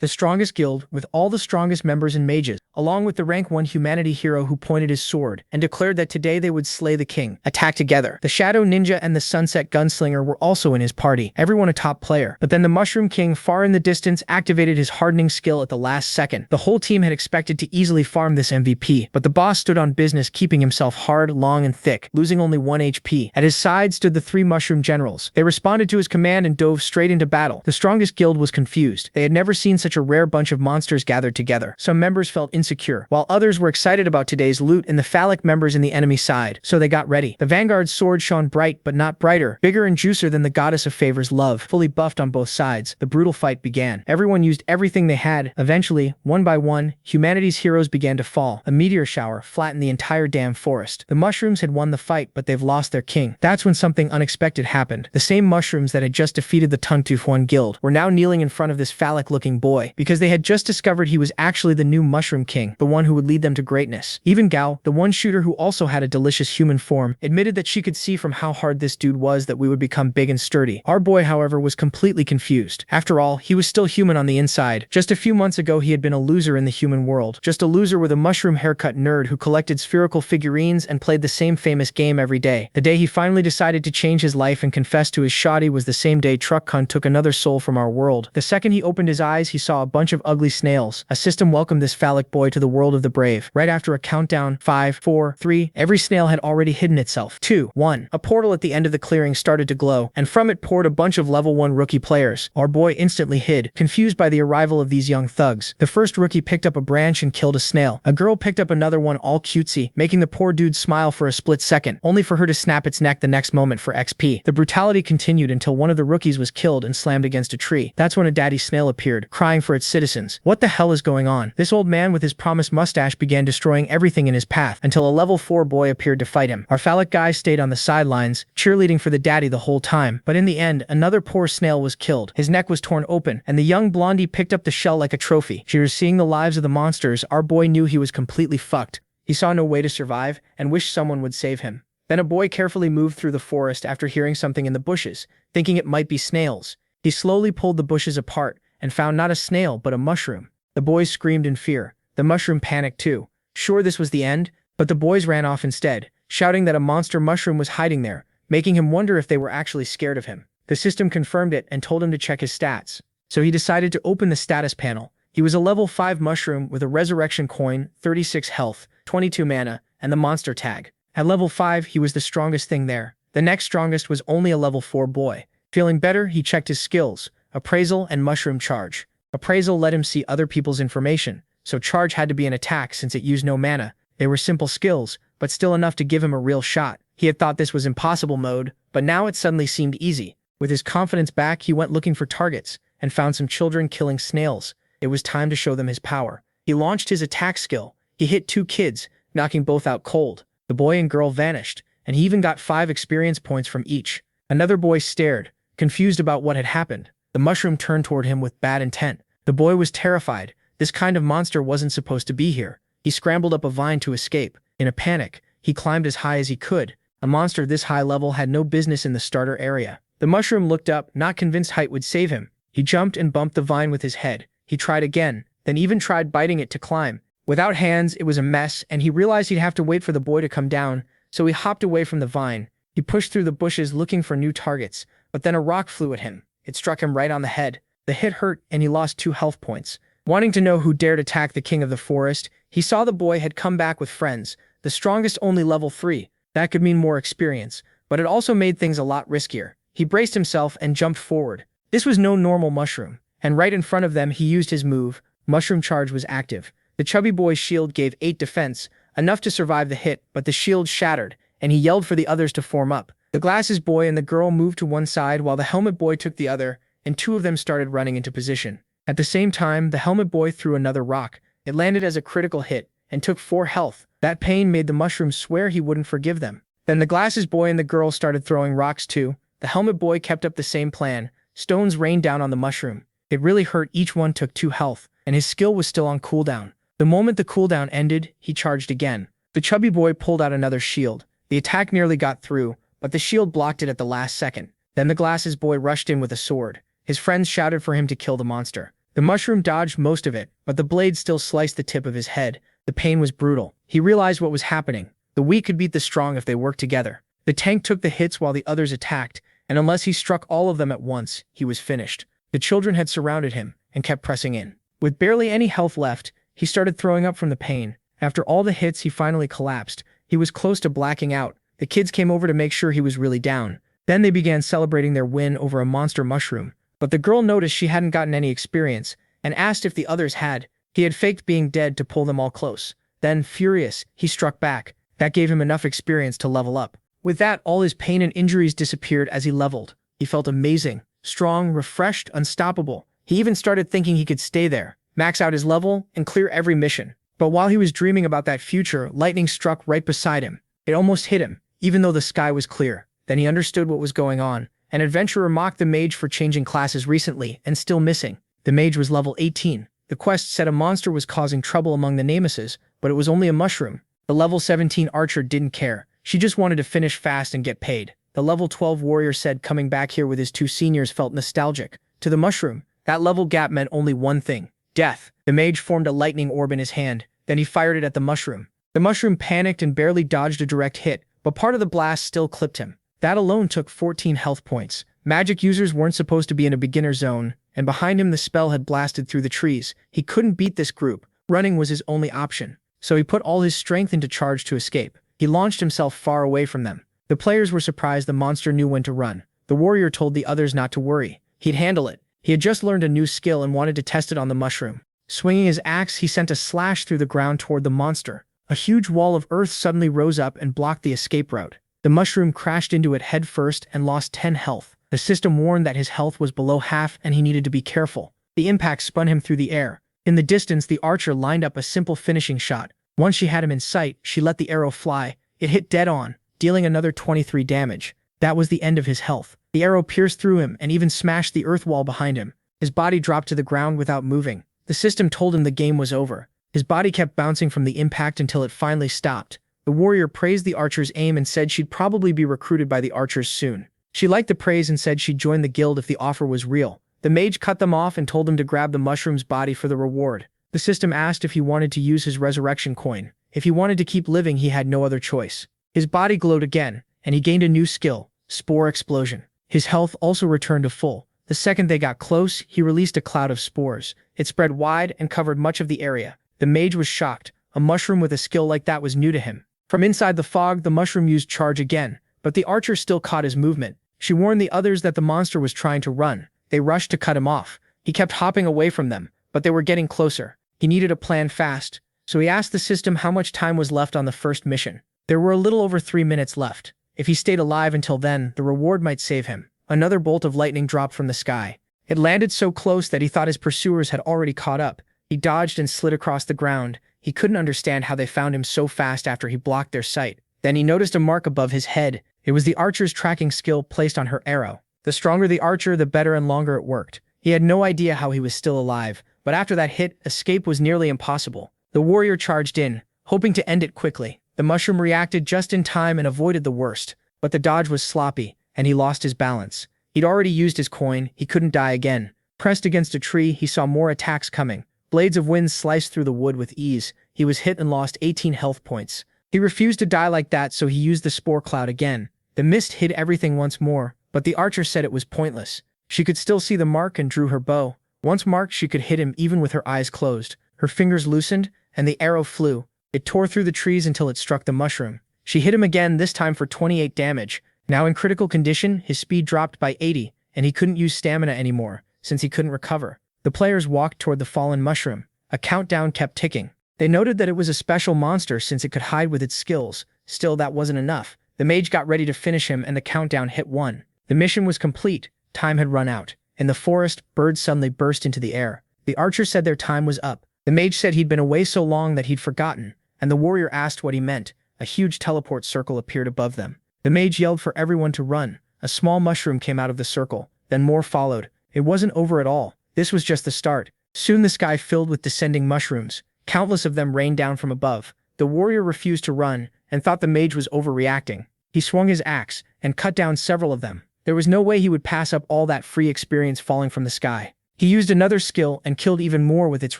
the strongest guild, with all the strongest members and mages, along with the rank 1 humanity hero who pointed his sword and declared that today they would slay the king. Attack together. The Shadow Ninja and the Sunset Gunslinger were also in his party, everyone a top player. But then the Mushroom King, far in the distance, activated his hardening skill at the last second. The whole team had expected to easily farm this MVP, but the boss stood on business, keeping himself hard, long, and thick, losing only 1 HP. At his side stood the 3 mushroom generals. They responded to his command and dove straight into battle. The strongest guild was confused. They had never seen such a rare bunch of monsters gathered together. Some members felt insecure, while others were excited about today's loot and the phallic members in the enemy side, so they got ready. The Vanguard's sword shone bright, but not brighter, bigger and juicier than the goddess of favors love. Fully buffed on both sides, the brutal fight began. Everyone used everything they had. Eventually, one by one, humanity's heroes began to fall. A meteor shower flattened the entire damn forest. The mushrooms had won the fight, but they've lost their king. That's when something unexpected happened. The same mushrooms that had just defeated the Tongue-Tooth One guild were now kneeling in front of this phallic-looking boy, because they had just discovered he was actually the new Mushroom King, the one who would lead them to greatness. Even Gao, the one shooter who also had a delicious human form, admitted that she could see from how hard this dude was that we would become big and sturdy. Our boy, however, was completely confused. After all, he was still human on the inside. Just a few months ago, he had been a loser in the human world. Just a loser with a mushroom haircut nerd who collected spherical figurines and played the same famous game every day. The day he finally decided to change his life and confess to his shoddy was the same day Truck Cunt took another soul from our world. The second he opened his eyes, he saw a bunch of ugly snails. A system welcomed this phallic boy to the world of the brave. Right after a countdown, 5, 4, 3, every snail had already hidden itself. 2, 1. A portal at the end of the clearing started to glow, and from it poured a bunch of level 1 rookie players. Our boy instantly hid, confused by the arrival of these young thugs. The first rookie picked up a branch and killed a snail. A girl picked up another one, all cutesy, making the poor dude smile for a split second, only for her to snap its neck the next moment for XP. The brutality continued until one of the rookies was killed and slammed against a tree. That's when a daddy snail appeared, crying for its citizens. What the hell is going on? This old man with his promised mustache began destroying everything in his path until a level 4 boy appeared to fight him. Our phallic guy stayed on the sidelines, cheerleading for the daddy the whole time, but in the end, another poor snail was killed. His neck was torn open, and the young blondie picked up the shell like a trophy. She was seeing the lives of the monsters. Our boy knew he was completely fucked. He saw no way to survive and wished someone would save him. Then a boy carefully moved through the forest after hearing something in the bushes, thinking it might be snails. He slowly pulled the bushes apart and found not a snail but a mushroom. The boys screamed in fear. The mushroom panicked too. Sure, this was the end, but the boys ran off instead, shouting that a monster mushroom was hiding there, making him wonder if they were actually scared of him. The system confirmed it and told him to check his stats. So he decided to open the status panel. He was a level 5 mushroom with a resurrection coin, 36 health, 22 mana, and the monster tag. At level 5, he was the strongest thing there. The next strongest was only a level 4 boy. Feeling better, he checked his skills, appraisal and mushroom charge. Appraisal let him see other people's information, so charge had to be an attack since it used no mana. They were simple skills, but still enough to give him a real shot. He had thought this was impossible mode, but now it suddenly seemed easy. With his confidence back, he went looking for targets and found some children killing snails. It was time to show them his power. He launched his attack skill. He hit 2 kids, knocking both out cold. The boy and girl vanished, and he even got 5 experience points from each. Another boy stared, confused about what had happened. The mushroom turned toward him with bad intent. The boy was terrified. This kind of monster wasn't supposed to be here. He scrambled up a vine to escape. In a panic, he climbed as high as he could. A monster this high level had no business in the starter area. The mushroom looked up, not convinced height would save him. He jumped and bumped the vine with his head. He tried again, then even tried biting it to climb. Without hands, it was a mess, and he realized he'd have to wait for the boy to come down, so he hopped away from the vine. He pushed through the bushes looking for new targets, but then a rock flew at him. It struck him right on the head. The hit hurt, and he lost 2 health points. Wanting to know who dared attack the king of the forest, he saw the boy had come back with friends, the strongest only level 3. That could mean more experience, but it also made things a lot riskier. He braced himself and jumped forward. This was no normal mushroom, and right in front of them he used his move. Mushroom charge was active. The chubby boy's shield gave 8 defense, enough to survive the hit, but the shield shattered, and he yelled for the others to form up. The glasses boy and the girl moved to one side while the helmet boy took the other, and 2 of them started running into position. At the same time, the helmet boy threw another rock. It landed as a critical hit, and took 4 health. That pain made the mushroom swear he wouldn't forgive them. Then the glasses boy and the girl started throwing rocks too. The helmet boy kept up the same plan. Stones rained down on the mushroom. It really hurt. Each one took 2 health, and his skill was still on cooldown. The moment the cooldown ended, he charged again. The chubby boy pulled out another shield. The attack nearly got through, but the shield blocked it at the last second. Then the glasses boy rushed in with a sword. His friends shouted for him to kill the monster. The mushroom dodged most of it, but the blade still sliced the tip of his head. The pain was brutal. He realized what was happening. The weak could beat the strong if they worked together. The tank took the hits while the others attacked, and unless he struck all of them at once, he was finished. The children had surrounded him and kept pressing in. With barely any health left, he started throwing up from the pain. After all the hits, he finally collapsed. He was close to blacking out. The kids came over to make sure he was really down. Then they began celebrating their win over a monster mushroom. But the girl noticed she hadn't gotten any experience and asked if the others had. He had faked being dead to pull them all close. Then, furious, he struck back. That gave him enough experience to level up. With that, all his pain and injuries disappeared as he leveled. He felt amazing, strong, refreshed, unstoppable. He even started thinking he could stay there, max out his level, and clear every mission. But while he was dreaming about that future, lightning struck right beside him. It almost hit him, even though the sky was clear. Then he understood what was going on. An adventurer mocked the mage for changing classes recently and still missing. The mage was level 18. The quest said a monster was causing trouble among the Nemesis, but it was only a mushroom. The level 17 archer didn't care. She just wanted to finish fast and get paid. The level 12 warrior said coming back here with his two seniors felt nostalgic. To the mushroom, that level gap meant only one thing: death. The mage formed a lightning orb in his hand. Then he fired it at the mushroom. The mushroom panicked and barely dodged a direct hit, but part of the blast still clipped him. That alone took 14 health points. Magic users weren't supposed to be in a beginner zone, and behind him the spell had blasted through the trees. He couldn't beat this group. Running was his only option. So he put all his strength into charge to escape. He launched himself far away from them. The players were surprised the monster knew when to run. The warrior told the others not to worry. He'd handle it. He had just learned a new skill and wanted to test it on the mushroom. Swinging his axe, he sent a slash through the ground toward the monster. A huge wall of earth suddenly rose up and blocked the escape route. The mushroom crashed into it head first and lost 10 health. The system warned that his health was below half and he needed to be careful. The impact spun him through the air. In the distance, the archer lined up a simple finishing shot. Once she had him in sight, she let the arrow fly. It hit dead on, dealing another 23 damage. That was the end of his health. The arrow pierced through him and even smashed the earth wall behind him. His body dropped to the ground without moving. The system told him the game was over. His body kept bouncing from the impact until it finally stopped. The warrior praised the archer's aim and said she'd probably be recruited by the archers soon. She liked the praise and said she'd join the guild if the offer was real. The mage cut them off and told him to grab the mushroom's body for the reward. The system asked if he wanted to use his resurrection coin. If he wanted to keep living, he had no other choice. His body glowed again, and he gained a new skill, spore explosion. His health also returned to full. The second they got close, he released a cloud of spores. It spread wide and covered much of the area. The mage was shocked. A mushroom with a skill like that was new to him. From inside the fog, the mushroom used charge again, but the archer still caught his movement. She warned the others that the monster was trying to run. They rushed to cut him off. He kept hopping away from them, but they were getting closer. He needed a plan fast, so he asked the system how much time was left on the first mission. There were a little over 3 minutes left. If he stayed alive until then, the reward might save him. Another bolt of lightning dropped from the sky. It landed so close that he thought his pursuers had already caught up. He dodged and slid across the ground. He couldn't understand how they found him so fast after he blocked their sight. Then he noticed a mark above his head. It was the archer's tracking skill placed on her arrow. The stronger the archer, the better and longer it worked. He had no idea how he was still alive, but after that hit, escape was nearly impossible. The warrior charged in, hoping to end it quickly. The mushroom reacted just in time and avoided the worst, but the dodge was sloppy, and he lost his balance. He'd already used his coin. He couldn't die again. Pressed against a tree, he saw more attacks coming. Blades of wind sliced through the wood with ease. He was hit and lost 18 health points. He refused to die like that, so he used the spore cloud again. The mist hid everything once more, but the archer said it was pointless. She could still see the mark and drew her bow. Once marked, she could hit him even with her eyes closed. Her fingers loosened, and the arrow flew. It tore through the trees until it struck the mushroom. She hit him again, this time for 28 damage. Now in critical condition, his speed dropped by 80, and he couldn't use stamina anymore, since he couldn't recover. The players walked toward the fallen mushroom. A countdown kept ticking. They noted that it was a special monster since it could hide with its skills. Still, that wasn't enough. The mage got ready to finish him, and the countdown hit 1. The mission was complete. Time had run out. In the forest, birds suddenly burst into the air. The archer said their time was up. The mage said he'd been away so long that he'd forgotten, and the warrior asked what he meant. A huge teleport circle appeared above them. The mage yelled for everyone to run. A small mushroom came out of the circle. Then more followed. It wasn't over at all. This was just the start. Soon the sky filled with descending mushrooms. Countless of them rained down from above. The warrior refused to run and thought the mage was overreacting. He swung his axe and cut down several of them. There was no way he would pass up all that free experience falling from the sky. He used another skill and killed even more with its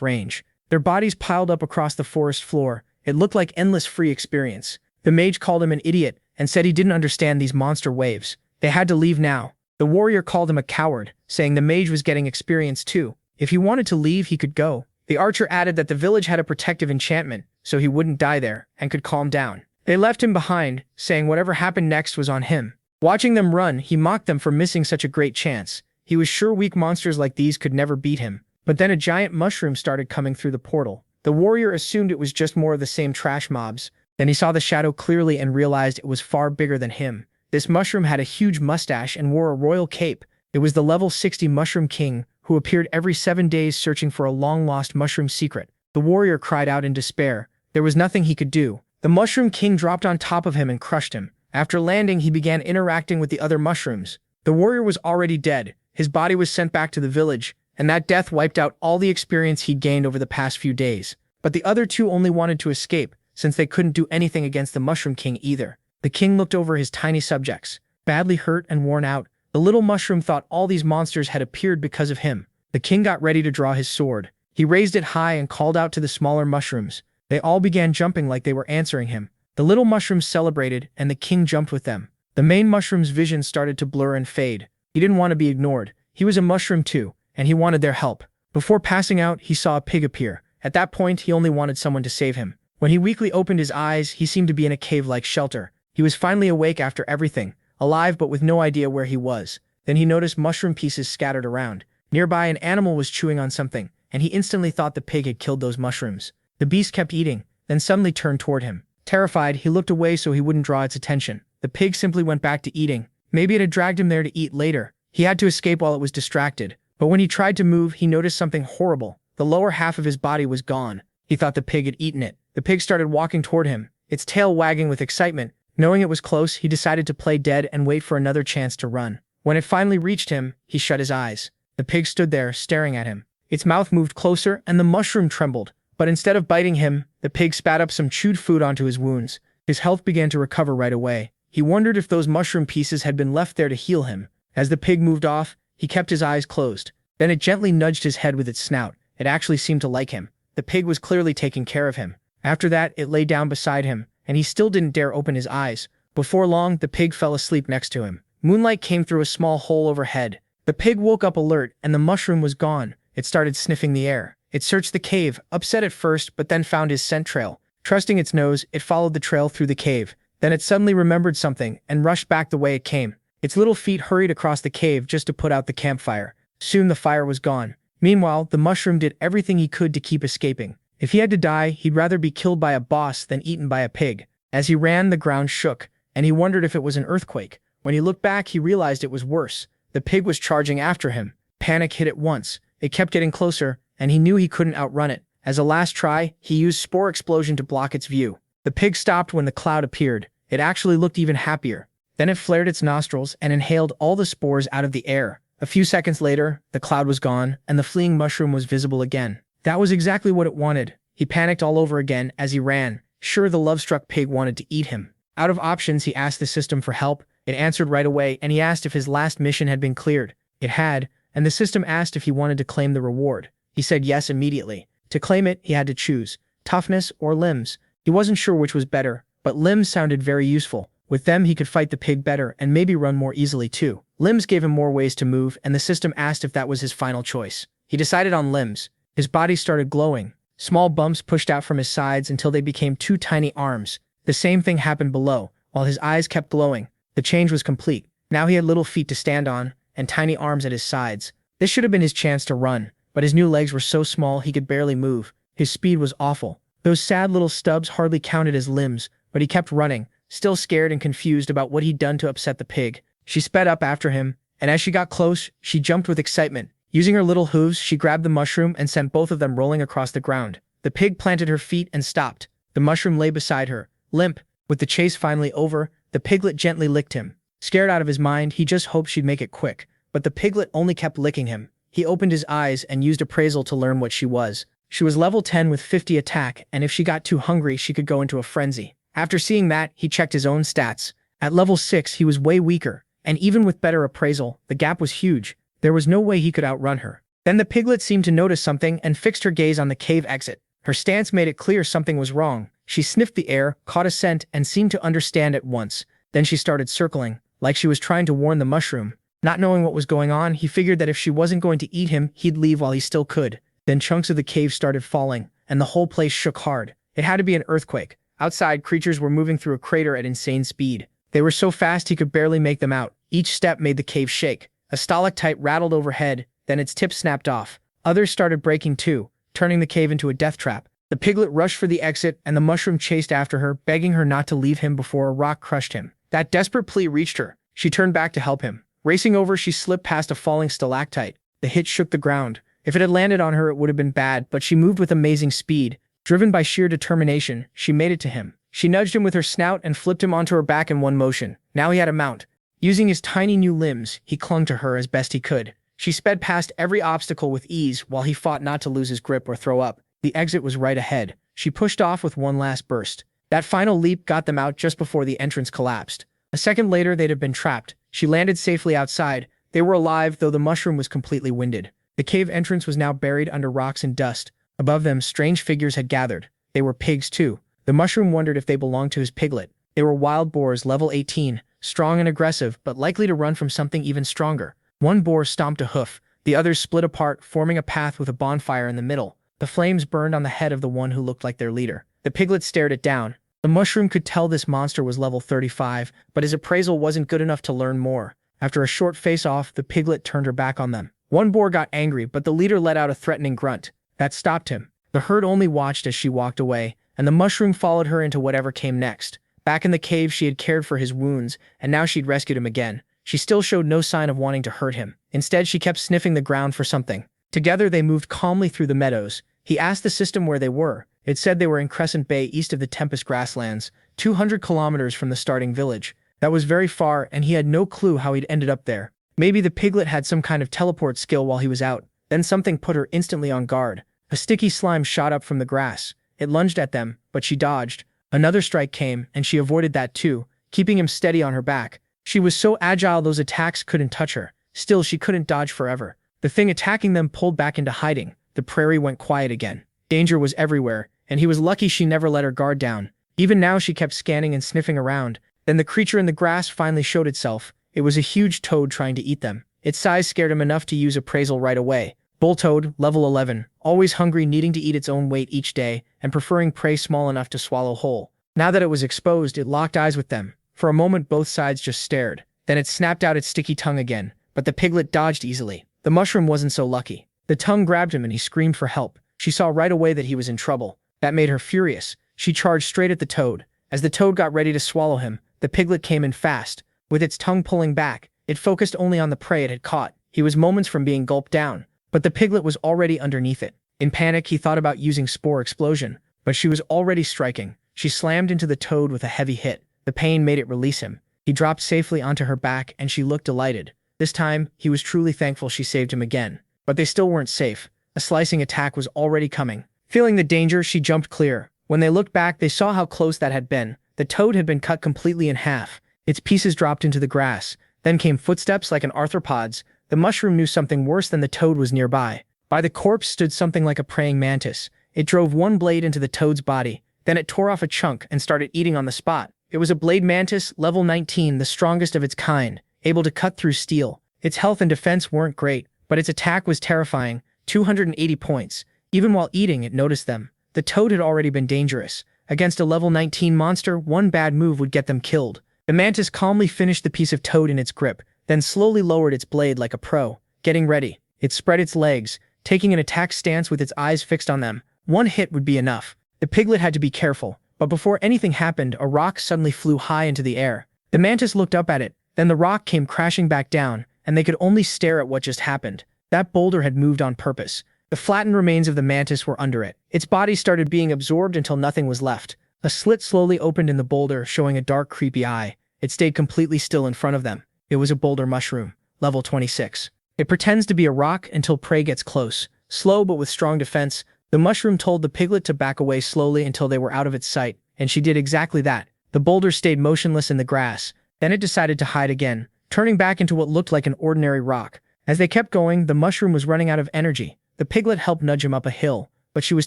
range. Their bodies piled up across the forest floor. It looked like endless free experience. The mage called him an idiot and said he didn't understand these monster waves. They had to leave now. The warrior called him a coward, saying the mage was getting experience too. If he wanted to leave, he could go. The archer added that the village had a protective enchantment, so he wouldn't die there and could calm down. They left him behind, saying whatever happened next was on him. Watching them run, he mocked them for missing such a great chance. He was sure weak monsters like these could never beat him. But then a giant mushroom started coming through the portal. The warrior assumed it was just more of the same trash mobs. Then he saw the shadow clearly and realized it was far bigger than him. This mushroom had a huge mustache and wore a royal cape. It was the level 60 Mushroom King, who appeared every 7 days searching for a long-lost mushroom secret. The warrior cried out in despair. There was nothing he could do. The Mushroom King dropped on top of him and crushed him. After landing, he began interacting with the other mushrooms. The warrior was already dead. His body was sent back to the village, and that death wiped out all the experience he'd gained over the past few days. But the other two only wanted to escape, since they couldn't do anything against the Mushroom King either. The king looked over his tiny subjects. Badly hurt and worn out, the little mushroom thought all these monsters had appeared because of him. The king got ready to draw his sword. He raised it high and called out to the smaller mushrooms. They all began jumping like they were answering him. The little mushrooms celebrated, and the king jumped with them. The main mushroom's vision started to blur and fade. He didn't want to be ignored. He was a mushroom too, and he wanted their help. Before passing out, he saw a pig appear. At that point, he only wanted someone to save him. When he weakly opened his eyes, he seemed to be in a cave-like shelter. He was finally awake after everything, alive but with no idea where he was. Then he noticed mushroom pieces scattered around. Nearby, an animal was chewing on something, and he instantly thought the pig had killed those mushrooms. The beast kept eating, then suddenly turned toward him. Terrified, he looked away so he wouldn't draw its attention. The pig simply went back to eating. Maybe it had dragged him there to eat later. He had to escape while it was distracted. But when he tried to move, he noticed something horrible. The lower half of his body was gone. He thought the pig had eaten it. The pig started walking toward him, its tail wagging with excitement. Knowing it was close, he decided to play dead and wait for another chance to run. When it finally reached him, he shut his eyes. The pig stood there, staring at him. Its mouth moved closer, and the mushroom trembled. But instead of biting him, the pig spat up some chewed food onto his wounds. His health began to recover right away. He wondered if those mushroom pieces had been left there to heal him. As the pig moved off, he kept his eyes closed. Then it gently nudged his head with its snout. It actually seemed to like him. The pig was clearly taking care of him. After that, it lay down beside him, and he still didn't dare open his eyes. Before long, the pig fell asleep next to him. Moonlight came through a small hole overhead. The pig woke up alert, and the mushroom was gone. It started sniffing the air. It searched the cave, upset at first, but then found his scent trail. Trusting its nose, it followed the trail through the cave. Then it suddenly remembered something and rushed back the way it came. Its little feet hurried across the cave just to put out the campfire. Soon the fire was gone. Meanwhile, the mushroom did everything he could to keep escaping. If he had to die, he'd rather be killed by a boss than eaten by a pig. As he ran, the ground shook, and he wondered if it was an earthquake. When he looked back, he realized it was worse. The pig was charging after him. Panic hit at once. It kept getting closer, and he knew he couldn't outrun it. As a last try, he used spore explosion to block its view. The pig stopped when the cloud appeared. It actually looked even happier. Then it flared its nostrils and inhaled all the spores out of the air. A few seconds later, the cloud was gone, and the fleeing mushroom was visible again. That was exactly what it wanted. He panicked all over again as he ran. Sure, the love-struck pig wanted to eat him. Out of options, he asked the system for help. It answered right away, and he asked if his last mission had been cleared. It had, and the system asked if he wanted to claim the reward. He said yes immediately. To claim it, he had to choose toughness or limbs. He wasn't sure which was better, but limbs sounded very useful. With them, he could fight the pig better and maybe run more easily too. Limbs gave him more ways to move, and the system asked if that was his final choice. He decided on limbs. His body started glowing. Small bumps pushed out from his sides until they became 2 tiny arms. The same thing happened below. While his eyes kept glowing, the change was complete. Now he had little feet to stand on, and tiny arms at his sides. This should have been his chance to run, but his new legs were so small he could barely move. His speed was awful. Those sad little stubs hardly counted as limbs, but he kept running, still scared and confused about what he'd done to upset the pig. She sped up after him, and as she got close, she jumped with excitement. Using her little hooves, she grabbed the mushroom and sent both of them rolling across the ground. The pig planted her feet and stopped. The mushroom lay beside her, limp. With the chase finally over, the piglet gently licked him. Scared out of his mind, he just hoped she'd make it quick. But the piglet only kept licking him. He opened his eyes and used appraisal to learn what she was. She was level 10 with 50 attack, and if she got too hungry, she could go into a frenzy. After seeing that, he checked his own stats. At level 6, he was way weaker, and even with better appraisal, the gap was huge. There was no way he could outrun her. Then the piglet seemed to notice something and fixed her gaze on the cave exit. Her stance made it clear something was wrong. She sniffed the air, caught a scent, and seemed to understand at once. Then she started circling, like she was trying to warn the mushroom. Not knowing what was going on, he figured that if she wasn't going to eat him, he'd leave while he still could. Then chunks of the cave started falling, and the whole place shook hard. It had to be an earthquake. Outside, creatures were moving through a crater at insane speed. They were so fast he could barely make them out. Each step made the cave shake. A stalactite rattled overhead, then its tip snapped off. Others started breaking too, turning the cave into a death trap. The piglet rushed for the exit, and the mushroom chased after her, begging her not to leave him before a rock crushed him. That desperate plea reached her. She turned back to help him. Racing over, she slipped past a falling stalactite. The hit shook the ground. If it had landed on her, it would have been bad, but she moved with amazing speed. Driven by sheer determination, she made it to him. She nudged him with her snout and flipped him onto her back in one motion. Now he had a mount. Using his tiny new limbs, he clung to her as best he could. She sped past every obstacle with ease while he fought not to lose his grip or throw up. The exit was right ahead. She pushed off with one last burst. That final leap got them out just before the entrance collapsed. A second later, they'd have been trapped. She landed safely outside. They were alive, though the mushroom was completely winded. The cave entrance was now buried under rocks and dust. Above them, strange figures had gathered. They were pigs, too. The mushroom wondered if they belonged to his piglet. They were wild boars, level 18, strong and aggressive, but likely to run from something even stronger. One boar stomped a hoof. The others split apart, forming a path with a bonfire in the middle. The flames burned on the head of the one who looked like their leader. The piglet stared it down. The mushroom could tell this monster was level 35, but his appraisal wasn't good enough to learn more. After a short face-off, the piglet turned her back on them. One boar got angry, but the leader let out a threatening grunt. That stopped him. The herd only watched as she walked away, and the mushroom followed her into whatever came next. Back in the cave, she had cared for his wounds, and now she'd rescued him again. She still showed no sign of wanting to hurt him. Instead, she kept sniffing the ground for something. Together, they moved calmly through the meadows. He asked the system where they were. It said they were in Crescent Bay, east of the Tempest Grasslands, 200 kilometers from the starting village. That was very far, and he had no clue how he'd ended up there. Maybe the piglet had some kind of teleport skill while he was out. Then something put her instantly on guard. A sticky slime shot up from the grass. It lunged at them, but she dodged. Another strike came, and she avoided that too, keeping him steady on her back. She was so agile those attacks couldn't touch her. Still, she couldn't dodge forever. The thing attacking them pulled back into hiding. The prairie went quiet again. Danger was everywhere, and he was lucky she never let her guard down. Even now, she kept scanning and sniffing around. Then the creature in the grass finally showed itself. It was a huge toad trying to eat them. Its size scared him enough to use appraisal right away. Bull toad, level 11, always hungry, needing to eat its own weight each day, and preferring prey small enough to swallow whole. Now that it was exposed, it locked eyes with them. For a moment, both sides just stared. Then it snapped out its sticky tongue again, but the piglet dodged easily. The mushroom wasn't so lucky. The tongue grabbed him and he screamed for help. She saw right away that he was in trouble. That made her furious. She charged straight at the toad. As the toad got ready to swallow him, the piglet came in fast. With its tongue pulling back, it focused only on the prey it had caught. He was moments from being gulped down, but the piglet was already underneath it. In panic, he thought about using spore explosion, but she was already striking. She slammed into the toad with a heavy hit. The pain made it release him. He dropped safely onto her back and she looked delighted. This time, he was truly thankful she saved him again. But they still weren't safe. A slicing attack was already coming. Feeling the danger, she jumped clear. When they looked back, they saw how close that had been. The toad had been cut completely in half. Its pieces dropped into the grass. Then came footsteps like an arthropod's. The mushroom knew something worse than the toad was nearby. By the corpse stood something like a praying mantis. It drove one blade into the toad's body. Then it tore off a chunk and started eating on the spot. It was a blade mantis, level 19, the strongest of its kind, able to cut through steel. Its health and defense weren't great, but its attack was terrifying, 280 points. Even while eating, it noticed them. The toad had already been dangerous. Against a level 19 monster, one bad move would get them killed. The mantis calmly finished the piece of toad in its grip, then slowly lowered its blade like a pro. Getting ready, it spread its legs, taking an attack stance with its eyes fixed on them. One hit would be enough. The piglet had to be careful, but before anything happened, a rock suddenly flew high into the air. The mantis looked up at it, then the rock came crashing back down, and they could only stare at what just happened. That boulder had moved on purpose. The flattened remains of the mantis were under it. Its body started being absorbed until nothing was left. A slit slowly opened in the boulder, showing a dark, creepy eye. It stayed completely still in front of them. It was a boulder mushroom, level 26. It pretends to be a rock until prey gets close. Slow but with strong defense, the mushroom told the piglet to back away slowly until they were out of its sight, and she did exactly that. The boulder stayed motionless in the grass. Then it decided to hide again, turning back into what looked like an ordinary rock. As they kept going, the mushroom was running out of energy. The piglet helped nudge him up a hill, but she was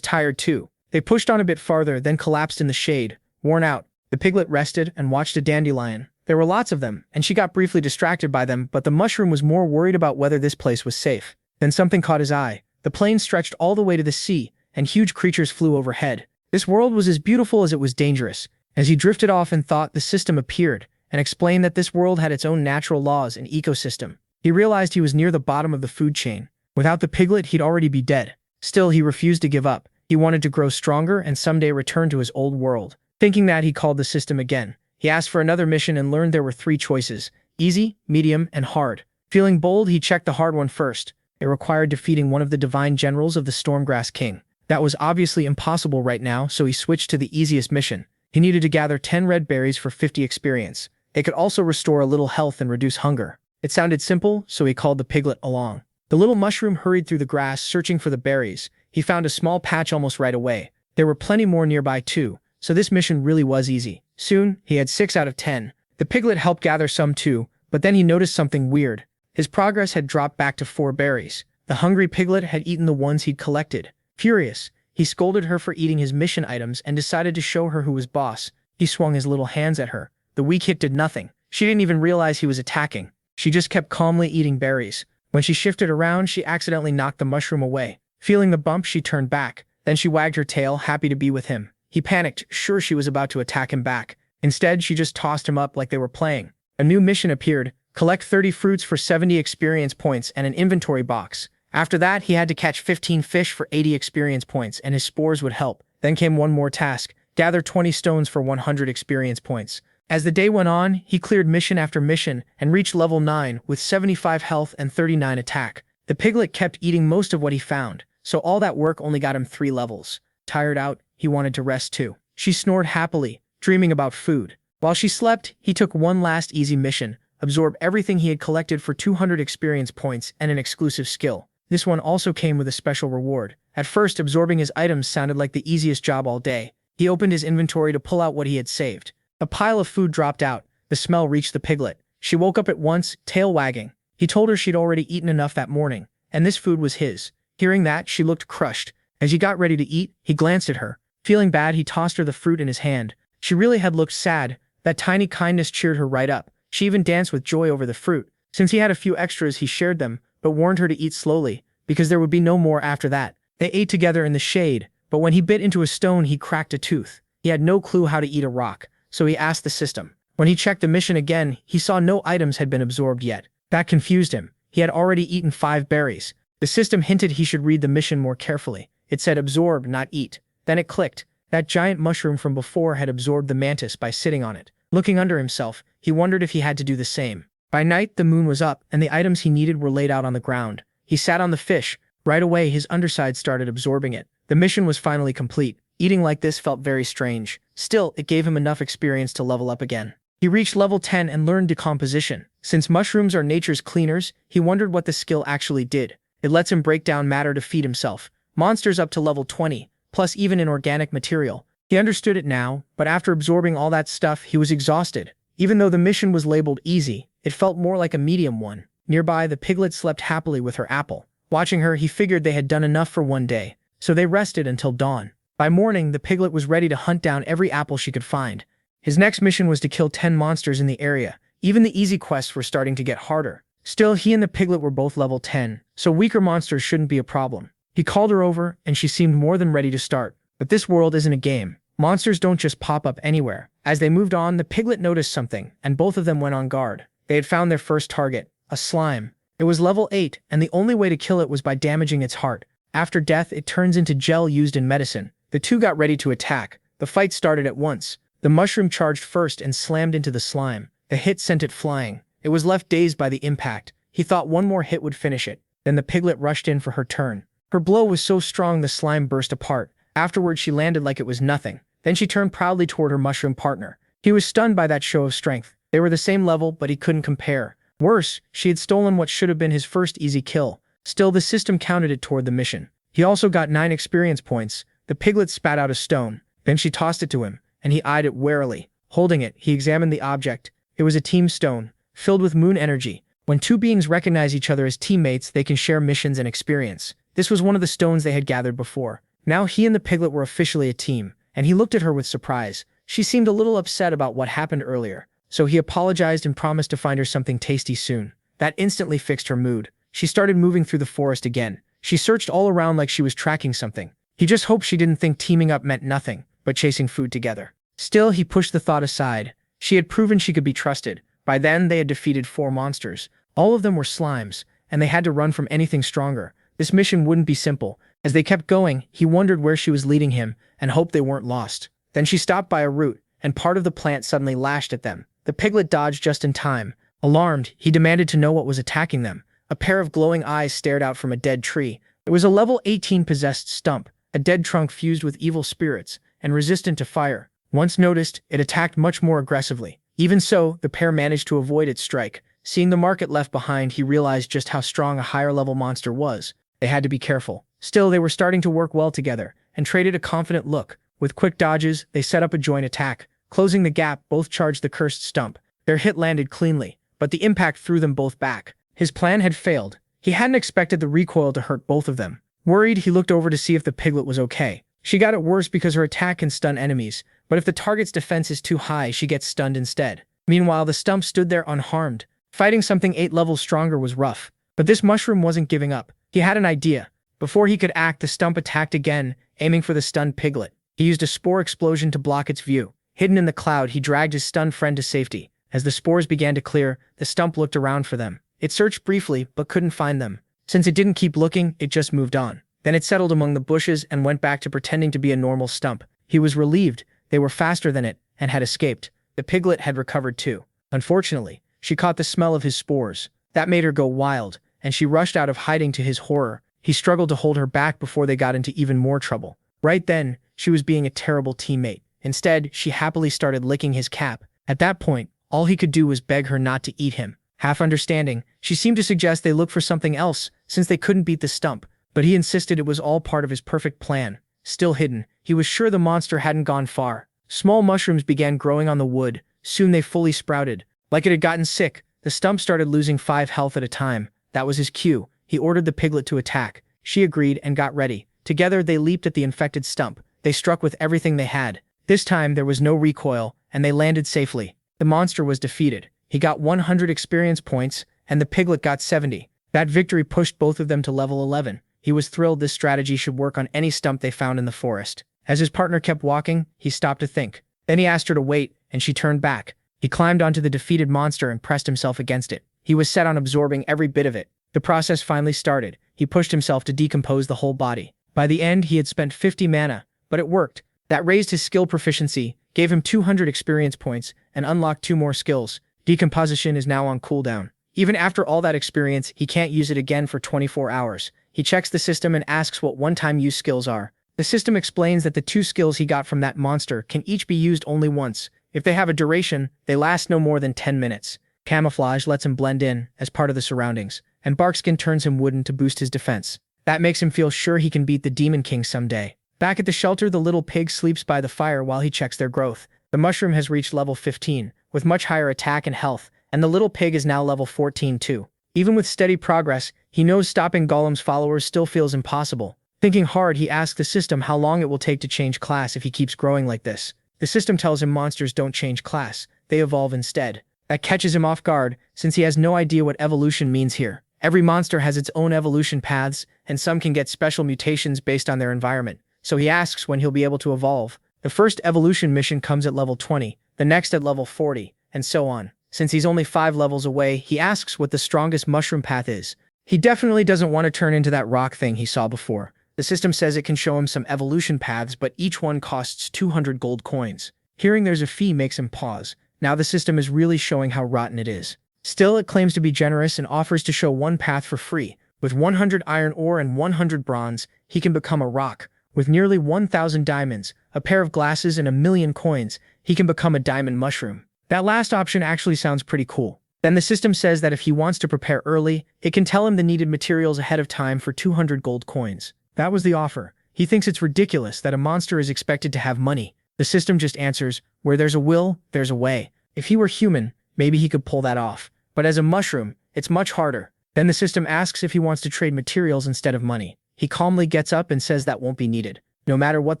tired too. They pushed on a bit farther, then collapsed in the shade. Worn out, the piglet rested and watched a dandelion. There were lots of them, and she got briefly distracted by them, but the mushroom was more worried about whether this place was safe. Then something caught his eye. The plain stretched all the way to the sea, and huge creatures flew overhead. This world was as beautiful as it was dangerous. As he drifted off in thought, the system appeared, and explained that this world had its own natural laws and ecosystem. He realized he was near the bottom of the food chain. Without the piglet, he'd already be dead. Still, he refused to give up. He wanted to grow stronger and someday return to his old world. Thinking that, he called the system again. He asked for another mission and learned there were 3 choices: easy, medium, and hard. Feeling bold, he checked the hard one first. It required defeating one of the divine generals of the Stormgrass King. That was obviously impossible right now, so he switched to the easiest mission. He needed to gather 10 red berries for 50 experience. It could also restore a little health and reduce hunger. It sounded simple, so he called the piglet along. The little mushroom hurried through the grass, searching for the berries. He found a small patch almost right away. There were plenty more nearby too, so this mission really was easy. Soon, he had 6 out of 10. The piglet helped gather some too, but then he noticed something weird. His progress had dropped back to 4 berries. The hungry piglet had eaten the ones he'd collected. Furious, he scolded her for eating his mission items and decided to show her who was boss. He swung his little hands at her. The weak hit did nothing. She didn't even realize he was attacking. She just kept calmly eating berries. When she shifted around, she accidentally knocked the mushroom away. Feeling the bump, she turned back. Then she wagged her tail, happy to be with him. He panicked, sure she was about to attack him back. Instead, she just tossed him up like they were playing. A new mission appeared: collect 30 fruits for 70 experience points and an inventory box. After that, he had to catch 15 fish for 80 experience points, and his spores would help. Then came one more task: gather 20 stones for 100 experience points. As the day went on, he cleared mission after mission and reached level 9 with 75 health and 39 attack. The piglet kept eating most of what he found, so all that work only got him 3 levels. Tired out, he wanted to rest too. She snored happily, dreaming about food. While she slept, he took one last easy mission: absorb everything he had collected for 200 experience points and an exclusive skill. This one also came with a special reward. At first, absorbing his items sounded like the easiest job all day. He opened his inventory to pull out what he had saved. A pile of food dropped out. The smell reached the piglet. She woke up at once, tail wagging. He told her she'd already eaten enough that morning, and this food was his. Hearing that, she looked crushed. As he got ready to eat, he glanced at her. Feeling bad, he tossed her the fruit in his hand. She really had looked sad. That tiny kindness cheered her right up. She even danced with joy over the fruit. Since he had a few extras, he shared them, but warned her to eat slowly, because there would be no more after that. They ate together in the shade, but when he bit into a stone, he cracked a tooth. He had no clue how to eat a rock, so he asked the system. When he checked the mission again, he saw no items had been absorbed yet. That confused him. He had already eaten 5 berries. The system hinted he should read the mission more carefully. It said absorb, not eat. Then it clicked. That giant mushroom from before had absorbed the mantis by sitting on it. Looking under himself, he wondered if he had to do the same. By night, the moon was up, and the items he needed were laid out on the ground. He sat on the fish. Right away, his underside started absorbing it. The mission was finally complete. Eating like this felt very strange. Still, it gave him enough experience to level up again. He reached level 10 and learned decomposition. Since mushrooms are nature's cleaners, he wondered what the skill actually did. It lets him break down matter to feed himself. Monsters up to level 20, plus even inorganic material. He understood it now, but after absorbing all that stuff, he was exhausted. Even though the mission was labeled easy, it felt more like a medium one. Nearby, the piglet slept happily with her apple. Watching her, he figured they had done enough for one day, so they rested until dawn. By morning, the piglet was ready to hunt down every apple she could find. His next mission was to kill 10 monsters in the area. Even the easy quests were starting to get harder. Still, he and the piglet were both level 10, so weaker monsters shouldn't be a problem. He called her over, and she seemed more than ready to start. But this world isn't a game. Monsters don't just pop up anywhere. As they moved on, the piglet noticed something, and both of them went on guard. They had found their first target, a slime. It was level 8, and the only way to kill it was by damaging its heart. After death, it turns into gel used in medicine. The two got ready to attack. The fight started at once. The mushroom charged first and slammed into the slime. The hit sent it flying. It was left dazed by the impact. He thought one more hit would finish it. Then the piglet rushed in for her turn. Her blow was so strong the slime burst apart. Afterward, she landed like it was nothing. Then she turned proudly toward her mushroom partner. He was stunned by that show of strength. They were the same level, but he couldn't compare. Worse, she had stolen what should have been his first easy kill. Still, the system counted it toward the mission. He also got 9 experience points. The piglet spat out a stone. Then she tossed it to him, and he eyed it warily. Holding it, he examined the object. It was a team stone, filled with moon energy. When two beings recognize each other as teammates, they can share missions and experience. This was one of the stones they had gathered before. Now he and the piglet were officially a team, and he looked at her with surprise. She seemed a little upset about what happened earlier, so he apologized and promised to find her something tasty soon. That instantly fixed her mood. She started moving through the forest again. She searched all around like she was tracking something. He just hoped she didn't think teaming up meant nothing but chasing food together. Still, he pushed the thought aside. She had proven she could be trusted. By then, they had defeated 4 monsters. All of them were slimes, and they had to run from anything stronger. This mission wouldn't be simple. As they kept going, he wondered where she was leading him and hoped they weren't lost. Then she stopped by a root, and part of the plant suddenly lashed at them. The piglet dodged just in time. Alarmed, he demanded to know what was attacking them. A pair of glowing eyes stared out from a dead tree. It was a level 18 possessed stump, a dead trunk fused with evil spirits and resistant to fire. Once noticed, it attacked much more aggressively. Even so, the pair managed to avoid its strike. Seeing the market left behind, he realized just how strong a higher-level monster was. They had to be careful. Still, they were starting to work well together and traded a confident look. With quick dodges, they set up a joint attack. Closing the gap, both charged the cursed stump. Their hit landed cleanly, but the impact threw them both back. His plan had failed. He hadn't expected the recoil to hurt both of them. Worried, he looked over to see if the piglet was okay. She got it worse because her attack can stun enemies, but if the target's defense is too high, she gets stunned instead. Meanwhile, the stump stood there unharmed. Fighting something 8 levels stronger was rough, but this mushroom wasn't giving up. He had an idea. Before he could act, the stump attacked again, aiming for the stunned piglet. He used a spore explosion to block its view. Hidden in the cloud, he dragged his stunned friend to safety. As the spores began to clear, the stump looked around for them. It searched briefly, but couldn't find them. Since it didn't keep looking, it just moved on. Then it settled among the bushes and went back to pretending to be a normal stump. He was relieved. They were faster than it and had escaped. The piglet had recovered too. Unfortunately, she caught the smell of his spores. That made her go wild, and she rushed out of hiding to his horror. He struggled to hold her back before they got into even more trouble. Right then, she was being a terrible teammate. Instead, she happily started licking his cap. At that point, all he could do was beg her not to eat him. Half understanding, she seemed to suggest they look for something else, since they couldn't beat the stump, but he insisted it was all part of his perfect plan. Still hidden, he was sure the monster hadn't gone far. Small mushrooms began growing on the wood. Soon they fully sprouted. Like it had gotten sick, the stump started losing 5 health at a time. That was his cue. He ordered the piglet to attack. She agreed and got ready. Together they leaped at the infected stump. They struck with everything they had. This time there was no recoil, and they landed safely. The monster was defeated. He got 100 experience points, and the piglet got 70. That victory pushed both of them to level 11. He was thrilled this strategy should work on any stump they found in the forest. As his partner kept walking, he stopped to think. Then he asked her to wait, and she turned back. He climbed onto the defeated monster and pressed himself against it. He was set on absorbing every bit of it. The process finally started. He pushed himself to decompose the whole body. By the end, he had spent 50 mana, but it worked. That raised his skill proficiency, gave him 200 experience points, and unlocked 2 more skills. Decomposition is now on cooldown. Even after all that experience, he can't use it again for 24 hours. He checks the system and asks what one-time use skills are. The system explains that the 2 skills he got from that monster can each be used only once. If they have a duration, they last no more than 10 minutes. Camouflage lets him blend in as part of the surroundings, and Barkskin turns him wooden to boost his defense. That makes him feel sure he can beat the Demon King someday. Back at the shelter, the little pig sleeps by the fire while he checks their growth. The mushroom has reached level 15, with much higher attack and health, and the little pig is now level 14 too. Even with steady progress, he knows stopping Golem's followers still feels impossible. Thinking hard, he asks the system how long it will take to change class if he keeps growing like this. The system tells him monsters don't change class, they evolve instead. That catches him off guard, since he has no idea what evolution means here. Every monster has its own evolution paths, and some can get special mutations based on their environment. So he asks when he'll be able to evolve. The first evolution mission comes at level 20, the next at level 40, and so on. Since he's only 5 levels away, he asks what the strongest mushroom path is. He definitely doesn't want to turn into that rock thing he saw before. The system says it can show him some evolution paths, but each one costs 200 gold coins. Hearing there's a fee makes him pause. Now the system is really showing how rotten it is. Still, it claims to be generous and offers to show one path for free. With 100 iron ore and 100 bronze, he can become a rock. With nearly 1,000 diamonds, a pair of glasses, and 1,000,000 coins, he can become a diamond mushroom. That last option actually sounds pretty cool. Then the system says that if he wants to prepare early, it can tell him the needed materials ahead of time for 200 gold coins. That was the offer. He thinks it's ridiculous that a monster is expected to have money. The system just answers, where there's a will, there's a way. If he were human, maybe he could pull that off. But as a mushroom, It's much harder. Then the system asks if he wants to trade materials instead of money. He calmly gets up and says that won't be needed. No matter what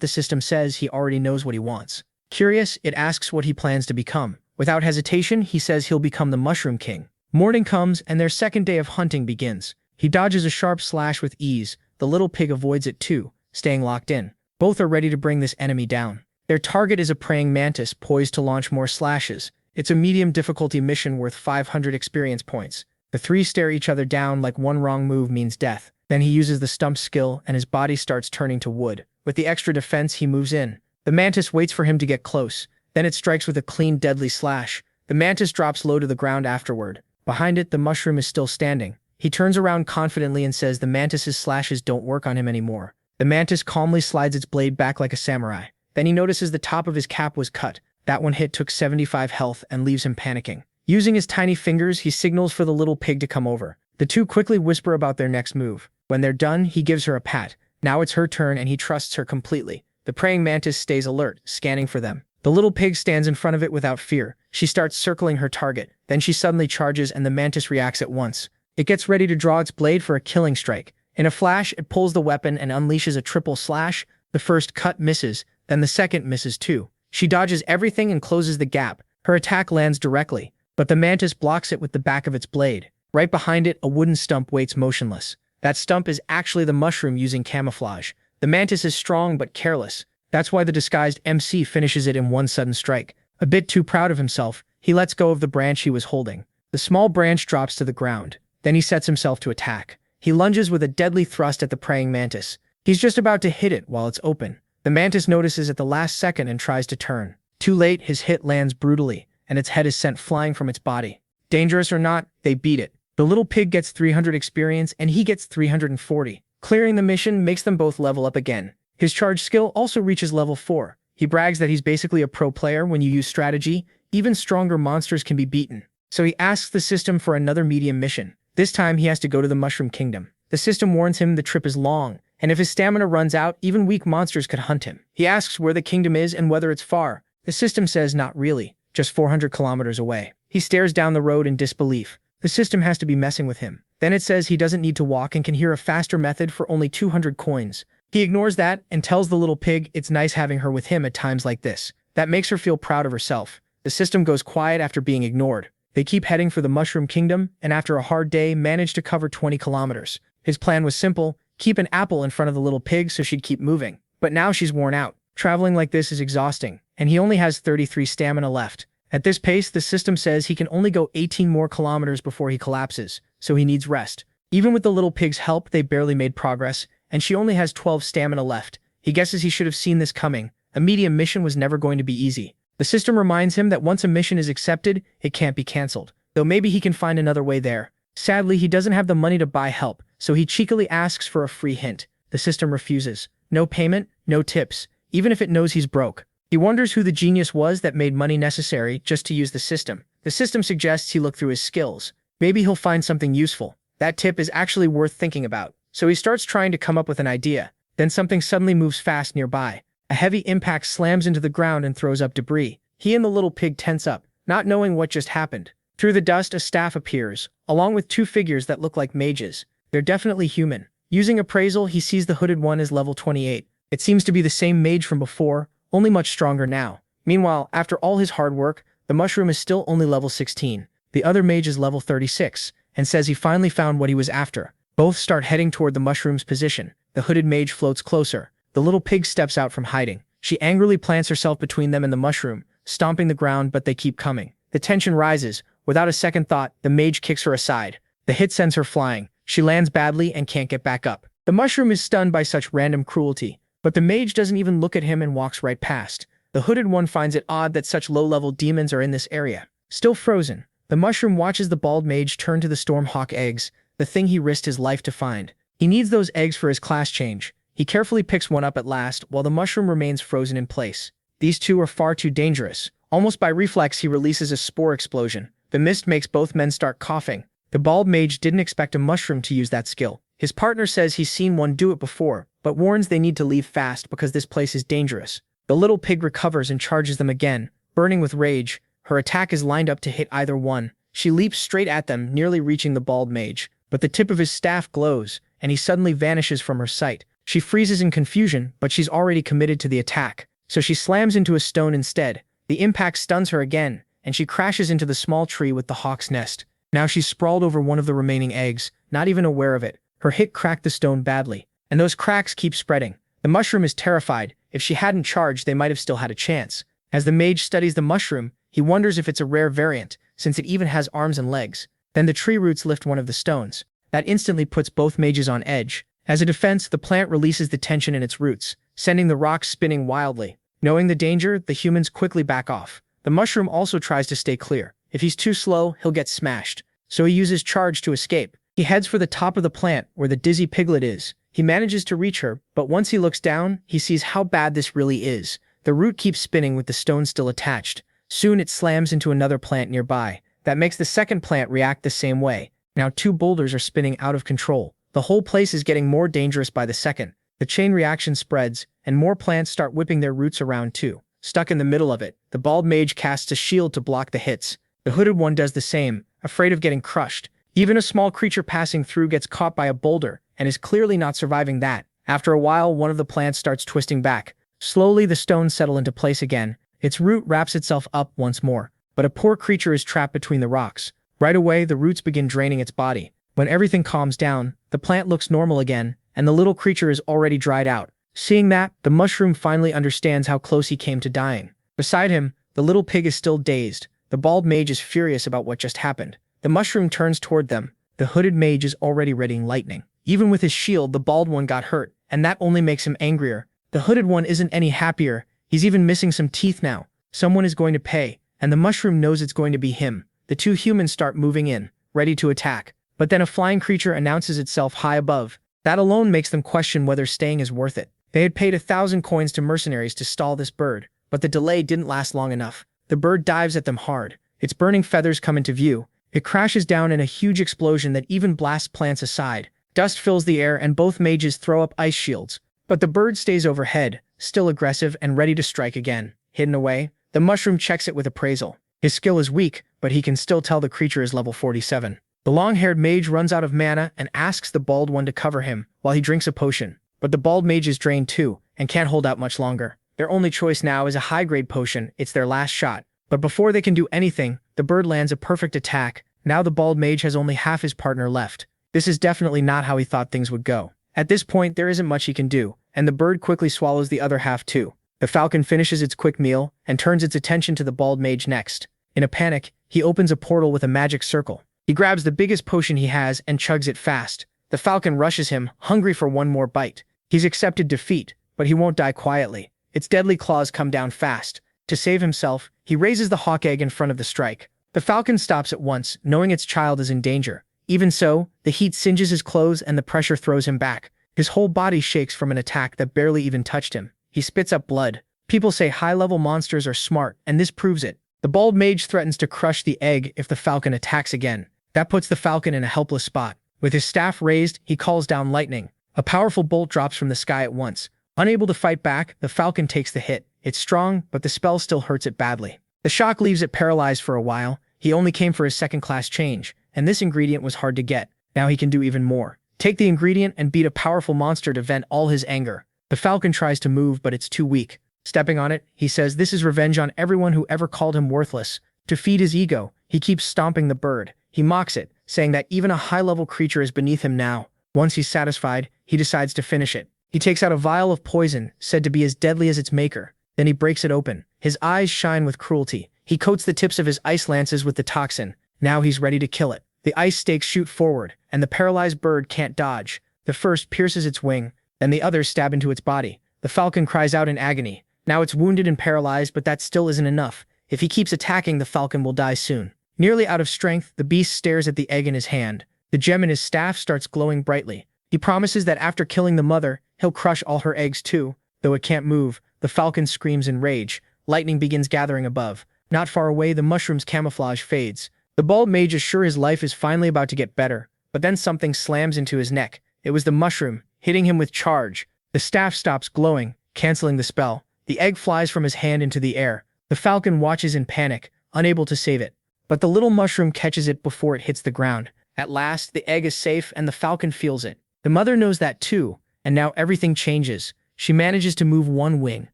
the system says, he already knows what he wants. Curious, it asks what he plans to become. Without hesitation, he says he'll become the Mushroom King. Morning comes, and their second day of hunting begins. He dodges a sharp slash with ease. The little pig avoids it too, staying locked in. Both are ready to bring this enemy down. Their target is a praying mantis poised to launch more slashes. It's a medium difficulty mission worth 500 experience points. The three stare each other down like one wrong move means death. Then he uses the stump skill and his body starts turning to wood. With the extra defense, he moves in. The mantis waits for him to get close. Then it strikes with a clean, deadly slash. The mantis drops low to the ground afterward. Behind it, the mushroom is still standing. He turns around confidently and says the mantis's slashes don't work on him anymore. The mantis calmly slides its blade back like a samurai. Then he notices the top of his cap was cut. That one hit took 75 health and leaves him panicking. Using his tiny fingers, he signals for the little pig to come over. The two quickly whisper about their next move. When they're done, he gives her a pat. Now it's her turn and he trusts her completely. The praying mantis stays alert, scanning for them. The little pig stands in front of it without fear. She starts circling her target. Then she suddenly charges and the mantis reacts at once. It gets ready to draw its blade for a killing strike. In a flash, it pulls the weapon and unleashes a triple slash. The first cut misses, then the second misses too. She dodges everything and closes the gap. Her attack lands directly, but the mantis blocks it with the back of its blade. Right behind it, a wooden stump waits motionless. That stump is actually the mushroom using camouflage. The mantis is strong but careless. That's why the disguised MC finishes it in one sudden strike. A bit too proud of himself, he lets go of the branch he was holding. The small branch drops to the ground. Then he sets himself to attack. He lunges with a deadly thrust at the praying mantis. He's just about to hit it while it's open. The mantis notices at the last second and tries to turn. Too late, his hit lands brutally, and its head is sent flying from its body. Dangerous or not, they beat it. The little pig gets 300 experience and he gets 340. Clearing the mission makes them both level up again. His charge skill also reaches level 4. He brags that he's basically a pro player when you use strategy. Even stronger monsters can be beaten. So he asks the system for another medium mission. This time he has to go to the Mushroom Kingdom. The system warns him the trip is long, and if his stamina runs out, even weak monsters could hunt him. He asks where the kingdom is and whether it's far. The system says not really, just 400 kilometers away. He stares down the road in disbelief. The system has to be messing with him. Then it says he doesn't need to walk and can hear a faster method for only 200 coins. He ignores that and tells the little pig it's nice having her with him at times like this. That makes her feel proud of herself. The system goes quiet after being ignored. They keep heading for the Mushroom Kingdom, and after a hard day, manage to cover 20 kilometers. His plan was simple, keep an apple in front of the little pig so she'd keep moving. But now she's worn out. Traveling like this is exhausting, and he only has 33 stamina left. At this pace, the system says he can only go 18 more kilometers before he collapses, so he needs rest. Even with the little pig's help, they barely made progress, and she only has 12 stamina left. He guesses he should have seen this coming. A medium mission was never going to be easy. The system reminds him that once a mission is accepted, it can't be cancelled, though maybe he can find another way there. Sadly, he doesn't have the money to buy help, so he cheekily asks for a free hint. The system refuses. No payment, no tips, even if it knows he's broke. He wonders who the genius was that made money necessary just to use the system. The system suggests he look through his skills. Maybe he'll find something useful. That tip is actually worth thinking about. So he starts trying to come up with an idea. Then something suddenly moves fast nearby. A heavy impact slams into the ground and throws up debris. He and the little pig tense up, not knowing what just happened. Through the dust, a staff appears, along with two figures that look like mages. They're definitely human. Using appraisal, he sees the hooded one as level 28. It seems to be the same mage from before, only much stronger now. Meanwhile, after all his hard work, the mushroom is still only level 16. The other mage is level 36, and says he finally found what he was after. Both start heading toward the mushroom's position. The hooded mage floats closer. The little pig steps out from hiding. She angrily plants herself between them and the mushroom, stomping the ground, but they keep coming. The tension rises. Without a second thought, the mage kicks her aside. The hit sends her flying. She lands badly and can't get back up. The mushroom is stunned by such random cruelty, but the mage doesn't even look at him and walks right past. The hooded one finds it odd that such low-level demons are in this area. Still frozen, the mushroom watches the bald mage turn to the Stormhawk eggs, the thing he risked his life to find. He needs those eggs for his class change. He carefully picks one up at last, while the mushroom remains frozen in place. These two are far too dangerous. Almost by reflex, he releases a spore explosion. The mist makes both men start coughing. The bald mage didn't expect a mushroom to use that skill. His partner says he's seen one do it before, but warns they need to leave fast because this place is dangerous. The little pig recovers and charges them again. Burning with rage, her attack is lined up to hit either one. She leaps straight at them, nearly reaching the bald mage. But the tip of his staff glows, and he suddenly vanishes from her sight. She freezes in confusion, but she's already committed to the attack. So she slams into a stone instead. The impact stuns her again, and she crashes into the small tree with the hawk's nest. Now she's sprawled over one of the remaining eggs, not even aware of it. Her hit cracked the stone badly, and those cracks keep spreading. The mushroom is terrified. If she hadn't charged, they might have still had a chance. As the mage studies the mushroom, he wonders if it's a rare variant, since it even has arms and legs. Then the tree roots lift one of the stones. That instantly puts both mages on edge. As a defense, the plant releases the tension in its roots, sending the rocks spinning wildly. Knowing the danger, the humans quickly back off. The mushroom also tries to stay clear. If he's too slow, he'll get smashed. So he uses charge to escape. He heads for the top of the plant, where the dizzy piglet is. He manages to reach her, but once he looks down, he sees how bad this really is. The root keeps spinning with the stone still attached. Soon it slams into another plant nearby. That makes the second plant react the same way. Now 2 boulders are spinning out of control. The whole place is getting more dangerous by the second. The chain reaction spreads, and more plants start whipping their roots around too. Stuck in the middle of it, the bald mage casts a shield to block the hits. The hooded one does the same, afraid of getting crushed. Even a small creature passing through gets caught by a boulder, and is clearly not surviving that. After a while, one of the plants starts twisting back. Slowly, the stones settle into place again. Its root wraps itself up once more. But a poor creature is trapped between the rocks. Right away, the roots begin draining its body. When everything calms down, the plant looks normal again, and the little creature is already dried out. Seeing that, the mushroom finally understands how close he came to dying. Beside him, the little pig is still dazed. The bald mage is furious about what just happened. The mushroom turns toward them. The hooded mage is already readying lightning. Even with his shield, the bald one got hurt, and that only makes him angrier. The hooded one isn't any happier. He's even missing some teeth now. Someone is going to pay, and the mushroom knows it's going to be him. The 2 humans start moving in, ready to attack. But then a flying creature announces itself high above. That alone makes them question whether staying is worth it. They had paid 1,000 coins to mercenaries to stall this bird, but the delay didn't last long enough. The bird dives at them hard. Its burning feathers come into view. It crashes down in a huge explosion that even blasts plants aside. Dust fills the air and both mages throw up ice shields. But the bird stays overhead, still aggressive and ready to strike again. Hidden away, the mushroom checks it with appraisal. His skill is weak, but he can still tell the creature is level 47. The long-haired mage runs out of mana and asks the bald one to cover him while he drinks a potion. But the bald mage is drained too, and can't hold out much longer. Their only choice now is a high-grade potion. It's their last shot. But before they can do anything, the bird lands a perfect attack. Now the bald mage has only half his partner left. This is definitely not how he thought things would go. At this point, there isn't much he can do, and the bird quickly swallows the other half too. The falcon finishes its quick meal and turns its attention to the bald mage next. In a panic, he opens a portal with a magic circle. He grabs the biggest potion he has and chugs it fast. The falcon rushes him, hungry for one more bite. He's accepted defeat, but he won't die quietly. Its deadly claws come down fast. To save himself, he raises the hawk egg in front of the strike. The falcon stops at once, knowing its child is in danger. Even so, the heat singes his clothes and the pressure throws him back. His whole body shakes from an attack that barely even touched him. He spits up blood. People say high-level monsters are smart, and this proves it. The bald mage threatens to crush the egg if the falcon attacks again. That puts the falcon in a helpless spot. With his staff raised, he calls down lightning. A powerful bolt drops from the sky at once. Unable to fight back, the falcon takes the hit. It's strong, but the spell still hurts it badly. The shock leaves it paralyzed for a while. He only came for his second-class change, and this ingredient was hard to get. Now he can do even more. Take the ingredient and beat a powerful monster to vent all his anger. The falcon tries to move, but it's too weak. Stepping on it, he says this is revenge on everyone who ever called him worthless. To feed his ego, he keeps stomping the bird. He mocks it, saying that even a high-level creature is beneath him now. Once he's satisfied, he decides to finish it. He takes out a vial of poison, said to be as deadly as its maker. Then he breaks it open. His eyes shine with cruelty. He coats the tips of his ice lances with the toxin. Now he's ready to kill it. The ice stakes shoot forward, and the paralyzed bird can't dodge. The first pierces its wing, then the others stab into its body. The falcon cries out in agony. Now it's wounded and paralyzed, but that still isn't enough. If he keeps attacking, the falcon will die soon. Nearly out of strength, the beast stares at the egg in his hand. The gem in his staff starts glowing brightly. He promises that after killing the mother, he'll crush all her eggs too. Though it can't move, the falcon screams in rage. Lightning begins gathering above. Not far away, the mushroom's camouflage fades. The bald mage is sure his life is finally about to get better, but then something slams into his neck. It was the mushroom, hitting him with charge. The staff stops glowing, canceling the spell. The egg flies from his hand into the air. The falcon watches in panic, unable to save it. but the little mushroom catches it before it hits the ground. At last, the egg is safe and the falcon feels it. The mother knows that too, and now everything changes. She manages to move one wing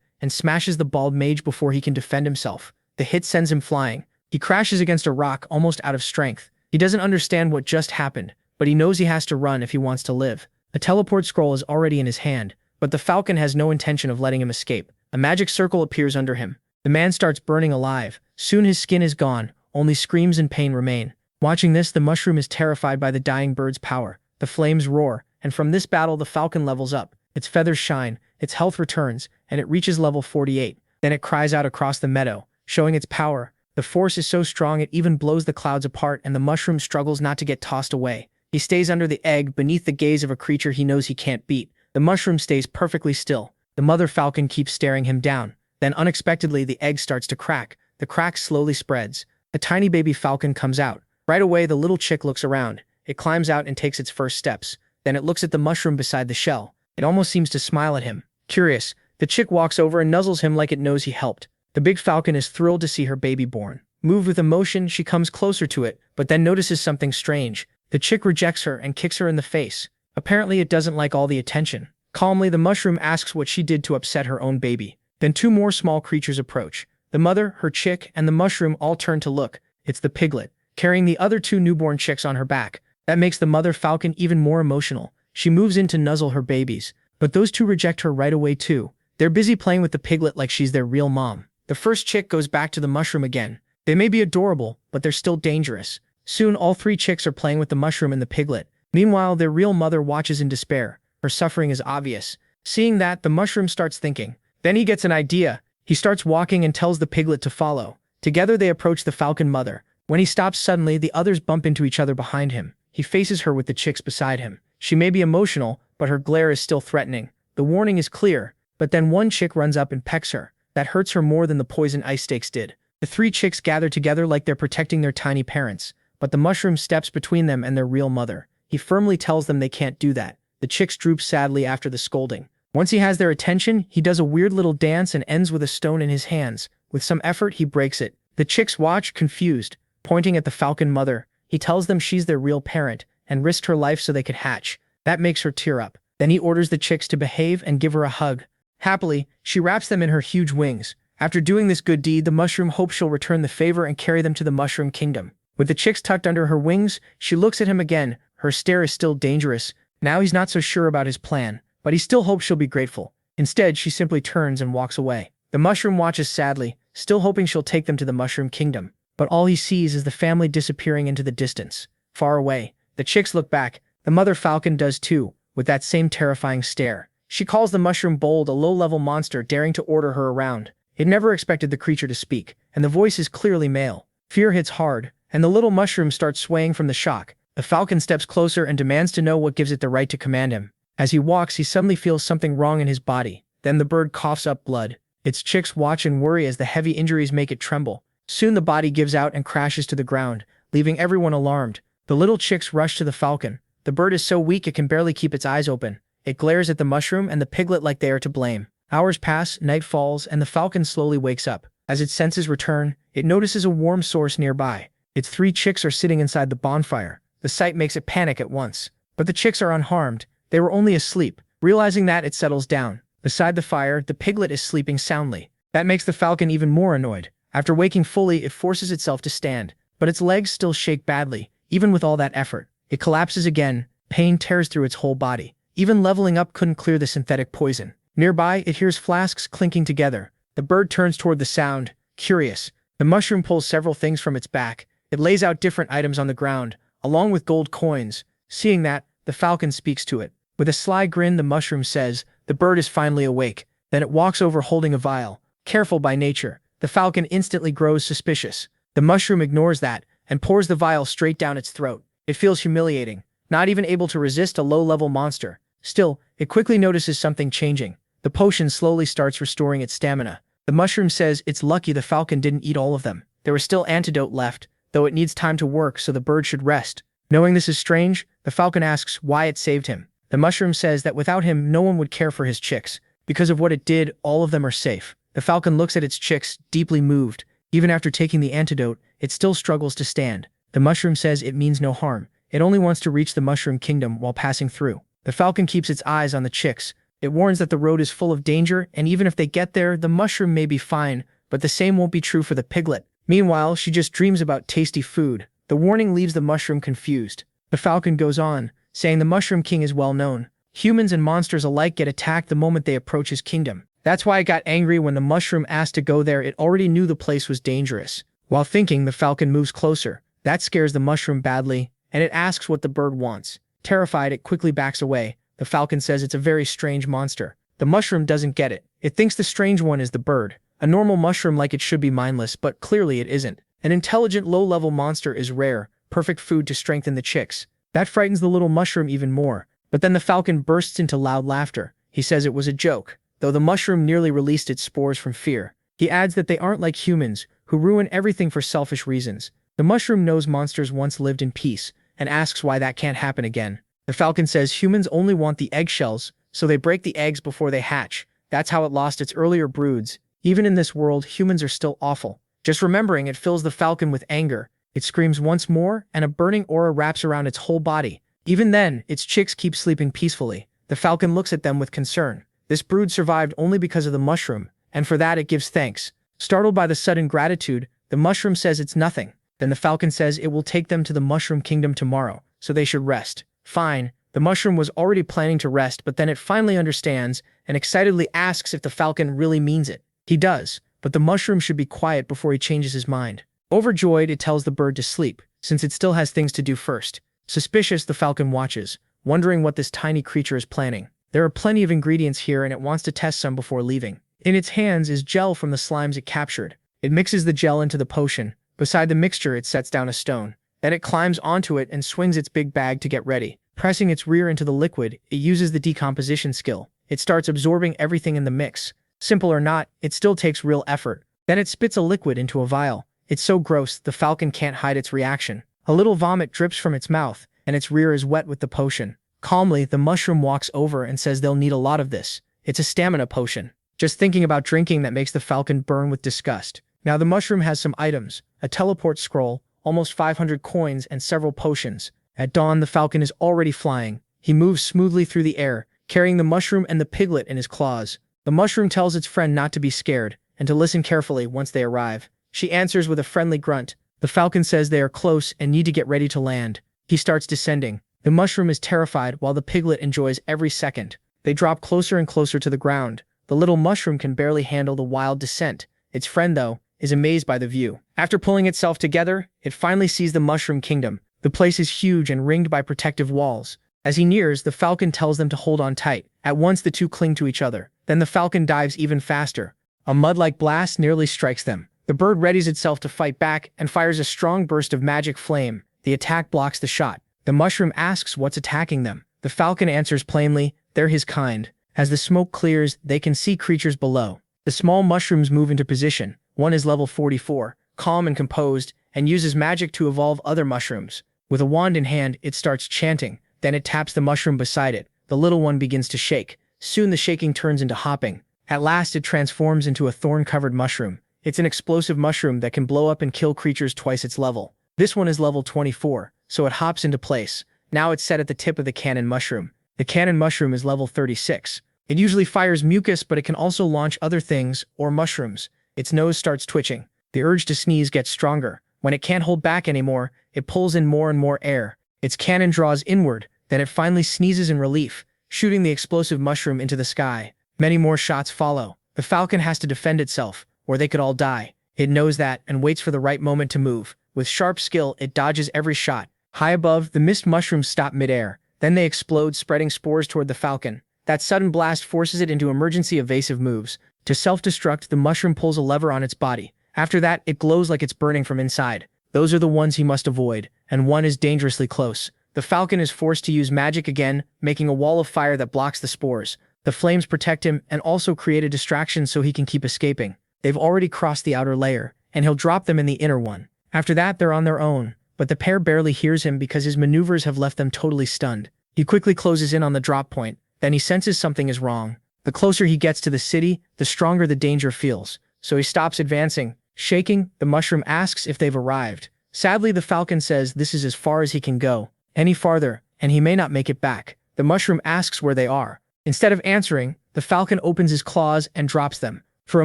and smashes the bald mage before he can defend himself. The hit sends him flying. He crashes against a rock almost out of strength. He doesn't understand what just happened, but he knows he has to run if he wants to live. A teleport scroll is already in his hand, but the falcon has no intention of letting him escape. A magic circle appears under him. The man starts burning alive. Soon his skin is gone, only screams and pain remain. Watching this, the mushroom is terrified by the dying bird's power. The flames roar, and from this battle the falcon levels up. Its feathers shine, its health returns, and it reaches level 48. Then it cries out across the meadow, showing its power. The force is so strong it even blows the clouds apart, and the mushroom struggles not to get tossed away. He stays under the egg, beneath the gaze of a creature he knows he can't beat. The mushroom stays perfectly still. The mother falcon keeps staring him down. Then unexpectedly the egg starts to crack. The crack slowly spreads. A tiny baby falcon comes out. Right away the little chick looks around. It climbs out and takes its first steps. Then it looks at the mushroom beside the shell. It almost seems to smile at him. Curious, the chick walks over and nuzzles him like it knows he helped. The big falcon is thrilled to see her baby born. Moved with emotion, she comes closer to it, but then notices something strange. The chick rejects her and kicks her in the face. Apparently it doesn't like all the attention. Calmly, the mushroom asks what she did to upset her own baby. Then two more small creatures approach. The mother, her chick, and the mushroom all turn to look. It's the piglet, carrying the other two newborn chicks on her back. That makes the mother falcon even more emotional. She moves in to nuzzle her babies, but those two reject her right away too. They're busy playing with the piglet like she's their real mom. The first chick goes back to the mushroom again. They may be adorable, but they're still dangerous. Soon all three chicks are playing with the mushroom and the piglet. Meanwhile, their real mother watches in despair. Her suffering is obvious. Seeing that, the mushroom starts thinking. Then he gets an idea. He starts walking and tells the piglet to follow. Together they approach the falcon mother. When he stops suddenly, the others bump into each other behind him. He faces her with the chicks beside him. She may be emotional, but her glare is still threatening. The warning is clear, but then one chick runs up and pecks her. That hurts her more than the poison ice stakes did. The three chicks gather together like they're protecting their tiny parents, but the mushroom steps between them and their real mother. He firmly tells them they can't do that. The chicks droop sadly after the scolding. Once he has their attention, he does a weird little dance and ends with a stone in his hands. With some effort, he breaks it. The chicks watch, confused, pointing at the falcon mother. He tells them she's their real parent and risked her life so they could hatch. That makes her tear up. Then he orders the chicks to behave and give her a hug. Happily, she wraps them in her huge wings. After doing this good deed, the mushroom hopes she'll return the favor and carry them to the mushroom kingdom. With the chicks tucked under her wings, she looks at him again. Her stare is still dangerous. Now he's not so sure about his plan, but he still hopes she'll be grateful. Instead, she simply turns and walks away. The mushroom watches sadly, still hoping she'll take them to the mushroom kingdom. But all he sees is the family disappearing into the distance. Far away, the chicks look back. The mother falcon does too, with that same terrifying stare. She calls the mushroom bold, a low-level monster daring to order her around. It never expected the creature to speak, and the voice is clearly male. Fear hits hard, and the little mushroom starts swaying from the shock. The falcon steps closer and demands to know what gives it the right to command him. As he walks, he suddenly feels something wrong in his body. Then the bird coughs up blood. Its chicks watch and worry as the heavy injuries make it tremble. Soon the body gives out and crashes to the ground, leaving everyone alarmed. The little chicks rush to the falcon. The bird is so weak it can barely keep its eyes open. It glares at the mushroom and the piglet like they are to blame. Hours pass, night falls, and the falcon slowly wakes up. As its senses return, it notices a warm source nearby. Its three chicks are sitting inside the bonfire. The sight makes it panic at once. But the chicks are unharmed. They were only asleep. Realizing that, it settles down. Beside the fire, the piglet is sleeping soundly. That makes the falcon even more annoyed. After waking fully, it forces itself to stand. But its legs still shake badly, even with all that effort. It collapses again. Pain tears through its whole body. Even leveling up couldn't clear the synthetic poison. Nearby, it hears flasks clinking together. The bird turns toward the sound, curious. The mushroom pulls several things from its back. It lays out different items on the ground, along with gold coins. Seeing that, the falcon speaks to it. With a sly grin, the mushroom says, "The bird is finally awake." Then it walks over holding a vial. Careful by nature, the falcon instantly grows suspicious. The mushroom ignores that and pours the vial straight down its throat. It feels humiliating, not even able to resist a low-level monster. Still, it quickly notices something changing. The potion slowly starts restoring its stamina. The mushroom says it's lucky the falcon didn't eat all of them. There was still antidote left, though it needs time to work, so the bird should rest. Knowing this is strange, the falcon asks why it saved him. The mushroom says that without him, no one would care for his chicks. Because of what it did, all of them are safe. The falcon looks at its chicks, deeply moved. Even after taking the antidote, it still struggles to stand. The mushroom says it means no harm. It only wants to reach the mushroom kingdom while passing through. The falcon keeps its eyes on the chicks. It warns that the road is full of danger, and even if they get there, the mushroom may be fine, but the same won't be true for the piglet. Meanwhile, she just dreams about tasty food. The warning leaves the mushroom confused. The falcon goes on, saying the Mushroom King is well known. Humans and monsters alike get attacked the moment they approach his kingdom. That's why it got angry when the mushroom asked to go there. It already knew the place was dangerous. While thinking, the falcon moves closer. That scares the mushroom badly, and it asks what the bird wants. Terrified, it quickly backs away. The falcon says it's a very strange monster. The mushroom doesn't get it. It thinks the strange one is the bird. A normal mushroom like it should be mindless, but clearly it isn't. An intelligent low-level monster is rare, perfect food to strengthen the chicks. That frightens the little mushroom even more. But then the falcon bursts into loud laughter. He says it was a joke, though the mushroom nearly released its spores from fear. He adds that they aren't like humans, who ruin everything for selfish reasons. The mushroom knows monsters once lived in peace, and asks why that can't happen again. The falcon says humans only want the eggshells, so they break the eggs before they hatch. That's how it lost its earlier broods. Even in this world, humans are still awful. Just remembering it fills the falcon with anger. It screams once more, and a burning aura wraps around its whole body. Even then, its chicks keep sleeping peacefully. The falcon looks at them with concern. This brood survived only because of the mushroom, and for that it gives thanks. Startled by the sudden gratitude, the mushroom says it's nothing. Then the falcon says it will take them to the mushroom kingdom tomorrow, so they should rest. Fine. The mushroom was already planning to rest, but then it finally understands and excitedly asks if the falcon really means it. He does, but the mushroom should be quiet before he changes his mind. Overjoyed, it tells the bird to sleep, since it still has things to do first. Suspicious, the falcon watches, wondering what this tiny creature is planning. There are plenty of ingredients here and it wants to test some before leaving. In its hands is gel from the slimes it captured. It mixes the gel into the potion. Beside the mixture, it sets down a stone. Then it climbs onto it and swings its big bag to get ready. Pressing its rear into the liquid, it uses the decomposition skill. It starts absorbing everything in the mix. Simple or not, it still takes real effort. Then it spits a liquid into a vial. It's so gross, the falcon can't hide its reaction. A little vomit drips from its mouth, and its rear is wet with the potion. Calmly, the mushroom walks over and says they'll need a lot of this. It's a stamina potion. Just thinking about drinking that makes the falcon burn with disgust. Now the mushroom has some items, a teleport scroll, almost 500 coins, and several potions. At dawn, the falcon is already flying. He moves smoothly through the air, carrying the mushroom and the piglet in his claws. The mushroom tells its friend not to be scared, and to listen carefully once they arrive. She answers with a friendly grunt. The falcon says they are close and need to get ready to land. He starts descending. The mushroom is terrified while the piglet enjoys every second. They drop closer and closer to the ground. The little mushroom can barely handle the wild descent. Its friend, though, is amazed by the view. After pulling itself together, it finally sees the mushroom kingdom. The place is huge and ringed by protective walls. As he nears, the falcon tells them to hold on tight. At once the two cling to each other. Then the falcon dives even faster. A mud-like blast nearly strikes them. The bird readies itself to fight back and fires a strong burst of magic flame. The attack blocks the shot. The mushroom asks what's attacking them. The falcon answers plainly, they're his kind. As the smoke clears, they can see creatures below. The small mushrooms move into position. One is level 44, calm and composed, and uses magic to evolve other mushrooms. With a wand in hand, it starts chanting. Then it taps the mushroom beside it. The little one begins to shake. Soon the shaking turns into hopping. At last it transforms into a thorn-covered mushroom. It's an explosive mushroom that can blow up and kill creatures twice its level. This one is level 24, so it hops into place. Now it's set at the tip of the cannon mushroom. The cannon mushroom is level 36. It usually fires mucus, but it can also launch other things, or mushrooms. Its nose starts twitching. The urge to sneeze gets stronger. When it can't hold back anymore, it pulls in more and more air. Its cannon draws inward, then it finally sneezes in relief, shooting the explosive mushroom into the sky. Many more shots follow. The falcon has to defend itself, or they could all die. It knows that and waits for the right moment to move. With sharp skill, it dodges every shot. High above, the mist mushrooms stop midair. Then they explode, spreading spores toward the falcon. That sudden blast forces it into emergency evasive moves. To self-destruct, the mushroom pulls a lever on its body. After that, it glows like it's burning from inside. Those are the ones he must avoid, and one is dangerously close. The falcon is forced to use magic again, making a wall of fire that blocks the spores. The flames protect him and also create a distraction so he can keep escaping. They've already crossed the outer layer, and he'll drop them in the inner one. After that, they're on their own, but the pair barely hears him because his maneuvers have left them totally stunned. He quickly closes in on the drop point, then he senses something is wrong. The closer he gets to the city, the stronger the danger feels, so he stops advancing, Shaking, the mushroom asks if they've arrived. Sadly, the falcon says this is as far as he can go. Any farther, and he may not make it back. The mushroom asks where they are. Instead of answering, the falcon opens his claws and drops them. For a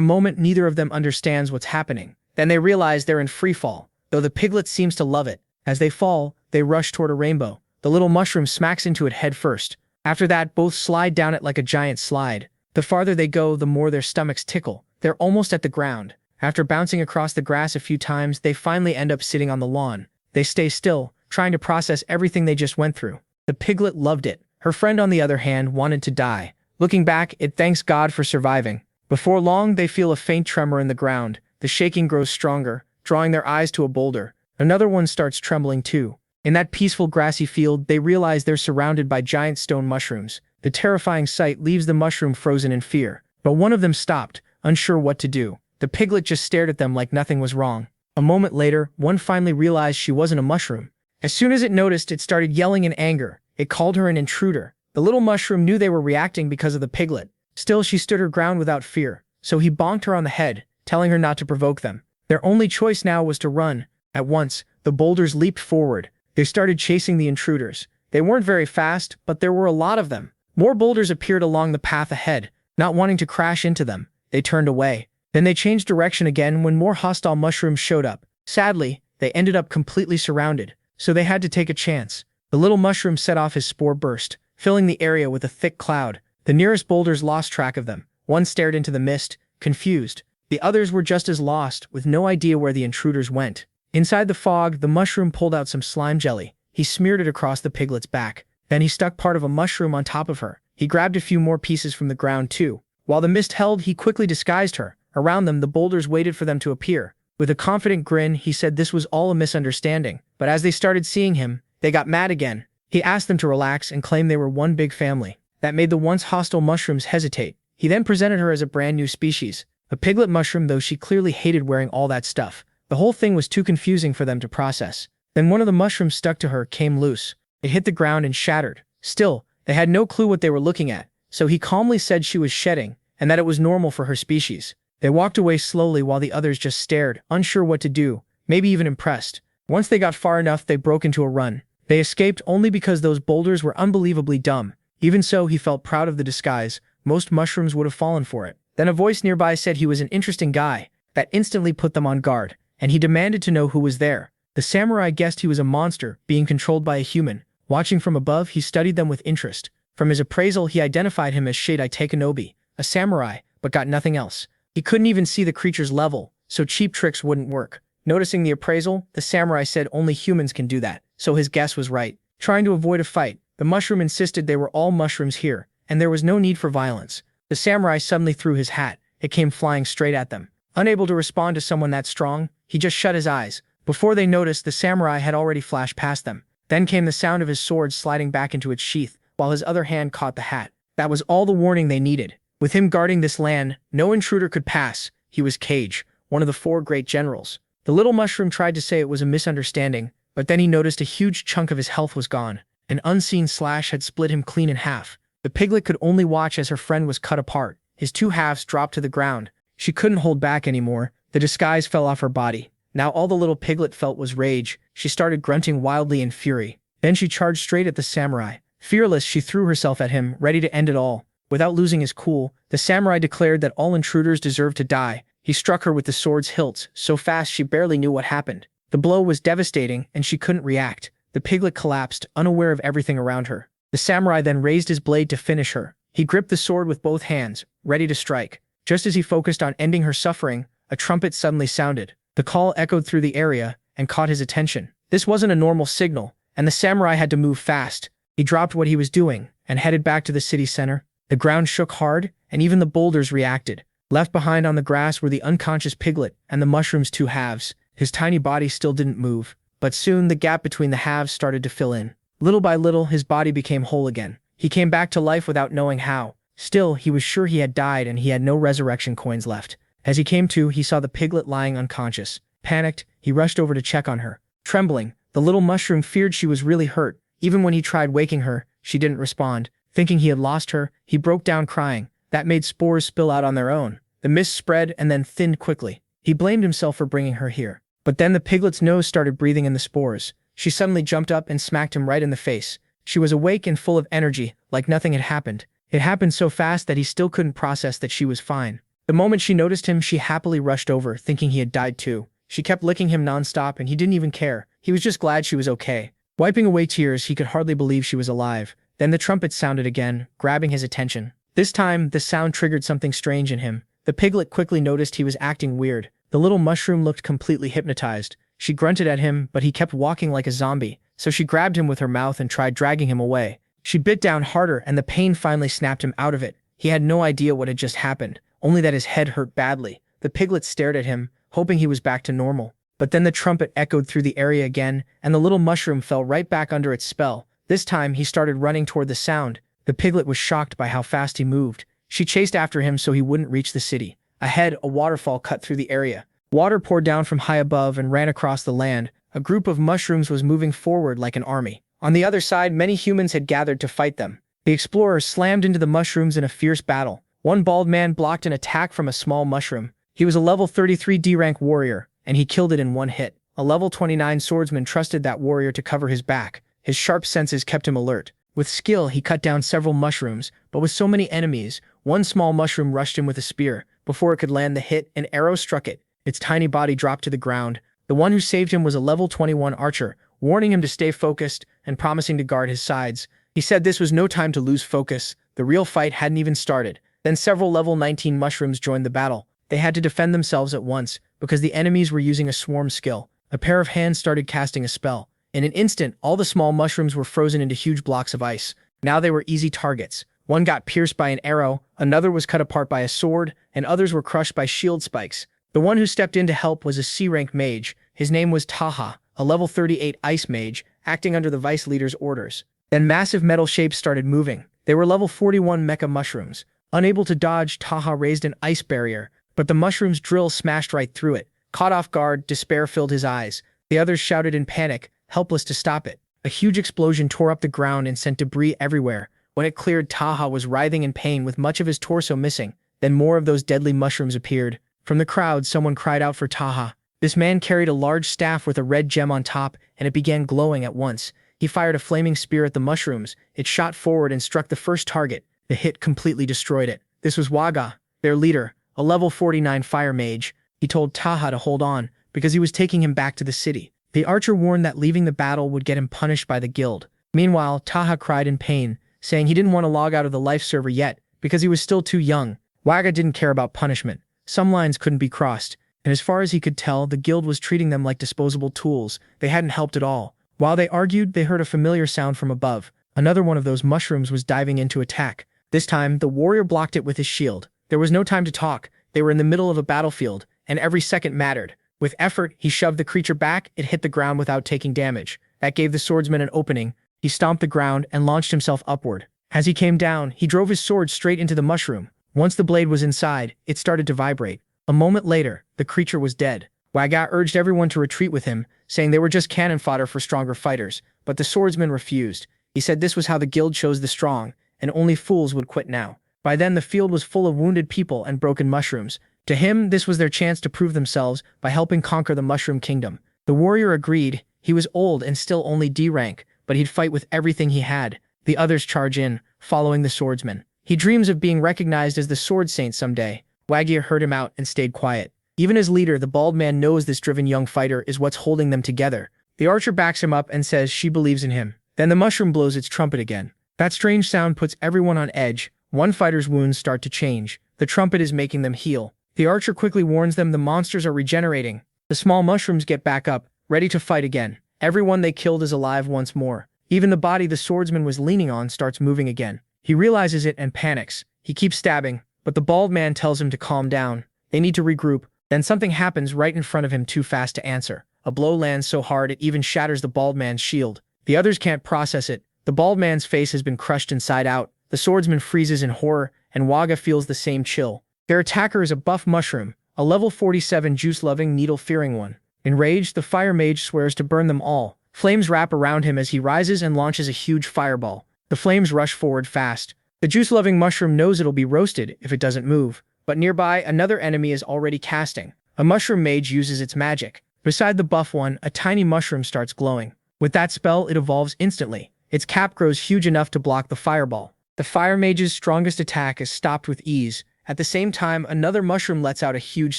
moment, neither of them understands what's happening. Then they realize they're in free fall, though the piglet seems to love it. As they fall, they rush toward a rainbow. The little mushroom smacks into it head first. After that, both slide down it like a giant slide. The farther they go, the more their stomachs tickle. They're almost at the ground. After bouncing across the grass a few times, they finally end up sitting on the lawn. They stay still, trying to process everything they just went through. The piglet loved it. Her friend, on the other hand, wanted to die. Looking back, it thanks God for surviving. Before long, they feel a faint tremor in the ground. The shaking grows stronger, drawing their eyes to a boulder. Another one starts trembling too. In that peaceful grassy field, they realize they're surrounded by giant stone mushrooms. The terrifying sight leaves the mushroom frozen in fear. But one of them stopped, unsure what to do. The piglet just stared at them like nothing was wrong. A moment later, one finally realized she wasn't a mushroom. As soon as it noticed, it started yelling in anger. It called her an intruder. The little mushroom knew they were reacting because of the piglet. Still, she stood her ground without fear. So he bonked her on the head, telling her not to provoke them. Their only choice now was to run. At once, the boulders leaped forward. They started chasing the intruders. They weren't very fast, but there were a lot of them. More boulders appeared along the path ahead. Not wanting to crash into them, they turned away. Then they changed direction again when more hostile mushrooms showed up. Sadly, they ended up completely surrounded, so they had to take a chance. The little mushroom set off his spore burst, filling the area with a thick cloud. The nearest boulders lost track of them. One stared into the mist, confused. The others were just as lost, with no idea where the intruders went. Inside the fog, the mushroom pulled out some slime jelly. He smeared it across the piglet's back. Then he stuck part of a mushroom on top of her. He grabbed a few more pieces from the ground too. While the mist held, he quickly disguised her. Around them, the boulders waited for them to appear. With a confident grin, he said this was all a misunderstanding. But as they started seeing him, they got mad again. He asked them to relax and claimed they were one big family. That made the once hostile mushrooms hesitate. He then presented her as a brand new species. A piglet mushroom, though she clearly hated wearing all that stuff. The whole thing was too confusing for them to process. Then one of the mushrooms stuck to her came loose. It hit the ground and shattered. Still, they had no clue what they were looking at, so he calmly said she was shedding, and that it was normal for her species. They walked away slowly while the others just stared, unsure what to do, maybe even impressed. Once they got far enough, they broke into a run. They escaped only because those boulders were unbelievably dumb. Even so, he felt proud of the disguise. Most mushrooms would have fallen for it. Then a voice nearby said he was an interesting guy. That instantly put them on guard, and he demanded to know who was there. The samurai guessed he was a monster, being controlled by a human. Watching from above, he studied them with interest. From his appraisal, he identified him as Shadai Takenobi, a samurai, but got nothing else. He couldn't even see the creature's level, so cheap tricks wouldn't work. Noticing the appraisal, the samurai said only humans can do that, so his guess was right. Trying to avoid a fight, the mushroom insisted they were all mushrooms here, and there was no need for violence. The samurai suddenly threw his hat. It came flying straight at them. Unable to respond to someone that strong, he just shut his eyes. Before they noticed, the samurai had already flashed past them. Then came the sound of his sword sliding back into its sheath, while his other hand caught the hat. That was all the warning they needed. With him guarding this land, no intruder could pass. He was Cage, one of the 4 great generals. The little mushroom tried to say it was a misunderstanding, but then he noticed a huge chunk of his health was gone. An unseen slash had split him clean in half. The piglet could only watch as her friend was cut apart. His 2 halves dropped to the ground. She couldn't hold back anymore. The disguise fell off her body. Now all the little piglet felt was rage. She started grunting wildly in fury. Then she charged straight at the samurai. Fearless, she threw herself at him, ready to end it all. Without losing his cool, the samurai declared that all intruders deserved to die. He struck her with the sword's hilt, so fast she barely knew what happened. The blow was devastating, and she couldn't react. The piglet collapsed, unaware of everything around her. The samurai then raised his blade to finish her. He gripped the sword with both hands, ready to strike. Just as he focused on ending her suffering, a trumpet suddenly sounded. The call echoed through the area and caught his attention. This wasn't a normal signal, and the samurai had to move fast. He dropped what he was doing and headed back to the city center. The ground shook hard, and even the boulders reacted. Left behind on the grass were the unconscious piglet and the mushroom's 2 halves. His tiny body still didn't move, but soon the gap between the halves started to fill in. Little by little, his body became whole again. He came back to life without knowing how. Still, he was sure he had died and he had no resurrection coins left. As he came to, he saw the piglet lying unconscious. Panicked, he rushed over to check on her. Trembling, the little mushroom feared she was really hurt. Even when he tried waking her, she didn't respond. Thinking he had lost her, he broke down crying. That made spores spill out on their own. The mist spread and then thinned quickly. He blamed himself for bringing her here. But then the piglet's nose started breathing in the spores. She suddenly jumped up and smacked him right in the face. She was awake and full of energy, like nothing had happened. It happened so fast that he still couldn't process that she was fine. The moment she noticed him, she happily rushed over, thinking he had died too. She kept licking him nonstop and he didn't even care. He was just glad she was okay. Wiping away tears, he could hardly believe she was alive. Then the trumpet sounded again, grabbing his attention. This time, the sound triggered something strange in him. The piglet quickly noticed he was acting weird. The little mushroom looked completely hypnotized. She grunted at him, but he kept walking like a zombie, so she grabbed him with her mouth and tried dragging him away. She bit down harder and the pain finally snapped him out of it. He had no idea what had just happened, only that his head hurt badly. The piglet stared at him, hoping he was back to normal. But then the trumpet echoed through the area again, and the little mushroom fell right back under its spell. This time, he started running toward the sound. The piglet was shocked by how fast he moved. She chased after him so he wouldn't reach the city. Ahead, a waterfall cut through the area. Water poured down from high above and ran across the land. A group of mushrooms was moving forward like an army. On the other side, many humans had gathered to fight them. The explorers slammed into the mushrooms in a fierce battle. One bald man blocked an attack from a small mushroom. He was a level 33 D-rank warrior, and he killed it in one hit. A level 29 swordsman trusted that warrior to cover his back. His sharp senses kept him alert. With skill, he cut down several mushrooms, but with so many enemies, one small mushroom rushed him with a spear. Before it could land the hit, an arrow struck it. Its tiny body dropped to the ground. The one who saved him was a level 21 archer, warning him to stay focused and promising to guard his sides. He said this was no time to lose focus. The real fight hadn't even started. Then several level 19 mushrooms joined the battle. They had to defend themselves at once, because the enemies were using a swarm skill. A pair of hands started casting a spell. In an instant, all the small mushrooms were frozen into huge blocks of ice. Now they were easy targets. One got pierced by an arrow, another was cut apart by a sword, and others were crushed by shield spikes. The one who stepped in to help was a C-rank mage. His name was Taha, a level 38 ice mage, acting under the vice leader's orders. Then massive metal shapes started moving. They were level 41 mecha mushrooms. Unable to dodge, Taha raised an ice barrier, but the mushroom's drill smashed right through it. Caught off guard, despair filled his eyes. The others shouted in panic, helpless to stop it. A huge explosion tore up the ground and sent debris everywhere. When it cleared, Taha was writhing in pain with much of his torso missing. Then more of those deadly mushrooms appeared. From the crowd, someone cried out for Taha. This man carried a large staff with a red gem on top, and it began glowing at once. He fired a flaming spear at the mushrooms. It shot forward and struck the first target. The hit completely destroyed it. This was Waga, their leader, a level 49 fire mage. He told Taha to hold on, because he was taking him back to the city. The archer warned that leaving the battle would get him punished by the guild. Meanwhile, Taha cried in pain, saying he didn't want to log out of the life server yet, because he was still too young. Waga didn't care about punishment. Some lines couldn't be crossed, and as far as he could tell, the guild was treating them like disposable tools. They hadn't helped at all. While they argued, they heard a familiar sound from above. Another one of those mushrooms was diving in to attack. This time, the warrior blocked it with his shield. There was no time to talk. They were in the middle of a battlefield, and every second mattered. With effort, he shoved the creature back. It hit the ground without taking damage. That gave the swordsman an opening. He stomped the ground and launched himself upward. As he came down, he drove his sword straight into the mushroom. Once the blade was inside, it started to vibrate. A moment later, the creature was dead. Waga urged everyone to retreat with him, saying they were just cannon fodder for stronger fighters, but the swordsman refused. He said this was how the guild chose the strong, and only fools would quit now. By then, the field was full of wounded people and broken mushrooms. To him, this was their chance to prove themselves by helping conquer the Mushroom Kingdom. The warrior agreed. He was old and still only D-rank, but he'd fight with everything he had. The others charge in, following the swordsman. He dreams of being recognized as the Sword Saint someday. Wagir heard him out and stayed quiet. Even as leader, the bald man knows this driven young fighter is what's holding them together. The archer backs him up and says she believes in him. Then the mushroom blows its trumpet again. That strange sound puts everyone on edge. One fighter's wounds start to change. The trumpet is making them heal. The archer quickly warns them the monsters are regenerating. The small mushrooms get back up, ready to fight again. Everyone they killed is alive once more. Even the body the swordsman was leaning on starts moving again. He realizes it and panics. He keeps stabbing, but the bald man tells him to calm down. They need to regroup. Then something happens right in front of him too fast to answer. A blow lands so hard it even shatters the bald man's shield. The others can't process it. The bald man's face has been crushed inside out. The swordsman freezes in horror, and Waga feels the same chill. Their attacker is a buff mushroom, a level 47 juice-loving, needle-fearing one. Enraged, the fire mage swears to burn them all. Flames wrap around him as he rises and launches a huge fireball. The flames rush forward fast. The juice-loving mushroom knows it'll be roasted if it doesn't move, but nearby, another enemy is already casting. A mushroom mage uses its magic. Beside the buff one, a tiny mushroom starts glowing. With that spell, it evolves instantly. Its cap grows huge enough to block the fireball. The fire mage's strongest attack is stopped with ease. At the same time, another mushroom lets out a huge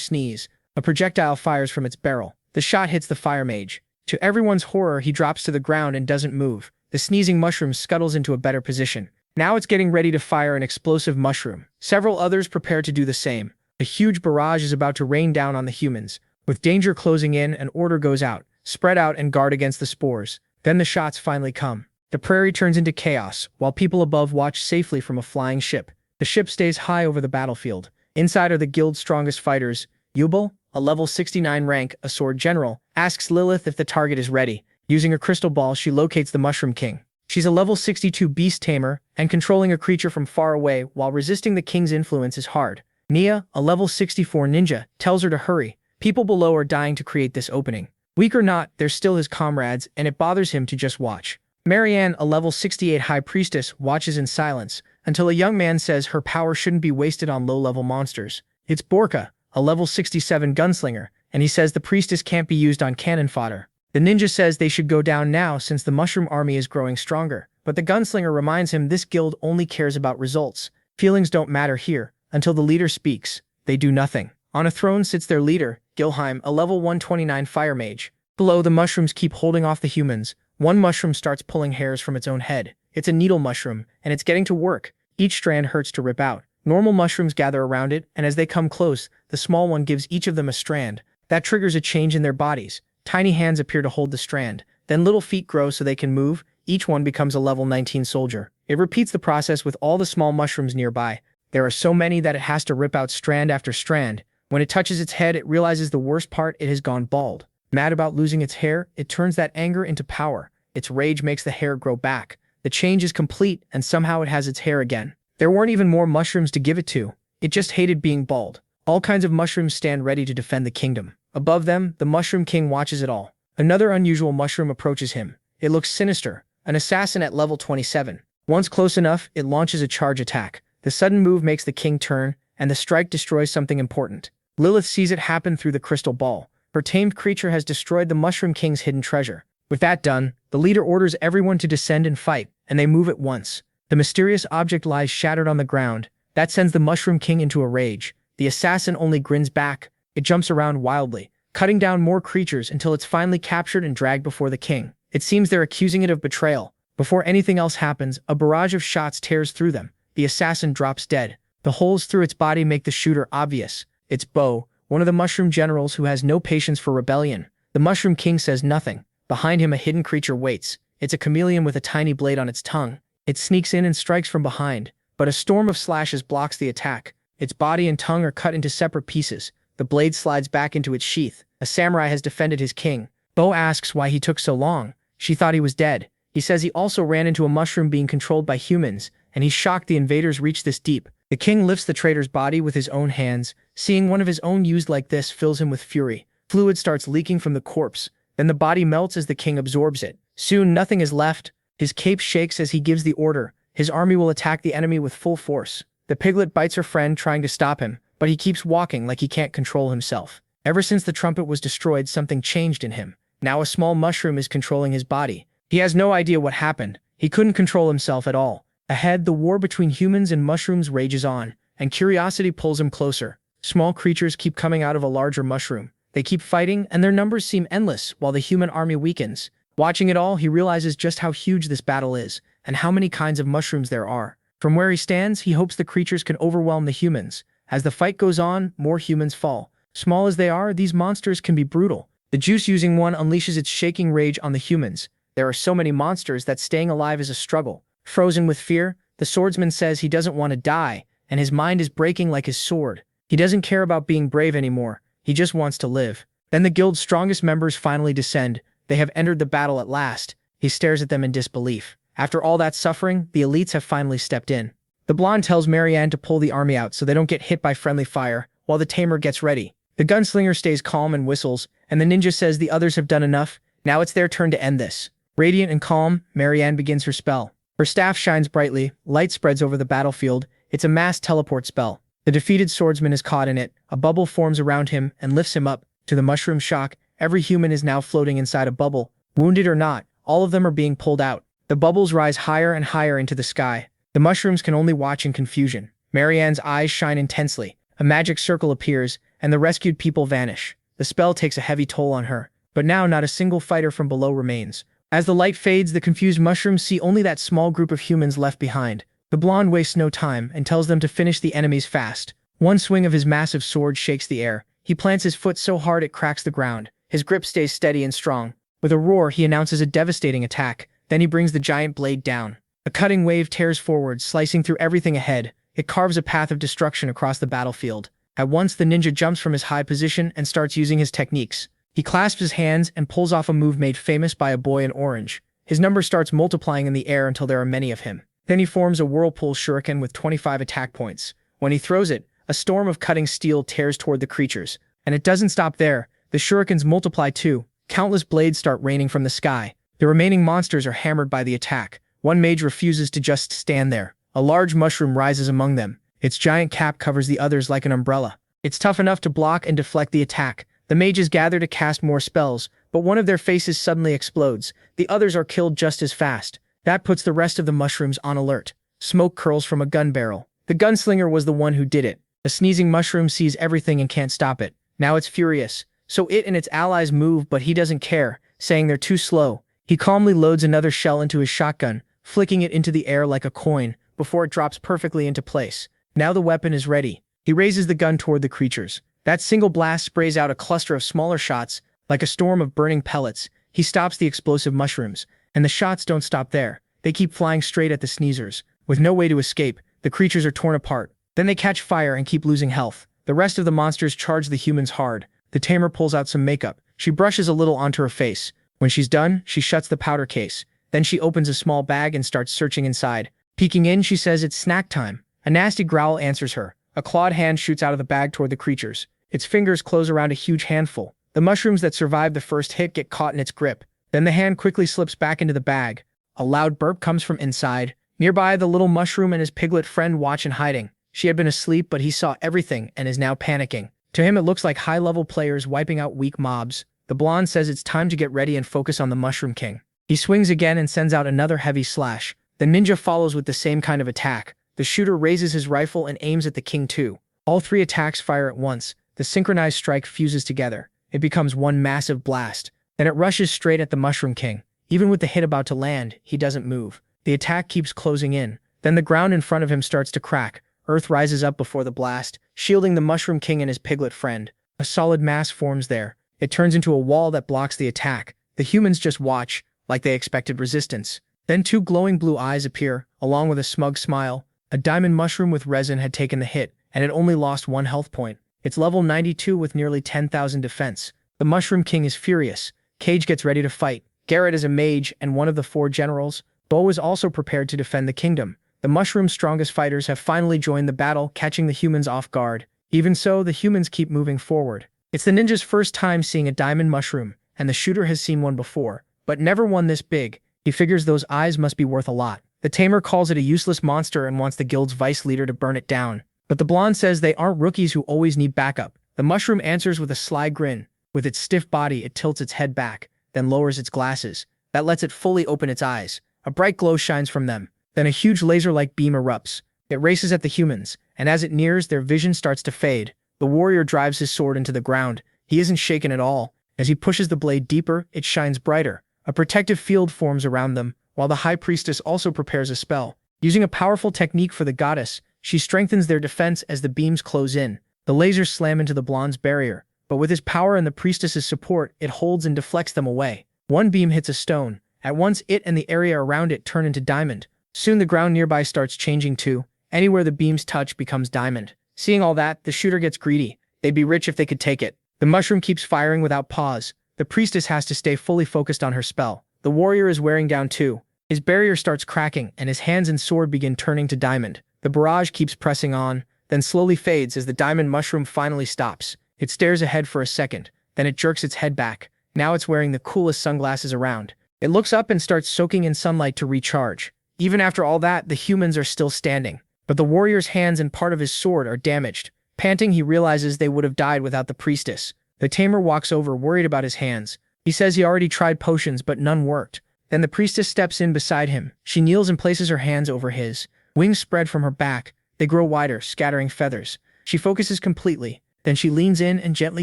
sneeze. A projectile fires from its barrel. The shot hits the fire mage. To everyone's horror, he drops to the ground and doesn't move. The sneezing mushroom scuttles into a better position. Now it's getting ready to fire an explosive mushroom. Several others prepare to do the same. A huge barrage is about to rain down on the humans. With danger closing in, an order goes out. Spread out and guard against the spores. Then the shots finally come. The prairie turns into chaos, while people above watch safely from a flying ship. The ship stays high over the battlefield. Inside are the guild's strongest fighters. Yubel, a level 69 rank, a sword general, asks Lilith if the target is ready. Using a crystal ball, she locates the Mushroom King. She's a level 62 beast tamer, and controlling a creature from far away while resisting the king's influence is hard. Nia, a level 64 ninja, tells her to hurry. People below are dying to create this opening. Weak or not, they're still his comrades, and it bothers him to just watch. Marianne, a level 68 high priestess, watches in silence, until a young man says her power shouldn't be wasted on low-level monsters. It's Borka, a level 67 gunslinger, and he says the priestess can't be used on cannon fodder. The ninja says they should go down now since the mushroom army is growing stronger, but the gunslinger reminds him this guild only cares about results. Feelings don't matter here. Until the leader speaks, they do nothing. On a throne sits their leader, Gilheim, a level 129 fire mage. Below, the mushrooms keep holding off the humans. One mushroom starts pulling hairs from its own head. It's a needle mushroom, and it's getting to work. Each strand hurts to rip out. Normal mushrooms gather around it, and as they come close, the small one gives each of them a strand. That triggers a change in their bodies. Tiny hands appear to hold the strand. Then little feet grow so they can move. Each one becomes a level 19 soldier. It repeats the process with all the small mushrooms nearby. There are so many that it has to rip out strand after strand. When it touches its head, it realizes the worst part: it has gone bald. Mad about losing its hair, it turns that anger into power. Its rage makes the hair grow back. The change is complete, and somehow it has its hair again. There weren't even more mushrooms to give it to. It just hated being bald. All kinds of mushrooms stand ready to defend the kingdom. Above them, the Mushroom King watches it all. Another unusual mushroom approaches him. It looks sinister. An assassin at level 27. Once close enough, it launches a charge attack. The sudden move makes the king turn, and the strike destroys something important. Lilith sees it happen through the crystal ball. Her tamed creature has destroyed the Mushroom King's hidden treasure. With that done, the leader orders everyone to descend and fight, and they move at once. The mysterious object lies shattered on the ground. That sends the Mushroom King into a rage. The assassin only grins back. It jumps around wildly, cutting down more creatures until it's finally captured and dragged before the king. It seems they're accusing it of betrayal. Before anything else happens, a barrage of shots tears through them. The assassin drops dead. The holes through its body make the shooter obvious. It's Bo, one of the mushroom generals who has no patience for rebellion. The Mushroom King says nothing. Behind him, a hidden creature waits. It's a chameleon with a tiny blade on its tongue. It sneaks in and strikes from behind, but a storm of slashes blocks the attack. Its body and tongue are cut into separate pieces. The blade slides back into its sheath. A samurai has defended his king. Bo asks why he took so long. She thought he was dead. He says he also ran into a mushroom being controlled by humans, and he's shocked the invaders reached this deep. The king lifts the traitor's body with his own hands. Seeing one of his own used like this fills him with fury. Fluid starts leaking from the corpse. Then the body melts as the king absorbs it. Soon nothing is left. His cape shakes as he gives the order. His army will attack the enemy with full force. The piglet bites her friend, trying to stop him, but he keeps walking like he can't control himself. Ever since the trumpet was destroyed, something changed in him. Now a small mushroom is controlling his body. He has no idea what happened. He couldn't control himself at all. Ahead, the war between humans and mushrooms rages on, and curiosity pulls him closer. Small creatures keep coming out of a larger mushroom. They keep fighting, and their numbers seem endless while the human army weakens. Watching it all, he realizes just how huge this battle is, and how many kinds of mushrooms there are. From where he stands, he hopes the creatures can overwhelm the humans. As the fight goes on, more humans fall. Small as they are, these monsters can be brutal. The juice-using one unleashes its shaking rage on the humans. There are so many monsters that staying alive is a struggle. Frozen with fear, the swordsman says he doesn't want to die, and his mind is breaking like his sword. He doesn't care about being brave anymore. He just wants to live. Then the guild's strongest members finally descend. They have entered the battle at last. He stares at them in disbelief. After all that suffering, the elites have finally stepped in. The blonde tells Marianne to pull the army out so they don't get hit by friendly fire, while the tamer gets ready. The gunslinger stays calm and whistles, and the ninja says the others have done enough. Now it's their turn to end this. Radiant and calm, Marianne begins her spell. Her staff shines brightly, light spreads over the battlefield. It's a mass teleport spell. The The defeated swordsman is caught in it, a bubble forms around him and lifts him up. To the mushroom's shock, every human is now floating inside a bubble. Wounded or not, all of them are being pulled out. The bubbles rise higher and higher into the sky. The mushrooms can only watch in confusion. Marianne's eyes shine intensely. A magic circle appears, and the rescued people vanish. The spell takes a heavy toll on her, but now not a single fighter from below remains. As the light fades, the confused mushrooms see only that small group of humans left behind. The blonde wastes no time and tells them to finish the enemies fast. One swing of his massive sword shakes the air. He plants his foot so hard it cracks the ground. His grip stays steady and strong. With a roar, he announces a devastating attack. Then he brings the giant blade down. A cutting wave tears forward, slicing through everything ahead. It carves a path of destruction across the battlefield. At once, the ninja jumps from his high position and starts using his techniques. He clasps his hands and pulls off a move made famous by a boy in orange. His number starts multiplying in the air until there are many of him. Then he forms a whirlpool shuriken with 25 attack points. When he throws it, a storm of cutting steel tears toward the creatures. And it doesn't stop there. The shurikens multiply too. Countless blades start raining from the sky. The remaining monsters are hammered by the attack. One mage refuses to just stand there. A large mushroom rises among them. Its giant cap covers the others like an umbrella. It's tough enough to block and deflect the attack. The mages gather to cast more spells, but one of their faces suddenly explodes. The others are killed just as fast. That puts the rest of the mushrooms on alert. Smoke curls from a gun barrel. The gunslinger was the one who did it. A sneezing mushroom sees everything and can't stop it. Now it's furious. So it and its allies move, but he doesn't care, saying they're too slow. He calmly loads another shell into his shotgun, flicking it into the air like a coin, before it drops perfectly into place. Now the weapon is ready. He raises the gun toward the creatures. That single blast sprays out a cluster of smaller shots, like a storm of burning pellets. He stops the explosive mushrooms, and the shots don't stop there. They keep flying straight at the sneezers. With no way to escape, the creatures are torn apart. Then they catch fire and keep losing health. The rest of the monsters charge the humans hard. The tamer pulls out some makeup. She brushes a little onto her face. When she's done, she shuts the powder case. Then she opens a small bag and starts searching inside. Peeking in, she says it's snack time. A nasty growl answers her. A clawed hand shoots out of the bag toward the creatures. Its fingers close around a huge handful. The mushrooms that survive the first hit get caught in its grip. Then the hand quickly slips back into the bag. A loud burp comes from inside. Nearby, the little mushroom and his piglet friend watch in hiding. She had been asleep, but he saw everything and is now panicking. To him, it looks like high-level players wiping out weak mobs. The blonde says it's time to get ready and focus on the Mushroom King. He swings again and sends out another heavy slash. The ninja follows with the same kind of attack. The shooter raises his rifle and aims at the king too. All three attacks fire at once. The synchronized strike fuses together. It becomes one massive blast. Then it rushes straight at the Mushroom King. Even with the hit about to land, he doesn't move. The attack keeps closing in. Then the ground in front of him starts to crack. Earth rises up before the blast, shielding the Mushroom King and his piglet friend. A solid mass forms there. It turns into a wall that blocks the attack. The humans just watch, like they expected resistance. Then two glowing blue eyes appear, along with a smug smile. A diamond mushroom with resin had taken the hit, and it only lost 1 health point. It's level 92 with nearly 10,000 defense. The Mushroom King is furious. Cage gets ready to fight. Garrett is a mage and one of the 4 generals. Bo is also prepared to defend the kingdom. The mushroom's strongest fighters have finally joined the battle, catching the humans off guard. Even so, the humans keep moving forward. It's the ninja's first time seeing a diamond mushroom, and the shooter has seen one before, but never one this big. He figures those eyes must be worth a lot. The tamer calls it a useless monster and wants the guild's vice leader to burn it down. But the blonde says they aren't rookies who always need backup. The mushroom answers with a sly grin. With its stiff body, it tilts its head back, then lowers its glasses. That lets it fully open its eyes. A bright glow shines from them. Then a huge laser-like beam erupts. It races at the humans, and as it nears, their vision starts to fade. The warrior drives his sword into the ground. He isn't shaken at all. As he pushes the blade deeper, it shines brighter. A protective field forms around them, while the high priestess also prepares a spell. Using a powerful technique for the goddess, she strengthens their defense as the beams close in. The lasers slam into the blonde's barrier, but with his power and the priestess's support, it holds and deflects them away. One beam hits a stone. At once, it and the area around it turn into diamond. Soon the ground nearby starts changing too. Anywhere the beams touch becomes diamond. Seeing all that, the shooter gets greedy. They'd be rich if they could take it. The mushroom keeps firing without pause. The priestess has to stay fully focused on her spell. The warrior is wearing down too. His barrier starts cracking, and his hands and sword begin turning to diamond. The barrage keeps pressing on, then slowly fades as the diamond mushroom finally stops. It stares ahead for a second, then it jerks its head back. Now it's wearing the coolest sunglasses around. It looks up and starts soaking in sunlight to recharge. Even after all that, the humans are still standing. but the warrior's hands and part of his sword are damaged. Panting, he realizes they would have died without the priestess. The tamer walks over, worried about his hands. He says he already tried potions, but none worked. Then the priestess steps in beside him. She kneels and places her hands over his. Wings spread from her back. They grow wider, scattering feathers. She focuses completely. Then she leans in and gently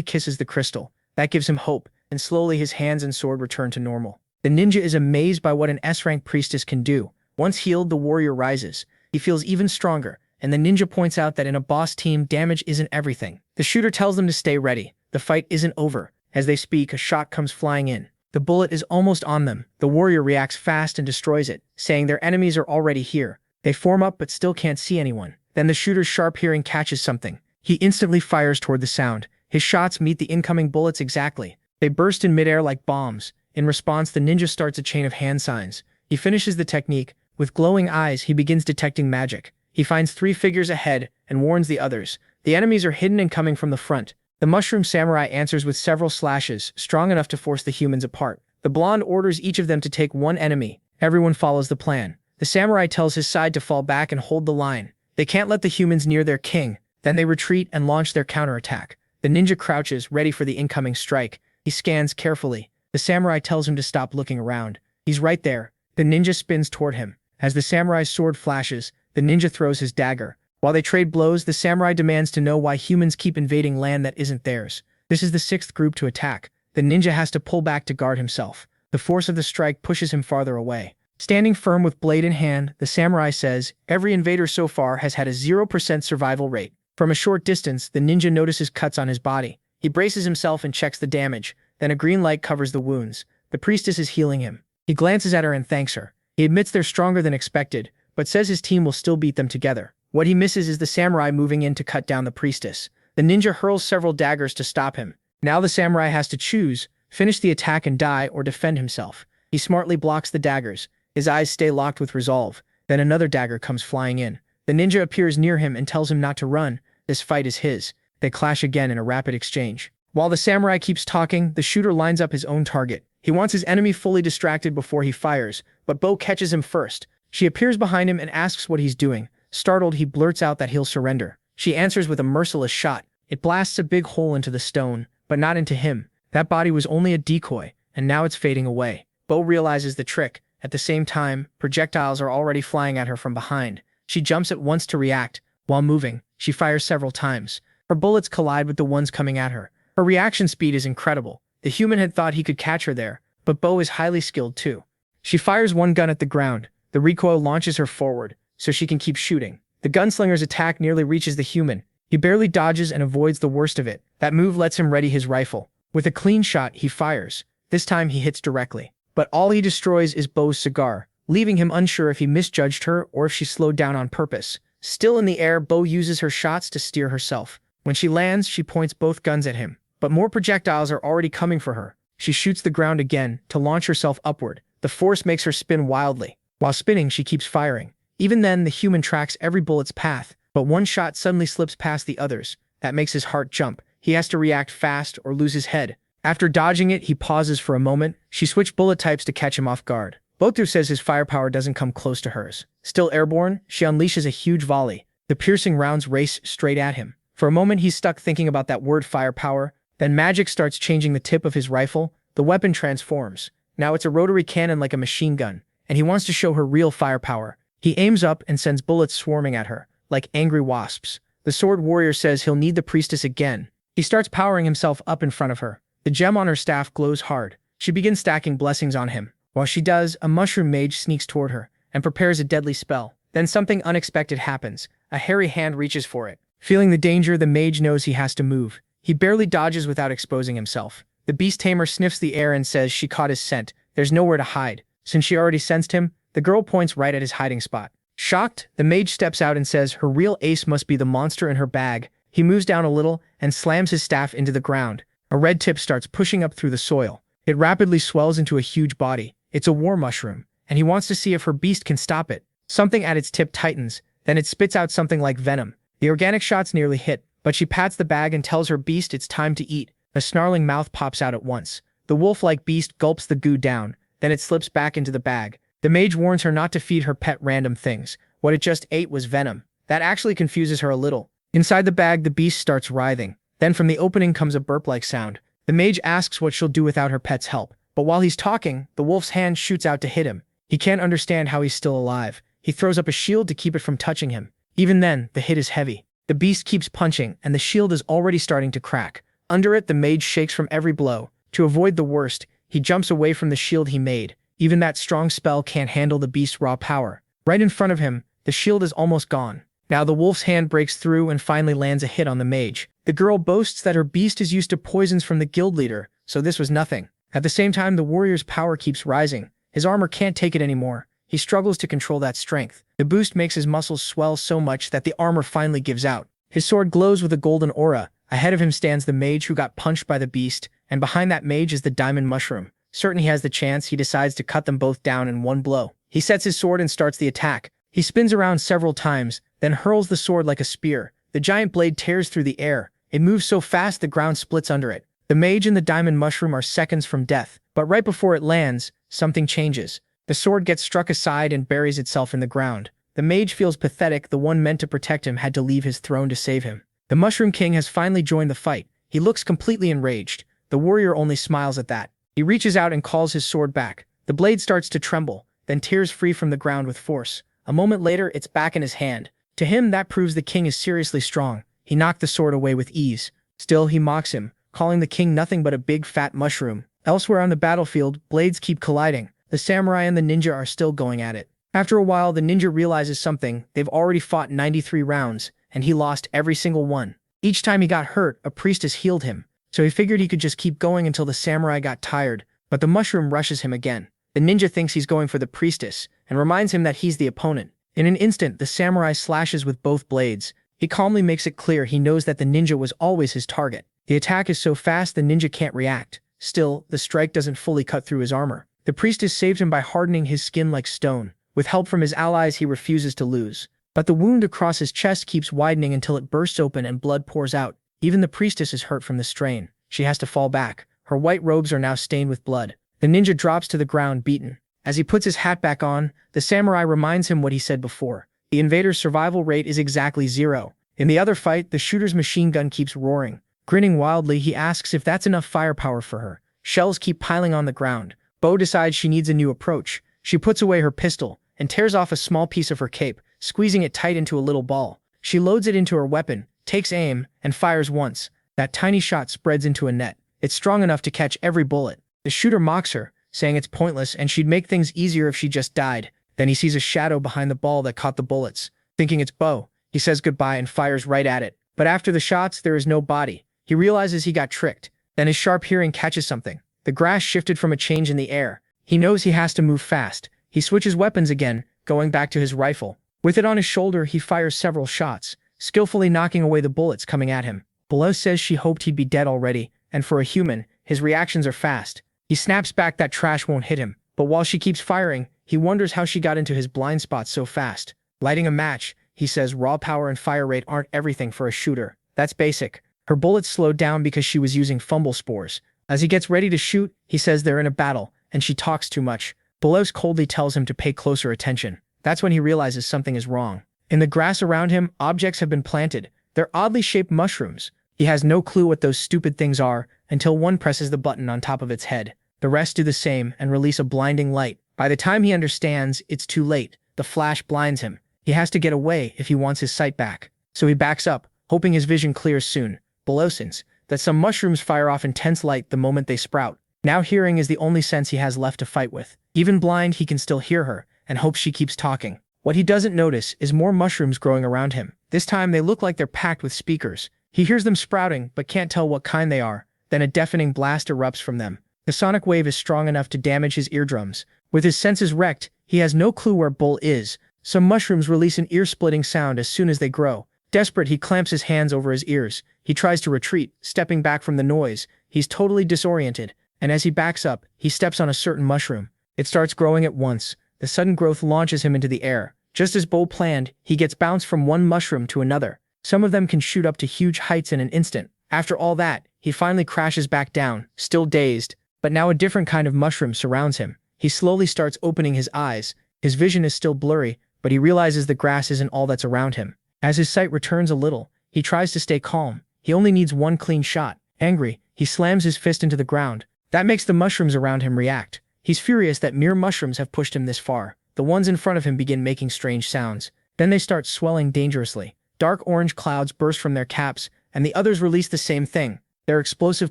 kisses the crystal. That gives him hope, and slowly his hands and sword return to normal. The ninja is amazed by what an S-rank priestess can do. Once healed, the warrior rises. He feels even stronger, and the ninja points out that in a boss team, damage isn't everything. The shooter tells them to stay ready. The fight isn't over. As they speak, a shot comes flying in. The bullet is almost on them. The warrior reacts fast and destroys it, saying their enemies are already here. They form up but still can't see anyone. Then the shooter's sharp hearing catches something. He instantly fires toward the sound. His shots meet the incoming bullets exactly. They burst in midair like bombs. In response, the ninja starts a chain of hand signs. He finishes the technique. With glowing eyes, he begins detecting magic. He finds 3 figures ahead and warns the others. The enemies are hidden and coming from the front. The mushroom samurai answers with several slashes, strong enough to force the humans apart. The blonde orders each of them to take one enemy. Everyone follows the plan. The samurai tells his side to fall back and hold the line. They can't let the humans near their king. Then they retreat and launch their counterattack. The ninja crouches, ready for the incoming strike. He scans carefully. The samurai tells him to stop looking around. He's right there. The ninja spins toward him. As the samurai's sword flashes, the ninja throws his dagger. While they trade blows, the samurai demands to know why humans keep invading land that isn't theirs. This is the 6th group to attack. The ninja has to pull back to guard himself. The force of the strike pushes him farther away. Standing firm with blade in hand, the samurai says, "Every invader so far has had a 0% survival rate." From a short distance, the ninja notices cuts on his body. He braces himself and checks the damage. Then a green light covers the wounds. The priestess is healing him. He glances at her and thanks her. He admits they're stronger than expected, but says his team will still beat them together. What he misses is the samurai moving in to cut down the priestess. The ninja hurls several daggers to stop him. Now the samurai has to choose, finish the attack and die or defend himself. He smartly blocks the daggers. His eyes stay locked with resolve. Then another dagger comes flying in. The ninja appears near him and tells him not to run. This fight is his. They clash again in a rapid exchange. While the samurai keeps talking, the shooter lines up his own target. He wants his enemy fully distracted before he fires, but Bo catches him first. She appears behind him and asks what he's doing. Startled, he blurts out that he'll surrender. She answers with a merciless shot. It blasts a big hole into the stone, but not into him. That body was only a decoy, and now it's fading away. Bo realizes the trick. At the same time, projectiles are already flying at her from behind. She jumps at once to react. While moving, she fires several times. Her bullets collide with the ones coming at her. Her reaction speed is incredible. The human had thought he could catch her there, but Bo is highly skilled too. She fires one gun at the ground. The recoil launches her forward, so she can keep shooting. The gunslinger's attack nearly reaches the human. He barely dodges and avoids the worst of it. That move lets him ready his rifle. With a clean shot, he fires. This time he hits directly. But all he destroys is Bo's cigar, leaving him unsure if he misjudged her or if she slowed down on purpose. Still in the air, Bo uses her shots to steer herself. When she lands, she points both guns at him. But more projectiles are already coming for her. She shoots the ground again to launch herself upward. The force makes her spin wildly. While spinning, she keeps firing. Even then, the human tracks every bullet's path, but one shot suddenly slips past the others. That makes his heart jump. He has to react fast or lose his head. After dodging it, he pauses for a moment. She switched bullet types to catch him off guard. Botu says his firepower doesn't come close to hers. Still airborne, she unleashes a huge volley. The piercing rounds race straight at him. For a moment, he's stuck thinking about that word firepower. Then magic starts changing the tip of his rifle. The weapon transforms. Now it's a rotary cannon like a machine gun, and he wants to show her real firepower. He aims up and sends bullets swarming at her, like angry wasps. The sword warrior says he'll need the priestess again. He starts powering himself up in front of her. The gem on her staff glows hard. She begins stacking blessings on him. While she does, a mushroom mage sneaks toward her and prepares a deadly spell. Then something unexpected happens. A hairy hand reaches for it. Feeling the danger, the mage knows he has to move. He barely dodges without exposing himself. The beast tamer sniffs the air and says she caught his scent. There's nowhere to hide. Since she already sensed him, the girl points right at his hiding spot. Shocked, the mage steps out and says her real ace must be the monster in her bag. He moves down a little and slams his staff into the ground. A red tip starts pushing up through the soil. It rapidly swells into a huge body. It's a war mushroom, and he wants to see if her beast can stop it. Something at its tip tightens, then it spits out something like venom. The organic shots nearly hit, but she pats the bag and tells her beast it's time to eat. A snarling mouth pops out at once. The wolf-like beast gulps the goo down, then it slips back into the bag. The mage warns her not to feed her pet random things. What it just ate was venom. That actually confuses her a little. Inside the bag, the beast starts writhing. Then from the opening comes a burp-like sound. The mage asks what she'll do without her pet's help. But while he's talking, the wolf's hand shoots out to hit him. He can't understand how he's still alive. He throws up a shield to keep it from touching him. Even then, the hit is heavy. The beast keeps punching, and the shield is already starting to crack. Under it, the mage shakes from every blow. To avoid the worst, he jumps away from the shield he made. Even that strong spell can't handle the beast's raw power. Right in front of him, the shield is almost gone. Now the wolf's hand breaks through and finally lands a hit on the mage. The girl boasts that her beast is used to poisons from the guild leader, so this was nothing. At the same time, the warrior's power keeps rising. His armor can't take it anymore. He struggles to control that strength. The boost makes his muscles swell so much that the armor finally gives out. His sword glows with a golden aura. Ahead of him stands the mage who got punched by the beast, and behind that mage is the diamond mushroom. Certain he has the chance, he decides to cut them both down in one blow. He sets his sword and starts the attack. He spins around several times, then hurls the sword like a spear. The giant blade tears through the air. It moves so fast the ground splits under it. The mage and the diamond mushroom are seconds from death, but right before it lands, something changes. The sword gets struck aside and buries itself in the ground. The mage feels pathetic. The one meant to protect him had to leave his throne to save him. The Mushroom King has finally joined the fight. He looks completely enraged. The warrior only smiles at that. He reaches out and calls his sword back. The blade starts to tremble, then tears free from the ground with force. A moment later, it's back in his hand. To him, that proves the king is seriously strong. He knocked the sword away with ease. Still, he mocks him, calling the king nothing but a big fat mushroom. Elsewhere on the battlefield, blades keep colliding. The samurai and the ninja are still going at it. After a while, the ninja realizes something. They've already fought 93 rounds, and he lost every single one. Each time he got hurt, a priestess healed him. So he figured he could just keep going until the samurai got tired, but the mushroom rushes him again. The ninja thinks he's going for the priestess, and reminds him that he's the opponent. In an instant, the samurai slashes with both blades. He calmly makes it clear he knows that the ninja was always his target. The attack is so fast the ninja can't react. Still, the strike doesn't fully cut through his armor. The priestess saved him by hardening his skin like stone. With help from his allies, he refuses to lose. But the wound across his chest keeps widening until it bursts open and blood pours out. Even the priestess is hurt from the strain. She has to fall back. Her white robes are now stained with blood. The ninja drops to the ground beaten. As he puts his hat back on, the samurai reminds him what he said before. The invader's survival rate is exactly 0. In the other fight, the shooter's machine gun keeps roaring. Grinning wildly, he asks if that's enough firepower for her. Shells keep piling on the ground. Bo decides she needs a new approach. She puts away her pistol and tears off a small piece of her cape, squeezing it tight into a little ball. She loads it into her weapon, takes aim, and fires once. That tiny shot spreads into a net. It's strong enough to catch every bullet. The shooter mocks her, saying it's pointless and she'd make things easier if she just died. Then he sees a shadow behind the ball that caught the bullets. Thinking it's Bo, he says goodbye and fires right at it. But after the shots, there is no body. He realizes he got tricked. Then his sharp hearing catches something. The grass shifted from a change in the air. He knows he has to move fast. He switches weapons again, going back to his rifle. With it on his shoulder, he fires several shots, skillfully knocking away the bullets coming at him. Below says she hoped he'd be dead already, and for a human, his reactions are fast. He snaps back that trash won't hit him, but while she keeps firing, he wonders how she got into his blind spot so fast. Lighting a match, he says raw power and fire rate aren't everything for a shooter. That's basic. Her bullets slowed down because she was using fumble spores. As he gets ready to shoot, he says they're in a battle, and she talks too much. Belos coldly tells him to pay closer attention. That's when he realizes something is wrong. In the grass around him, objects have been planted. They're oddly shaped mushrooms. He has no clue what those stupid things are until one presses the button on top of its head. The rest do the same and release a blinding light. By the time he understands, it's too late. The flash blinds him. He has to get away if he wants his sight back. So he backs up, hoping his vision clears soon. Below since that some mushrooms fire off intense light the moment they sprout. Now hearing is the only sense he has left to fight with. Even blind, he can still hear her and hopes she keeps talking. What he doesn't notice is more mushrooms growing around him. This time they look like they're packed with speakers. He hears them sprouting but can't tell what kind they are. Then a deafening blast erupts from them. The sonic wave is strong enough to damage his eardrums. With his senses wrecked, he has no clue where Bull is. Some mushrooms release an ear-splitting sound as soon as they grow. Desperate, he clamps his hands over his ears. He tries to retreat, stepping back from the noise. He's totally disoriented, and as he backs up, he steps on a certain mushroom. It starts growing at once. The sudden growth launches him into the air. Just as Bull planned, he gets bounced from one mushroom to another. Some of them can shoot up to huge heights in an instant. After all that, he finally crashes back down, still dazed. But now a different kind of mushroom surrounds him. He slowly starts opening his eyes. His vision is still blurry, but he realizes the grass isn't all that's around him. As his sight returns a little, he tries to stay calm. He only needs one clean shot. Angry, he slams his fist into the ground. That makes the mushrooms around him react. He's furious that mere mushrooms have pushed him this far. The ones in front of him begin making strange sounds. Then they start swelling dangerously. Dark orange clouds burst from their caps, and the others release the same thing. They're explosive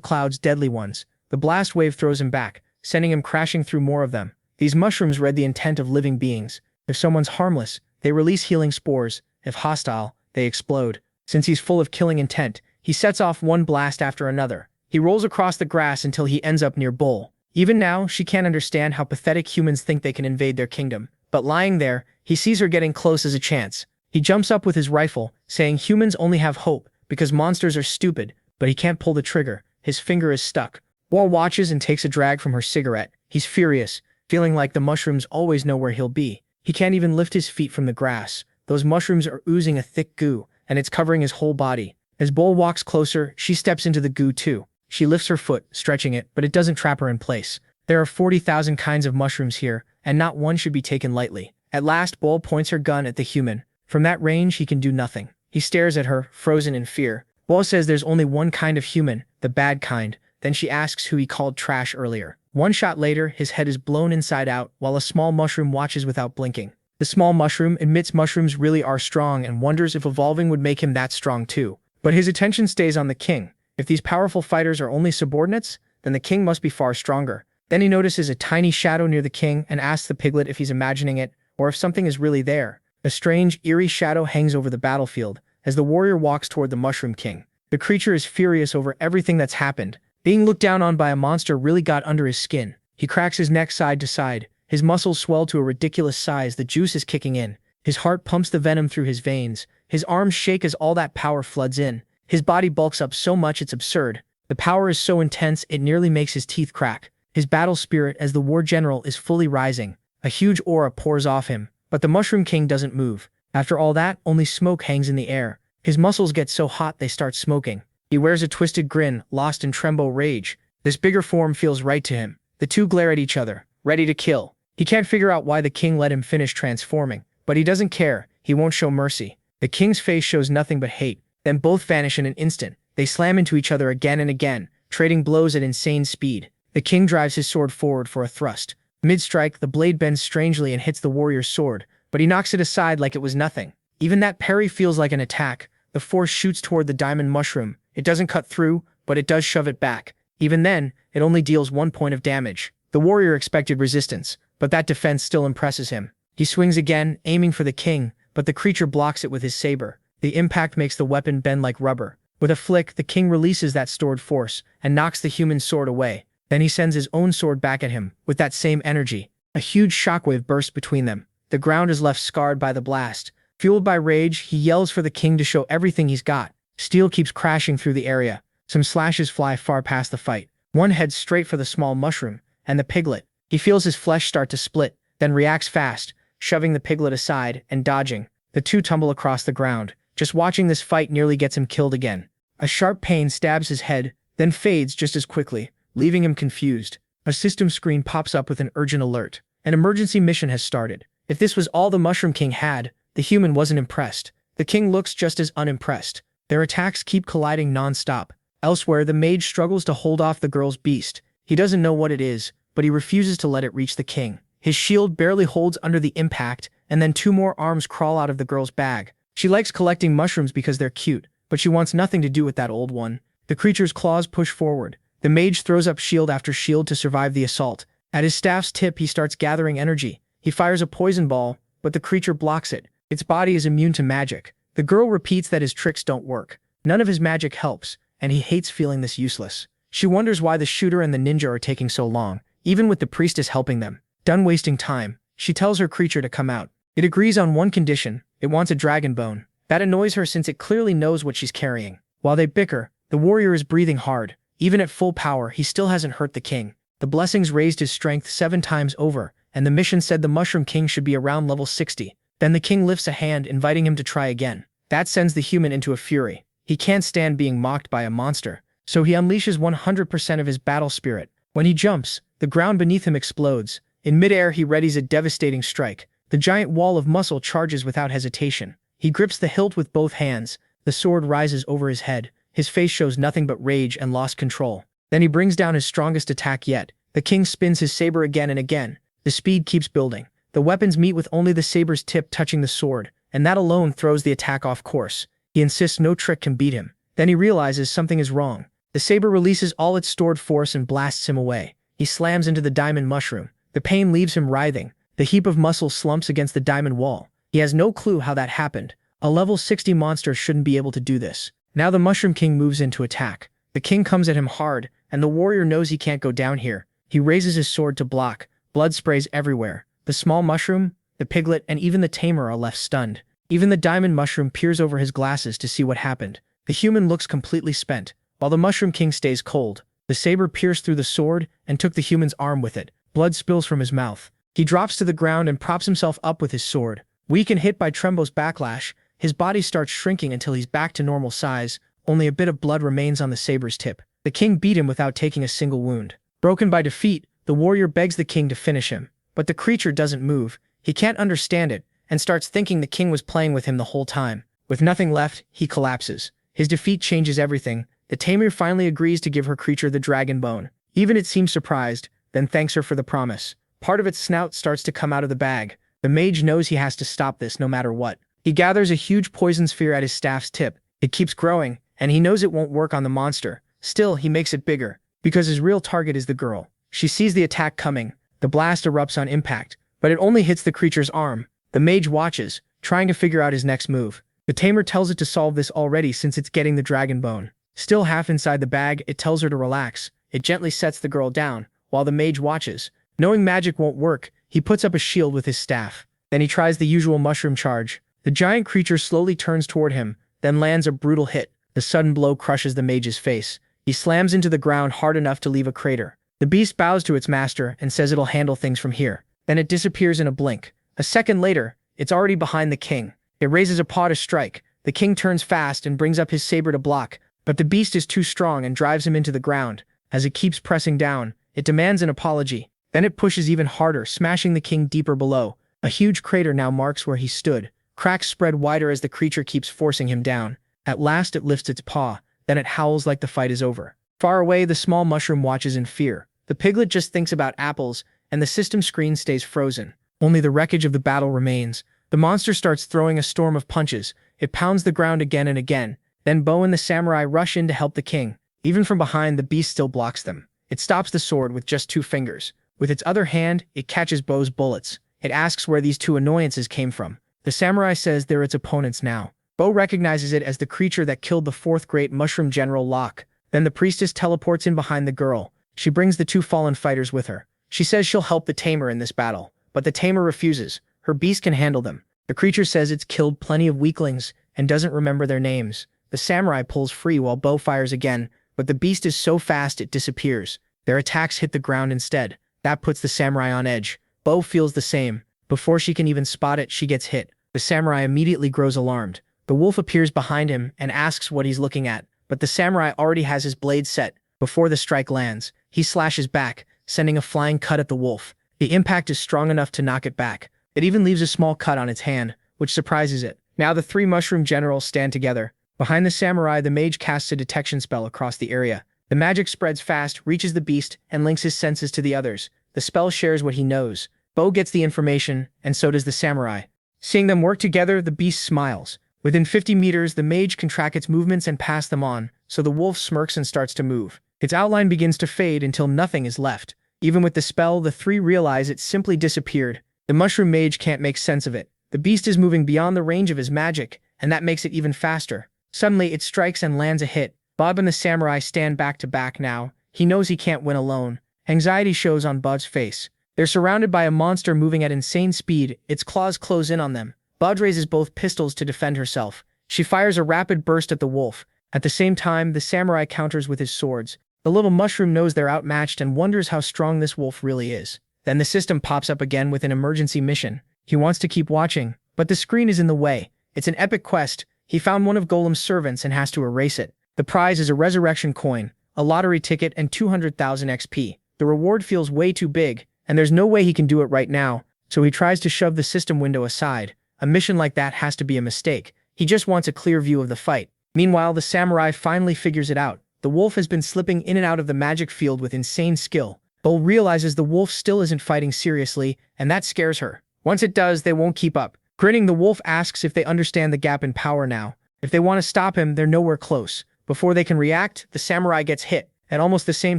clouds, deadly ones. The blast wave throws him back, sending him crashing through more of them. These mushrooms read the intent of living beings. If someone's harmless, they release healing spores. If hostile, they explode. Since he's full of killing intent, he sets off one blast after another. He rolls across the grass until he ends up near Bull. Even now, she can't understand how pathetic humans think they can invade their kingdom. But lying there, he sees her getting close as a chance. He jumps up with his rifle, saying humans only have hope because monsters are stupid, but he can't pull the trigger. His finger is stuck. Bull watches and takes a drag from her cigarette. He's furious, feeling like the mushrooms always know where he'll be. He can't even lift his feet from the grass. Those mushrooms are oozing a thick goo, and it's covering his whole body. As Bull walks closer, she steps into the goo too. She lifts her foot, stretching it, but it doesn't trap her in place. There are 40,000 kinds of mushrooms here, and not one should be taken lightly. At last, Bull points her gun at the human. From that range, he can do nothing. He stares at her, frozen in fear. Bull says there's only one kind of human, the bad kind. Then she asks who he called trash earlier. One shot later, his head is blown inside out, while a small mushroom watches without blinking. The small mushroom admits mushrooms really are strong and wonders if evolving would make him that strong too. But his attention stays on the king. If these powerful fighters are only subordinates, then the king must be far stronger. Then he notices a tiny shadow near the king and asks the piglet if he's imagining it, or if something is really there. A strange, eerie shadow hangs over the battlefield as the warrior walks toward the Mushroom King. The creature is furious over everything that's happened. Being looked down on by a monster really got under his skin. He cracks his neck side to side. His muscles swell to a ridiculous size. The juice is kicking in. His heart pumps the venom through his veins. His arms shake as all that power floods in. His body bulks up so much it's absurd. The power is so intense it nearly makes his teeth crack. His battle spirit as the war general is fully rising. A huge aura pours off him, but the Mushroom King doesn't move. After all that, only smoke hangs in the air. His muscles get so hot they start smoking. He wears a twisted grin, lost in trembo rage. This bigger form feels right to him. The two glare at each other, ready to kill. He can't figure out why the king let him finish transforming, but he doesn't care. He won't show mercy. The king's face shows nothing but hate. Then both vanish in an instant. They slam into each other again and again, trading blows at insane speed. The king drives his sword forward for a thrust. Mid-strike, the blade bends strangely and hits the warrior's sword, but he knocks it aside like it was nothing. Even that parry feels like an attack. The force shoots toward the diamond mushroom. It doesn't cut through, but it does shove it back. Even then, it only deals 1 point of damage. The warrior expected resistance, but that defense still impresses him. He swings again, aiming for the king, but the creature blocks it with his saber. The impact makes the weapon bend like rubber. With a flick, the king releases that stored force and knocks the human sword away. Then he sends his own sword back at him, with that same energy. A huge shockwave bursts between them. The ground is left scarred by the blast. Fueled by rage, he yells for the king to show everything he's got. Steel keeps crashing through the area. Some slashes fly far past the fight. One heads straight for the small mushroom, and the piglet. He feels his flesh start to split, then reacts fast, shoving the piglet aside and dodging. The two tumble across the ground. Just watching this fight nearly gets him killed again. A sharp pain stabs his head, then fades just as quickly, leaving him confused. A system screen pops up with an urgent alert. An emergency mission has started. If this was all the Mushroom King had, the human wasn't impressed. The king looks just as unimpressed. Their attacks keep colliding non-stop. Elsewhere, the mage struggles to hold off the girl's beast. He doesn't know what it is, but he refuses to let it reach the king. His shield barely holds under the impact, and then 2 more arms crawl out of the girl's bag. She likes collecting mushrooms because they're cute, but she wants nothing to do with that old one. The creature's claws push forward. The mage throws up shield after shield to survive the assault. At his staff's tip, he starts gathering energy. He fires a poison ball, but the creature blocks it. Its body is immune to magic. The girl repeats that his tricks don't work. None of his magic helps, and he hates feeling this useless. She wonders why the shooter and the ninja are taking so long, even with the priestess helping them. Done wasting time, she tells her creature to come out. It agrees on one condition. It wants a dragon bone. That annoys her since it clearly knows what she's carrying. While they bicker, the warrior is breathing hard. Even at full power, he still hasn't hurt the king. The blessings raised his strength 7 times over, and the mission said the Mushroom King should be around level 60. Then the king lifts a hand, inviting him to try again. That sends the human into a fury. He can't stand being mocked by a monster, so he unleashes 100% of his battle spirit. When he jumps, the ground beneath him explodes. In midair, he readies a devastating strike. The giant wall of muscle charges without hesitation. He grips the hilt with both hands. The sword rises over his head. His face shows nothing but rage and lost control. Then he brings down his strongest attack yet. The king spins his saber again and again. The speed keeps building. The weapons meet with only the saber's tip touching the sword, and that alone throws the attack off course. He insists no trick can beat him. Then he realizes something is wrong. The saber releases all its stored force and blasts him away. He slams into the diamond mushroom. The pain leaves him writhing. The heap of muscle slumps against the diamond wall. He has no clue how that happened. A level 60 monster shouldn't be able to do this. Now the Mushroom King moves in to attack. The king comes at him hard, and the warrior knows he can't go down here. He raises his sword to block. Blood sprays everywhere. The small mushroom, the piglet, and even the tamer are left stunned. Even the diamond mushroom peers over his glasses to see what happened. The human looks completely spent, while the Mushroom King stays cold. The saber pierced through the sword and took the human's arm with it. Blood spills from his mouth. He drops to the ground and props himself up with his sword. Weak and hit by Trembo's backlash, his body starts shrinking until he's back to normal size. Only a bit of blood remains on the saber's tip. The king beat him without taking a single wound. Broken by defeat, the warrior begs the king to finish him. But the creature doesn't move. He can't understand it, and starts thinking the king was playing with him the whole time. With nothing left, he collapses. His defeat changes everything. The tamer finally agrees to give her creature the dragon bone. Even it seems surprised, then thanks her for the promise. Part of its snout starts to come out of the bag. The mage knows he has to stop this no matter what. He gathers a huge poison sphere at his staff's tip. It keeps growing, and he knows it won't work on the monster. Still, he makes it bigger, because his real target is the girl. She sees the attack coming. The blast erupts on impact, but it only hits the creature's arm. The mage watches, trying to figure out his next move. The tamer tells it to solve this already since it's getting the dragon bone. Still half inside the bag, it tells her to relax. It gently sets the girl down, while the mage watches. Knowing magic won't work, he puts up a shield with his staff. Then he tries the usual mushroom charge. The giant creature slowly turns toward him, then lands a brutal hit. The sudden blow crushes the mage's face. He slams into the ground hard enough to leave a crater. The beast bows to its master and says it'll handle things from here. Then it disappears in a blink. A second later, it's already behind the king. It raises a paw to strike. The king turns fast and brings up his saber to block, but the beast is too strong and drives him into the ground. As it keeps pressing down, it demands an apology. Then it pushes even harder, smashing the king deeper below. A huge crater now marks where he stood. Cracks spread wider as the creature keeps forcing him down. At last it lifts its paw, then it howls like the fight is over. Far away, the small mushroom watches in fear. The piglet just thinks about apples, and the system screen stays frozen. Only the wreckage of the battle remains. The monster starts throwing a storm of punches. It pounds the ground again and again. Then Bo and the samurai rush in to help the king. Even from behind, the beast still blocks them. It stops the sword with just 2 fingers. With its other hand, it catches Bo's bullets. It asks where these 2 annoyances came from. The samurai says they're its opponents now. Bo recognizes it as the creature that killed the 4th great mushroom general Locke. Then the priestess teleports in behind the girl. She brings the 2 fallen fighters with her. She says she'll help the tamer in this battle, but the tamer refuses. Her beast can handle them. The creature says it's killed plenty of weaklings and doesn't remember their names. The samurai pulls free while Bo fires again, but the beast is so fast it disappears. Their attacks hit the ground instead. That puts the samurai on edge. Bo feels the same. Before she can even spot it, she gets hit. The samurai immediately grows alarmed. The wolf appears behind him and asks what he's looking at, but the samurai already has his blade set. Before the strike lands, he slashes back, sending a flying cut at the wolf. The impact is strong enough to knock it back. It even leaves a small cut on its hand, which surprises it. Now the 3 mushroom generals stand together. Behind the samurai, the mage casts a detection spell across the area. The magic spreads fast, reaches the beast, and links his senses to the others. The spell shares what he knows. Bo gets the information, and so does the samurai. Seeing them work together, the beast smiles. Within 50 meters, the mage can track its movements and pass them on, so the wolf smirks and starts to move. Its outline begins to fade until nothing is left. Even with the spell, the 3 realize it simply disappeared. The mushroom mage can't make sense of it. The beast is moving beyond the range of his magic, and that makes it even faster. Suddenly, it strikes and lands a hit. Bob and the samurai stand back to back now. He knows he can't win alone. Anxiety shows on Bud's face. They're surrounded by a monster moving at insane speed. Its claws close in on them. Bud raises both pistols to defend herself. She fires a rapid burst at the wolf. At the same time, the samurai counters with his swords. The little mushroom knows they're outmatched and wonders how strong this wolf really is. Then the system pops up again with an emergency mission. He wants to keep watching, but the screen is in the way. It's an epic quest. He found one of Golem's servants and has to erase it. The prize is a resurrection coin, a lottery ticket, and 200,000 XP. The reward feels way too big, and there's no way he can do it right now, so he tries to shove the system window aside. A mission like that has to be a mistake. He just wants a clear view of the fight. Meanwhile, the samurai finally figures it out. The wolf has been slipping in and out of the magic field with insane skill. Bo realizes the wolf still isn't fighting seriously, and that scares her. Once it does, they won't keep up. Grinning, the wolf asks if they understand the gap in power now. If they want to stop him, they're nowhere close. Before they can react, the samurai gets hit. At almost the same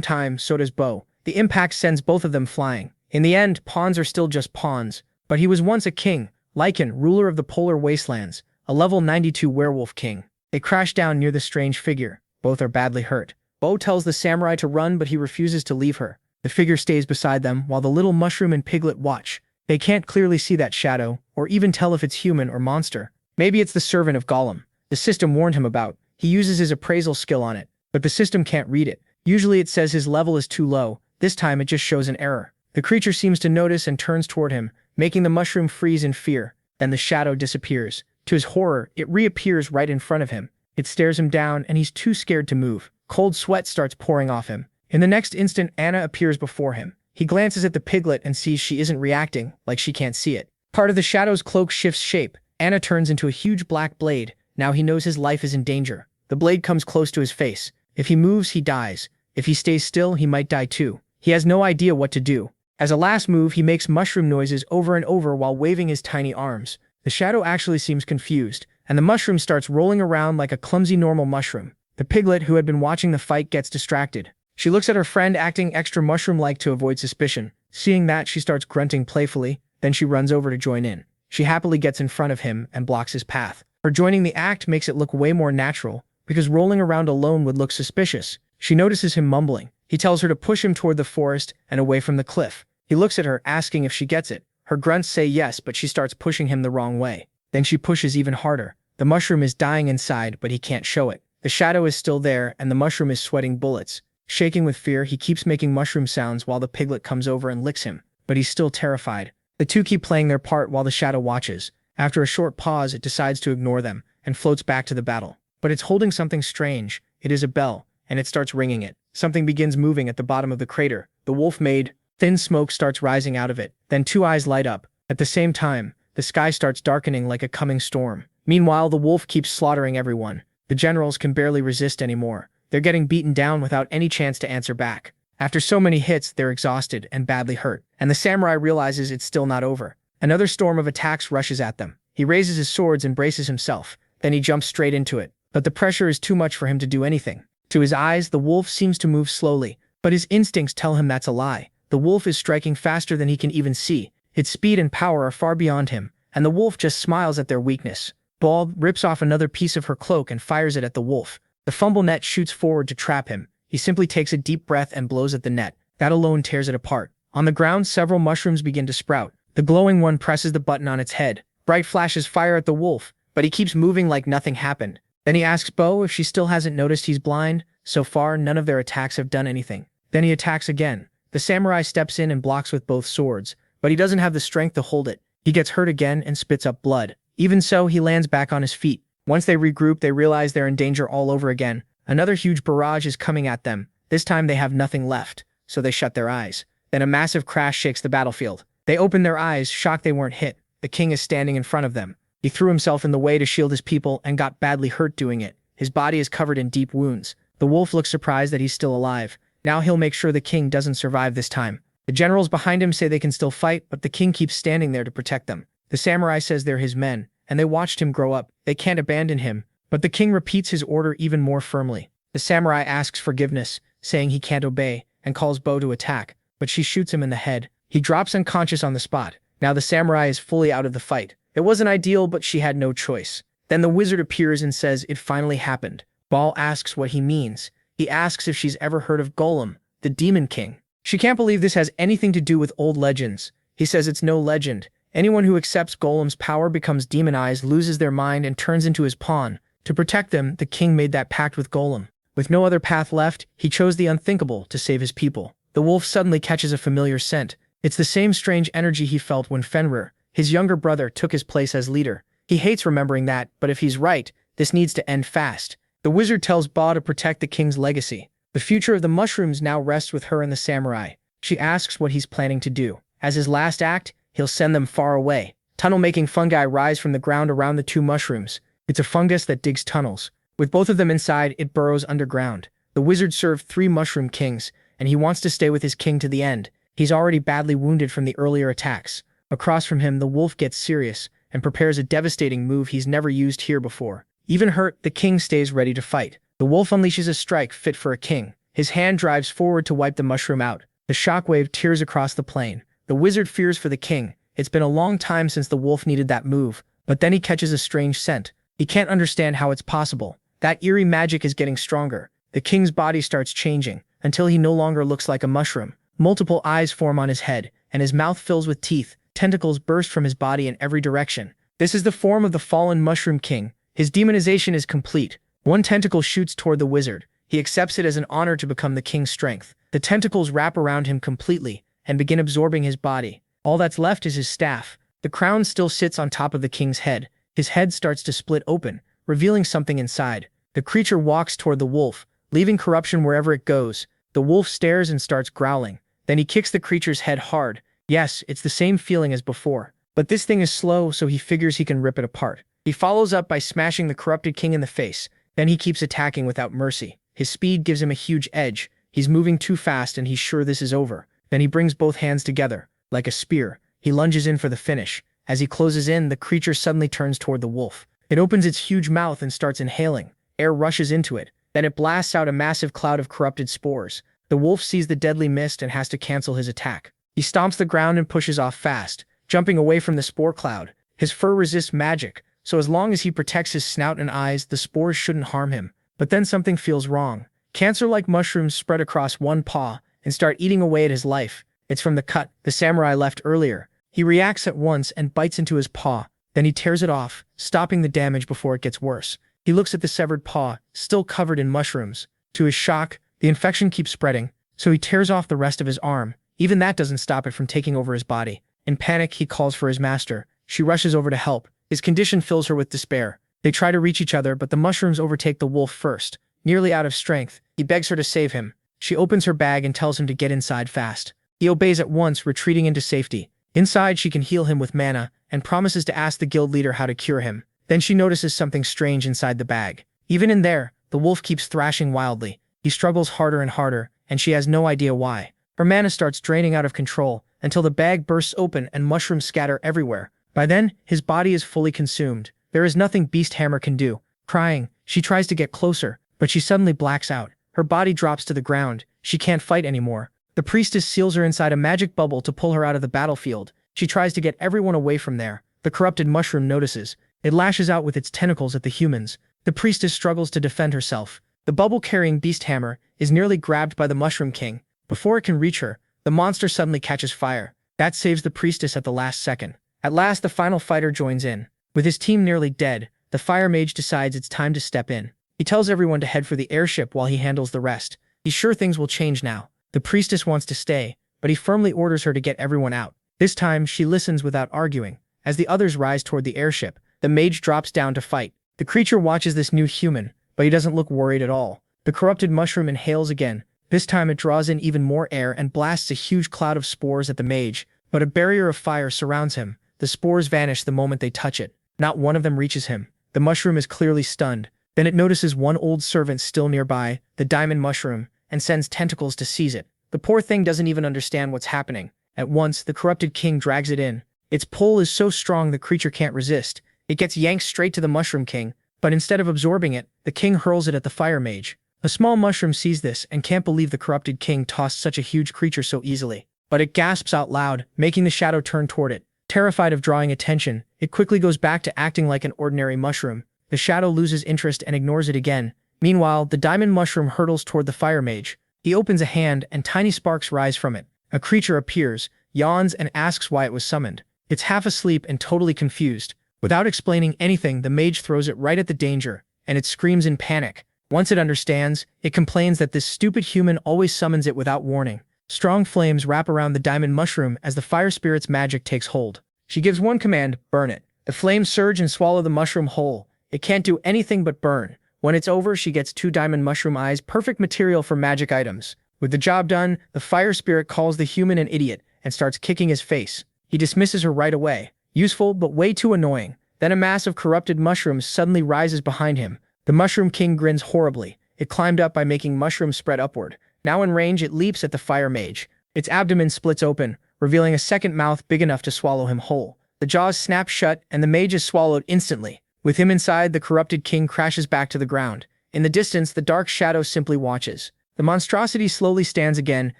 time, so does Bo. The impact sends both of them flying. In the end, pawns are still just pawns. But he was once a king, Lycan, ruler of the polar wastelands, a level 92 werewolf king. They crash down near the strange figure. Both are badly hurt. Bo tells the samurai to run, but he refuses to leave her. The figure stays beside them while the little mushroom and piglet watch. They can't clearly see that shadow, or even tell if it's human or monster. Maybe it's the servant of Gollum. The system warned him about. He uses his appraisal skill on it, but the system can't read it. Usually it says his level is too low. This time it just shows an error. The creature seems to notice and turns toward him, making the mushroom freeze in fear. Then the shadow disappears. To his horror, it reappears right in front of him. It stares him down, and he's too scared to move. Cold sweat starts pouring off him. In the next instant, Anna appears before him. He glances at the piglet and sees she isn't reacting, like she can't see it. Part of the shadow's cloak shifts shape. Anna turns into a huge black blade. Now he knows his life is in danger. The blade comes close to his face. If he moves, he dies. If he stays still, he might die too. He has no idea what to do. As a last move, he makes mushroom noises over and over while waving his tiny arms. The shadow actually seems confused, and the mushroom starts rolling around like a clumsy normal mushroom. The piglet, who had been watching the fight, gets distracted. She looks at her friend acting extra mushroom-like to avoid suspicion. Seeing that, she starts grunting playfully, then she runs over to join in. She happily gets in front of him and blocks his path. Her joining the act makes it look way more natural, because rolling around alone would look suspicious. She notices him mumbling. He tells her to push him toward the forest and away from the cliff. He looks at her, asking if she gets it. Her grunts say yes, but she starts pushing him the wrong way. Then she pushes even harder. The mushroom is dying inside, but he can't show it. The shadow is still there, and the mushroom is sweating bullets. Shaking with fear, he keeps making mushroom sounds while the piglet comes over and licks him. But he's still terrified. The two keep playing their part while the shadow watches. After a short pause, it decides to ignore them and floats back to the battle. But it's holding something strange. It is a bell, and it starts ringing it. Something begins moving at the bottom of the crater. The wolf made. Thin smoke starts rising out of it. Then two eyes light up. At the same time, the sky starts darkening like a coming storm. Meanwhile, the wolf keeps slaughtering everyone. The generals can barely resist anymore. They're getting beaten down without any chance to answer back. After so many hits, they're exhausted and badly hurt. And the samurai realizes it's still not over. Another storm of attacks rushes at them. He raises his swords and braces himself. Then he jumps straight into it. But the pressure is too much for him to do anything. To his eyes, the wolf seems to move slowly. But his instincts tell him that's a lie. The wolf is striking faster than he can even see. Its speed and power are far beyond him. And the wolf just smiles at their weakness. Bald rips off another piece of her cloak and fires it at the wolf. The fumble net shoots forward to trap him. He simply takes a deep breath and blows at the net. That alone tears it apart. On the ground, several mushrooms begin to sprout. The glowing one presses the button on its head. Bright flashes fire at the wolf, but he keeps moving like nothing happened. Then he asks Bo if she still hasn't noticed he's blind. So far, none of their attacks have done anything. Then he attacks again. The samurai steps in and blocks with both swords, but he doesn't have the strength to hold it. He gets hurt again and spits up blood. Even so, he lands back on his feet. Once they regroup, they realize they're in danger all over again. Another huge barrage is coming at them. This time they have nothing left, so they shut their eyes. Then a massive crash shakes the battlefield. They open their eyes, shocked they weren't hit. The king is standing in front of them. He threw himself in the way to shield his people and got badly hurt doing it. His body is covered in deep wounds. The wolf looks surprised that he's still alive. Now he'll make sure the king doesn't survive this time. The generals behind him say they can still fight, but the king keeps standing there to protect them. The samurai says they're his men, and they watched him grow up. They can't abandon him. But the king repeats his order even more firmly. The samurai asks forgiveness, saying he can't obey, and calls Bo to attack, but she shoots him in the head. He drops unconscious on the spot. Now the samurai is fully out of the fight. It wasn't ideal, but she had no choice. Then the wizard appears and says it finally happened. Ball asks what he means. He asks if she's ever heard of Golem, the demon king. She can't believe this has anything to do with old legends. He says it's no legend. Anyone who accepts Golem's power becomes demonized, loses their mind, and turns into his pawn. To protect them, the king made that pact with Golem. With no other path left, he chose the unthinkable to save his people. The wolf suddenly catches a familiar scent. It's the same strange energy he felt when Fenrir, his younger brother, took his place as leader. He hates remembering that, but if he's right, this needs to end fast. The wizard tells Ba to protect the king's legacy. The future of the mushrooms now rests with her and the samurai. She asks what he's planning to do. As his last act, he'll send them far away, Tunnel-making fungi rise from the ground around the two mushrooms. It's a fungus that digs tunnels. With both of them inside, it burrows underground. The wizard served 3 mushroom kings, and he wants to stay with his king to the end. He's already badly wounded from the earlier attacks. Across from him, the wolf gets serious and prepares a devastating move he's never used here before. Even hurt, the king stays ready to fight. The wolf unleashes a strike fit for a king. His hand drives forward to wipe the mushroom out. The shockwave tears across the plain. The wizard fears for the king. It's been a long time since the wolf needed that move, but then he catches a strange scent. He can't understand how it's possible. That eerie magic is getting stronger. The king's body starts changing, until he no longer looks like a mushroom. Multiple eyes form on his head, and his mouth fills with teeth. Tentacles burst from his body in every direction. This is the form of the fallen Mushroom King. His demonization is complete. One tentacle shoots toward the wizard. He accepts it as an honor to become the king's strength. The tentacles wrap around him completely and begin absorbing his body. All that's left is his staff. The crown still sits on top of the king's head. His head starts to split open, revealing something inside. The creature walks toward the wolf, leaving corruption wherever it goes. The wolf stares and starts growling. Then he kicks the creature's head hard. Yes, it's the same feeling as before. But this thing is slow, so he figures he can rip it apart. He follows up by smashing the corrupted king in the face. Then he keeps attacking without mercy. His speed gives him a huge edge. He's moving too fast and he's sure this is over. Then he brings both hands together. Like a spear, he lunges in for the finish. As he closes in, the creature suddenly turns toward the wolf. It opens its huge mouth and starts inhaling. Air rushes into it. Then it blasts out a massive cloud of corrupted spores. The wolf sees the deadly mist and has to cancel his attack. He stomps the ground and pushes off fast, jumping away from the spore cloud. His fur resists magic, so as long as he protects his snout and eyes, the spores shouldn't harm him. But then something feels wrong. Cancer-like mushrooms spread across one paw and start eating away at his life. It's from the cut the samurai left earlier. He reacts at once and bites into his paw. Then he tears it off, stopping the damage before it gets worse. He looks at the severed paw, still covered in mushrooms. To his shock, the infection keeps spreading, so he tears off the rest of his arm. Even that doesn't stop it from taking over his body. In panic, he calls for his master. She rushes over to help. His condition fills her with despair. They try to reach each other, but the mushrooms overtake the wolf first. Nearly out of strength, he begs her to save him. She opens her bag and tells him to get inside fast. He obeys at once, retreating into safety. Inside, she can heal him with mana and promises to ask the guild leader how to cure him. Then she notices something strange inside the bag. Even in there, the wolf keeps thrashing wildly. He struggles harder and harder, and she has no idea why. Her mana starts draining out of control until the bag bursts open and mushrooms scatter everywhere. By then, his body is fully consumed. There is nothing Beast Hammer can do. Crying, she tries to get closer, but she suddenly blacks out. Her body drops to the ground. She can't fight anymore. The priestess seals her inside a magic bubble to pull her out of the battlefield. She tries to get everyone away from there. The corrupted mushroom notices. It lashes out with its tentacles at the humans. The priestess struggles to defend herself. The bubble-carrying beast hammer is nearly grabbed by the Mushroom King. Before it can reach her, the monster suddenly catches fire. That saves the priestess at the last second. At last, the final fighter joins in. With his team nearly dead, the fire mage decides it's time to step in. He tells everyone to head for the airship while he handles the rest. He's sure things will change now. The priestess wants to stay, but he firmly orders her to get everyone out. This time, she listens without arguing. As the others rise toward the airship, the mage drops down to fight. The creature watches this new human, but he doesn't look worried at all. The corrupted mushroom inhales again. This time it draws in even more air and blasts a huge cloud of spores at the mage, but a barrier of fire surrounds him. The spores vanish the moment they touch it. Not one of them reaches him. The mushroom is clearly stunned. Then it notices one old servant still nearby, the diamond mushroom, and sends tentacles to seize it. The poor thing doesn't even understand what's happening. At once, the corrupted king drags it in. Its pull is so strong the creature can't resist. It gets yanked straight to the Mushroom King, but instead of absorbing it, the king hurls it at the fire mage. A small mushroom sees this and can't believe the corrupted king tossed such a huge creature so easily. But it gasps out loud, making the shadow turn toward it. Terrified of drawing attention, it quickly goes back to acting like an ordinary mushroom. The shadow loses interest and ignores it again. Meanwhile, the diamond mushroom hurtles toward the fire mage. He opens a hand and tiny sparks rise from it. A creature appears, yawns, and asks why it was summoned. It's half asleep and totally confused. Without explaining anything, the mage throws it right at the danger, and it screams in panic. Once it understands, it complains that this stupid human always summons it without warning. Strong flames wrap around the diamond mushroom as the fire spirit's magic takes hold. She gives one command, burn it. The flames surge and swallow the mushroom whole. It can't do anything but burn. When it's over, she gets 2 diamond mushroom eyes, perfect material for magic items. With the job done, the fire spirit calls the human an idiot and starts kicking his face. He dismisses her right away. Useful, but way too annoying. Then a mass of corrupted mushrooms suddenly rises behind him. The Mushroom King grins horribly. It climbed up by making mushrooms spread upward. Now in range, it leaps at the fire mage. Its abdomen splits open, revealing a second mouth big enough to swallow him whole. The jaws snap shut, and the mage is swallowed instantly. With him inside, the corrupted king crashes back to the ground. In the distance, the dark shadow simply watches. The monstrosity slowly stands again,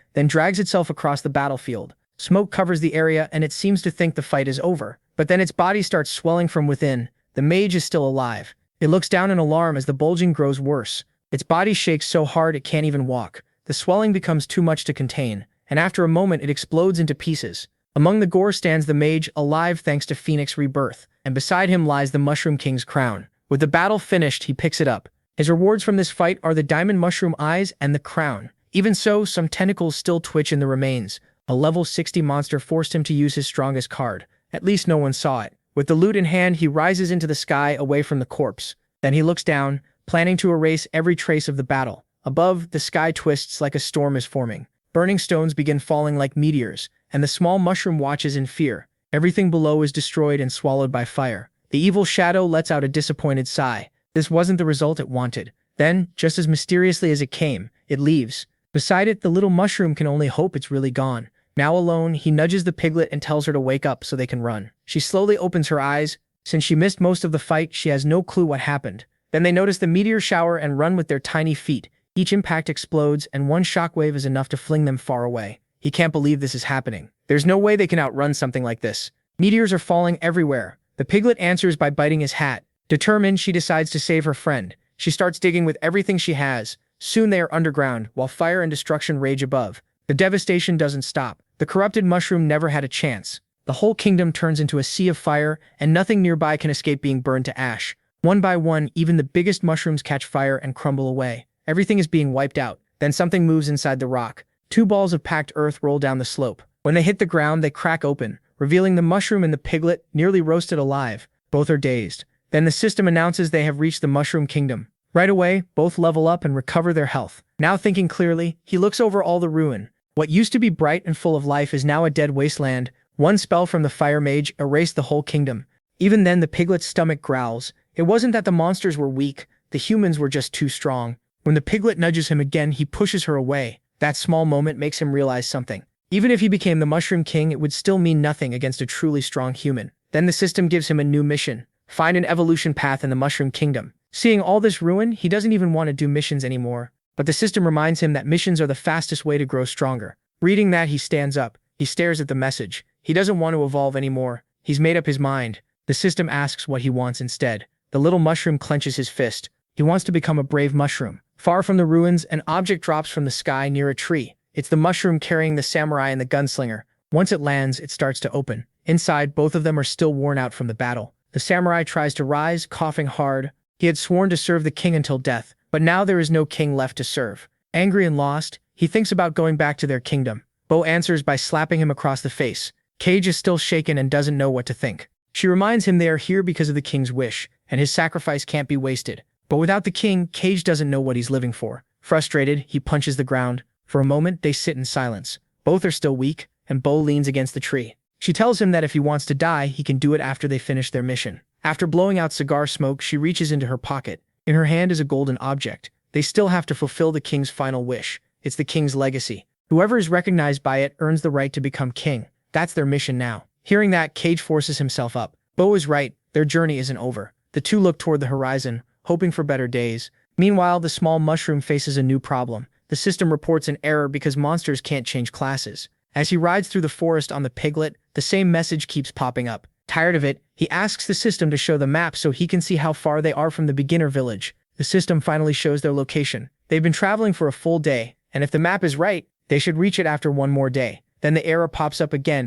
then drags itself across the battlefield. Smoke covers the area, and it seems to think the fight is over. But then its body starts swelling from within. The mage is still alive. It looks down in alarm as the bulging grows worse. Its body shakes so hard it can't even walk. The swelling becomes too much to contain, and after a moment it explodes into pieces. Among the gore stands the mage, alive thanks to Phoenix Rebirth, and beside him lies the Mushroom King's crown. With the battle finished, he picks it up. His rewards from this fight are the diamond mushroom eyes and the crown. Even so, some tentacles still twitch in the remains. A level 60 monster forced him to use his strongest card. At least no one saw it. With the loot in hand, he rises into the sky away from the corpse. Then he looks down, planning to erase every trace of the battle. Above, the sky twists like a storm is forming. Burning stones begin falling like meteors, and the small mushroom watches in fear. Everything below is destroyed and swallowed by fire. The evil shadow lets out a disappointed sigh. This wasn't the result it wanted. Then, just as mysteriously as it came, it leaves. Beside it, the little mushroom can only hope it's really gone. Now alone, he nudges the piglet and tells her to wake up so they can run. She slowly opens her eyes. Since she missed most of the fight, she has no clue what happened. Then they notice the meteor shower and run with their tiny feet. Each impact explodes, and one shockwave is enough to fling them far away. He can't believe this is happening. There's no way they can outrun something like this. Meteors are falling everywhere. The piglet answers by biting his hat. Determined, she decides to save her friend. She starts digging with everything she has. Soon they are underground, while fire and destruction rage above. The devastation doesn't stop. The corrupted mushroom never had a chance. The whole kingdom turns into a sea of fire, and nothing nearby can escape being burned to ash. One by one, even the biggest mushrooms catch fire and crumble away. Everything is being wiped out. Then something moves inside the rock. 2 balls of packed earth roll down the slope. When they hit the ground, they crack open, revealing the mushroom and the piglet, nearly roasted alive. Both are dazed. Then the system announces they have reached the Mushroom Kingdom. Right away, both level up and recover their health. Now thinking clearly, he looks over all the ruin. What used to be bright and full of life is now a dead wasteland. One spell from the fire mage erased the whole kingdom. Even then, the piglet's stomach growls. It wasn't that the monsters were weak, the humans were just too strong. When the piglet nudges him again, he pushes her away. That small moment makes him realize something. Even if he became the Mushroom King, it would still mean nothing against a truly strong human. Then the system gives him a new mission. Find an evolution path in the Mushroom Kingdom. Seeing all this ruin, he doesn't even want to do missions anymore. But the system reminds him that missions are the fastest way to grow stronger. Reading that, he stands up. He stares at the message. He doesn't want to evolve anymore. He's made up his mind. The system asks what he wants instead. The little mushroom clenches his fist. He wants to become a brave mushroom. Far from the ruins, an object drops from the sky near a tree. It's the mushroom carrying the samurai and the gunslinger. Once it lands, it starts to open. Inside, both of them are still worn out from the battle. The samurai tries to rise, coughing hard. He had sworn to serve the king until death, but now there is no king left to serve. Angry and lost, he thinks about going back to their kingdom. Bo answers by slapping him across the face. Cage is still shaken and doesn't know what to think. She reminds him they are here because of the king's wish, and his sacrifice can't be wasted. But without the king, Cage doesn't know what he's living for. Frustrated, he punches the ground. For a moment, they sit in silence. Both are still weak, and Bo leans against the tree. She tells him that if he wants to die, he can do it after they finish their mission. After blowing out cigar smoke, she reaches into her pocket. In her hand is a golden object. They still have to fulfill the king's final wish. It's the king's legacy. Whoever is recognized by it earns the right to become king. That's their mission now. Hearing that, Cage forces himself up. Bo is right. Their journey isn't over. The two look toward the horizon, hoping for better days. Meanwhile, the small mushroom faces a new problem. The system reports an error because monsters can't change classes. As he rides through the forest on the piglet, the same message keeps popping up. Tired of it, he asks the system to show the map so he can see how far they are from the beginner village. The system finally shows their location. They've been traveling for a full day, and if the map is right, they should reach it after one more day. Then the error pops up again.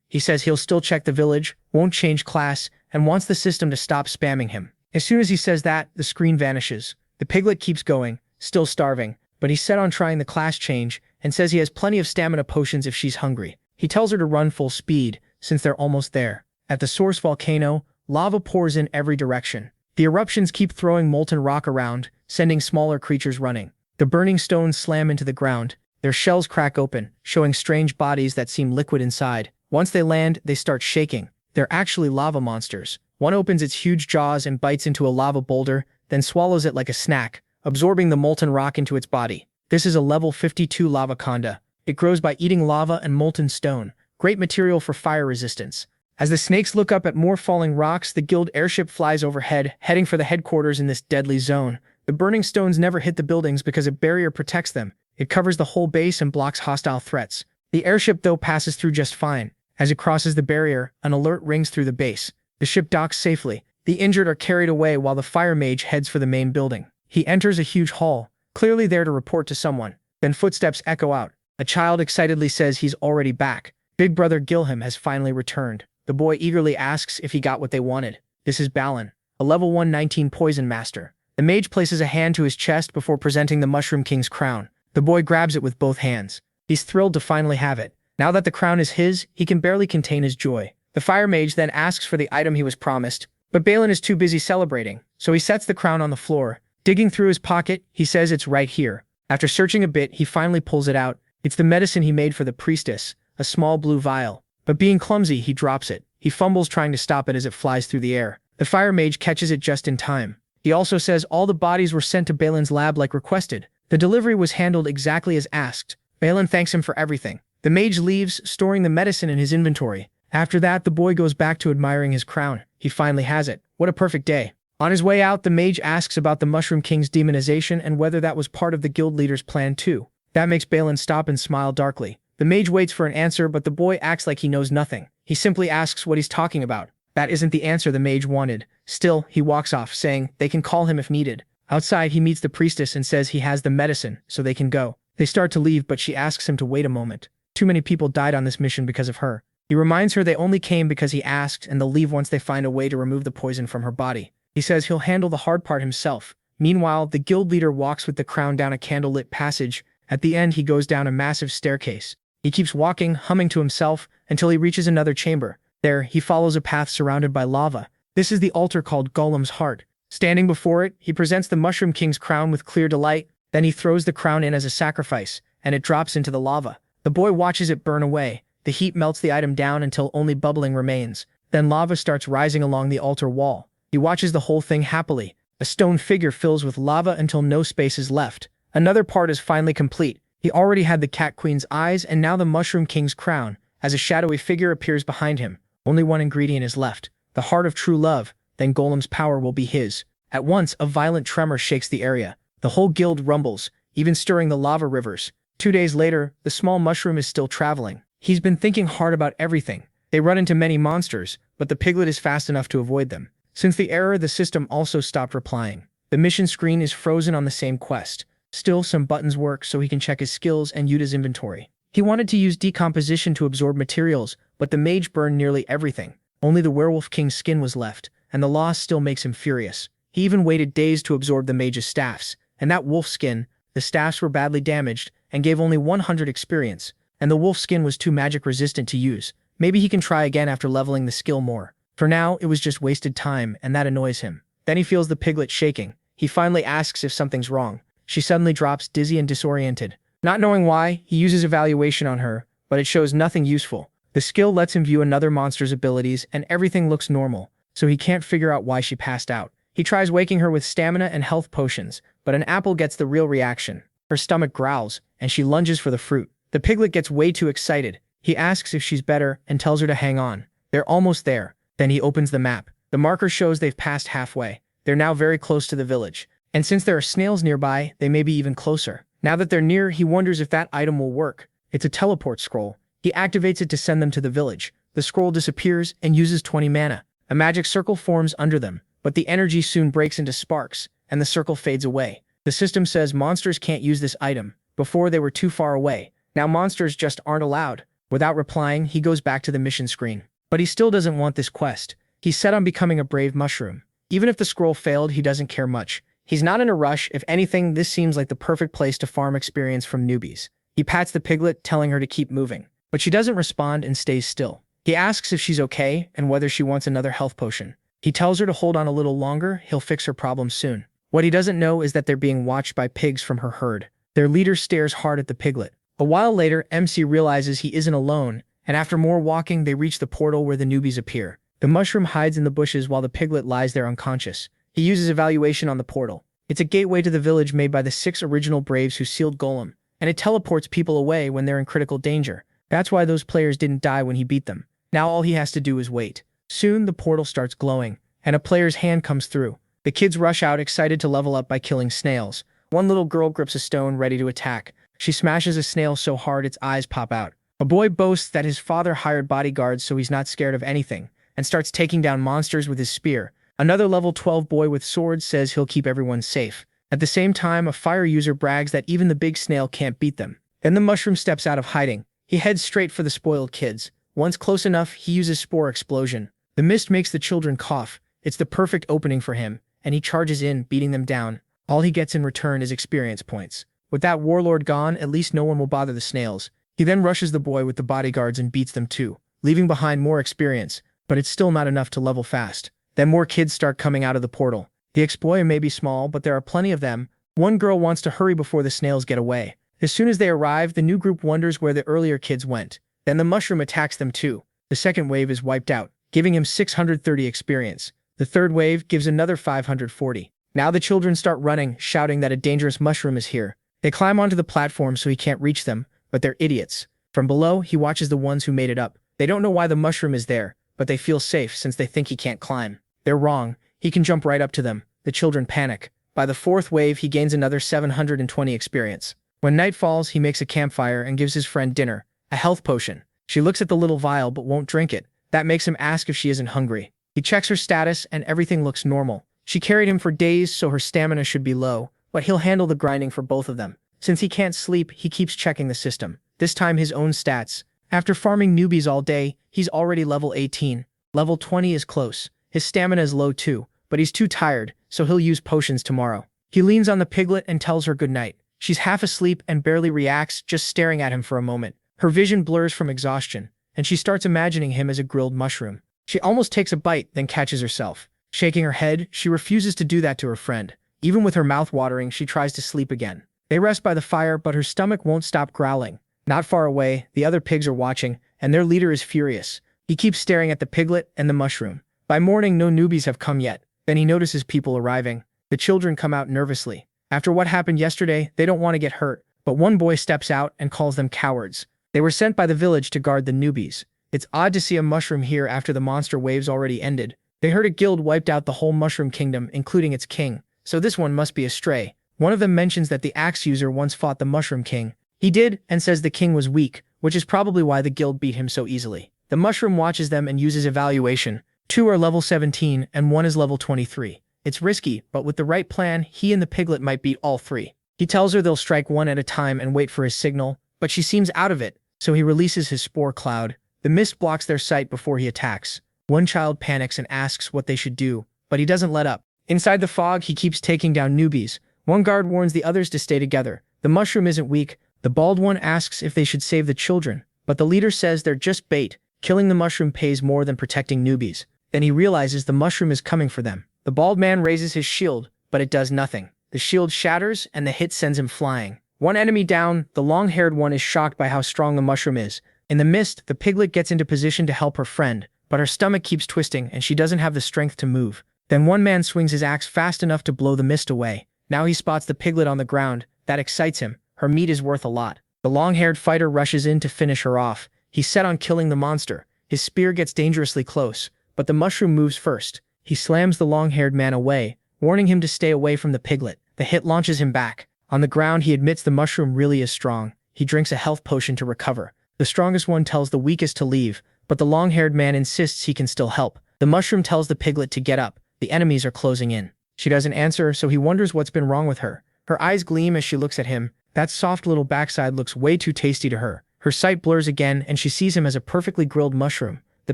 He says he'll still check the village, won't change class, and wants the system to stop spamming him. As soon as he says that, the screen vanishes. The piglet keeps going, still starving, but he's set on trying the class change and says he has plenty of stamina potions if she's hungry. He tells her to run full speed, since they're almost there. At the source volcano, lava pours in every direction. The eruptions keep throwing molten rock around, sending smaller creatures running. The burning stones slam into the ground. Their shells crack open, showing strange bodies that seem liquid inside. Once they land, they start shaking. They're actually lava monsters. One opens its huge jaws and bites into a lava boulder, then swallows it like a snack, absorbing the molten rock into its body. This is a level 52 lava conda. It grows by eating lava and molten stone, great material for fire resistance. As the snakes look up at more falling rocks, the guild airship flies overhead, heading for the headquarters in this deadly zone. The burning stones never hit the buildings because a barrier protects them. It covers the whole base and blocks hostile threats. The airship, though, passes through just fine. As it crosses the barrier, an alert rings through the base. The ship docks safely. The injured are carried away while the fire mage heads for the main building. He enters a huge hall, clearly there to report to someone. Then footsteps echo out. A child excitedly says he's already back. Big brother Gilham has finally returned. The boy eagerly asks if he got what they wanted. This is Balin, a level 119 poison master. The mage places a hand to his chest before presenting the Mushroom King's crown. The boy grabs it with both hands. He's thrilled to finally have it. Now that the crown is his, he can barely contain his joy. The fire mage then asks for the item he was promised, but Balin is too busy celebrating, so he sets the crown on the floor. Digging through his pocket, he says it's right here. After searching a bit, he finally pulls it out. It's the medicine he made for the priestess, a small blue vial. But being clumsy, he drops it. He fumbles trying to stop it as it flies through the air. The fire mage catches it just in time. He also says all the bodies were sent to Balin's lab like requested. The delivery was handled exactly as asked. Balin thanks him for everything. The mage leaves, storing the medicine in his inventory. After that, the boy goes back to admiring his crown. He finally has it. What a perfect day. On his way out, the mage asks about the Mushroom King's demonization and whether that was part of the guild leader's plan too. That makes Balin stop and smile darkly. The mage waits for an answer, but the boy acts like he knows nothing. He simply asks what he's talking about. That isn't the answer the mage wanted. Still, he walks off, saying they can call him if needed. Outside, he meets the priestess and says he has the medicine, so they can go. They start to leave, but she asks him to wait a moment. Too many people died on this mission because of her. He reminds her they only came because he asked, and they'll leave once they find a way to remove the poison from her body. He says he'll handle the hard part himself. Meanwhile, the guild leader walks with the crown down a candlelit passage. At the end, he goes down a massive staircase. He keeps walking, humming to himself, until he reaches another chamber. There, he follows a path surrounded by lava. This is the altar called Golem's Heart. Standing before it, he presents the Mushroom King's crown with clear delight. Then he throws the crown in as a sacrifice, and it drops into the lava. The boy watches it burn away. The heat melts the item down until only bubbling remains. Then lava starts rising along the altar wall. He watches the whole thing happily. A stone figure fills with lava until no space is left. Another part is finally complete. He already had the Cat Queen's eyes and now the Mushroom King's crown. As a shadowy figure appears behind him, only one ingredient is left. The heart of true love. Then Golem's power will be his. At once, a violent tremor shakes the area. The whole guild rumbles, even stirring the lava rivers. 2 days later, the small mushroom is still traveling. He's been thinking hard about everything. They run into many monsters, but the piglet is fast enough to avoid them. Since the error, the system also stopped replying. The mission screen is frozen on the same quest. Still, some buttons work so he can check his skills and Yuta's inventory. He wanted to use decomposition to absorb materials, but the mage burned nearly everything. Only the werewolf king's skin was left, and the loss still makes him furious. He even waited days to absorb the mage's staffs, and that wolf skin, the staffs were badly damaged and gave only 100 experience, and the wolf skin was too magic resistant to use. Maybe he can try again after leveling the skill more. For now, it was just wasted time, and that annoys him. Then he feels the piglet shaking. He finally asks if something's wrong. She suddenly drops dizzy and disoriented. Not knowing why, he uses evaluation on her, but it shows nothing useful. The skill lets him view another monster's abilities, and everything looks normal, so he can't figure out why she passed out. He tries waking her with stamina and health potions, but an apple gets the real reaction. Her stomach growls, and she lunges for the fruit. The piglet gets way too excited. He asks if she's better and tells her to hang on. They're almost there. Then he opens the map. The marker shows they've passed halfway. They're now very close to the village. And since there are snails nearby, they may be even closer. Now that they're near, he wonders if that item will work. It's a teleport scroll. He activates it to send them to the village. The scroll disappears and uses 20 mana. A magic circle forms under them, but the energy soon breaks into sparks, and the circle fades away. The system says monsters can't use this item. Before they were too far away. Now monsters just aren't allowed. Without replying, he goes back to the mission screen. But he still doesn't want this quest. He's set on becoming a brave mushroom. Even if the scroll failed, he doesn't care much. He's not in a rush. If anything, this seems like the perfect place to farm experience from newbies. He pats the piglet, telling her to keep moving. But she doesn't respond and stays still. He asks if she's okay and whether she wants another health potion. He tells her to hold on a little longer, he'll fix her problem soon. What he doesn't know is that they're being watched by pigs from her herd. Their leader stares hard at the piglet. A while later, MC realizes he isn't alone, and after more walking, they reach the portal where the newbies appear. The mushroom hides in the bushes while the piglet lies there unconscious. He uses evaluation on the portal. It's a gateway to the village made by the 6 original Braves who sealed Golem, and it teleports people away when they're in critical danger. That's why those players didn't die when he beat them. Now all he has to do is wait. Soon the portal starts glowing, and a player's hand comes through. The kids rush out excited to level up by killing snails. One little girl grips a stone ready to attack. She smashes a snail so hard its eyes pop out. A boy boasts that his father hired bodyguards so he's not scared of anything, and starts taking down monsters with his spear. Another level 12 boy with swords says he'll keep everyone safe. At the same time, a fire user brags that even the big snail can't beat them. Then the mushroom steps out of hiding. He heads straight for the spoiled kids. Once close enough, he uses spore explosion. The mist makes the children cough. It's the perfect opening for him, and he charges in, beating them down. All he gets in return is experience points. With that warlord gone, at least no one will bother the snails. He then rushes the boy with the bodyguards and beats them too, leaving behind more experience, but it's still not enough to level fast. Then more kids start coming out of the portal. The exploit may be small, but there are plenty of them. One girl wants to hurry before the snails get away. As soon as they arrive, the new group wonders where the earlier kids went. Then the mushroom attacks them too. The second wave is wiped out, giving him 630 experience. The third wave gives another 540. Now the children start running, shouting that a dangerous mushroom is here. They climb onto the platform so he can't reach them, but they're idiots. From below, he watches the ones who made it up. They don't know why the mushroom is there, but they feel safe since they think he can't climb. They're wrong. He can jump right up to them. The children panic. By the fourth wave, he gains another 720 experience. When night falls, he makes a campfire and gives his friend dinner, a health potion. She looks at the little vial but won't drink it. That makes him ask if she isn't hungry. He checks her status and everything looks normal. She carried him for days, so her stamina should be low, but he'll handle the grinding for both of them. Since he can't sleep, he keeps checking the system. This time his own stats. After farming newbies all day, he's already level 18. Level 20 is close. His stamina is low too, but he's too tired, so he'll use potions tomorrow. He leans on the piglet and tells her goodnight. She's half asleep and barely reacts, just staring at him for a moment. Her vision blurs from exhaustion, and she starts imagining him as a grilled mushroom. She almost takes a bite, then catches herself. Shaking her head, she refuses to do that to her friend. Even with her mouth watering, she tries to sleep again. They rest by the fire, but her stomach won't stop growling. Not far away, the other pigs are watching, and their leader is furious. He keeps staring at the piglet and the mushroom. By morning, no newbies have come yet. Then he notices people arriving. The children come out nervously. After what happened yesterday, they don't want to get hurt, but one boy steps out and calls them cowards. They were sent by the village to guard the newbies. It's odd to see a mushroom here after the monster waves already ended. They heard a guild wiped out the whole mushroom kingdom, including its king, so this one must be a stray. One of them mentions that the axe user once fought the mushroom king. He did, and says the king was weak, which is probably why the guild beat him so easily. The mushroom watches them and uses evaluation. 2 are level 17 and 1 is level 23. It's risky, but with the right plan, he and the piglet might beat all 3. He tells her they'll strike one at a time and wait for his signal, but she seems out of it, so he releases his spore cloud. The mist blocks their sight before he attacks. One child panics and asks what they should do, but he doesn't let up. Inside the fog, he keeps taking down newbies. One guard warns the others to stay together. The mushroom isn't weak. The bald one asks if they should save the children, but the leader says they're just bait. Killing the mushroom pays more than protecting newbies. Then he realizes the mushroom is coming for them. The bald man raises his shield, but it does nothing. The shield shatters, and the hit sends him flying. One enemy down, the long-haired one is shocked by how strong the mushroom is. In the mist, the piglet gets into position to help her friend, but her stomach keeps twisting and she doesn't have the strength to move. Then one man swings his axe fast enough to blow the mist away. Now he spots the piglet on the ground. That excites him. Her meat is worth a lot. The long-haired fighter rushes in to finish her off. He's set on killing the monster. His spear gets dangerously close, but the mushroom moves first. He slams the long-haired man away, warning him to stay away from the piglet. The hit launches him back. On the ground, he admits the mushroom really is strong. He drinks a health potion to recover. The strongest one tells the weakest to leave, but the long-haired man insists he can still help. The mushroom tells the piglet to get up. The enemies are closing in. She doesn't answer, so he wonders what's been wrong with her. Her eyes gleam as she looks at him. That soft little backside looks way too tasty to her. Her sight blurs again, and she sees him as a perfectly grilled mushroom. The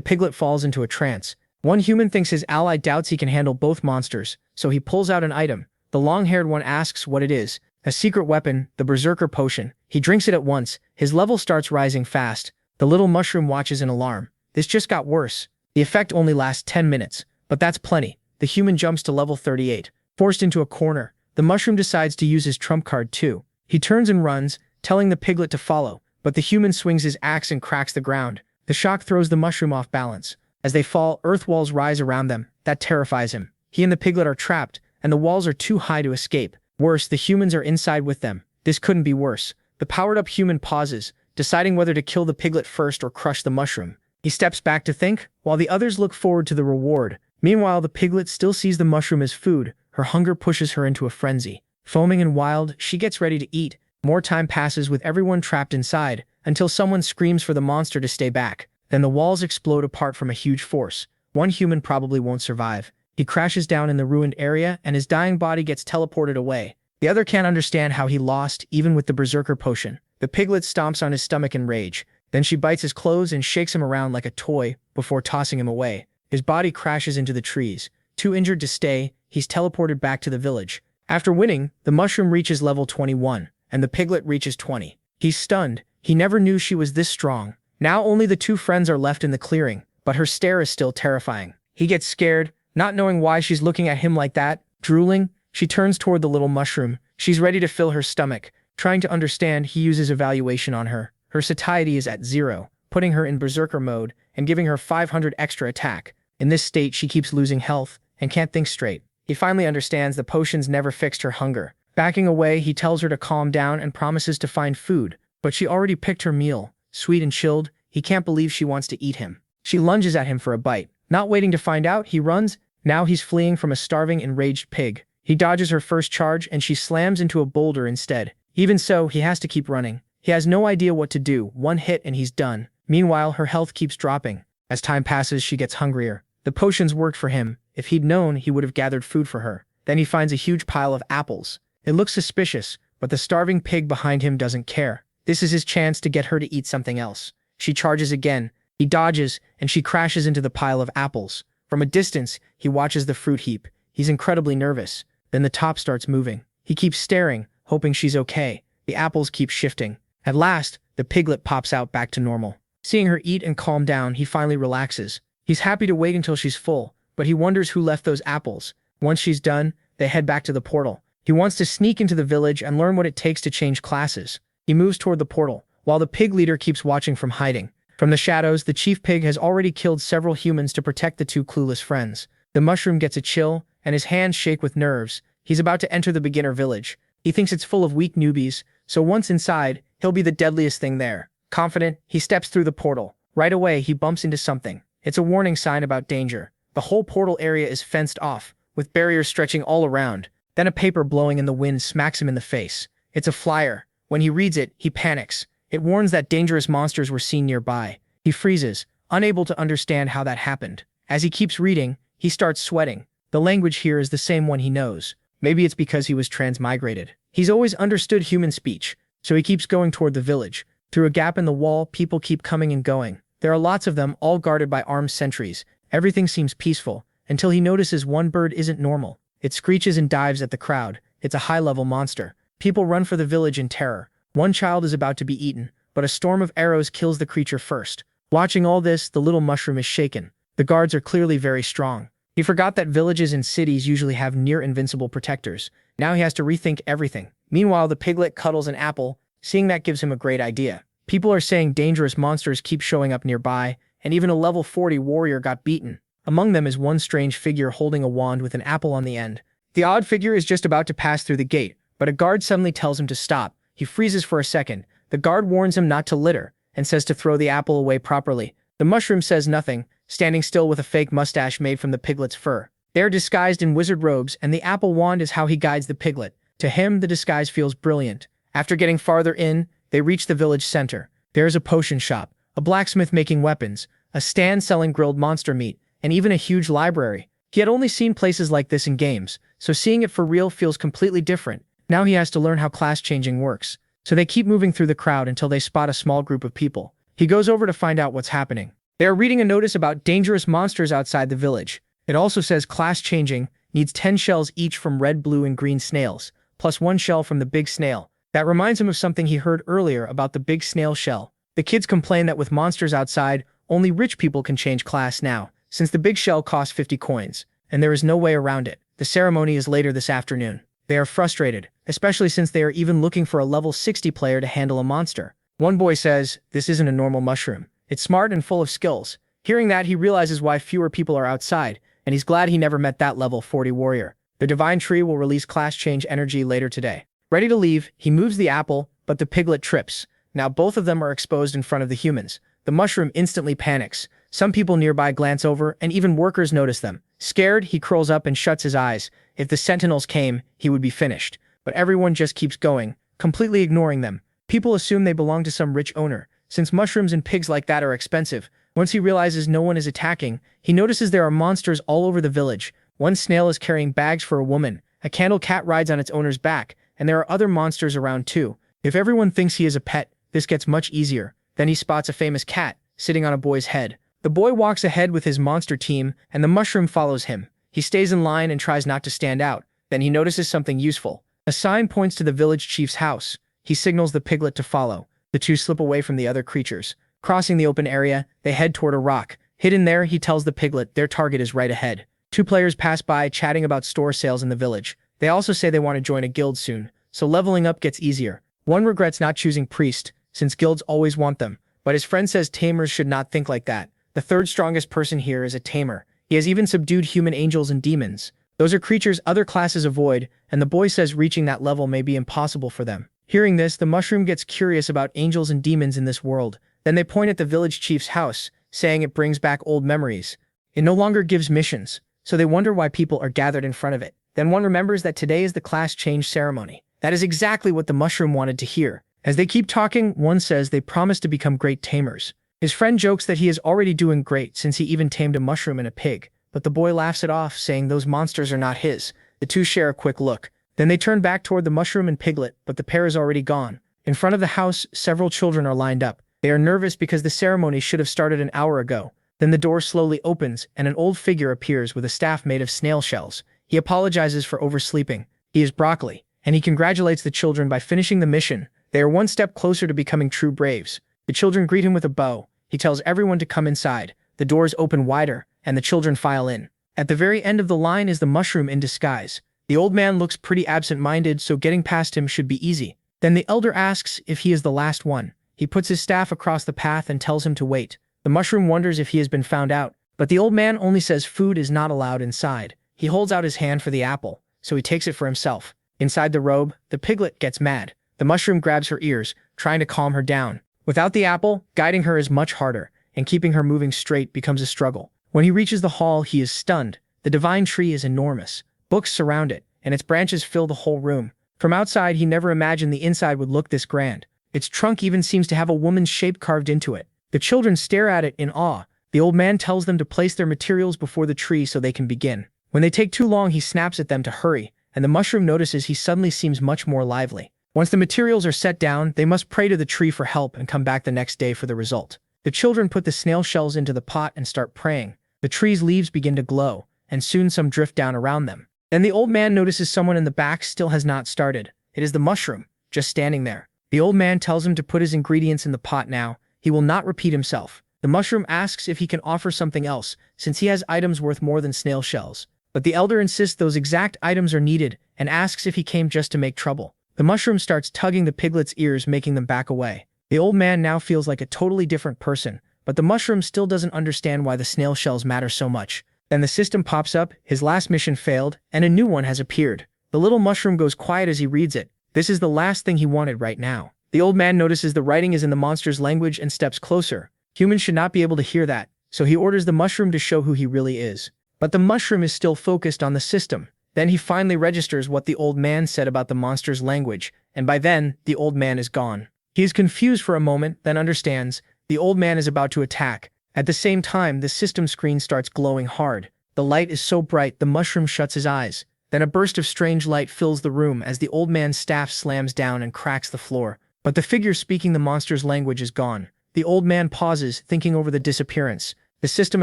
piglet falls into a trance. One human thinks his ally doubts he can handle both monsters, so he pulls out an item. The long-haired one asks what it is. A secret weapon, the berserker potion. He drinks it at once. His level starts rising fast. The little mushroom watches in alarm. This just got worse. The effect only lasts 10 minutes, but that's plenty. The human jumps to level 38. Forced into a corner, the mushroom decides to use his trump card too. He turns and runs, telling the piglet to follow, but the human swings his axe and cracks the ground. The shock throws the mushroom off balance. As they fall, earth walls rise around them. That terrifies him. He and the piglet are trapped, and the walls are too high to escape. Worse, the humans are inside with them. This couldn't be worse. The powered-up human pauses, deciding whether to kill the piglet first or crush the mushroom. He steps back to think, while the others look forward to the reward. Meanwhile, the piglet still sees the mushroom as food. Her hunger pushes her into a frenzy. Foaming and wild, she gets ready to eat. More time passes with everyone trapped inside, until someone screams for the monster to stay back. Then the walls explode apart from a huge force. One human probably won't survive. He crashes down in the ruined area, and his dying body gets teleported away. The other can't understand how he lost, even with the berserker potion. The piglet stomps on his stomach in rage. Then she bites his clothes and shakes him around like a toy before tossing him away. His body crashes into the trees. Too injured to stay, he's teleported back to the village. After winning, the mushroom reaches level 21, and the piglet reaches 20. He's stunned. He never knew she was this strong. Now only the two friends are left in the clearing, but her stare is still terrifying. He gets scared, not knowing why she's looking at him like that. Drooling, she turns toward the little mushroom. She's ready to fill her stomach. Trying to understand, he uses evaluation on her. Her satiety is at 0, putting her in berserker mode and giving her 500 extra attack. In this state, she keeps losing health and can't think straight. He finally understands the potions never fixed her hunger. Backing away, he tells her to calm down and promises to find food. But she already picked her meal. Sweet and chilled, he can't believe she wants to eat him. She lunges at him for a bite. Not waiting to find out, he runs. Now he's fleeing from a starving, enraged pig. He dodges her first charge and she slams into a boulder instead. Even so, he has to keep running. He has no idea what to do. One hit and he's done. Meanwhile, her health keeps dropping. As time passes, she gets hungrier. The potions worked for him. If he'd known, he would have gathered food for her. Then he finds a huge pile of apples. It looks suspicious, but the starving pig behind him doesn't care. This is his chance to get her to eat something else. She charges again. He dodges, and she crashes into the pile of apples. From a distance, he watches the fruit heap. He's incredibly nervous. Then the top starts moving. He keeps staring, hoping she's okay. The apples keep shifting. At last, the piglet pops out back to normal. Seeing her eat and calm down, he finally relaxes. He's happy to wait until she's full, but he wonders who left those apples. Once she's done, they head back to the portal. He wants to sneak into the village and learn what it takes to change classes. He moves toward the portal, while the pig leader keeps watching from hiding. From the shadows, the chief pig has already killed several humans to protect the two clueless friends. The mushroom gets a chill, and his hands shake with nerves. He's about to enter the beginner village. He thinks it's full of weak newbies, so once inside, he'll be the deadliest thing there. Confident, he steps through the portal. Right away, he bumps into something. It's a warning sign about danger. The whole portal area is fenced off, with barriers stretching all around. Then a paper blowing in the wind smacks him in the face. It's a flyer. When he reads it, he panics. It warns that dangerous monsters were seen nearby. He freezes, unable to understand how that happened. As he keeps reading, he starts sweating. The language here is the same one he knows. Maybe it's because he was transmigrated. He's always understood human speech, so he keeps going toward the village. Through a gap in the wall, people keep coming and going. There are lots of them, all guarded by armed sentries. Everything seems peaceful, until he notices one bird isn't normal. It screeches and dives at the crowd. It's a high-level monster. People run for the village in terror. One child is about to be eaten, but a storm of arrows kills the creature first. Watching all this, the little mushroom is shaken. The guards are clearly very strong. He forgot that villages and cities usually have near-invincible protectors. Now he has to rethink everything. Meanwhile, the piglet cuddles an apple. Seeing that gives him a great idea. People are saying dangerous monsters keep showing up nearby, and even a level 40 warrior got beaten. Among them is one strange figure holding a wand with an apple on the end. The odd figure is just about to pass through the gate, but a guard suddenly tells him to stop. He freezes for a second. The guard warns him not to litter, and says to throw the apple away properly. The mushroom says nothing, standing still with a fake mustache made from the piglet's fur. They are disguised in wizard robes, and the apple wand is how he guides the piglet. To him, the disguise feels brilliant. After getting farther in, they reach the village center. There is a potion shop, a blacksmith making weapons, a stand selling grilled monster meat, and even a huge library. He had only seen places like this in games, so seeing it for real feels completely different. Now he has to learn how class changing works. So they keep moving through the crowd until they spot a small group of people. He goes over to find out what's happening. They are reading a notice about dangerous monsters outside the village. It also says class changing needs 10 shells each from red, blue, and green snails, plus 1 shell from the big snail. That reminds him of something he heard earlier about the big snail shell. The kids complain that with monsters outside, only rich people can change class now, since the big shell costs 50 coins, and there is no way around it. The ceremony is later this afternoon. They are frustrated, especially since they are even looking for a level 60 player to handle a monster. One boy says, "This isn't a normal mushroom. It's smart and full of skills." Hearing that, he realizes why fewer people are outside, and he's glad he never met that level 40 warrior. The divine tree will release class change energy later today. Ready to leave, he moves the apple, but the piglet trips. Now both of them are exposed in front of the humans. The mushroom instantly panics. Some people nearby glance over, and even workers notice them. Scared, he curls up and shuts his eyes. If the sentinels came, he would be finished. But everyone just keeps going, completely ignoring them. People assume they belong to some rich owner, since mushrooms and pigs like that are expensive. Once he realizes no one is attacking, he notices there are monsters all over the village. One snail is carrying bags for a woman, a candle cat rides on its owner's back, and there are other monsters around too. If everyone thinks he is a pet, this gets much easier. Then he spots a famous cat, sitting on a boy's head. The boy walks ahead with his monster team, and the mushroom follows him. He stays in line and tries not to stand out. Then he notices something useful. A sign points to the village chief's house. He signals the piglet to follow. The two slip away from the other creatures. Crossing the open area, they head toward a rock. Hidden there, he tells the piglet their target is right ahead. Two players pass by, chatting about store sales in the village. They also say they want to join a guild soon, so leveling up gets easier. One regrets not choosing priest, since guilds always want them, but his friend says tamers should not think like that. The third strongest person here is a tamer. He has even subdued human angels and demons. Those are creatures other classes avoid, and the boy says reaching that level may be impossible for them. Hearing this, the mushroom gets curious about angels and demons in this world. Then they point at the village chief's house, saying it brings back old memories. It no longer gives missions, so they wonder why people are gathered in front of it. Then one remembers that today is the class change ceremony. That is exactly what the mushroom wanted to hear. As they keep talking, one says they promise to become great tamers. His friend jokes that he is already doing great since he even tamed a mushroom and a pig, but the boy laughs it off, saying those monsters are not his. The two share a quick look. Then they turn back toward the mushroom and piglet, but the pair is already gone. In front of the house, several children are lined up. They are nervous because the ceremony should have started an hour ago. Then the door slowly opens, and an old figure appears with a staff made of snail shells. He apologizes for oversleeping. He is Broccoli, and he congratulates the children by finishing the mission. They are one step closer to becoming true braves. The children greet him with a bow. He tells everyone to come inside. The doors open wider, and the children file in. At the very end of the line is the mushroom in disguise. The old man looks pretty absent-minded, so getting past him should be easy. Then the elder asks if he is the last one. He puts his staff across the path and tells him to wait. The mushroom wonders if he has been found out, but the old man only says food is not allowed inside. He holds out his hand for the apple, so he takes it for himself. Inside the robe, the piglet gets mad. The mushroom grabs her ears, trying to calm her down. Without the apple, guiding her is much harder, and keeping her moving straight becomes a struggle. When he reaches the hall, he is stunned. The divine tree is enormous. Books surround it, and its branches fill the whole room. From outside, he never imagined the inside would look this grand. Its trunk even seems to have a woman's shape carved into it. The children stare at it in awe. The old man tells them to place their materials before the tree so they can begin. When they take too long, he snaps at them to hurry, and the mushroom notices he suddenly seems much more lively. Once the materials are set down, they must pray to the tree for help and come back the next day for the result. The children put the snail shells into the pot and start praying. The tree's leaves begin to glow, and soon some drift down around them. Then the old man notices someone in the back still has not started. It is the mushroom, just standing there. The old man tells him to put his ingredients in the pot now. He will not repeat himself. The mushroom asks if he can offer something else, since he has items worth more than snail shells. But the elder insists those exact items are needed, and asks if he came just to make trouble. The mushroom starts tugging the piglet's ears, making them back away. The old man now feels like a totally different person, but the mushroom still doesn't understand why the snail shells matter so much. Then the system pops up, his last mission failed, and a new one has appeared. The little mushroom goes quiet as he reads it. This is the last thing he wanted right now. The old man notices the writing is in the monster's language and steps closer. Humans should not be able to hear that, so he orders the mushroom to show who he really is. But the mushroom is still focused on the system. Then he finally registers what the old man said about the monster's language, and by then, the old man is gone. He is confused for a moment, then understands. The old man is about to attack. At the same time, the system screen starts glowing hard. The light is so bright, the mushroom shuts his eyes. Then a burst of strange light fills the room as the old man's staff slams down and cracks the floor. But the figure speaking the monster's language is gone. The old man pauses, thinking over the disappearance. The system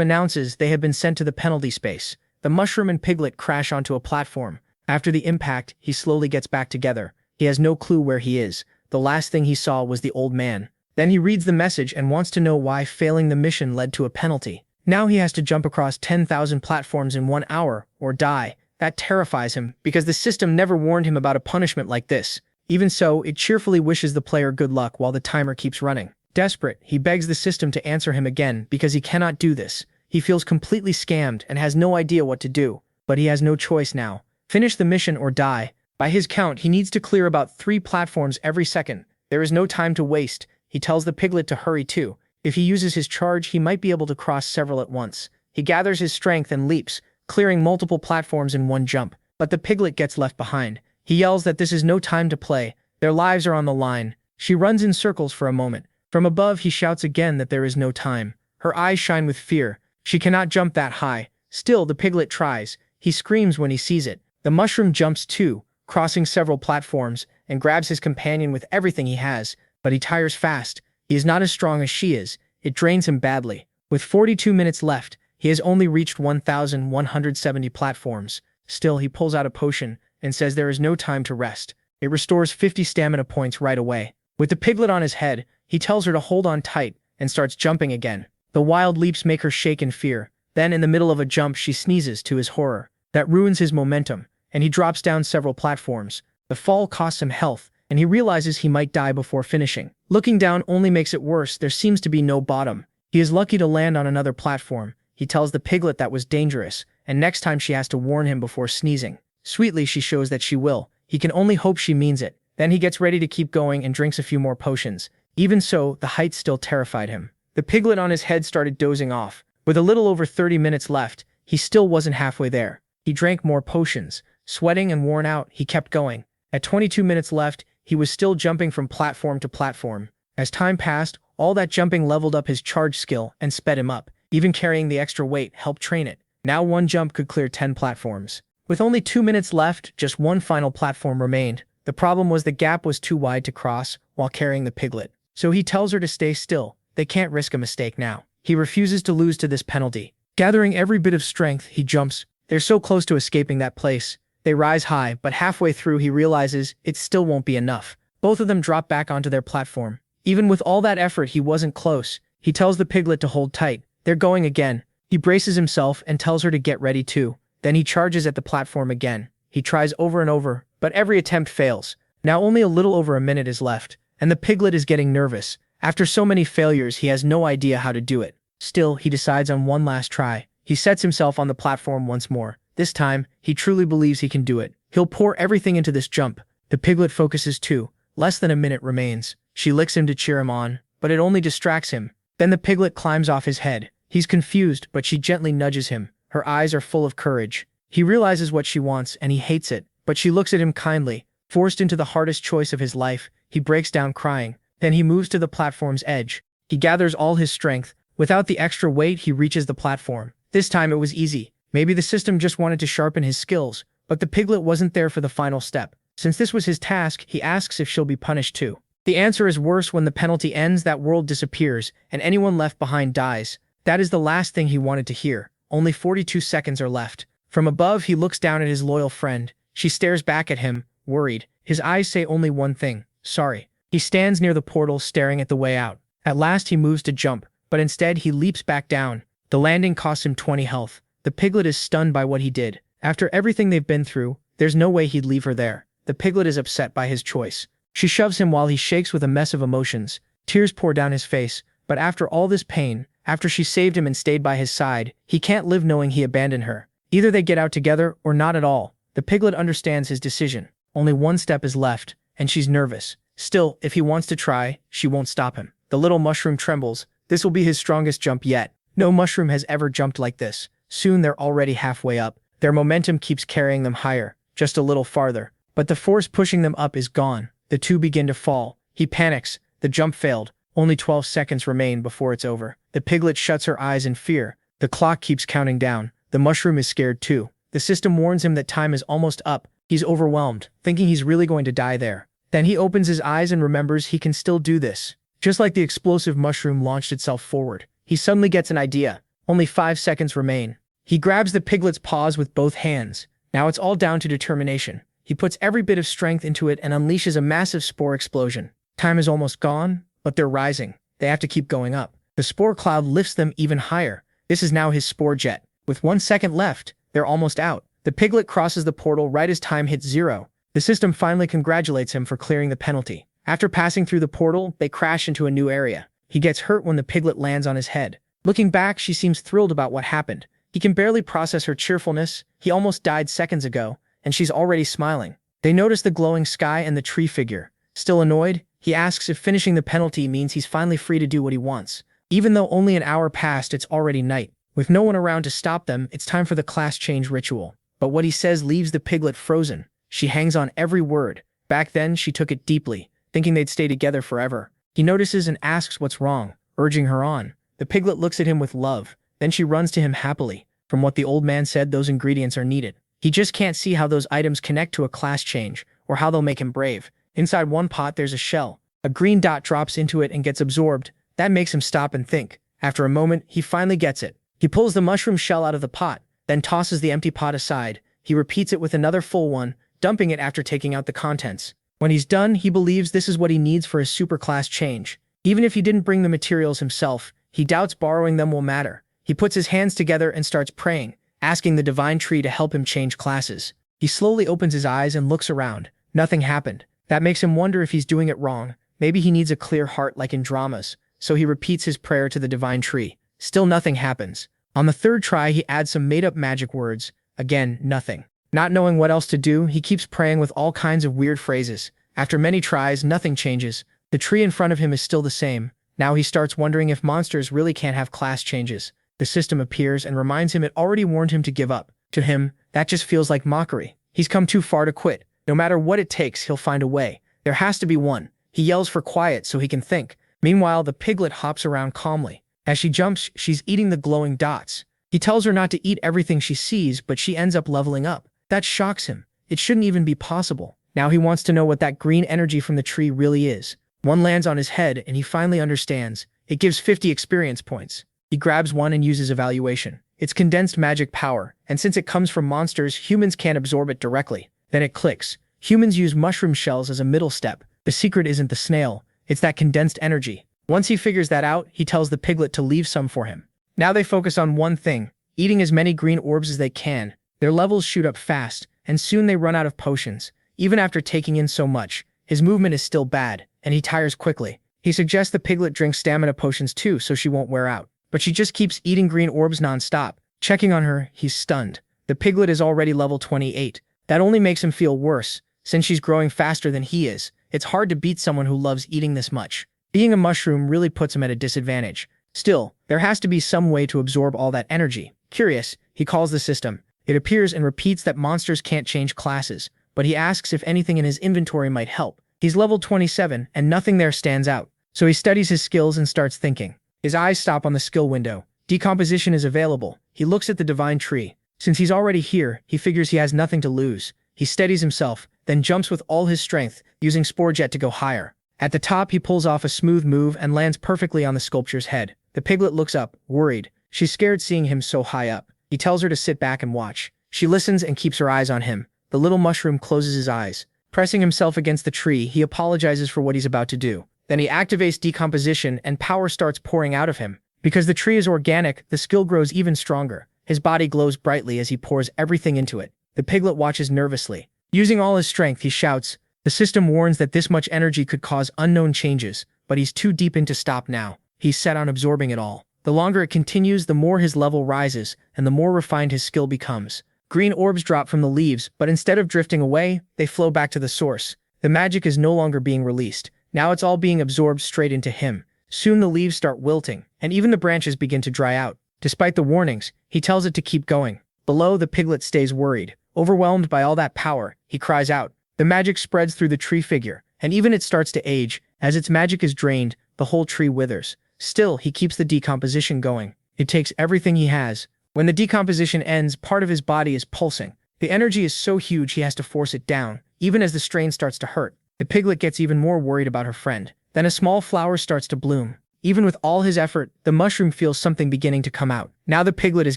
announces they have been sent to the penalty space. The mushroom and piglet crash onto a platform. After the impact, he slowly gets back together. He has no clue where he is. The last thing he saw was the old man. Then he reads the message and wants to know why failing the mission led to a penalty. Now he has to jump across 10,000 platforms in 1 hour, or die. That terrifies him, because the system never warned him about a punishment like this. Even so, it cheerfully wishes the player good luck while the timer keeps running. Desperate, he begs the system to answer him again because he cannot do this. He feels completely scammed and has no idea what to do, but he has no choice now. Finish the mission or die. By his count, he needs to clear about 3 platforms every second. There is no time to waste. He tells the piglet to hurry too. If he uses his charge, he might be able to cross several at once. He gathers his strength and leaps, clearing multiple platforms in one jump. But the piglet gets left behind. He yells that this is no time to play. Their lives are on the line. She runs in circles for a moment. From above, he shouts again that there is no time. Her eyes shine with fear. She cannot jump that high. Still, the piglet tries. He screams when he sees it. The mushroom jumps too, crossing several platforms, and grabs his companion with everything he has, but he tires fast. He is not as strong as she is. It drains him badly. With 42 minutes left, he has only reached 1,170 platforms. Still, he pulls out a potion and says there is no time to rest. It restores 50 stamina points right away. With the piglet on his head, he tells her to hold on tight and starts jumping again. The wild leaps make her shake in fear. Then, in the middle of a jump, she sneezes to his horror. That ruins his momentum, and he drops down several platforms. The fall costs him health, and he realizes he might die before finishing. Looking down only makes it worse. There seems to be no bottom. He is lucky to land on another platform. He tells the piglet that was dangerous, and next time she has to warn him before sneezing. Sweetly, she shows that she will. He can only hope she means it. Then he gets ready to keep going and drinks a few more potions. Even so, the heights still terrified him. The piglet on his head started dozing off. With a little over 30 minutes left, he still wasn't halfway there. He drank more potions. Sweating and worn out, he kept going. At 22 minutes left, he was still jumping from platform to platform. As time passed, all that jumping leveled up his charge skill and sped him up. Even carrying the extra weight helped train it. Now one jump could clear 10 platforms. With only 2 minutes left, just one final platform remained. The problem was the gap was too wide to cross while carrying the piglet. So he tells her to stay still. They can't risk a mistake now. He refuses to lose to this penalty. Gathering every bit of strength, he jumps. They're so close to escaping that place. They rise high, but halfway through he realizes it still won't be enough. Both of them drop back onto their platform. Even with all that effort, he wasn't close. He tells the piglet to hold tight. They're going again. He braces himself and tells her to get ready too. Then he charges at the platform again. He tries over and over, but every attempt fails. Now only a little over a minute is left, and the piglet is getting nervous. After so many failures, he has no idea how to do it. Still, he decides on one last try. He sets himself on the platform once more. This time, he truly believes he can do it. He'll pour everything into this jump. The piglet focuses too. Less than a minute remains. She licks him to cheer him on, but it only distracts him. Then the piglet climbs off his head. He's confused, but she gently nudges him. Her eyes are full of courage. He realizes what she wants, and he hates it, but she looks at him kindly. Forced into the hardest choice of his life, he breaks down crying. Then he moves to the platform's edge. He gathers all his strength. Without the extra weight, he reaches the platform. This time it was easy. Maybe the system just wanted to sharpen his skills, but the piglet wasn't there for the final step. Since this was his task, he asks if she'll be punished too. The answer is worse. When the penalty ends, that world disappears, and anyone left behind dies. That is the last thing he wanted to hear. Only 42 seconds are left. From above, he looks down at his loyal friend. She stares back at him, worried. His eyes say only one thing: sorry. He stands near the portal, staring at the way out. At last he moves to jump, but instead he leaps back down. The landing costs him 20 health. The piglet is stunned by what he did. After everything they've been through, there's no way he'd leave her there. The piglet is upset by his choice. She shoves him while he shakes with a mess of emotions. Tears pour down his face, but after all this pain, after she saved him and stayed by his side, he can't live knowing he abandoned her. Either they get out together or not at all. The piglet understands his decision. Only one step is left, and she's nervous. Still, if he wants to try, she won't stop him. The little mushroom trembles. This will be his strongest jump yet. No mushroom has ever jumped like this. Soon they're already halfway up. Their momentum keeps carrying them higher, just a little farther. But the force pushing them up is gone. The two begin to fall. He panics. The jump failed. Only 12 seconds remain before it's over. The piglet shuts her eyes in fear. The clock keeps counting down. The mushroom is scared too. The system warns him that time is almost up. He's overwhelmed, thinking he's really going to die there. Then he opens his eyes and remembers he can still do this. Just like the explosive mushroom launched itself forward, he suddenly gets an idea. Only 5 seconds remain. He grabs the piglet's paws with both hands. Now it's all down to determination. He puts every bit of strength into it and unleashes a massive spore explosion. Time is almost gone, but they're rising. They have to keep going up. The spore cloud lifts them even higher. This is now his spore jet. With 1 second left, they're almost out. The piglet crosses the portal right as time hits 0. The system finally congratulates him for clearing the penalty. After passing through the portal, they crash into a new area. He gets hurt when the piglet lands on his head. Looking back, she seems thrilled about what happened. He can barely process her cheerfulness. He almost died seconds ago, and she's already smiling. They notice the glowing sky and the tree figure. Still annoyed, he asks if finishing the penalty means he's finally free to do what he wants. Even though only an hour passed, it's already night. With no one around to stop them, it's time for the class change ritual. But what he says leaves the piglet frozen. She hangs on every word. Back then, she took it deeply, thinking they'd stay together forever. He notices and asks what's wrong, urging her on. The piglet looks at him with love. Then she runs to him happily. From what the old man said, those ingredients are needed. He just can't see how those items connect to a class change, or how they'll make him brave. Inside one pot, there's a shell. A green dot drops into it and gets absorbed. That makes him stop and think. After a moment, he finally gets it. He pulls the mushroom shell out of the pot, then tosses the empty pot aside. He repeats it with another full one, dumping it after taking out the contents. When he's done, he believes this is what he needs for his super class change. Even if he didn't bring the materials himself, he doubts borrowing them will matter. He puts his hands together and starts praying, asking the divine tree to help him change classes. He slowly opens his eyes and looks around. Nothing happened. That makes him wonder if he's doing it wrong. Maybe he needs a clear heart like in dramas. So he repeats his prayer to the divine tree. Still nothing happens. On the third try, he adds some made-up magic words. Again, nothing. Not knowing what else to do, he keeps praying with all kinds of weird phrases. After many tries, nothing changes. The tree in front of him is still the same. Now he starts wondering if monsters really can't have class changes. The system appears and reminds him it already warned him to give up. To him, that just feels like mockery. He's come too far to quit. No matter what it takes, he'll find a way. There has to be one. He yells for quiet so he can think. Meanwhile, the piglet hops around calmly. As she jumps, she's eating the glowing dots. He tells her not to eat everything she sees, but she ends up leveling up. That shocks him. It shouldn't even be possible. Now he wants to know what that green energy from the tree really is. One lands on his head, and he finally understands. It gives 50 experience points. He grabs one and uses evaluation. It's condensed magic power, and since it comes from monsters, humans can't absorb it directly. Then it clicks. Humans use mushroom shells as a middle step. The secret isn't the snail, it's that condensed energy. Once he figures that out, he tells the piglet to leave some for him. Now they focus on one thing, eating as many green orbs as they can. Their levels shoot up fast, and soon they run out of potions. Even after taking in so much, his movement is still bad, and he tires quickly. He suggests the piglet drink stamina potions too so she won't wear out. But she just keeps eating green orbs non-stop. Checking on her, he's stunned. The piglet is already level 28. That only makes him feel worse. Since she's growing faster than he is, it's hard to beat someone who loves eating this much. Being a mushroom really puts him at a disadvantage. Still, there has to be some way to absorb all that energy. Curious, he calls the system. It appears and repeats that monsters can't change classes, but he asks if anything in his inventory might help. He's level 27, and nothing there stands out. So he studies his skills and starts thinking. His eyes stop on the skill window. Decomposition is available. He looks at the divine tree. Since he's already here, he figures he has nothing to lose. He steadies himself, then jumps with all his strength, using Spore Jet to go higher. At the top, he pulls off a smooth move and lands perfectly on the sculpture's head. The piglet looks up, worried. She's scared seeing him so high up. He tells her to sit back and watch. She listens and keeps her eyes on him. The little mushroom closes his eyes. Pressing himself against the tree, he apologizes for what he's about to do. Then he activates decomposition and power starts pouring out of him. Because the tree is organic, the skill grows even stronger. His body glows brightly as he pours everything into it. The piglet watches nervously. Using all his strength, he shouts. The system warns that this much energy could cause unknown changes, but he's too deep in to stop now. He's set on absorbing it all. The longer it continues, the more his level rises, and the more refined his skill becomes. Green orbs drop from the leaves, but instead of drifting away, they flow back to the source. The magic is no longer being released. Now it's all being absorbed straight into him. Soon the leaves start wilting, and even the branches begin to dry out. Despite the warnings, he tells it to keep going. Below, the piglet stays worried. Overwhelmed by all that power, he cries out. The magic spreads through the tree figure, and even it starts to age. As its magic is drained, the whole tree withers. Still, he keeps the decomposition going. It takes everything he has. When the decomposition ends, part of his body is pulsing. The energy is so huge he has to force it down, even as the strain starts to hurt. The piglet gets even more worried about her friend. Then a small flower starts to bloom. Even with all his effort, the mushroom feels something beginning to come out. Now the piglet is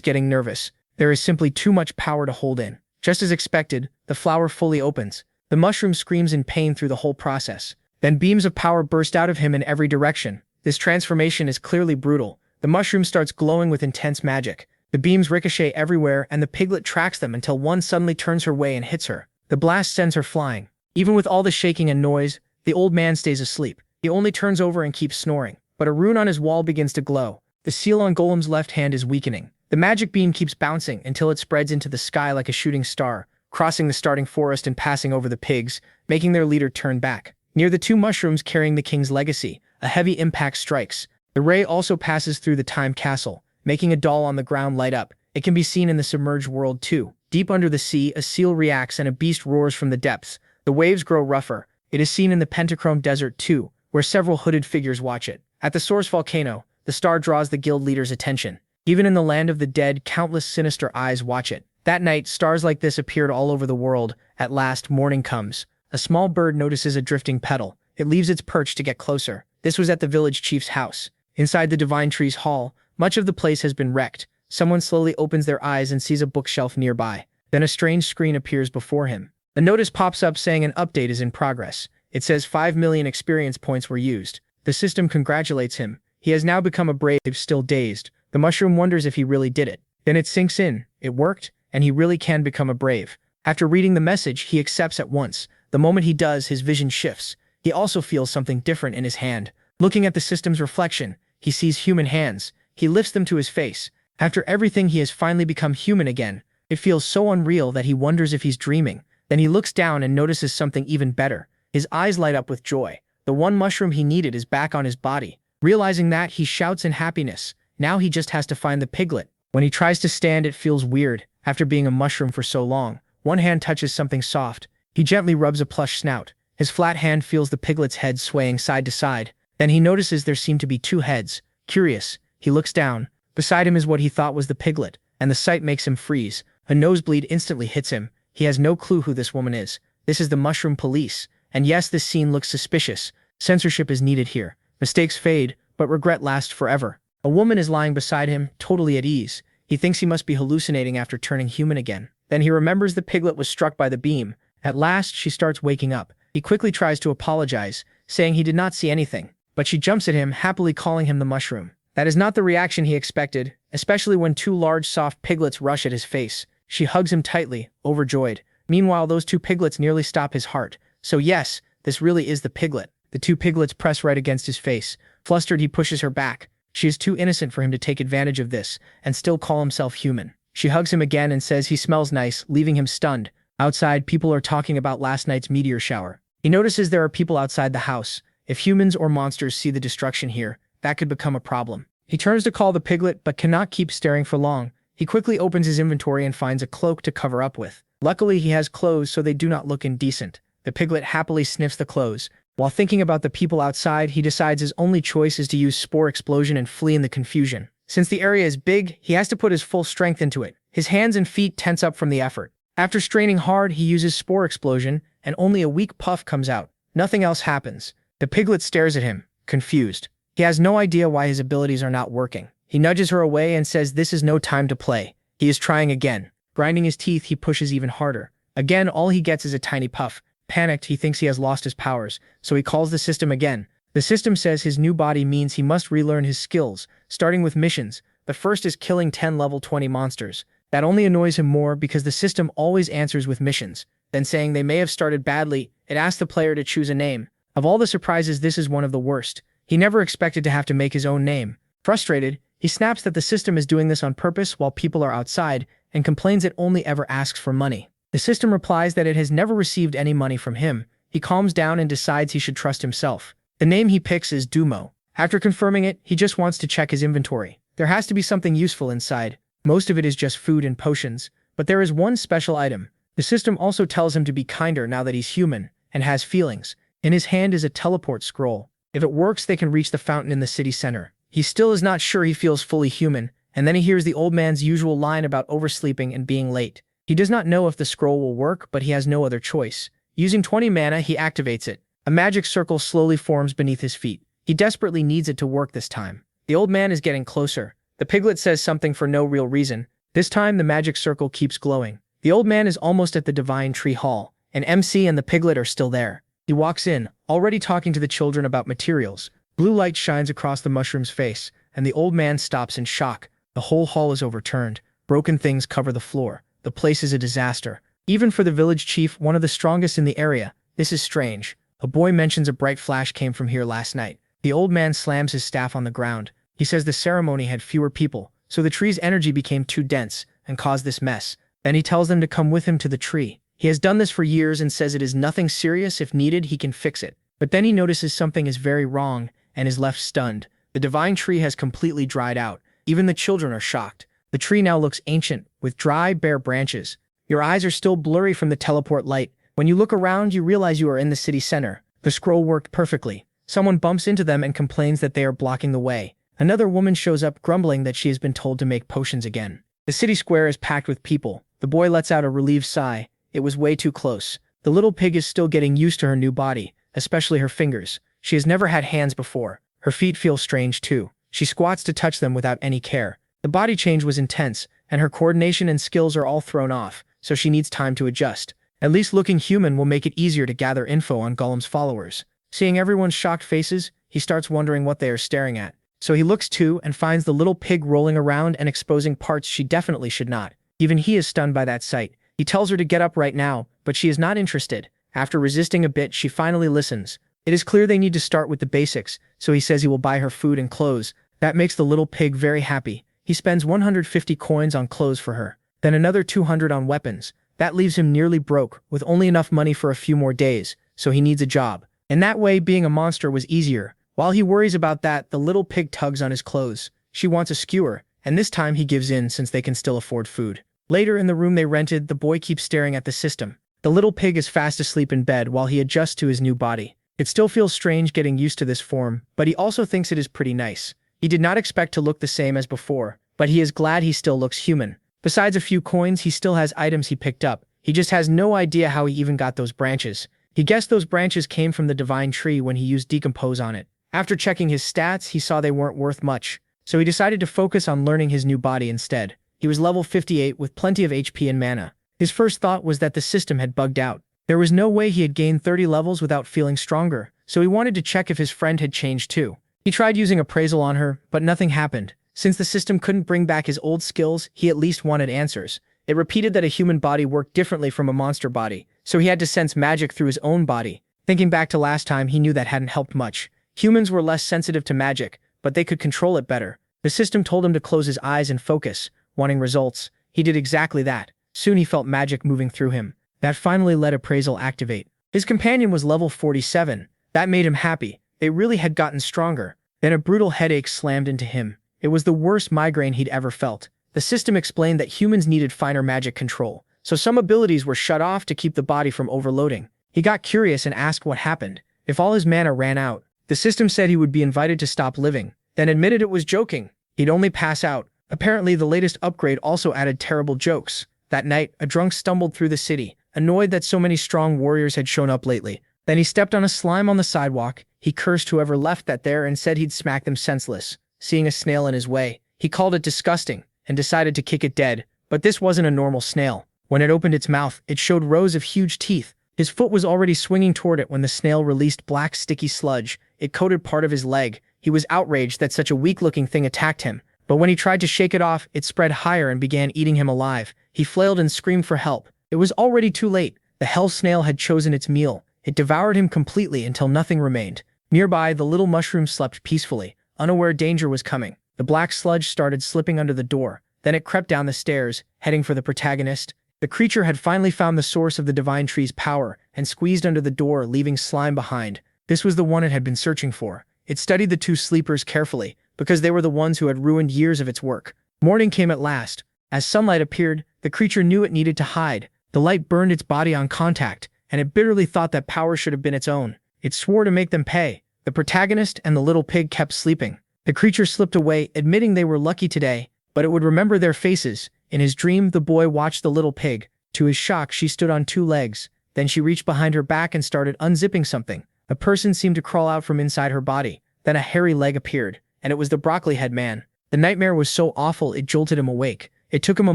getting nervous. There is simply too much power to hold in. Just as expected, the flower fully opens. The mushroom screams in pain through the whole process. Then beams of power burst out of him in every direction. This transformation is clearly brutal. The mushroom starts glowing with intense magic. The beams ricochet everywhere, and the piglet tracks them until one suddenly turns her way and hits her. The blast sends her flying. Even with all the shaking and noise, the old man stays asleep. He only turns over and keeps snoring. but a rune on his wall begins to glow. The seal on Golem's left hand is weakening. The magic beam keeps bouncing until it spreads into the sky like a shooting star, crossing the starting forest and passing over the pigs, making their leader turn back. Near the two mushrooms carrying the king's legacy, a heavy impact strikes. The ray also passes through the time castle, making a doll on the ground light up. It can be seen in the submerged world too. Deep under the sea, a seal reacts and a beast roars from the depths. The waves grow rougher. It is seen in the Pentachrome Desert too, where several hooded figures watch it. At the source volcano, the star draws the guild leader's attention. Even in the land of the dead, countless sinister eyes watch it. That night, stars like this appeared all over the world. At last, morning comes. A small bird notices a drifting petal. It leaves its perch to get closer. This was at the village chief's house. Inside the Divine Tree's hall, much of the place has been wrecked. Someone slowly opens their eyes and sees a bookshelf nearby. Then a strange screen appears before him. A notice pops up saying an update is in progress. It says 5 million experience points were used. The system congratulates him. He has now become a brave, still dazed. The mushroom wonders if he really did it. Then it sinks in. It worked, and he really can become a brave. After reading the message, he accepts at once. The moment he does, his vision shifts. He also feels something different in his hand. Looking at the system's reflection, he sees human hands. He lifts them to his face. After everything, he has finally become human again. It feels so unreal that he wonders if he's dreaming. Then he looks down and notices something even better. His eyes light up with joy. The one mushroom he needed is back on his body. Realizing that, he shouts in happiness. Now he just has to find the piglet. When he tries to stand, it feels weird. After being a mushroom for so long, one hand touches something soft. He gently rubs a plush snout. His flat hand feels the piglet's head swaying side to side. Then he notices there seem to be two heads. Curious, he looks down. Beside him is what he thought was the piglet, and the sight makes him freeze. A nosebleed instantly hits him. He has no clue who this woman is. This is the mushroom police. And yes, this scene looks suspicious. Censorship is needed here. Mistakes fade, but regret lasts forever. A woman is lying beside him, totally at ease. He thinks he must be hallucinating after turning human again. Then he remembers the piglet was struck by the beam. At last, she starts waking up. He quickly tries to apologize, saying he did not see anything. But she jumps at him, happily calling him the mushroom. That is not the reaction he expected, especially when two large, soft piglets rush at his face. She hugs him tightly, overjoyed. Meanwhile, those two piglets nearly stop his heart. So yes, this really is the piglet. The two piglets press right against his face. Flustered, he pushes her back. She is too innocent for him to take advantage of this and still call himself human. She hugs him again and says he smells nice, leaving him stunned. Outside, people are talking about last night's meteor shower. He notices there are people outside the house. If humans or monsters see the destruction here, that could become a problem. He turns to call the piglet but cannot keep staring for long. He quickly opens his inventory and finds a cloak to cover up with. Luckily, he has clothes so they do not look indecent. The piglet happily sniffs the clothes. While thinking about the people outside, he decides his only choice is to use spore explosion and flee in the confusion. Since the area is big, he has to put his full strength into it. His hands and feet tense up from the effort. After straining hard, he uses spore explosion, and only a weak puff comes out. Nothing else happens. The piglet stares at him, confused. He has no idea why his abilities are not working. He nudges her away and says this is no time to play. He is trying again. Grinding his teeth, he pushes even harder. Again, all he gets is a tiny puff. Panicked, he thinks he has lost his powers, so he calls the system again. The system says his new body means he must relearn his skills, starting with missions. The first is killing 10 level 20 monsters. That only annoys him more because the system always answers with missions. Then saying they may have started badly, it asks the player to choose a name. Of all the surprises, this is one of the worst. He never expected to have to make his own name. Frustrated, he snaps that the system is doing this on purpose while people are outside and complains it only ever asks for money. The system replies that it has never received any money from him. He calms down and decides he should trust himself. The name he picks is Dumo. After confirming it, he just wants to check his inventory. There has to be something useful inside. Most of it is just food and potions, but there is one special item. The system also tells him to be kinder now that he's human and has feelings. In his hand is a teleport scroll. If it works, they can reach the fountain in the city center. He still is not sure he feels fully human, and then he hears the old man's usual line about oversleeping and being late. He does not know if the scroll will work, but he has no other choice. Using 20 mana, he activates it. A magic circle slowly forms beneath his feet. He desperately needs it to work this time. The old man is getting closer. The piglet says something for no real reason. This time, the magic circle keeps glowing. The old man is almost at the Divine Tree Hall. An MC and the piglet are still there. He walks in, already talking to the children about materials. Blue light shines across the mushroom's face, and the old man stops in shock. The whole hall is overturned. Broken things cover the floor. The place is a disaster. Even for the village chief, one of the strongest in the area, this is strange. A boy mentions a bright flash came from here last night. He The old man slams his staff on the ground. He says the ceremony had fewer people, so the tree's energy became too dense and caused this mess. Then he tells them to come with him to the tree. He has done this for years and says it is nothing serious. If needed, he can fix it. But then he notices something is very wrong and is left stunned. The divine tree has completely dried out. Even the children are shocked. The tree now looks ancient, with dry, bare branches. Your eyes are still blurry from the teleport light. When you look around, you realize you are in the city center. The scroll worked perfectly. Someone bumps into them and complains that they are blocking the way. Another woman shows up grumbling that she has been told to make potions again. The city square is packed with people. The boy lets out a relieved sigh. It was way too close. The little pig is still getting used to her new body, especially her fingers. She has never had hands before. Her feet feel strange too. She squats to touch them without any care. The body change was intense, and her coordination and skills are all thrown off, so she needs time to adjust. At least looking human will make it easier to gather info on Golem's followers. Seeing everyone's shocked faces, he starts wondering what they are staring at. So he looks too and finds the little pig rolling around and exposing parts she definitely should not. Even he is stunned by that sight. He tells her to get up right now, but she is not interested. After resisting a bit, she finally listens. It is clear they need to start with the basics, so he says he will buy her food and clothes. That makes the little pig very happy. He spends 150 coins on clothes for her, then another 200 on weapons. That leaves him nearly broke, with only enough money for a few more days, so he needs a job. In that way, being a monster was easier. While he worries about that, the little pig tugs on his clothes. She wants a skewer, and this time he gives in since they can still afford food. Later in the room they rented, the boy keeps staring at the system. The little pig is fast asleep in bed while he adjusts to his new body. It still feels strange getting used to this form, but he also thinks it is pretty nice. He did not expect to look the same as before, but he is glad he still looks human. Besides a few coins, he still has items he picked up. He just has no idea how he even got those branches. He guessed those branches came from the divine tree when he used decompose on it. After checking his stats, he saw they weren't worth much, so he decided to focus on learning his new body instead. He was level 58 with plenty of HP and mana. His first thought was that the system had bugged out. There was no way he had gained 30 levels without feeling stronger, so he wanted to check if his friend had changed too. He tried using appraisal on her, but nothing happened. Since the system couldn't bring back his old skills, he at least wanted answers. It repeated that a human body worked differently from a monster body, so he had to sense magic through his own body. Thinking back to last time, he knew that hadn't helped much. Humans were less sensitive to magic, but they could control it better. The system told him to close his eyes and focus. Wanting results, he did exactly that. Soon he felt magic moving through him. That finally let appraisal activate. His companion was level 47. That made him happy. They really had gotten stronger. Then a brutal headache slammed into him. It was the worst migraine he'd ever felt. The system explained that humans needed finer magic control, so some abilities were shut off to keep the body from overloading. He got curious and asked what happened. If all his mana ran out, the system said he would be invited to stop living, then admitted it was joking. He'd only pass out. Apparently, the latest upgrade also added terrible jokes. That night, a drunk stumbled through the city, annoyed that so many strong warriors had shown up lately. Then he stepped on a slime on the sidewalk. He cursed whoever left that there and said he'd smack them senseless. Seeing a snail in his way, he called it disgusting and decided to kick it dead. But this wasn't a normal snail. When it opened its mouth, it showed rows of huge teeth. His foot was already swinging toward it when the snail released black sticky sludge. It coated part of his leg. He was outraged that such a weak-looking thing attacked him. But when he tried to shake it off, it spread higher and began eating him alive. He flailed and screamed for help. It was already too late. The hell snail had chosen its meal. It devoured him completely until nothing remained. Nearby, the little mushroom slept peacefully, unaware danger was coming. The black sludge started slipping under the door. Then it crept down the stairs, heading for the protagonist. The creature had finally found the source of the divine tree's power and squeezed under the door, leaving slime behind. This was the one it had been searching for. It studied the two sleepers carefully, because they were the ones who had ruined years of its work. Morning came at last. As sunlight appeared, the creature knew it needed to hide. The light burned its body on contact, and it bitterly thought that power should have been its own. It swore to make them pay. The protagonist and the little pig kept sleeping. The creature slipped away, admitting they were lucky today, but it would remember their faces. In his dream, the boy watched the little pig. To his shock, she stood on two legs. Then she reached behind her back and started unzipping something. A person seemed to crawl out from inside her body. Then a hairy leg appeared, and it was the broccoli-head man. The nightmare was so awful it jolted him awake. It took him a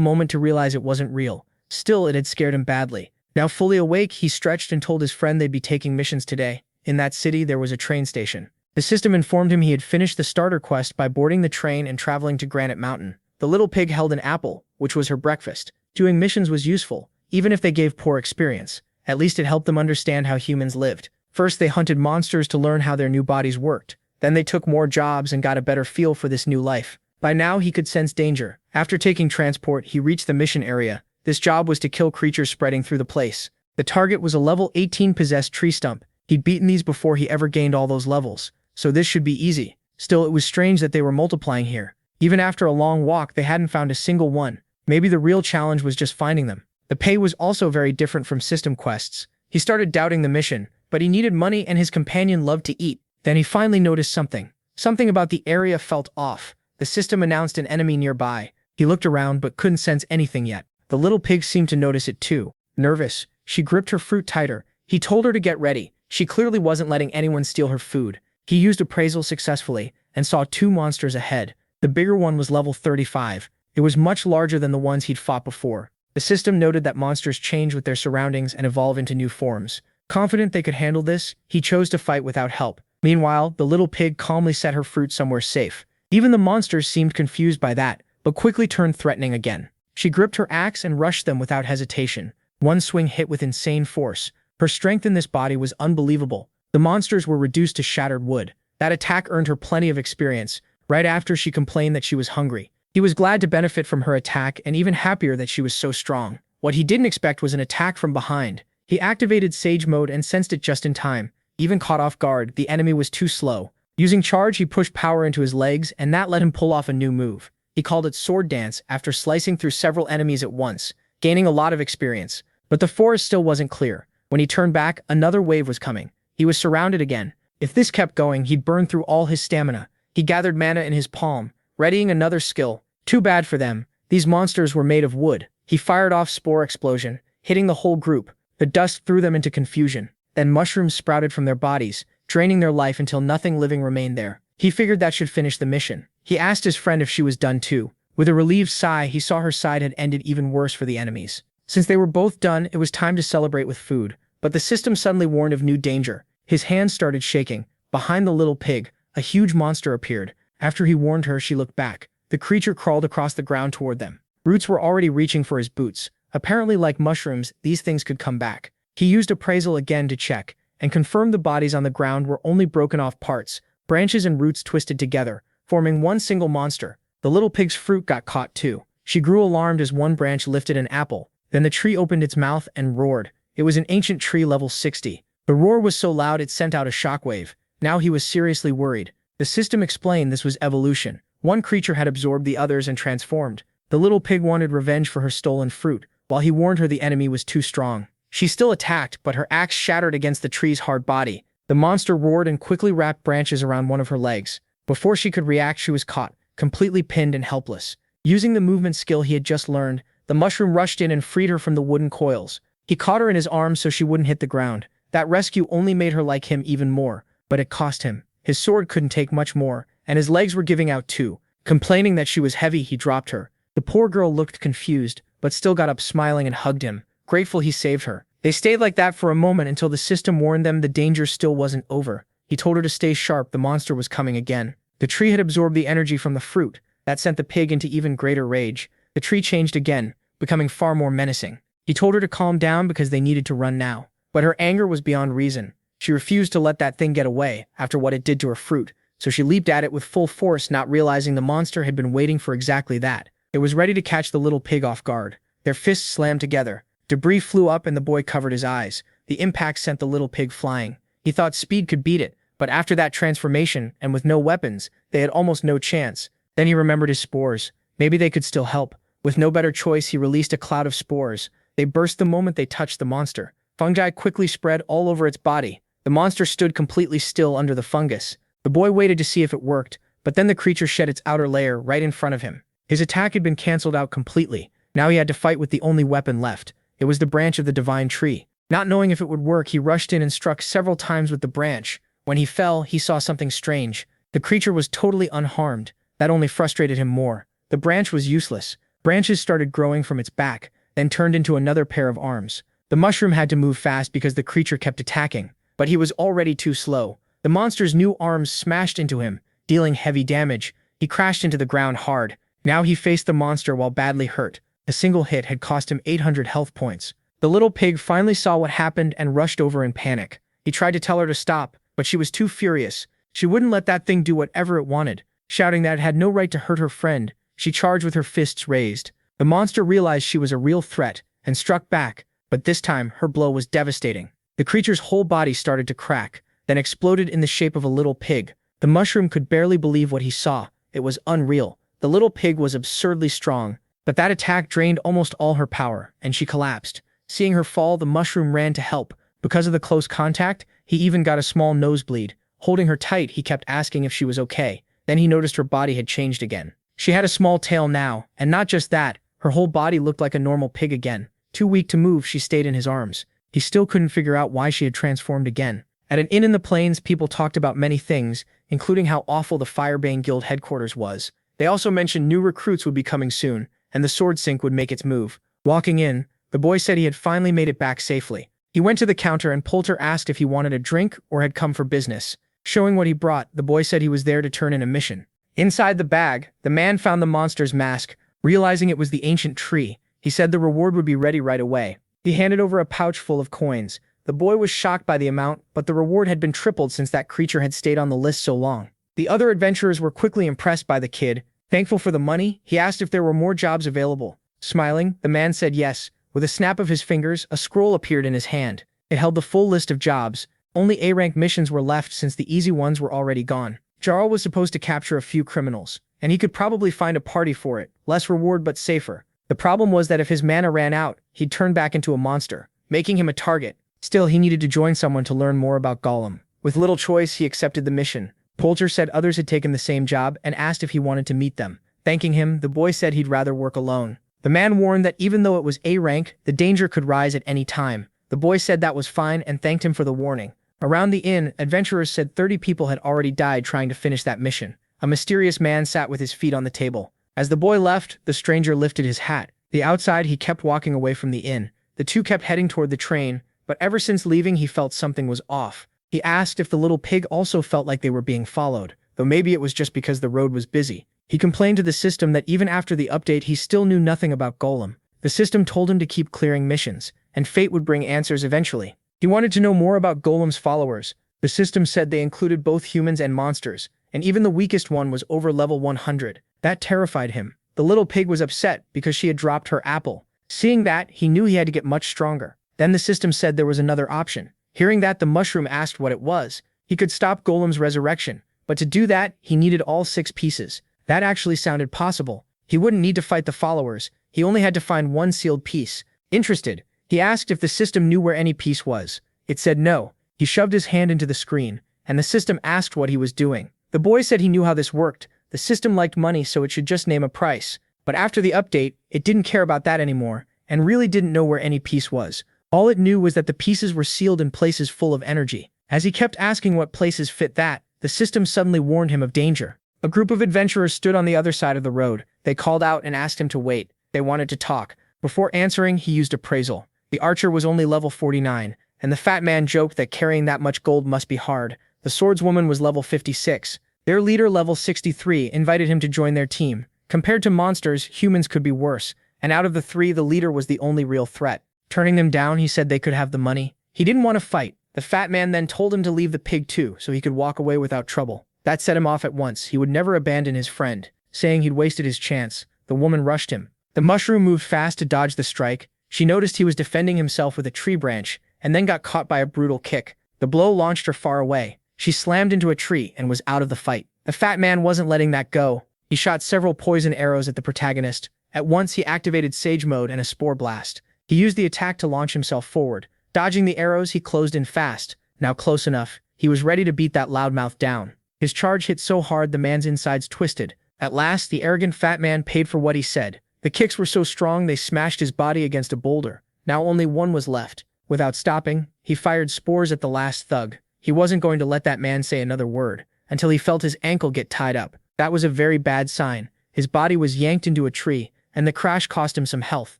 moment to realize it wasn't real. Still, it had scared him badly. Now fully awake, he stretched and told his friend they'd be taking missions today. In that city, there was a train station. The system informed him he had finished the starter quest by boarding the train and traveling to Granite Mountain. The little pig held an apple, which was her breakfast. Doing missions was useful, even if they gave poor experience. At least it helped them understand how humans lived. First, they hunted monsters to learn how their new bodies worked. Then they took more jobs and got a better feel for this new life. By now, he could sense danger. After taking transport, he reached the mission area. This job was to kill creatures spreading through the place. The target was a level 18 possessed tree stump. He'd beaten these before he ever gained all those levels, so this should be easy. Still, it was strange that they were multiplying here. Even after a long walk, they hadn't found a single one. Maybe the real challenge was just finding them. The pay was also very different from system quests. He started doubting the mission, but he needed money and his companion loved to eat. Then he finally noticed something. Something about the area felt off. The system announced an enemy nearby. He looked around but couldn't sense anything yet. The little pig seemed to notice it too. Nervous, she gripped her fruit tighter. He told her to get ready. She clearly wasn't letting anyone steal her food. He used appraisal successfully and saw two monsters ahead. The bigger one was level 35. It was much larger than the ones he'd fought before. The system noted that monsters change with their surroundings and evolve into new forms. Confident they could handle this, he chose to fight without help. Meanwhile, the little pig calmly set her fruit somewhere safe. Even the monsters seemed confused by that, but quickly turned threatening again. She gripped her axe and rushed them without hesitation. One swing hit with insane force. Her strength in this body was unbelievable. The monsters were reduced to shattered wood. That attack earned her plenty of experience. Right after, she complained that she was hungry. He was glad to benefit from her attack and even happier that she was so strong. What he didn't expect was an attack from behind. He activated Sage Mode and sensed it just in time. Even caught off guard, the enemy was too slow. Using charge, he pushed power into his legs, and that let him pull off a new move. He called it Sword Dance after slicing through several enemies at once, gaining a lot of experience. But the forest still wasn't clear. When he turned back, another wave was coming. He was surrounded again. If this kept going, he'd burn through all his stamina. He gathered mana in his palm, readying another skill. Too bad for them. These monsters were made of wood. He fired off Spore Explosion, hitting the whole group. The dust threw them into confusion. Then mushrooms sprouted from their bodies, draining their life until nothing living remained there. He figured that should finish the mission. He asked his friend if she was done too. With a relieved sigh, he saw her side had ended even worse for the enemies. Since they were both done, it was time to celebrate with food. But the system suddenly warned of new danger. His hands started shaking. Behind the little pig, a huge monster appeared. After he warned her, she looked back. The creature crawled across the ground toward them. Roots were already reaching for his boots. Apparently, like mushrooms, these things could come back. He used appraisal again to check, and confirmed the bodies on the ground were only broken off parts, branches and roots twisted together, forming one single monster. The little pig's fruit got caught too. She grew alarmed as one branch lifted an apple. Then the tree opened its mouth and roared. It was an ancient tree level 60. The roar was so loud it sent out a shockwave. Now he was seriously worried. The system explained this was evolution. One creature had absorbed the others and transformed. The little pig wanted revenge for her stolen fruit, while he warned her the enemy was too strong. She still attacked, but her axe shattered against the tree's hard body. The monster roared and quickly wrapped branches around one of her legs. Before she could react, she was caught, completely pinned and helpless. Using the movement skill he had just learned, the mushroom rushed in and freed her from the wooden coils. He caught her in his arms so she wouldn't hit the ground. That rescue only made her like him even more, but it cost him. His sword couldn't take much more, and his legs were giving out too. Complaining that she was heavy, he dropped her. The poor girl looked confused, but still got up smiling and hugged him, grateful he saved her. They stayed like that for a moment until the system warned them the danger still wasn't over. He told her to stay sharp, the monster was coming again. The tree had absorbed the energy from the fruit. That sent the pig into even greater rage. The tree changed again, becoming far more menacing. He told her to calm down because they needed to run now. But her anger was beyond reason. She refused to let that thing get away after what it did to her fruit, so she leaped at it with full force, not realizing the monster had been waiting for exactly that. It was ready to catch the little pig off guard. Their fists slammed together. Debris flew up and the boy covered his eyes. The impact sent the little pig flying. He thought speed could beat it, but after that transformation, and with no weapons, they had almost no chance. Then he remembered his spores. Maybe they could still help. With no better choice, he released a cloud of spores. They burst the moment they touched the monster. Fungi quickly spread all over its body. The monster stood completely still under the fungus. The boy waited to see if it worked, but then the creature shed its outer layer right in front of him. His attack had been cancelled out completely. Now he had to fight with the only weapon left. It was the branch of the divine tree. Not knowing if it would work, he rushed in and struck several times with the branch. When he fell, he saw something strange. The creature was totally unharmed. That only frustrated him more. The branch was useless. Branches started growing from its back, then turned into another pair of arms. The mushroom had to move fast because the creature kept attacking, but he was already too slow. The monster's new arms smashed into him, dealing heavy damage. He crashed into the ground hard. Now he faced the monster while badly hurt. A single hit had cost him 800 health points. The little pig finally saw what happened and rushed over in panic. He tried to tell her to stop, but she was too furious. She wouldn't let that thing do whatever it wanted. Shouting that it had no right to hurt her friend, she charged with her fists raised. The monster realized she was a real threat and struck back, but this time her blow was devastating. The creature's whole body started to crack, then exploded in the shape of a little pig. The mushroom could barely believe what he saw. It was unreal. The little pig was absurdly strong, but that attack drained almost all her power, and she collapsed. Seeing her fall, the mushroom ran to help. Because of the close contact, he even got a small nosebleed. Holding her tight, he kept asking if she was okay. Then he noticed her body had changed again. She had a small tail now, and not just that, her whole body looked like a normal pig again. Too weak to move, she stayed in his arms. He still couldn't figure out why she had transformed again. At an inn in the plains, people talked about many things, including how awful the Firebane Guild headquarters was. They also mentioned new recruits would be coming soon, and the sword sink would make its move. Walking in, the boy said he had finally made it back safely. He went to the counter and Poulter asked if he wanted a drink or had come for business. Showing what he brought, the boy said he was there to turn in a mission. Inside the bag, the man found the monster's mask. Realizing it was the ancient tree, he said the reward would be ready right away. He handed over a pouch full of coins. The boy was shocked by the amount, but the reward had been tripled since that creature had stayed on the list so long. The other adventurers were quickly impressed by the kid. Thankful for the money, he asked if there were more jobs available. Smiling, the man said yes. With a snap of his fingers, a scroll appeared in his hand. It held the full list of jobs. Only A-rank missions were left since the easy ones were already gone. Jarl was supposed to capture a few criminals, and he could probably find a party for it. Less reward but safer. The problem was that if his mana ran out, he'd turn back into a monster, making him a target. Still, he needed to join someone to learn more about Gollum. With little choice, he accepted the mission. Poulter said others had taken the same job and asked if he wanted to meet them. Thanking him, the boy said he'd rather work alone. The man warned that even though it was A rank, the danger could rise at any time. The boy said that was fine and thanked him for the warning. Around the inn, adventurers said 30 people had already died trying to finish that mission. A mysterious man sat with his feet on the table. As the boy left, the stranger lifted his hat. Outside, he kept walking away from the inn. The two kept heading toward the train, but ever since leaving he felt something was off. He asked if the little pig also felt like they were being followed, though maybe it was just because the road was busy. He complained to the system that even after the update he still knew nothing about Golem. The system told him to keep clearing missions, and fate would bring answers eventually. He wanted to know more about Golem's followers. The system said they included both humans and monsters, and even the weakest one was over level 100. That terrified him. The little pig was upset because she had dropped her apple. Seeing that, he knew he had to get much stronger. Then the system said there was another option. Hearing that, the mushroom asked what it was. He could stop Golem's resurrection, but to do that, he needed all 6 pieces. That actually sounded possible. He wouldn't need to fight the followers. He only had to find one sealed piece. Interested, he asked if the system knew where any piece was. It said no. He shoved his hand into the screen, and the system asked what he was doing. The boy said he knew how this worked. The system liked money, so it should just name a price. But after the update, it didn't care about that anymore, and really didn't know where any piece was. All it knew was that the pieces were sealed in places full of energy. As he kept asking what places fit that, the system suddenly warned him of danger. A group of adventurers stood on the other side of the road. They called out and asked him to wait. They wanted to talk. Before answering, he used appraisal. The archer was only level 49, and the fat man joked that carrying that much gold must be hard. The swordswoman was level 56. Their leader, level 63, invited him to join their team. Compared to monsters, humans could be worse, and out of the 3, the leader was the only real threat. Turning them down, he said they could have the money. He didn't want to fight. The fat man then told him to leave the pig too, so he could walk away without trouble. That set him off at once. He would never abandon his friend, saying he'd wasted his chance. The woman rushed him. The mushroom moved fast to dodge the strike. She noticed he was defending himself with a tree branch, and then got caught by a brutal kick. The blow launched her far away. She slammed into a tree and was out of the fight. The fat man wasn't letting that go. He shot several poison arrows at the protagonist. At once, he activated Sage Mode and a Spore Blast. He used the attack to launch himself forward. Dodging the arrows, he closed in fast. Now close enough. He was ready to beat that loudmouth down. His charge hit so hard the man's insides twisted. At last, the arrogant fat man paid for what he said. The kicks were so strong they smashed his body against a boulder. Now only one was left. Without stopping, he fired spores at the last thug. He wasn't going to let that man say another word, until he felt his ankle get tied up. That was a very bad sign. His body was yanked into a tree, and the crash cost him some health.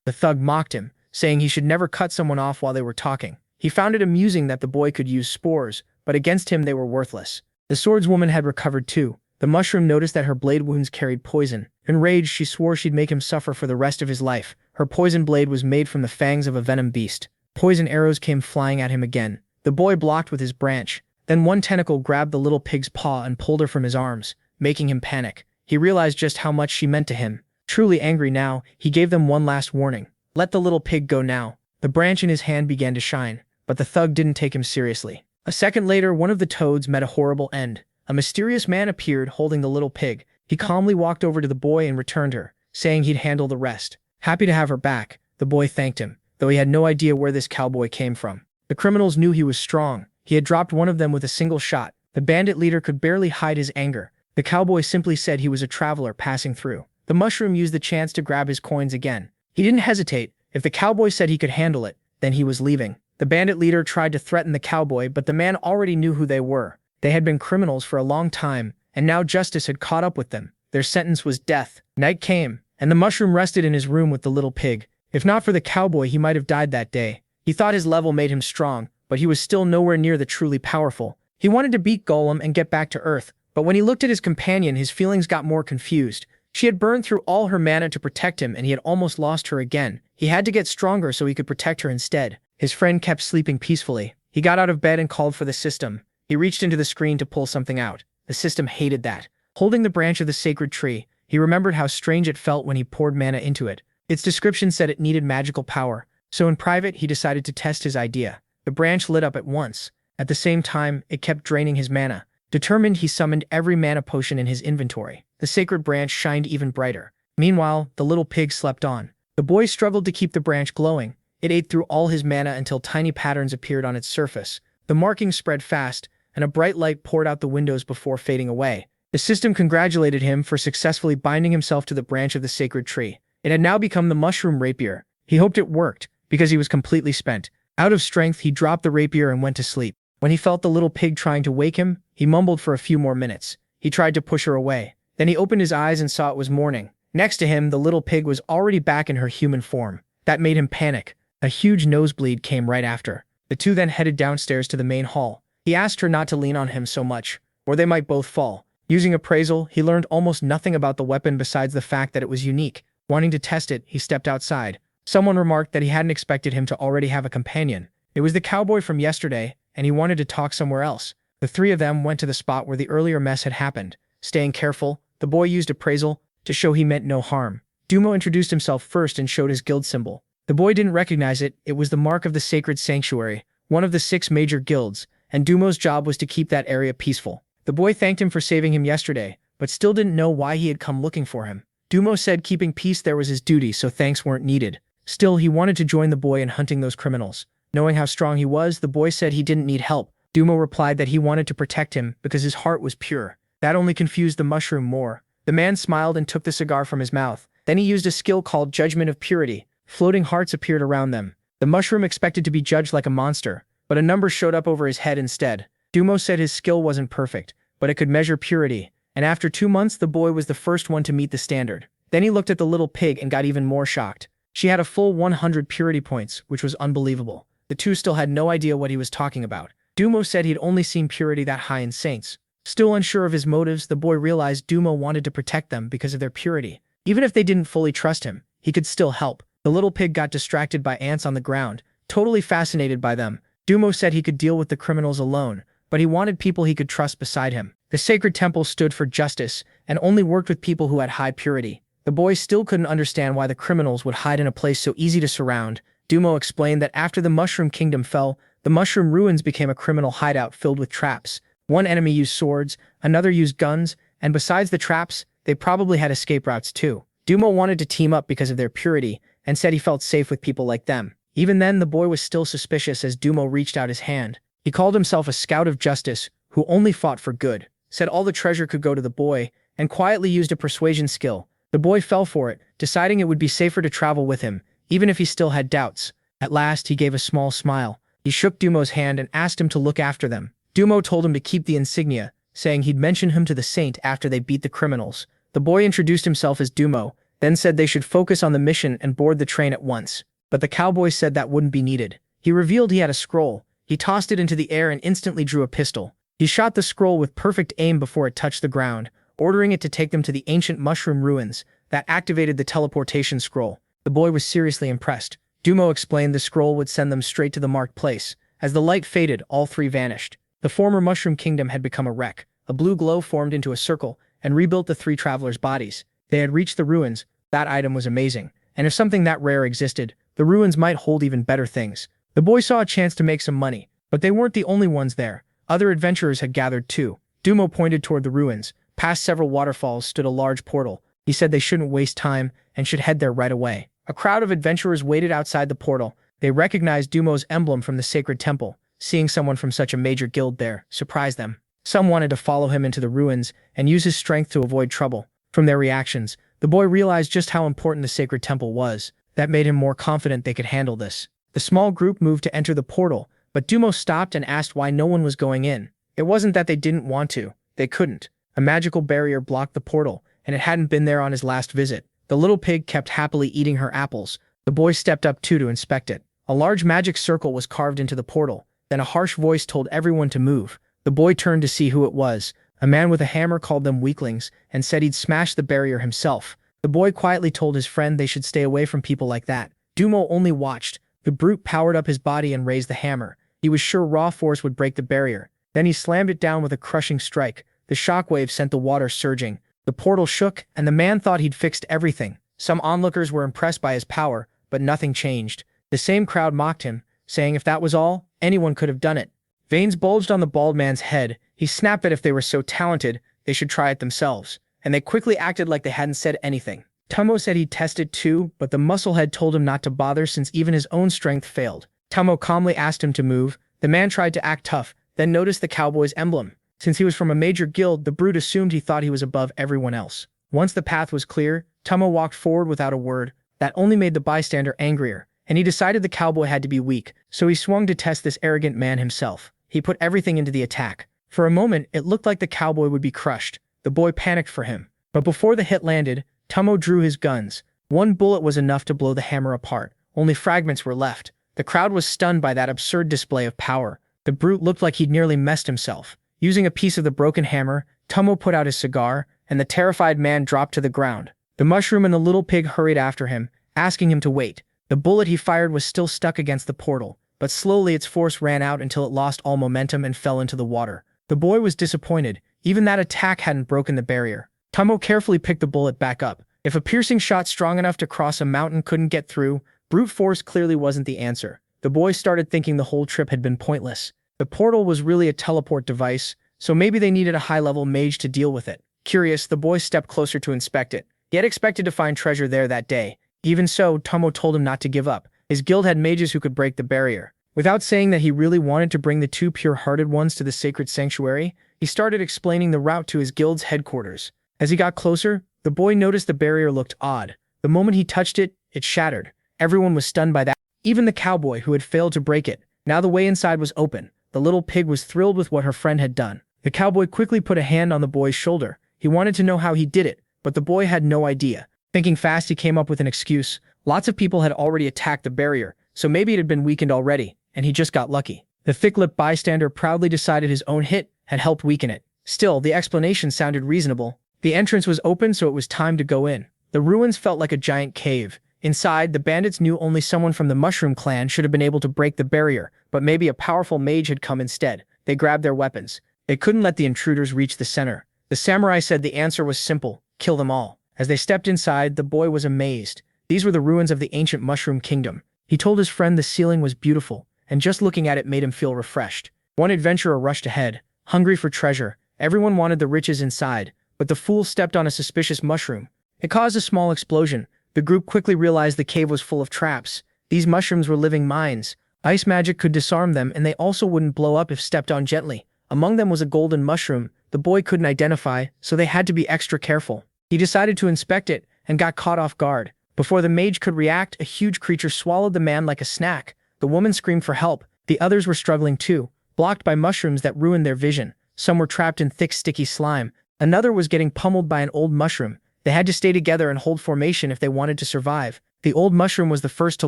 The thug mocked him, saying he should never cut someone off while they were talking. He found it amusing that the boy could use spores, but against him they were worthless. The swordswoman had recovered too. The mushroom noticed that her blade wounds carried poison. Enraged, she swore she'd make him suffer for the rest of his life. Her poison blade was made from the fangs of a venom beast. Poison arrows came flying at him again. The boy blocked with his branch. Then one tentacle grabbed the little pig's paw and pulled her from his arms, making him panic. He realized just how much she meant to him. Truly angry now, he gave them one last warning. Let the little pig go now. The branch in his hand began to shine, but the thug didn't take him seriously. A second later, one of the toads met a horrible end. A mysterious man appeared holding the little pig. He calmly walked over to the boy and returned her, saying he'd handle the rest. Happy to have her back, the boy thanked him, though he had no idea where this cowboy came from. The criminals knew he was strong. He had dropped one of them with a single shot. The bandit leader could barely hide his anger. The cowboy simply said he was a traveler passing through. The mushroom used the chance to grab his coins again. He didn't hesitate. If the cowboy said he could handle it, then he was leaving. The bandit leader tried to threaten the cowboy, but the man already knew who they were. They had been criminals for a long time, and now justice had caught up with them. Their sentence was death. Night came, and the mushroom rested in his room with the little pig. If not for the cowboy, he might have died that day. He thought his level made him strong, but he was still nowhere near the truly powerful. He wanted to beat Golem and get back to Earth, but when he looked at his companion, his feelings got more confused. She had burned through all her mana to protect him, and he had almost lost her again. He had to get stronger so he could protect her instead. His friend kept sleeping peacefully. He got out of bed and called for the system. He reached into the screen to pull something out. The system hated that. Holding the branch of the sacred tree, he remembered how strange it felt when he poured mana into it. Its description said it needed magical power, so in private he decided to test his idea. The branch lit up at once. At the same time, it kept draining his mana. Determined, he summoned every mana potion in his inventory. The sacred branch shined even brighter. Meanwhile, the little pig slept on. The boy struggled to keep the branch glowing. It ate through all his mana until tiny patterns appeared on its surface. The markings spread fast, and a bright light poured out the windows before fading away. The system congratulated him for successfully binding himself to the branch of the sacred tree. It had now become the mushroom rapier. He hoped it worked, because he was completely spent. Out of strength, he dropped the rapier and went to sleep. When he felt the little pig trying to wake him, he mumbled for a few more minutes. He tried to push her away. Then he opened his eyes and saw it was morning. Next to him, the little pig was already back in her human form. That made him panic. A huge nosebleed came right after. The two then headed downstairs to the main hall. He asked her not to lean on him so much, or they might both fall. Using appraisal, he learned almost nothing about the weapon besides the fact that it was unique. Wanting to test it, he stepped outside. Someone remarked that he hadn't expected him to already have a companion. It was the cowboy from yesterday, and he wanted to talk somewhere else. The three of them went to the spot where the earlier mess had happened. Staying careful, the boy used appraisal to show he meant no harm. Dumo introduced himself first and showed his guild symbol. The boy didn't recognize it. It was the mark of the Sacred Sanctuary, one of the 6 major guilds, and Dumo's job was to keep that area peaceful. The boy thanked him for saving him yesterday, but still didn't know why he had come looking for him. Dumo said keeping peace there was his duty, so thanks weren't needed. Still, he wanted to join the boy in hunting those criminals. Knowing how strong he was, the boy said he didn't need help. Dumo replied that he wanted to protect him because his heart was pure. That only confused the mushroom more. The man smiled and took the cigar from his mouth. Then he used a skill called Judgment of Purity. Floating hearts appeared around them. The mushroom expected to be judged like a monster, but a number showed up over his head instead. Dumo said his skill wasn't perfect, but it could measure purity, and after 2 months the boy was the first one to meet the standard. Then he looked at the little pig and got even more shocked. She had a full 100 purity points, which was unbelievable. The two still had no idea what he was talking about. Dumo said he'd only seen purity that high in saints. Still unsure of his motives, the boy realized Dumo wanted to protect them because of their purity. Even if they didn't fully trust him, he could still help. The little pig got distracted by ants on the ground, totally fascinated by them. Dumo said he could deal with the criminals alone, but he wanted people he could trust beside him. The sacred temple stood for justice and only worked with people who had high purity. The boy still couldn't understand why the criminals would hide in a place so easy to surround. Dumo explained that after the Mushroom Kingdom fell, the Mushroom Ruins became a criminal hideout filled with traps. One enemy used swords, another used guns, and besides the traps, they probably had escape routes too. Dumo wanted to team up because of their purity, and said he felt safe with people like them. Even then, the boy was still suspicious as Dumo reached out his hand. He called himself a scout of justice, who only fought for good, said all the treasure could go to the boy, and quietly used a persuasion skill. The boy fell for it, deciding it would be safer to travel with him, even if he still had doubts. At last, he gave a small smile. He shook Dumo's hand and asked him to look after them. Dumo told him to keep the insignia, saying he'd mention him to the saint after they beat the criminals. The boy introduced himself as Dumo, then said they should focus on the mission and board the train at once. But the cowboy said that wouldn't be needed. He revealed he had a scroll. He tossed it into the air and instantly drew a pistol. He shot the scroll with perfect aim before it touched the ground, ordering it to take them to the ancient mushroom ruins that activated the teleportation scroll. The boy was seriously impressed. Dumo explained the scroll would send them straight to the marked place. As the light faded, all three vanished. The former Mushroom Kingdom had become a wreck. A blue glow formed into a circle and rebuilt the three travelers' bodies. They had reached the ruins. That item was amazing. And if something that rare existed, the ruins might hold even better things. The boy saw a chance to make some money, but they weren't the only ones there. Other adventurers had gathered too. Dumo pointed toward the ruins. Past several waterfalls stood a large portal. He said they shouldn't waste time and should head there right away. A crowd of adventurers waited outside the portal. They recognized Dumo's emblem from the sacred temple. Seeing someone from such a major guild there surprised them. Some wanted to follow him into the ruins and use his strength to avoid trouble. From their reactions, the boy realized just how important the sacred temple was. That made him more confident they could handle this. The small group moved to enter the portal, but Dumo stopped and asked why no one was going in. It wasn't that they didn't want to. They couldn't. A magical barrier blocked the portal, and it hadn't been there on his last visit. The little pig kept happily eating her apples. The boy stepped up too to inspect it. A large magic circle was carved into the portal. Then a harsh voice told everyone to move. The boy turned to see who it was. A man with a hammer called them weaklings and said he'd smash the barrier himself. The boy quietly told his friend they should stay away from people like that. Dumo only watched. The brute powered up his body and raised the hammer. He was sure raw force would break the barrier. Then he slammed it down with a crushing strike. The shockwave sent the water surging. The portal shook, and the man thought he'd fixed everything. Some onlookers were impressed by his power, but nothing changed. The same crowd mocked him, saying if that was all, anyone could have done it. Veins bulged on the bald man's head. He snapped that if they were so talented, they should try it themselves. And they quickly acted like they hadn't said anything. Tomo said he'd test it too, but the musclehead told him not to bother since even his own strength failed. Tomo calmly asked him to move. The man tried to act tough, then noticed the cowboy's emblem. Since he was from a major guild, the brute assumed he thought he was above everyone else. Once the path was clear, Tomo walked forward without a word. That only made the bystander angrier, and he decided the cowboy had to be weak, so he swung to test this arrogant man himself. He put everything into the attack. For a moment, it looked like the cowboy would be crushed. The boy panicked for him. But before the hit landed, Tomo drew his guns. One bullet was enough to blow the hammer apart. Only fragments were left. The crowd was stunned by that absurd display of power. The brute looked like he'd nearly messed himself. Using a piece of the broken hammer, Tomo put out his cigar, and the terrified man dropped to the ground. The mushroom and the little pig hurried after him, asking him to wait. The bullet he fired was still stuck against the portal, but slowly its force ran out until it lost all momentum and fell into the water. The boy was disappointed. Even that attack hadn't broken the barrier. Tomo carefully picked the bullet back up. If a piercing shot strong enough to cross a mountain couldn't get through, brute force clearly wasn't the answer. The boy started thinking the whole trip had been pointless. The portal was really a teleport device, so maybe they needed a high-level mage to deal with it. Curious, the boy stepped closer to inspect it. He had expected to find treasure there that day. Even so, Tomo told him not to give up. His guild had mages who could break the barrier. Without saying that he really wanted to bring the two pure-hearted ones to the sacred sanctuary, he started explaining the route to his guild's headquarters. As he got closer, the boy noticed the barrier looked odd. The moment he touched it, it shattered. Everyone was stunned by that, even the cowboy who had failed to break it. Now the way inside was open. The little pig was thrilled with what her friend had done. The cowboy quickly put a hand on the boy's shoulder. He wanted to know how he did it, but the boy had no idea. Thinking fast, he came up with an excuse. Lots of people had already attacked the barrier, so maybe it had been weakened already, and he just got lucky. The thick-lipped bystander proudly decided his own hit had helped weaken it. Still, the explanation sounded reasonable. The entrance was open, so it was time to go in. The ruins felt like a giant cave. Inside, the bandits knew only someone from the Mushroom Clan should have been able to break the barrier, but maybe a powerful mage had come instead. They grabbed their weapons. They couldn't let the intruders reach the center. The samurai said the answer was simple: kill them all. As they stepped inside, the boy was amazed. These were the ruins of the ancient Mushroom Kingdom. He told his friend the ceiling was beautiful, and just looking at it made him feel refreshed. One adventurer rushed ahead, hungry for treasure. Everyone wanted the riches inside, but the fool stepped on a suspicious mushroom. It caused a small explosion. The group quickly realized the cave was full of traps. These mushrooms were living mines. Ice magic could disarm them, and they also wouldn't blow up if stepped on gently. Among them was a golden mushroom the boy couldn't identify, so they had to be extra careful. He decided to inspect it, and got caught off guard. Before the mage could react, a huge creature swallowed the man like a snack. The woman screamed for help. The others were struggling too, blocked by mushrooms that ruined their vision. Some were trapped in thick, sticky slime. Another was getting pummeled by an old mushroom. They had to stay together and hold formation if they wanted to survive. The old mushroom was the first to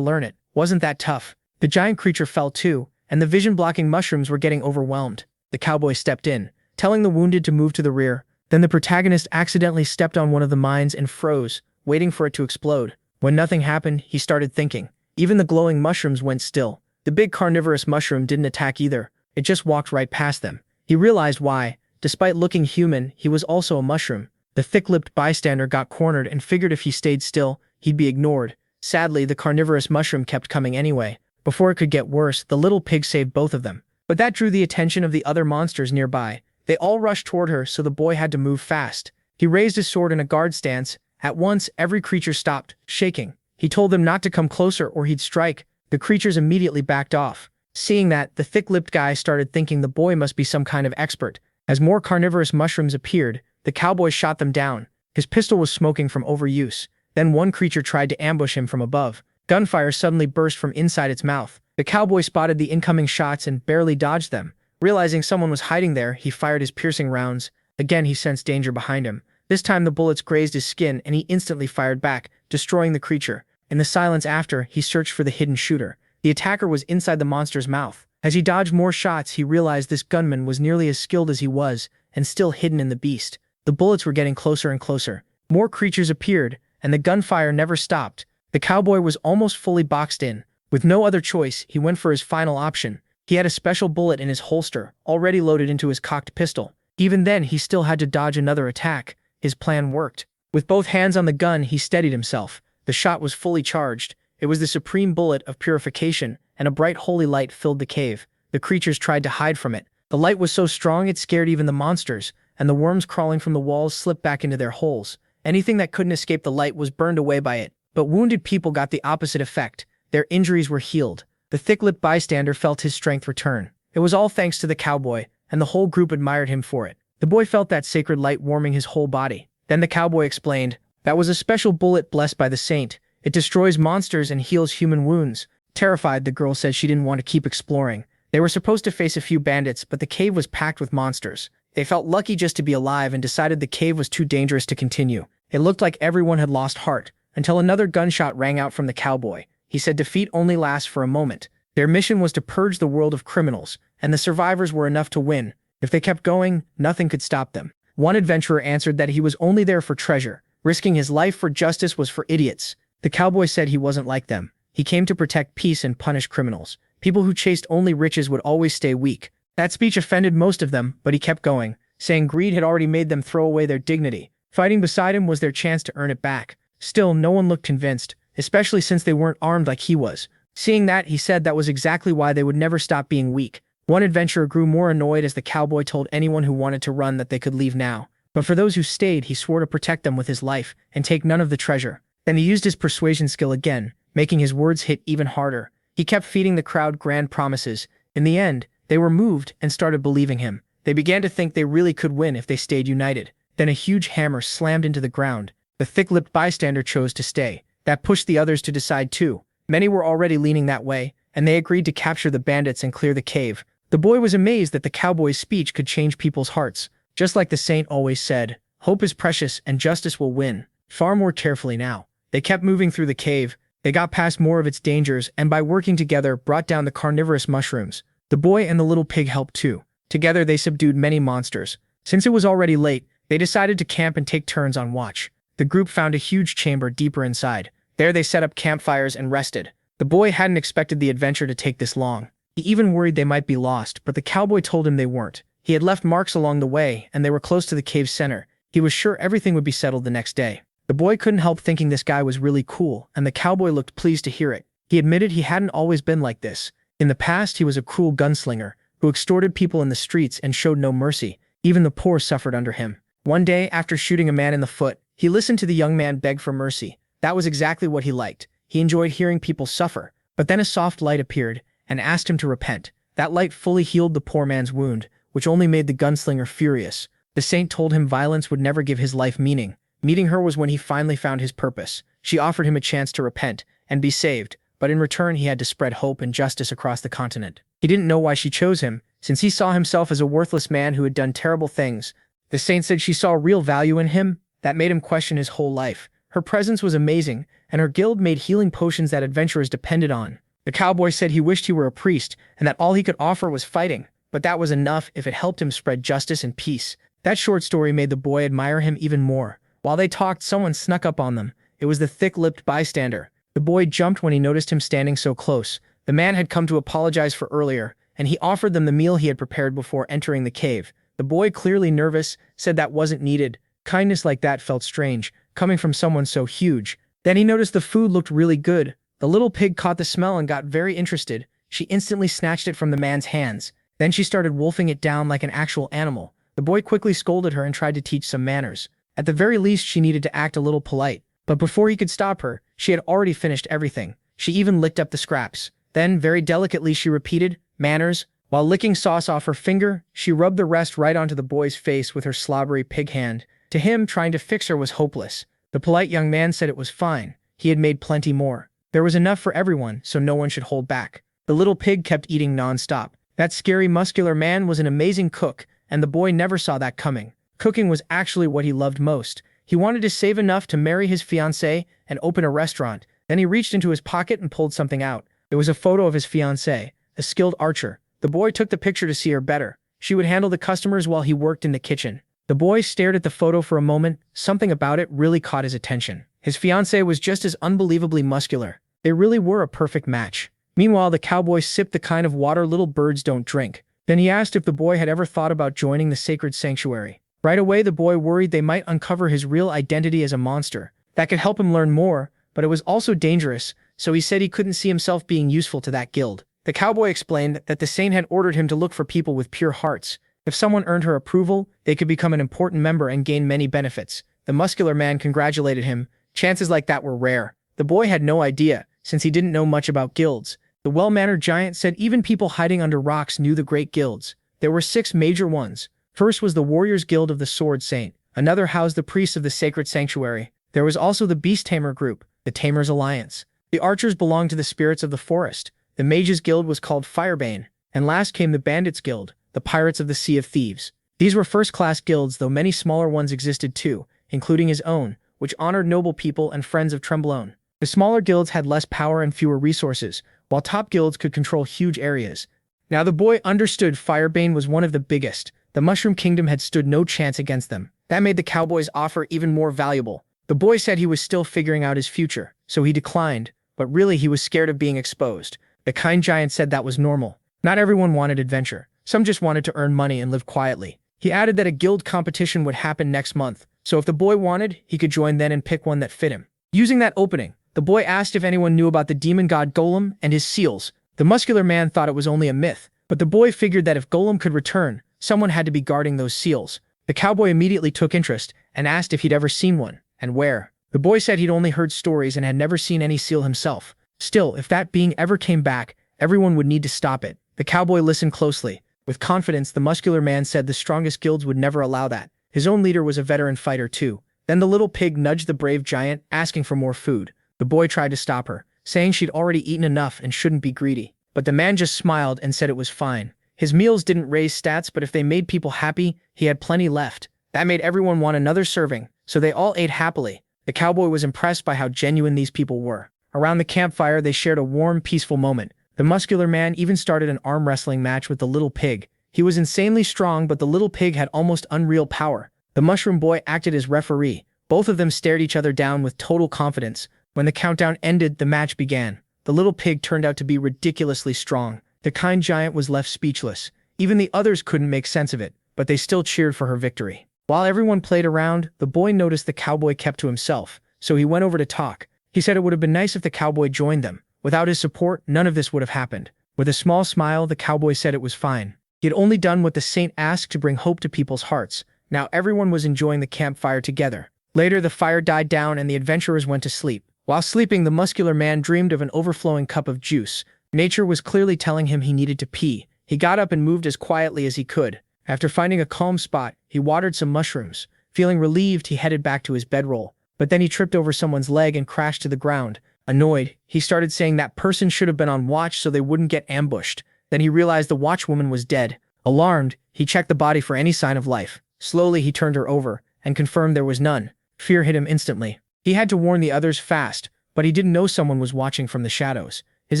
learn it. Wasn't that tough? The giant creature fell too, and the vision-blocking mushrooms were getting overwhelmed. The cowboy stepped in, telling the wounded to move to the rear. Then the protagonist accidentally stepped on one of the mines and froze, waiting for it to explode. When nothing happened, he started thinking. Even the glowing mushrooms went still. The big carnivorous mushroom didn't attack either. It just walked right past them. He realized why. Despite looking human, he was also a mushroom. The thick-lipped bystander got cornered and figured if he stayed still, he'd be ignored. Sadly, the carnivorous mushroom kept coming anyway. Before it could get worse, the little pig saved both of them. But that drew the attention of the other monsters nearby. They all rushed toward her, so the boy had to move fast. He raised his sword in a guard stance. At once, every creature stopped, shaking. He told them not to come closer or he'd strike. The creatures immediately backed off. Seeing that, the thick-lipped guy started thinking the boy must be some kind of expert. As more carnivorous mushrooms appeared, the cowboy shot them down. His pistol was smoking from overuse. Then one creature tried to ambush him from above. Gunfire suddenly burst from inside its mouth. The cowboy spotted the incoming shots and barely dodged them. Realizing someone was hiding there, he fired his piercing rounds. Again, he sensed danger behind him. This time the bullets grazed his skin and he instantly fired back, destroying the creature. In the silence after, he searched for the hidden shooter. The attacker was inside the monster's mouth. As he dodged more shots, he realized this gunman was nearly as skilled as he was, and still hidden in the beast. The bullets were getting closer and closer. More creatures appeared, and the gunfire never stopped. The cowboy was almost fully boxed in. With no other choice, he went for his final option. He had a special bullet in his holster, already loaded into his cocked pistol. Even then, he still had to dodge another attack. His plan worked. With both hands on the gun, he steadied himself. The shot was fully charged. It was the supreme bullet of purification, and a bright holy light filled the cave. The creatures tried to hide from it. The light was so strong it scared even the monsters, and the worms crawling from the walls slipped back into their holes. Anything that couldn't escape the light was burned away by it. But wounded people got the opposite effect. Their injuries were healed. The thick-lipped bystander felt his strength return. It was all thanks to the cowboy, and the whole group admired him for it. The boy felt that sacred light warming his whole body. Then the cowboy explained, "That was a special bullet blessed by the saint. It destroys monsters and heals human wounds." Terrified, the girl said she didn't want to keep exploring. They were supposed to face a few bandits, but the cave was packed with monsters. They felt lucky just to be alive and decided the cave was too dangerous to continue. It looked like everyone had lost heart, until another gunshot rang out from the cowboy. He said defeat only lasts for a moment. Their mission was to purge the world of criminals, and the survivors were enough to win. If they kept going, nothing could stop them. One adventurer answered that he was only there for treasure. Risking his life for justice was for idiots. The cowboy said he wasn't like them. He came to protect peace and punish criminals. People who chased only riches would always stay weak. That speech offended most of them, but he kept going, saying greed had already made them throw away their dignity. Fighting beside him was their chance to earn it back. Still, no one looked convinced, especially since they weren't armed like he was. Seeing that, he said that was exactly why they would never stop being weak. One adventurer grew more annoyed as the cowboy told anyone who wanted to run that they could leave now. But for those who stayed, he swore to protect them with his life and take none of the treasure. Then he used his persuasion skill again, making his words hit even harder. He kept feeding the crowd grand promises. In the end, they were moved and started believing him. They began to think they really could win if they stayed united. Then a huge hammer slammed into the ground. The thick-lipped bystander chose to stay. That pushed the others to decide too. Many were already leaning that way, and they agreed to capture the bandits and clear the cave. The boy was amazed that the cowboy's speech could change people's hearts. Just like the saint always said, hope is precious and justice will win. Far more carefully now. They kept moving through the cave. They got past more of its dangers and by working together brought down the carnivorous mushrooms. The boy and the little pig helped too. Together they subdued many monsters. Since it was already late, they decided to camp and take turns on watch. The group found a huge chamber deeper inside. There they set up campfires and rested. The boy hadn't expected the adventure to take this long. He even worried they might be lost, but the cowboy told him they weren't. He had left marks along the way, and they were close to the cave's center. He was sure everything would be settled the next day. The boy couldn't help thinking this guy was really cool, and the cowboy looked pleased to hear it. He admitted he hadn't always been like this. In the past, he was a cruel gunslinger who extorted people in the streets and showed no mercy. Even the poor suffered under him. One day, after shooting a man in the foot, he listened to the young man beg for mercy. That was exactly what he liked. He enjoyed hearing people suffer. But then a soft light appeared and asked him to repent. That light fully healed the poor man's wound, which only made the gunslinger furious. The saint told him violence would never give his life meaning. Meeting her was when he finally found his purpose. She offered him a chance to repent and be saved, but in return he had to spread hope and justice across the continent. He didn't know why she chose him, since he saw himself as a worthless man who had done terrible things. The saint said she saw real value in him. That made him question his whole life. Her presence was amazing, and her guild made healing potions that adventurers depended on. The cowboy said he wished he were a priest, and that all he could offer was fighting, but that was enough if it helped him spread justice and peace. That short story made the boy admire him even more. While they talked, someone snuck up on them. It was the thick-lipped bystander. The boy jumped when he noticed him standing so close. The man had come to apologize for earlier. and he offered them the meal he had prepared before entering the cave. The boy, clearly nervous, said that wasn't needed. Kindness like that felt strange, coming from someone so huge. Then he noticed the food looked really good. The little pig caught the smell and got very interested. She instantly snatched it from the man's hands. Then she started wolfing it down like an actual animal. The boy quickly scolded her and tried to teach some manners. At the very least, she needed to act a little polite. But before he could stop her, she had already finished everything. She even licked up the scraps. Then, very delicately, she repeated, "Manners." While licking sauce off her finger, she rubbed the rest right onto the boy's face with her slobbery pig hand. To him, trying to fix her was hopeless. The polite young man said it was fine. He had made plenty more. There was enough for everyone, so no one should hold back. The little pig kept eating non-stop. That scary, muscular man was an amazing cook, and the boy never saw that coming. Cooking was actually what he loved most. He wanted to save enough to marry his fiancée and open a restaurant. Then he reached into his pocket and pulled something out. It was a photo of his fiancée, a skilled archer. The boy took the picture to see her better. She would handle the customers while he worked in the kitchen. The boy stared at the photo for a moment. Something about it really caught his attention. His fiancée was just as unbelievably muscular. They really were a perfect match. Meanwhile, the cowboy sipped the kind of water little birds don't drink. Then he asked if the boy had ever thought about joining the sacred sanctuary. Right away, the boy worried they might uncover his real identity as a monster. That could help him learn more, but it was also dangerous, so he said he couldn't see himself being useful to that guild. The cowboy explained that the saint had ordered him to look for people with pure hearts. If someone earned her approval, they could become an important member and gain many benefits. The muscular man congratulated him. Chances like that were rare. The boy had no idea, since he didn't know much about guilds. The well-mannered giant said even people hiding under rocks knew the great guilds. There were 6 major ones. First was the Warriors Guild of the Sword Saint. Another housed the priests of the Sacred Sanctuary. There was also the Beast Tamer group, the Tamers Alliance. The archers belonged to the spirits of the forest. The Mages Guild was called Firebane. And last came the Bandits Guild, the Pirates of the Sea of Thieves. These were first-class guilds, though many smaller ones existed too, including his own, which honored noble people and friends of Trembloan. The smaller guilds had less power and fewer resources, while top guilds could control huge areas. Now the boy understood Firebane was one of the biggest. The Mushroom Kingdom had stood no chance against them. That made the cowboy's offer even more valuable. The boy said he was still figuring out his future, so he declined, but really he was scared of being exposed. The kind giant said that was normal. Not everyone wanted adventure. Some just wanted to earn money and live quietly. He added that a guild competition would happen next month, so if the boy wanted, he could join then and pick one that fit him. Using that opening, the boy asked if anyone knew about the demon god Golem and his seals. The muscular man thought it was only a myth, but the boy figured that if Golem could return, someone had to be guarding those seals. The cowboy immediately took interest and asked if he'd ever seen one, and where. The boy said he'd only heard stories and had never seen any seal himself. Still, if that being ever came back, everyone would need to stop it. The cowboy listened closely. With confidence, the muscular man said the strongest guilds would never allow that. His own leader was a veteran fighter too. Then the little pig nudged the brave giant, asking for more food. The boy tried to stop her, saying she'd already eaten enough and shouldn't be greedy. But the man just smiled and said it was fine. His meals didn't raise stats, but if they made people happy, he had plenty left. That made everyone want another serving, so they all ate happily. The cowboy was impressed by how genuine these people were. Around the campfire, they shared a warm, peaceful moment. The muscular man even started an arm wrestling match with the little pig. He was insanely strong, but the little pig had almost unreal power. The mushroom boy acted as referee. Both of them stared each other down with total confidence. When the countdown ended, the match began. The little pig turned out to be ridiculously strong. The kind giant was left speechless. Even the others couldn't make sense of it, but they still cheered for her victory. While everyone played around, the boy noticed the cowboy kept to himself, so he went over to talk. He said it would have been nice if the cowboy joined them. Without his support, none of this would have happened. With a small smile, the cowboy said it was fine. He had only done what the saint asked to bring hope to people's hearts. Now everyone was enjoying the campfire together. Later, the fire died down and the adventurers went to sleep. While sleeping, the muscular man dreamed of an overflowing cup of juice. Nature was clearly telling him he needed to pee. He got up and moved as quietly as he could. After finding a calm spot, he watered some mushrooms. Feeling relieved, he headed back to his bedroll. But then he tripped over someone's leg and crashed to the ground. Annoyed, he started saying that person should have been on watch so they wouldn't get ambushed. Then he realized the watchwoman was dead. Alarmed, he checked the body for any sign of life. Slowly, he turned her over and confirmed there was none. Fear hit him instantly. He had to warn the others fast, but he didn't know someone was watching from the shadows. His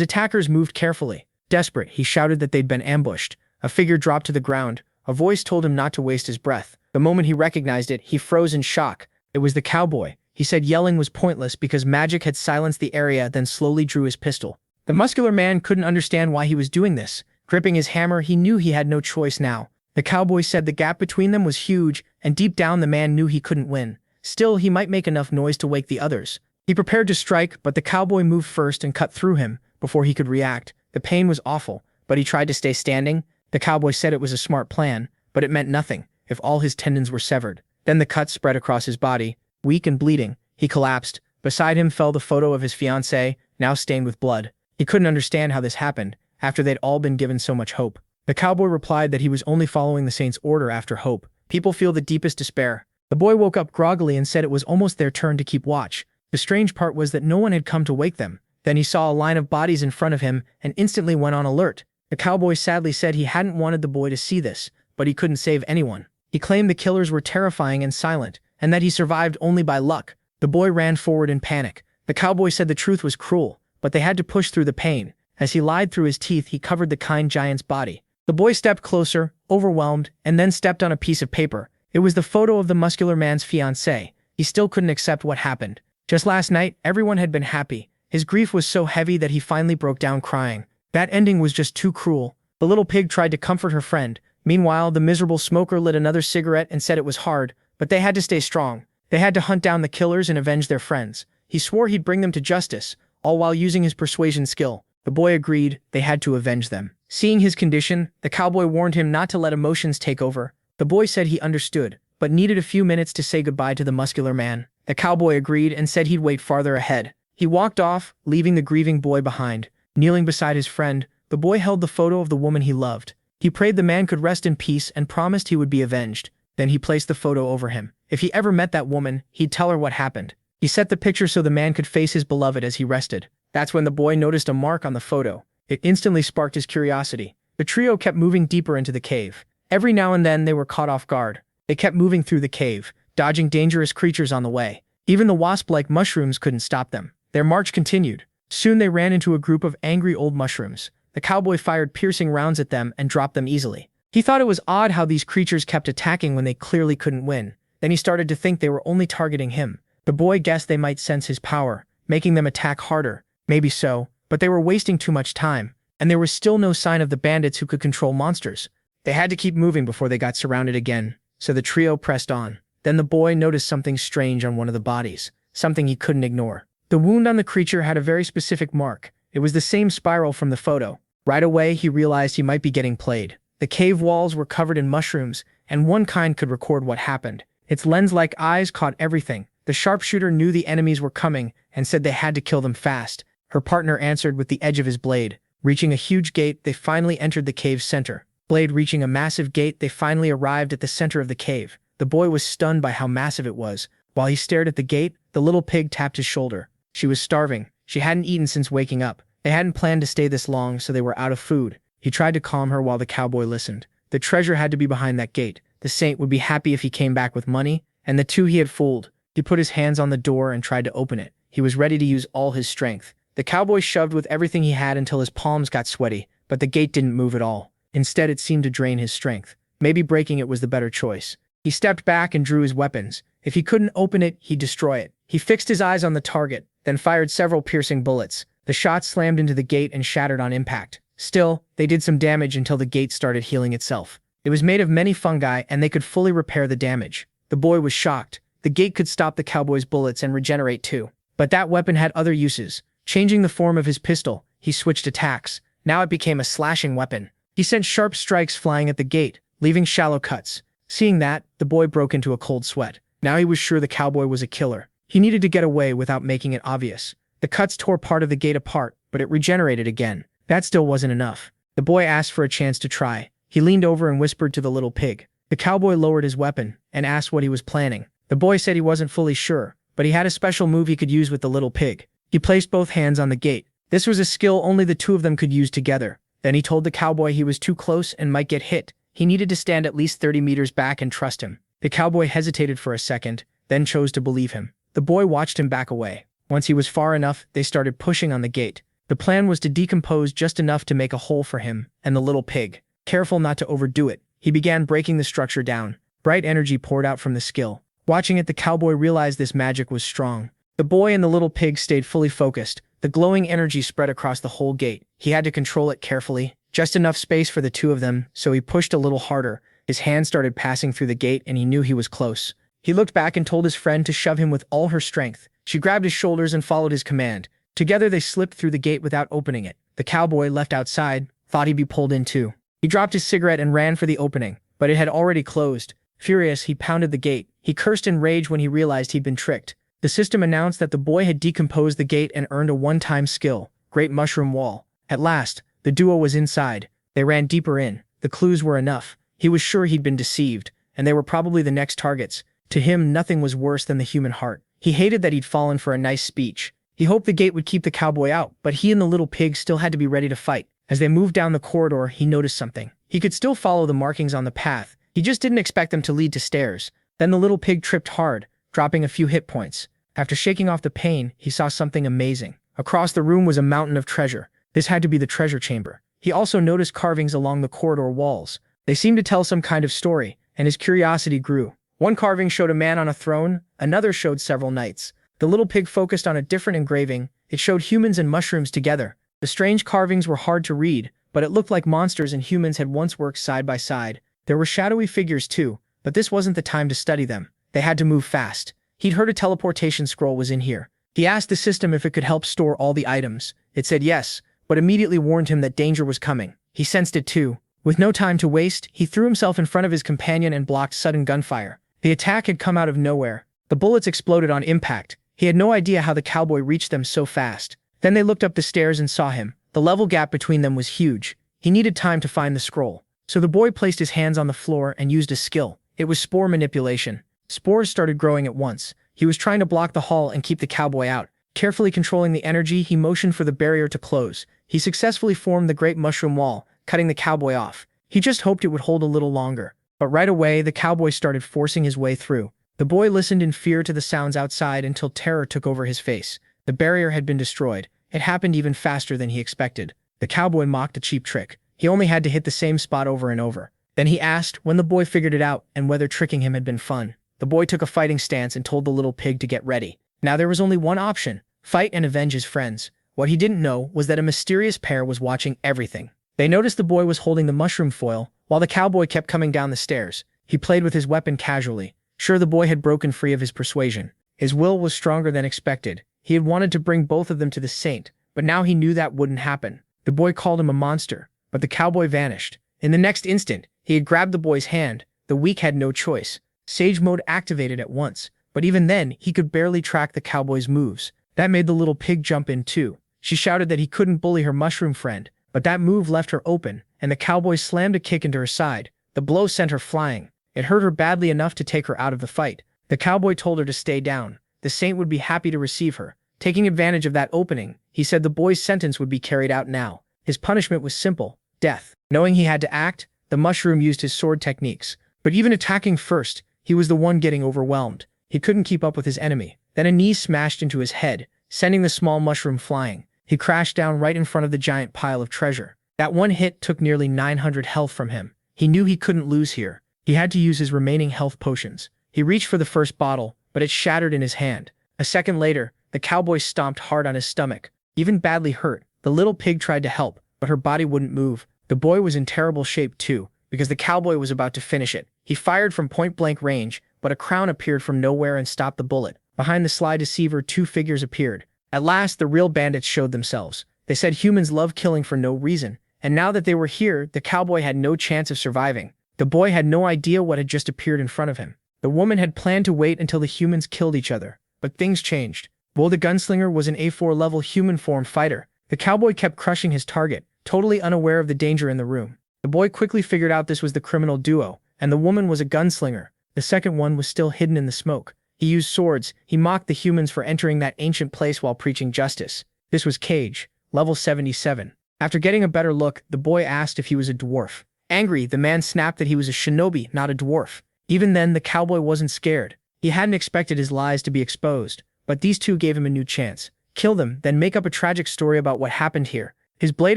attackers moved carefully. Desperate, he shouted that they'd been ambushed. A figure dropped to the ground. A voice told him not to waste his breath. The moment he recognized it, he froze in shock. It was the cowboy. He said yelling was pointless because magic had silenced the area, then slowly drew his pistol. The muscular man couldn't understand why he was doing this. Gripping his hammer, he knew he had no choice now. The cowboy said the gap between them was huge, and deep down the man knew he couldn't win. Still, he might make enough noise to wake the others. He prepared to strike, but the cowboy moved first and cut through him before he could react. The pain was awful, but he tried to stay standing. The cowboy said it was a smart plan, but it meant nothing if all his tendons were severed. Then the cut spread across his body. Weak and bleeding, he collapsed. Beside him fell the photo of his fiancée, now stained with blood. He couldn't understand how this happened, after they'd all been given so much hope. The cowboy replied that he was only following the saint's order after hope. People feel the deepest despair. The boy woke up groggily and said it was almost their turn to keep watch. The strange part was that no one had come to wake them. Then he saw a line of bodies in front of him and instantly went on alert. The cowboy sadly said he hadn't wanted the boy to see this, but he couldn't save anyone. He claimed the killers were terrifying and silent, and that he survived only by luck. The boy ran forward in panic. The cowboy said the truth was cruel, but they had to push through the pain. As he lied through his teeth, he covered the kind giant's body. The boy stepped closer, overwhelmed, and then stepped on a piece of paper. It was the photo of the muscular man's fiancée. He still couldn't accept what happened. Just last night, everyone had been happy. His grief was so heavy that he finally broke down crying. That ending was just too cruel. The little pig tried to comfort her friend. Meanwhile, the miserable smoker lit another cigarette and said it was hard, but they had to stay strong. They had to hunt down the killers and avenge their friends. He swore he'd bring them to justice, all while using his persuasion skill. The boy agreed they had to avenge them. Seeing his condition, the cowboy warned him not to let emotions take over. The boy said he understood, but needed a few minutes to say goodbye to the muscular man. The cowboy agreed and said he'd wait farther ahead. He walked off, leaving the grieving boy behind. Kneeling beside his friend, the boy held the photo of the woman he loved. He prayed the man could rest in peace and promised he would be avenged. Then he placed the photo over him. If he ever met that woman, he'd tell her what happened. He set the picture so the man could face his beloved as he rested. That's when the boy noticed a mark on the photo. It instantly sparked his curiosity. The trio kept moving deeper into the cave. Every now and then they were caught off guard. They kept moving through the cave, dodging dangerous creatures on the way. Even the wasp-like mushrooms couldn't stop them. Their march continued. Soon they ran into a group of angry old mushrooms. The cowboy fired piercing rounds at them and dropped them easily. He thought it was odd how these creatures kept attacking when they clearly couldn't win. Then he started to think they were only targeting him. The boy guessed they might sense his power, making them attack harder. Maybe so, but they were wasting too much time, and there was still no sign of the bandits who could control monsters. They had to keep moving before they got surrounded again, so the trio pressed on. Then the boy noticed something strange on one of the bodies, something he couldn't ignore. The wound on the creature had a very specific mark. It was the same spiral from the photo. Right away, he realized he might be getting played. The cave walls were covered in mushrooms, and one kind could record what happened. Its lens-like eyes caught everything. The sharpshooter knew the enemies were coming and said they had to kill them fast. Her partner answered with the edge of his blade. Reaching a huge gate, they finally entered the cave's center. Blade reaching a massive gate, they finally arrived at the center of the cave. The boy was stunned by how massive it was. While he stared at the gate, the little pig tapped his shoulder. She was starving. She hadn't eaten since waking up. They hadn't planned to stay this long, so they were out of food. He tried to calm her while the cowboy listened. The treasure had to be behind that gate. The saint would be happy if he came back with money, and the two he had fooled. He put his hands on the door and tried to open it. He was ready to use all his strength. The cowboy shoved with everything he had until his palms got sweaty, but the gate didn't move at all. Instead, it seemed to drain his strength. Maybe breaking it was the better choice. He stepped back and drew his weapons. If he couldn't open it, he'd destroy it. He fixed his eyes on the target, then fired several piercing bullets. The shots slammed into the gate and shattered on impact. Still, they did some damage until the gate started healing itself. It was made of many fungi, and they could fully repair the damage. The boy was shocked. The gate could stop the cowboy's bullets and regenerate too. But that weapon had other uses. Changing the form of his pistol, he switched attacks. Now it became a slashing weapon. He sent sharp strikes flying at the gate, leaving shallow cuts. Seeing that, the boy broke into a cold sweat. Now he was sure the cowboy was a killer. He needed to get away without making it obvious. The cuts tore part of the gate apart, but it regenerated again. That still wasn't enough. The boy asked for a chance to try. He leaned over and whispered to the little pig. The cowboy lowered his weapon and asked what he was planning. The boy said he wasn't fully sure, but he had a special move he could use with the little pig. He placed both hands on the gate. This was a skill only the two of them could use together. Then he told the cowboy he was too close and might get hit. He needed to stand at least 30 meters back and trust him. The cowboy hesitated for a second, then chose to believe him. The boy watched him back away. Once he was far enough, they started pushing on the gate. The plan was to decompose just enough to make a hole for him and the little pig. Careful not to overdo it, he began breaking the structure down. Bright energy poured out from the skill. Watching it, the cowboy realized this magic was strong. The boy and the little pig stayed fully focused. The glowing energy spread across the whole gate. He had to control it carefully, Just enough space for the two of them, so he pushed a little harder. His hand started passing through the gate and he knew he was close. He looked back and told his friend to shove him with all her strength. She grabbed his shoulders and followed his command. Together they slipped through the gate without opening it. The cowboy, left outside, thought he'd be pulled in too. He dropped his cigarette and ran for the opening, but it had already closed. Furious, he pounded the gate. He cursed in rage when he realized he'd been tricked. The system announced that the boy had decomposed the gate and earned a one-time skill, Great Mushroom Wall. At last, the duo was inside. They ran deeper in. The clues were enough. He was sure he'd been deceived, and they were probably the next targets. To him, nothing was worse than the human heart. He hated that he'd fallen for a nice speech. He hoped the gate would keep the cowboy out, but he and the little pig still had to be ready to fight. As they moved down the corridor, he noticed something. He could still follow the markings on the path. He just didn't expect them to lead to stairs. Then the little pig tripped hard, dropping a few hit points. After shaking off the pain, he saw something amazing. Across the room was a mountain of treasure. This had to be the treasure chamber. He also noticed carvings along the corridor walls. They seemed to tell some kind of story, and his curiosity grew. One carving showed a man on a throne, another showed several knights. The little pig focused on a different engraving. It showed humans and mushrooms together. The strange carvings were hard to read, but it looked like monsters and humans had once worked side by side. There were shadowy figures too, but this wasn't the time to study them. They had to move fast. He'd heard a teleportation scroll was in here. He asked the system if it could help store all the items. It said yes, but immediately warned him that danger was coming. He sensed it too. With no time to waste, he threw himself in front of his companion and blocked sudden gunfire. The attack had come out of nowhere. The bullets exploded on impact. He had no idea how the cowboy reached them so fast. Then they looked up the stairs and saw him. The level gap between them was huge. He needed time to find the scroll. So the boy placed his hands on the floor and used a skill. It was spore manipulation. Spores started growing at once. He was trying to block the hall and keep the cowboy out. Carefully controlling the energy, he motioned for the barrier to close. He successfully formed the Great Mushroom Wall, cutting the cowboy off. He just hoped it would hold a little longer. But right away, the cowboy started forcing his way through. The boy listened in fear to the sounds outside until terror took over his face. The barrier had been destroyed. It happened even faster than he expected. The cowboy mocked a cheap trick. He only had to hit the same spot over and over. Then he asked when the boy figured it out and whether tricking him had been fun. The boy took a fighting stance and told the little pig to get ready. Now there was only one option: fight and avenge his friends. What he didn't know was that a mysterious pair was watching everything. They noticed the boy was holding the mushroom foil, while the cowboy kept coming down the stairs. He played with his weapon casually. Sure, the boy had broken free of his persuasion. His will was stronger than expected. He had wanted to bring both of them to the saint, but now he knew that wouldn't happen. The boy called him a monster, but the cowboy vanished. In the next instant, he had grabbed the boy's hand. The weak had no choice. Sage mode activated at once, but even then, he could barely track the cowboy's moves. That made the little pig jump in too. She shouted that he couldn't bully her mushroom friend, but that move left her open, and the cowboy slammed a kick into her side. The blow sent her flying. It hurt her badly enough to take her out of the fight. The cowboy told her to stay down. The saint would be happy to receive her. Taking advantage of that opening, he said the boy's sentence would be carried out now. His punishment was simple: death. Knowing he had to act, the mushroom used his sword techniques. But even attacking first, he was the one getting overwhelmed. He couldn't keep up with his enemy. Then a knee smashed into his head, sending the small mushroom flying. He crashed down right in front of the giant pile of treasure. That one hit took nearly 900 health from him. He knew he couldn't lose here. He had to use his remaining health potions. He reached for the first bottle, but it shattered in his hand. A second later, the cowboy stomped hard on his stomach. Even badly hurt, the little pig tried to help, but her body wouldn't move. The boy was in terrible shape too, because the cowboy was about to finish it. He fired from point-blank range, but a crown appeared from nowhere and stopped the bullet. Behind the sly deceiver, two figures appeared. At last, the real bandits showed themselves. They said humans love killing for no reason, and now that they were here, the cowboy had no chance of surviving. The boy had no idea what had just appeared in front of him. The woman had planned to wait until the humans killed each other, but things changed. Bo the gunslinger was an A4 level human form fighter. The cowboy kept crushing his target, totally unaware of the danger in the room. The boy quickly figured out this was the criminal duo, and the woman was a gunslinger. The second one was still hidden in the smoke. He used swords. He mocked the humans for entering that ancient place while preaching justice. This was Cage, level 77. After getting a better look, the boy asked if he was a dwarf. Angry, the man snapped that he was a shinobi, not a dwarf. Even then, the cowboy wasn't scared. He hadn't expected his lies to be exposed, but these two gave him a new chance. Kill them, then make up a tragic story about what happened here. His blade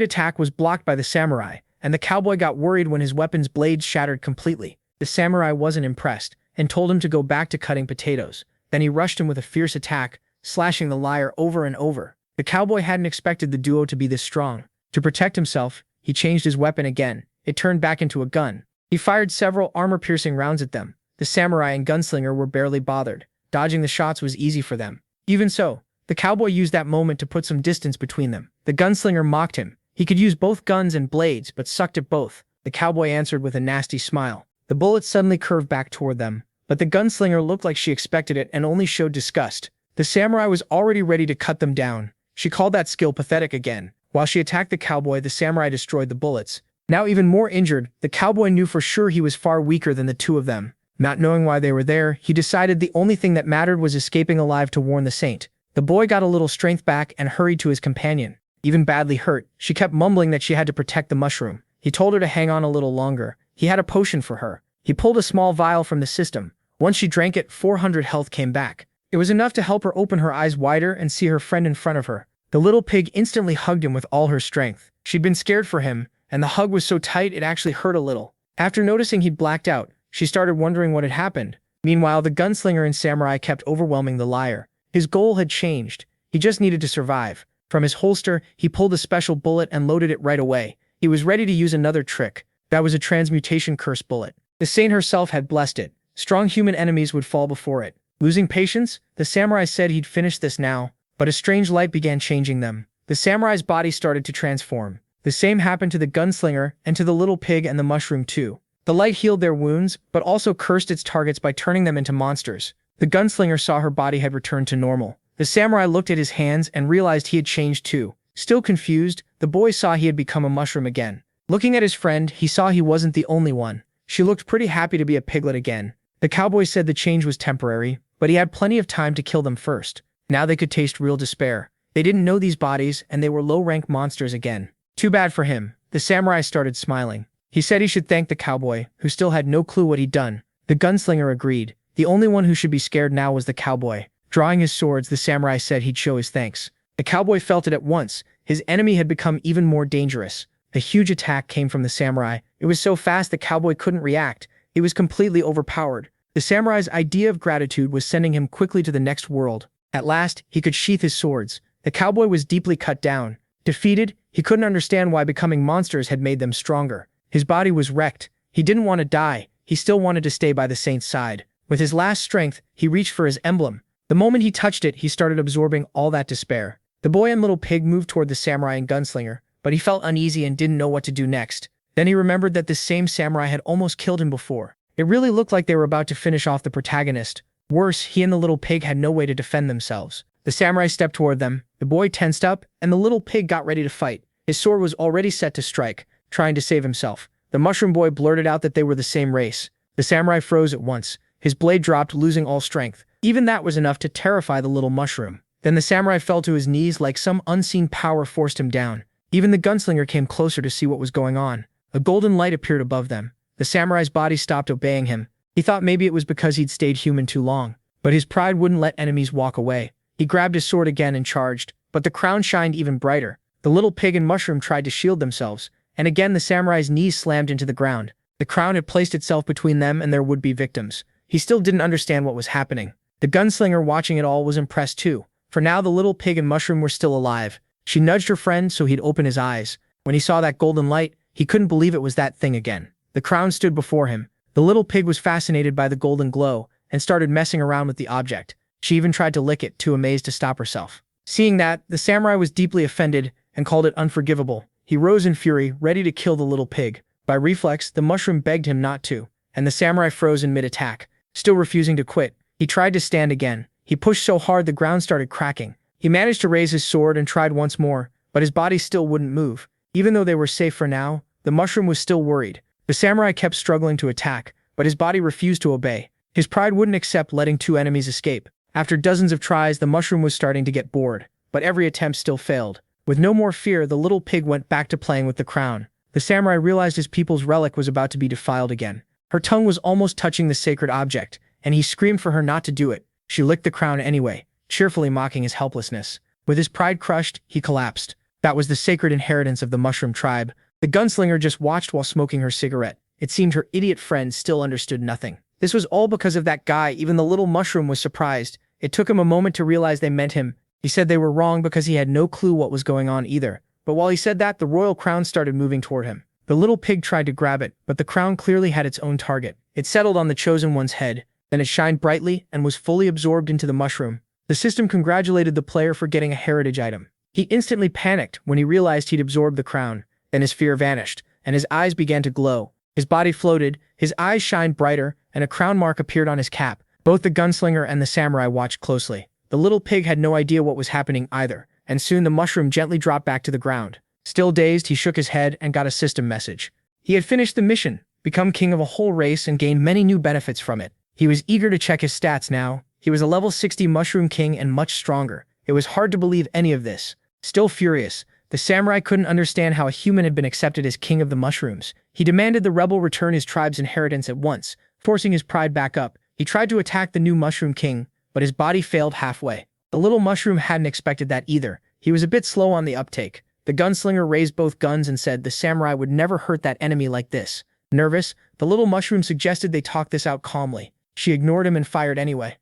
attack was blocked by the samurai, and the cowboy got worried when his weapon's blades shattered completely. The samurai wasn't impressed, and told him to go back to cutting potatoes. Then he rushed him with a fierce attack, slashing the liar over and over. The cowboy hadn't expected the duo to be this strong. To protect himself, he changed his weapon again. It turned back into a gun. He fired several armor-piercing rounds at them. The samurai and gunslinger were barely bothered. Dodging the shots was easy for them. Even so, the cowboy used that moment to put some distance between them. The gunslinger mocked him. He could use both guns and blades, but sucked at both. The cowboy answered with a nasty smile. The bullet suddenly curved back toward them, but the gunslinger looked like she expected it and only showed disgust. The samurai was already ready to cut them down. She called that skill pathetic again. While she attacked the cowboy, the samurai destroyed the bullets. Now even more injured, the cowboy knew for sure he was far weaker than the two of them. Not knowing why they were there, he decided the only thing that mattered was escaping alive to warn the saint. The boy got a little strength back and hurried to his companion. Even badly hurt, she kept mumbling that she had to protect the mushroom. He told her to hang on a little longer. He had a potion for her. He pulled a small vial from the system. Once she drank it, 400 health came back. It was enough to help her open her eyes wider and see her friend in front of her. The little pig instantly hugged him with all her strength. She'd been scared for him, and the hug was so tight it actually hurt a little. After noticing he'd blacked out, she started wondering what had happened. Meanwhile, the gunslinger and samurai kept overwhelming the liar. His goal had changed. He just needed to survive. From his holster, he pulled a special bullet and loaded it right away. He was ready to use another trick. That was a transmutation curse bullet. The saint herself had blessed it. Strong human enemies would fall before it. Losing patience, the samurai said he'd finish this now, but a strange light began changing them. The samurai's body started to transform. The same happened to the gunslinger and to the little pig and the mushroom too. The light healed their wounds, but also cursed its targets by turning them into monsters. The gunslinger saw her body had returned to normal. The samurai looked at his hands and realized he had changed too. Still confused, the boy saw he had become a mushroom again. Looking at his friend, he saw he wasn't the only one. She looked pretty happy to be a piglet again. The cowboy said the change was temporary, but he had plenty of time to kill them first. Now they could taste real despair. They didn't know these bodies, and they were low-rank monsters again. Too bad for him. The samurai started smiling. He said he should thank the cowboy, who still had no clue what he'd done. The gunslinger agreed. The only one who should be scared now was the cowboy. Drawing his swords, the samurai said he'd show his thanks. The cowboy felt it at once. His enemy had become even more dangerous. A huge attack came from the samurai. It was so fast the cowboy couldn't react. He was completely overpowered. The samurai's idea of gratitude was sending him quickly to the next world. At last, he could sheath his swords. The cowboy was deeply cut down. Defeated, he couldn't understand why becoming monsters had made them stronger. His body was wrecked. He didn't want to die. He still wanted to stay by the saint's side. With his last strength, he reached for his emblem. The moment he touched it, he started absorbing all that despair. The boy and little pig moved toward the samurai and gunslinger, but he felt uneasy and didn't know what to do next. Then he remembered that this same samurai had almost killed him before. It really looked like they were about to finish off the protagonist. Worse, he and the little pig had no way to defend themselves. The samurai stepped toward them, the boy tensed up, and the little pig got ready to fight. His sword was already set to strike, trying to save himself. The mushroom boy blurted out that they were the same race. The samurai froze at once. His blade dropped, losing all strength. Even that was enough to terrify the little mushroom. Then the samurai fell to his knees like some unseen power forced him down. Even the gunslinger came closer to see what was going on. A golden light appeared above them. The samurai's body stopped obeying him. He thought maybe it was because he'd stayed human too long. But his pride wouldn't let enemies walk away. He grabbed his sword again and charged, but the crown shined even brighter. The little pig and mushroom tried to shield themselves, and again the samurai's knees slammed into the ground. The crown had placed itself between them and their would-be victims. He still didn't understand what was happening. The gunslinger watching it all was impressed too. For now the little pig and mushroom were still alive. She nudged her friend so he'd open his eyes. When he saw that golden light, he couldn't believe it was that thing again. The crown stood before him. The little pig was fascinated by the golden glow and started messing around with the object. She even tried to lick it, too amazed to stop herself. Seeing that, the samurai was deeply offended and called it unforgivable. He rose in fury, ready to kill the little pig. By reflex, the mushroom begged him not to, and the samurai froze in mid-attack. Still refusing to quit, he tried to stand again. He pushed so hard the ground started cracking. He managed to raise his sword and tried once more, but his body still wouldn't move. Even though they were safe for now, the mushroom was still worried. The samurai kept struggling to attack, but his body refused to obey. His pride wouldn't accept letting two enemies escape. After dozens of tries, the mushroom was starting to get bored, but every attempt still failed. With no more fear, the little pig went back to playing with the crown. The samurai realized his people's relic was about to be defiled again. Her tongue was almost touching the sacred object, and he screamed for her not to do it. She licked the crown anyway, cheerfully mocking his helplessness. With his pride crushed, he collapsed. That was the sacred inheritance of the mushroom tribe. The gunslinger just watched while smoking her cigarette. It seemed her idiot friend still understood nothing. This was all because of that guy. Even the little mushroom was surprised. It took him a moment to realize they meant him. He said they were wrong because he had no clue what was going on either. But while he said that, the royal crown started moving toward him. The little pig tried to grab it, but the crown clearly had its own target. It settled on the chosen one's head, then it shined brightly and was fully absorbed into the mushroom. The system congratulated the player for getting a heritage item. He instantly panicked when he realized he'd absorbed the crown. Then his fear vanished, and his eyes began to glow. His body floated, his eyes shined brighter, and a crown mark appeared on his cap. Both the gunslinger and the samurai watched closely. The little pig had no idea what was happening either, and soon the mushroom gently dropped back to the ground. Still dazed, he shook his head and got a system message. He had finished the mission, become king of a whole race, and gained many new benefits from it. He was eager to check his stats now. He was a level 60 mushroom king and much stronger. It was hard to believe any of this. Still furious, the samurai couldn't understand how a human had been accepted as king of the mushrooms. He demanded the rebel return his tribe's inheritance at once, forcing his pride back up. He tried to attack the new mushroom king, but his body failed halfway. The little mushroom hadn't expected that either. He was a bit slow on the uptake. The gunslinger raised both guns and said the samurai would never hurt that enemy like this. Nervous, the little mushroom suggested they talk this out calmly. She ignored him and fired anyway.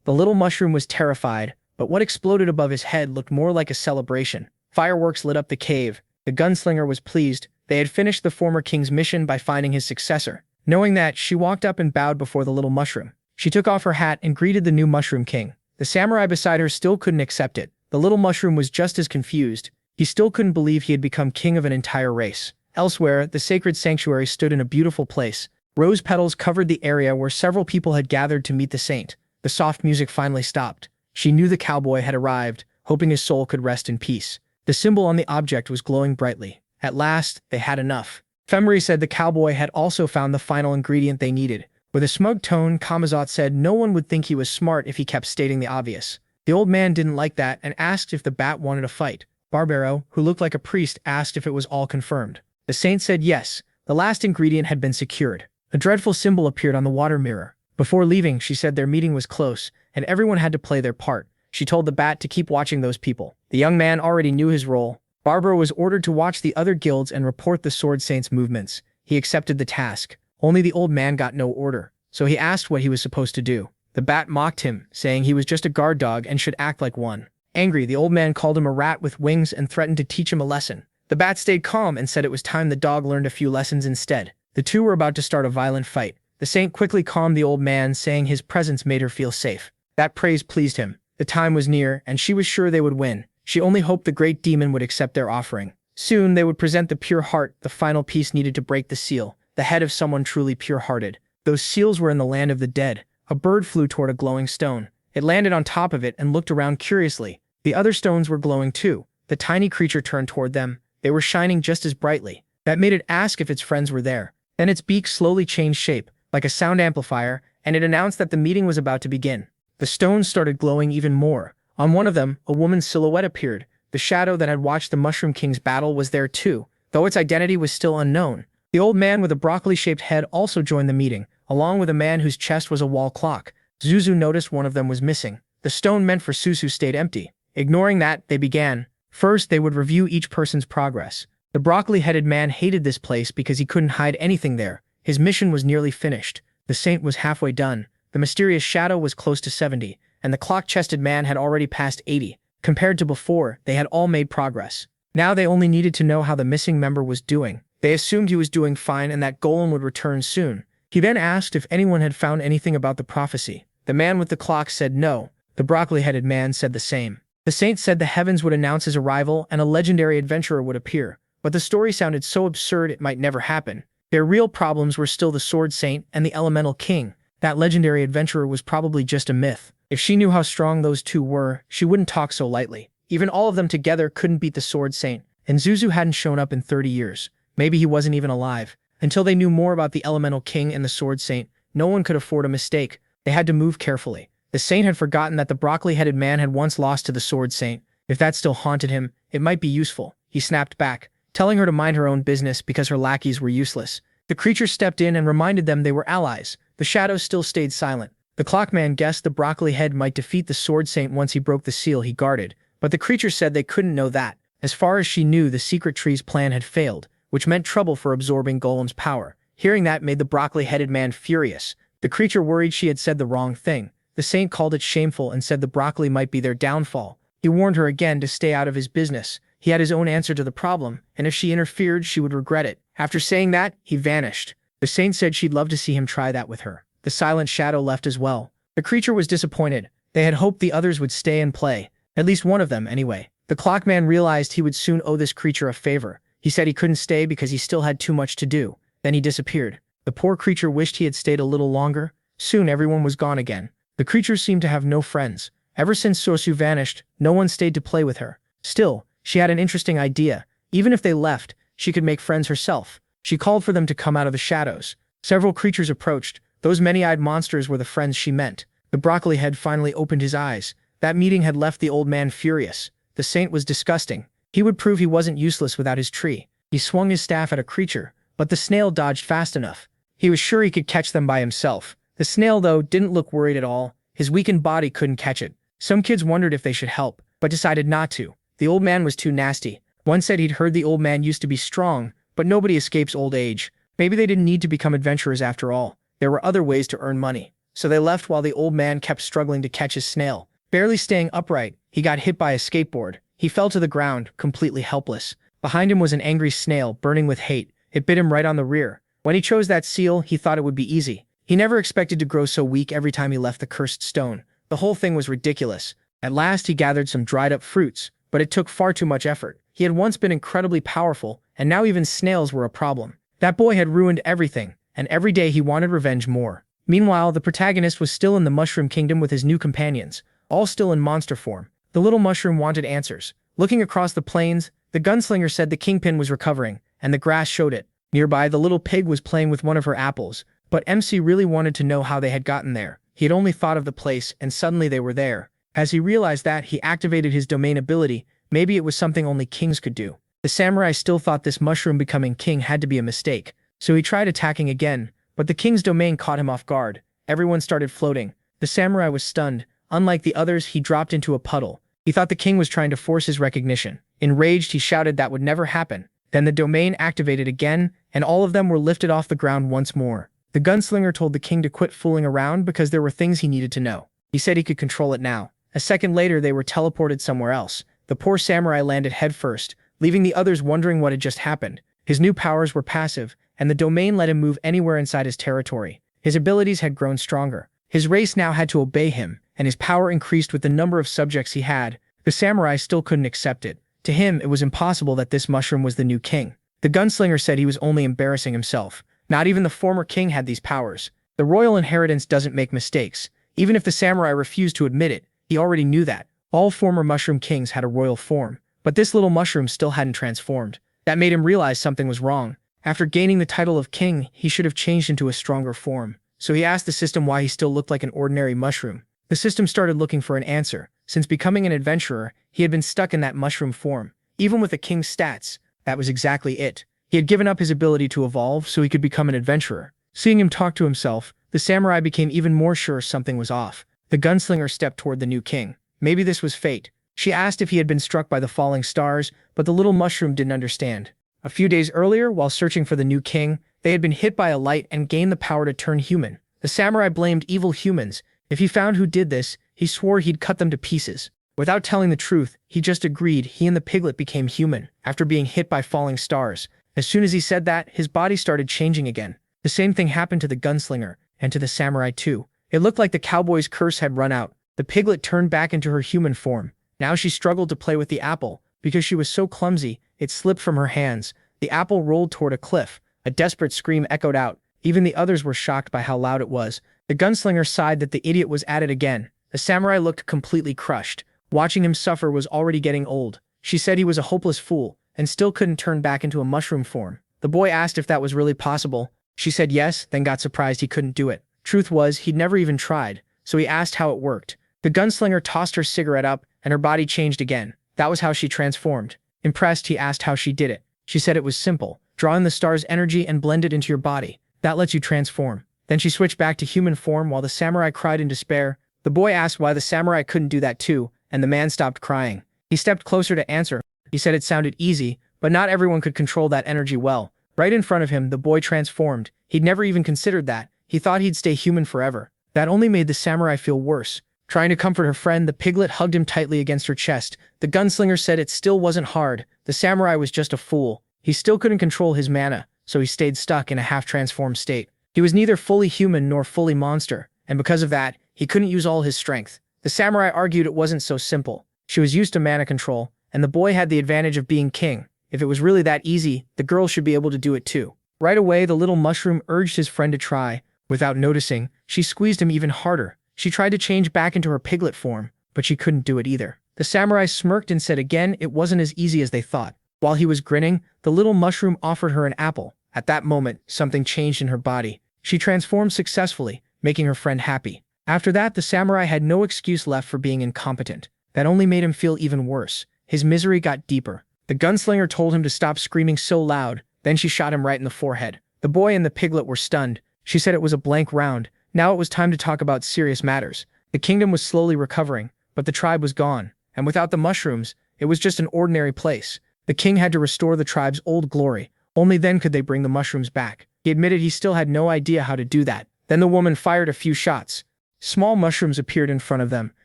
The little mushroom was terrified, but what exploded above his head looked more like a celebration. Fireworks lit up the cave. The gunslinger was pleased. They had finished the former king's mission by finding his successor. Knowing that, she walked up and bowed before the little mushroom. She took off her hat and greeted the new mushroom king. The samurai beside her still couldn't accept it. The little mushroom was just as confused. He still couldn't believe he had become king of an entire race. Elsewhere, the sacred sanctuary stood in a beautiful place. Rose petals covered the area where several people had gathered to meet the saint. The soft music finally stopped. She knew the cowboy had arrived, hoping his soul could rest in peace. The symbol on the object was glowing brightly. At last, they had enough. Femery said the cowboy had also found the final ingredient they needed. With a smug tone, Kamazot said no one would think he was smart if he kept stating the obvious. The old man didn't like that and asked if the bat wanted a fight. Barbaro, who looked like a priest, asked if it was all confirmed. The saint said yes, the last ingredient had been secured. A dreadful symbol appeared on the water mirror. Before leaving, she said their meeting was close, and everyone had to play their part. She told the bat to keep watching those people. The young man already knew his role. Barbaro was ordered to watch the other guilds and report the Sword Saint's movements. He accepted the task. Only the old man got no order, so he asked what he was supposed to do. The bat mocked him, saying he was just a guard dog and should act like one. Angry, the old man called him a rat with wings and threatened to teach him a lesson. The bat stayed calm and said it was time the dog learned a few lessons instead. The two were about to start a violent fight. The saint quickly calmed the old man, saying his presence made her feel safe. That praise pleased him. The time was near, and she was sure they would win. She only hoped the great demon would accept their offering. Soon they would present the pure heart, the final piece needed to break the seal, the head of someone truly pure-hearted. Those seals were in the land of the dead. A bird flew toward a glowing stone. It landed on top of it and looked around curiously. The other stones were glowing too. The tiny creature turned toward them. They were shining just as brightly. That made it ask if its friends were there. Then its beak slowly changed shape, like a sound amplifier, and it announced that the meeting was about to begin. The stones started glowing even more. On one of them, a woman's silhouette appeared. The shadow that had watched the Mushroom King's battle was there too, though its identity was still unknown. The old man with a broccoli-shaped head also joined the meeting, along with a man whose chest was a wall clock. Zuzu noticed one of them was missing. The stone meant for Susu stayed empty. Ignoring that, they began. First, they would review each person's progress. The broccoli-headed man hated this place because he couldn't hide anything there. His mission was nearly finished. The saint was halfway done. The mysterious shadow was close to 70, and the clock-chested man had already passed 80. Compared to before, they had all made progress. Now they only needed to know how the missing member was doing. They assumed he was doing fine and that Golem would return soon. He then asked if anyone had found anything about the prophecy. The man with the clock said no. The broccoli-headed man said the same. The saint said the heavens would announce his arrival and a legendary adventurer would appear. But the story sounded so absurd it might never happen. Their real problems were still the Sword Saint and the Elemental King. That legendary adventurer was probably just a myth. If she knew how strong those two were, she wouldn't talk so lightly. Even all of them together couldn't beat the Sword Saint. And Zuzu hadn't shown up in 30 years. Maybe he wasn't even alive. Until they knew more about the Elemental King and the Sword Saint, no one could afford a mistake. They had to move carefully. The saint had forgotten that the broccoli-headed man had once lost to the Sword Saint. If that still haunted him, it might be useful. He snapped back, telling her to mind her own business because her lackeys were useless. The creature stepped in and reminded them they were allies. The shadow still stayed silent. The clockman guessed the broccoli head might defeat the Sword Saint once he broke the seal he guarded, but the creature said they couldn't know that. As far as she knew, the secret tree's plan had failed, which meant trouble for absorbing Golem's power. Hearing that made the broccoli-headed man furious. The creature worried she had said the wrong thing. The saint called it shameful and said the broccoli might be their downfall. He warned her again to stay out of his business. He had his own answer to the problem, and if she interfered, she would regret it. After saying that, he vanished. The saint said she'd love to see him try that with her. The silent shadow left as well. The creature was disappointed. They had hoped the others would stay and play. At least one of them, anyway. The clockman realized he would soon owe this creature a favor. He said he couldn't stay because he still had too much to do. Then he disappeared. The poor creature wished he had stayed a little longer. Soon everyone was gone again. The creature seemed to have no friends. Ever since Sosu vanished, no one stayed to play with her. Still, she had an interesting idea. Even if they left, she could make friends herself. She called for them to come out of the shadows. Several creatures approached. Those many-eyed monsters were the friends she meant. The broccoli head finally opened his eyes. That meeting had left the old man furious. The saint was disgusting. He would prove he wasn't useless without his tree. He swung his staff at a creature, but the snail dodged fast enough. He was sure he could catch them by himself. The snail, though, didn't look worried at all. His weakened body couldn't catch it. Some kids wondered if they should help, but decided not to. The old man was too nasty. One said he'd heard the old man used to be strong, but nobody escapes old age. Maybe they didn't need to become adventurers after all. There were other ways to earn money. So they left while the old man kept struggling to catch his snail. Barely staying upright, he got hit by a skateboard. He fell to the ground, completely helpless. Behind him was an angry snail, burning with hate. It bit him right on the rear. When he chose that seal, he thought it would be easy. He never expected to grow so weak every time he left the cursed stone. The whole thing was ridiculous. At last he gathered some dried-up fruits, but it took far too much effort. He had once been incredibly powerful, and now even snails were a problem. That boy had ruined everything, and every day he wanted revenge more. Meanwhile, the protagonist was still in the Mushroom Kingdom with his new companions, all still in monster form. The little mushroom wanted answers. Looking across the plains, the gunslinger said the kingpin was recovering, and the grass showed it. Nearby, the little pig was playing with one of her apples, but MC really wanted to know how they had gotten there. He had only thought of the place, and suddenly they were there. As he realized that, he activated his domain ability. Maybe it was something only kings could do. The samurai still thought this mushroom becoming king had to be a mistake, so he tried attacking again, but the king's domain caught him off guard. Everyone started floating. The samurai was stunned. Unlike the others, he dropped into a puddle. He thought the king was trying to force his recognition. Enraged, he shouted that would never happen. Then the domain activated again, and all of them were lifted off the ground once more. The gunslinger told the king to quit fooling around because there were things he needed to know. He said he could control it now. A second later, they were teleported somewhere else. The poor samurai landed headfirst, leaving the others wondering what had just happened. His new powers were passive, and the domain let him move anywhere inside his territory. His abilities had grown stronger. His race now had to obey him, and his power increased with the number of subjects he had. The samurai still couldn't accept it. To him, it was impossible that this mushroom was the new king. The gunslinger said he was only embarrassing himself. Not even the former king had these powers. The royal inheritance doesn't make mistakes. Even if the samurai refused to admit it, he already knew that. All former mushroom kings had a royal form, but this little mushroom still hadn't transformed. That made him realize something was wrong. After gaining the title of king, he should have changed into a stronger form. So he asked the system why he still looked like an ordinary mushroom. The system started looking for an answer. Since becoming an adventurer, he had been stuck in that mushroom form. Even with the king's stats, that was exactly it. He had given up his ability to evolve so he could become an adventurer. Seeing him talk to himself, the samurai became even more sure something was off. The gunslinger stepped toward the new king. Maybe this was fate. She asked if he had been struck by the falling stars, but the little mushroom didn't understand. A few days earlier, while searching for the new king, they had been hit by a light and gained the power to turn human. The samurai blamed evil humans. If he found who did this, he swore he'd cut them to pieces. Without telling the truth, he just agreed he and the piglet became human after being hit by falling stars. As soon as he said that, his body started changing again. The same thing happened to the gunslinger, and to the samurai too. It looked like the cowboy's curse had run out. The piglet turned back into her human form. Now she struggled to play with the apple. Because she was so clumsy, it slipped from her hands. The apple rolled toward a cliff. A desperate scream echoed out. Even the others were shocked by how loud it was. The gunslinger sighed that the idiot was at it again. The samurai looked completely crushed. Watching him suffer was already getting old. She said he was a hopeless fool, and still couldn't turn back into a mushroom form. The boy asked if that was really possible. She said yes, then got surprised he couldn't do it. Truth was, he'd never even tried, so he asked how it worked. The gunslinger tossed her cigarette up, and her body changed again. That was how she transformed. Impressed, he asked how she did it. She said it was simple. Draw in the star's energy and blend it into your body. That lets you transform. Then she switched back to human form while the samurai cried in despair. The boy asked why the samurai couldn't do that too, and the man stopped crying. He stepped closer to answer. He said it sounded easy, but not everyone could control that energy well. Right in front of him, the boy transformed. He'd never even considered that. He thought he'd stay human forever. That only made the samurai feel worse. Trying to comfort her friend, the piglet hugged him tightly against her chest. The gunslinger said it still wasn't hard, the samurai was just a fool. He still couldn't control his mana, so he stayed stuck in a half-transformed state. He was neither fully human nor fully monster, and because of that, he couldn't use all his strength. The samurai argued it wasn't so simple. She was used to mana control, and the boy had the advantage of being king. If it was really that easy, the girl should be able to do it too. Right away, the little mushroom urged his friend to try. Without noticing, she squeezed him even harder. She tried to change back into her piglet form, but she couldn't do it either. The samurai smirked and said again it wasn't as easy as they thought. While he was grinning, the little mushroom offered her an apple. At that moment, something changed in her body. She transformed successfully, making her friend happy. After that, the samurai had no excuse left for being incompetent. That only made him feel even worse. His misery got deeper. The gunslinger told him to stop screaming so loud, then she shot him right in the forehead. The boy and the piglet were stunned. She said it was a blank round. Now it was time to talk about serious matters. The kingdom was slowly recovering, but the tribe was gone, and without the mushrooms, it was just an ordinary place. The king had to restore the tribe's old glory. Only then could they bring the mushrooms back. He admitted he still had no idea how to do that. Then the woman fired a few shots. Small mushrooms appeared in front of them.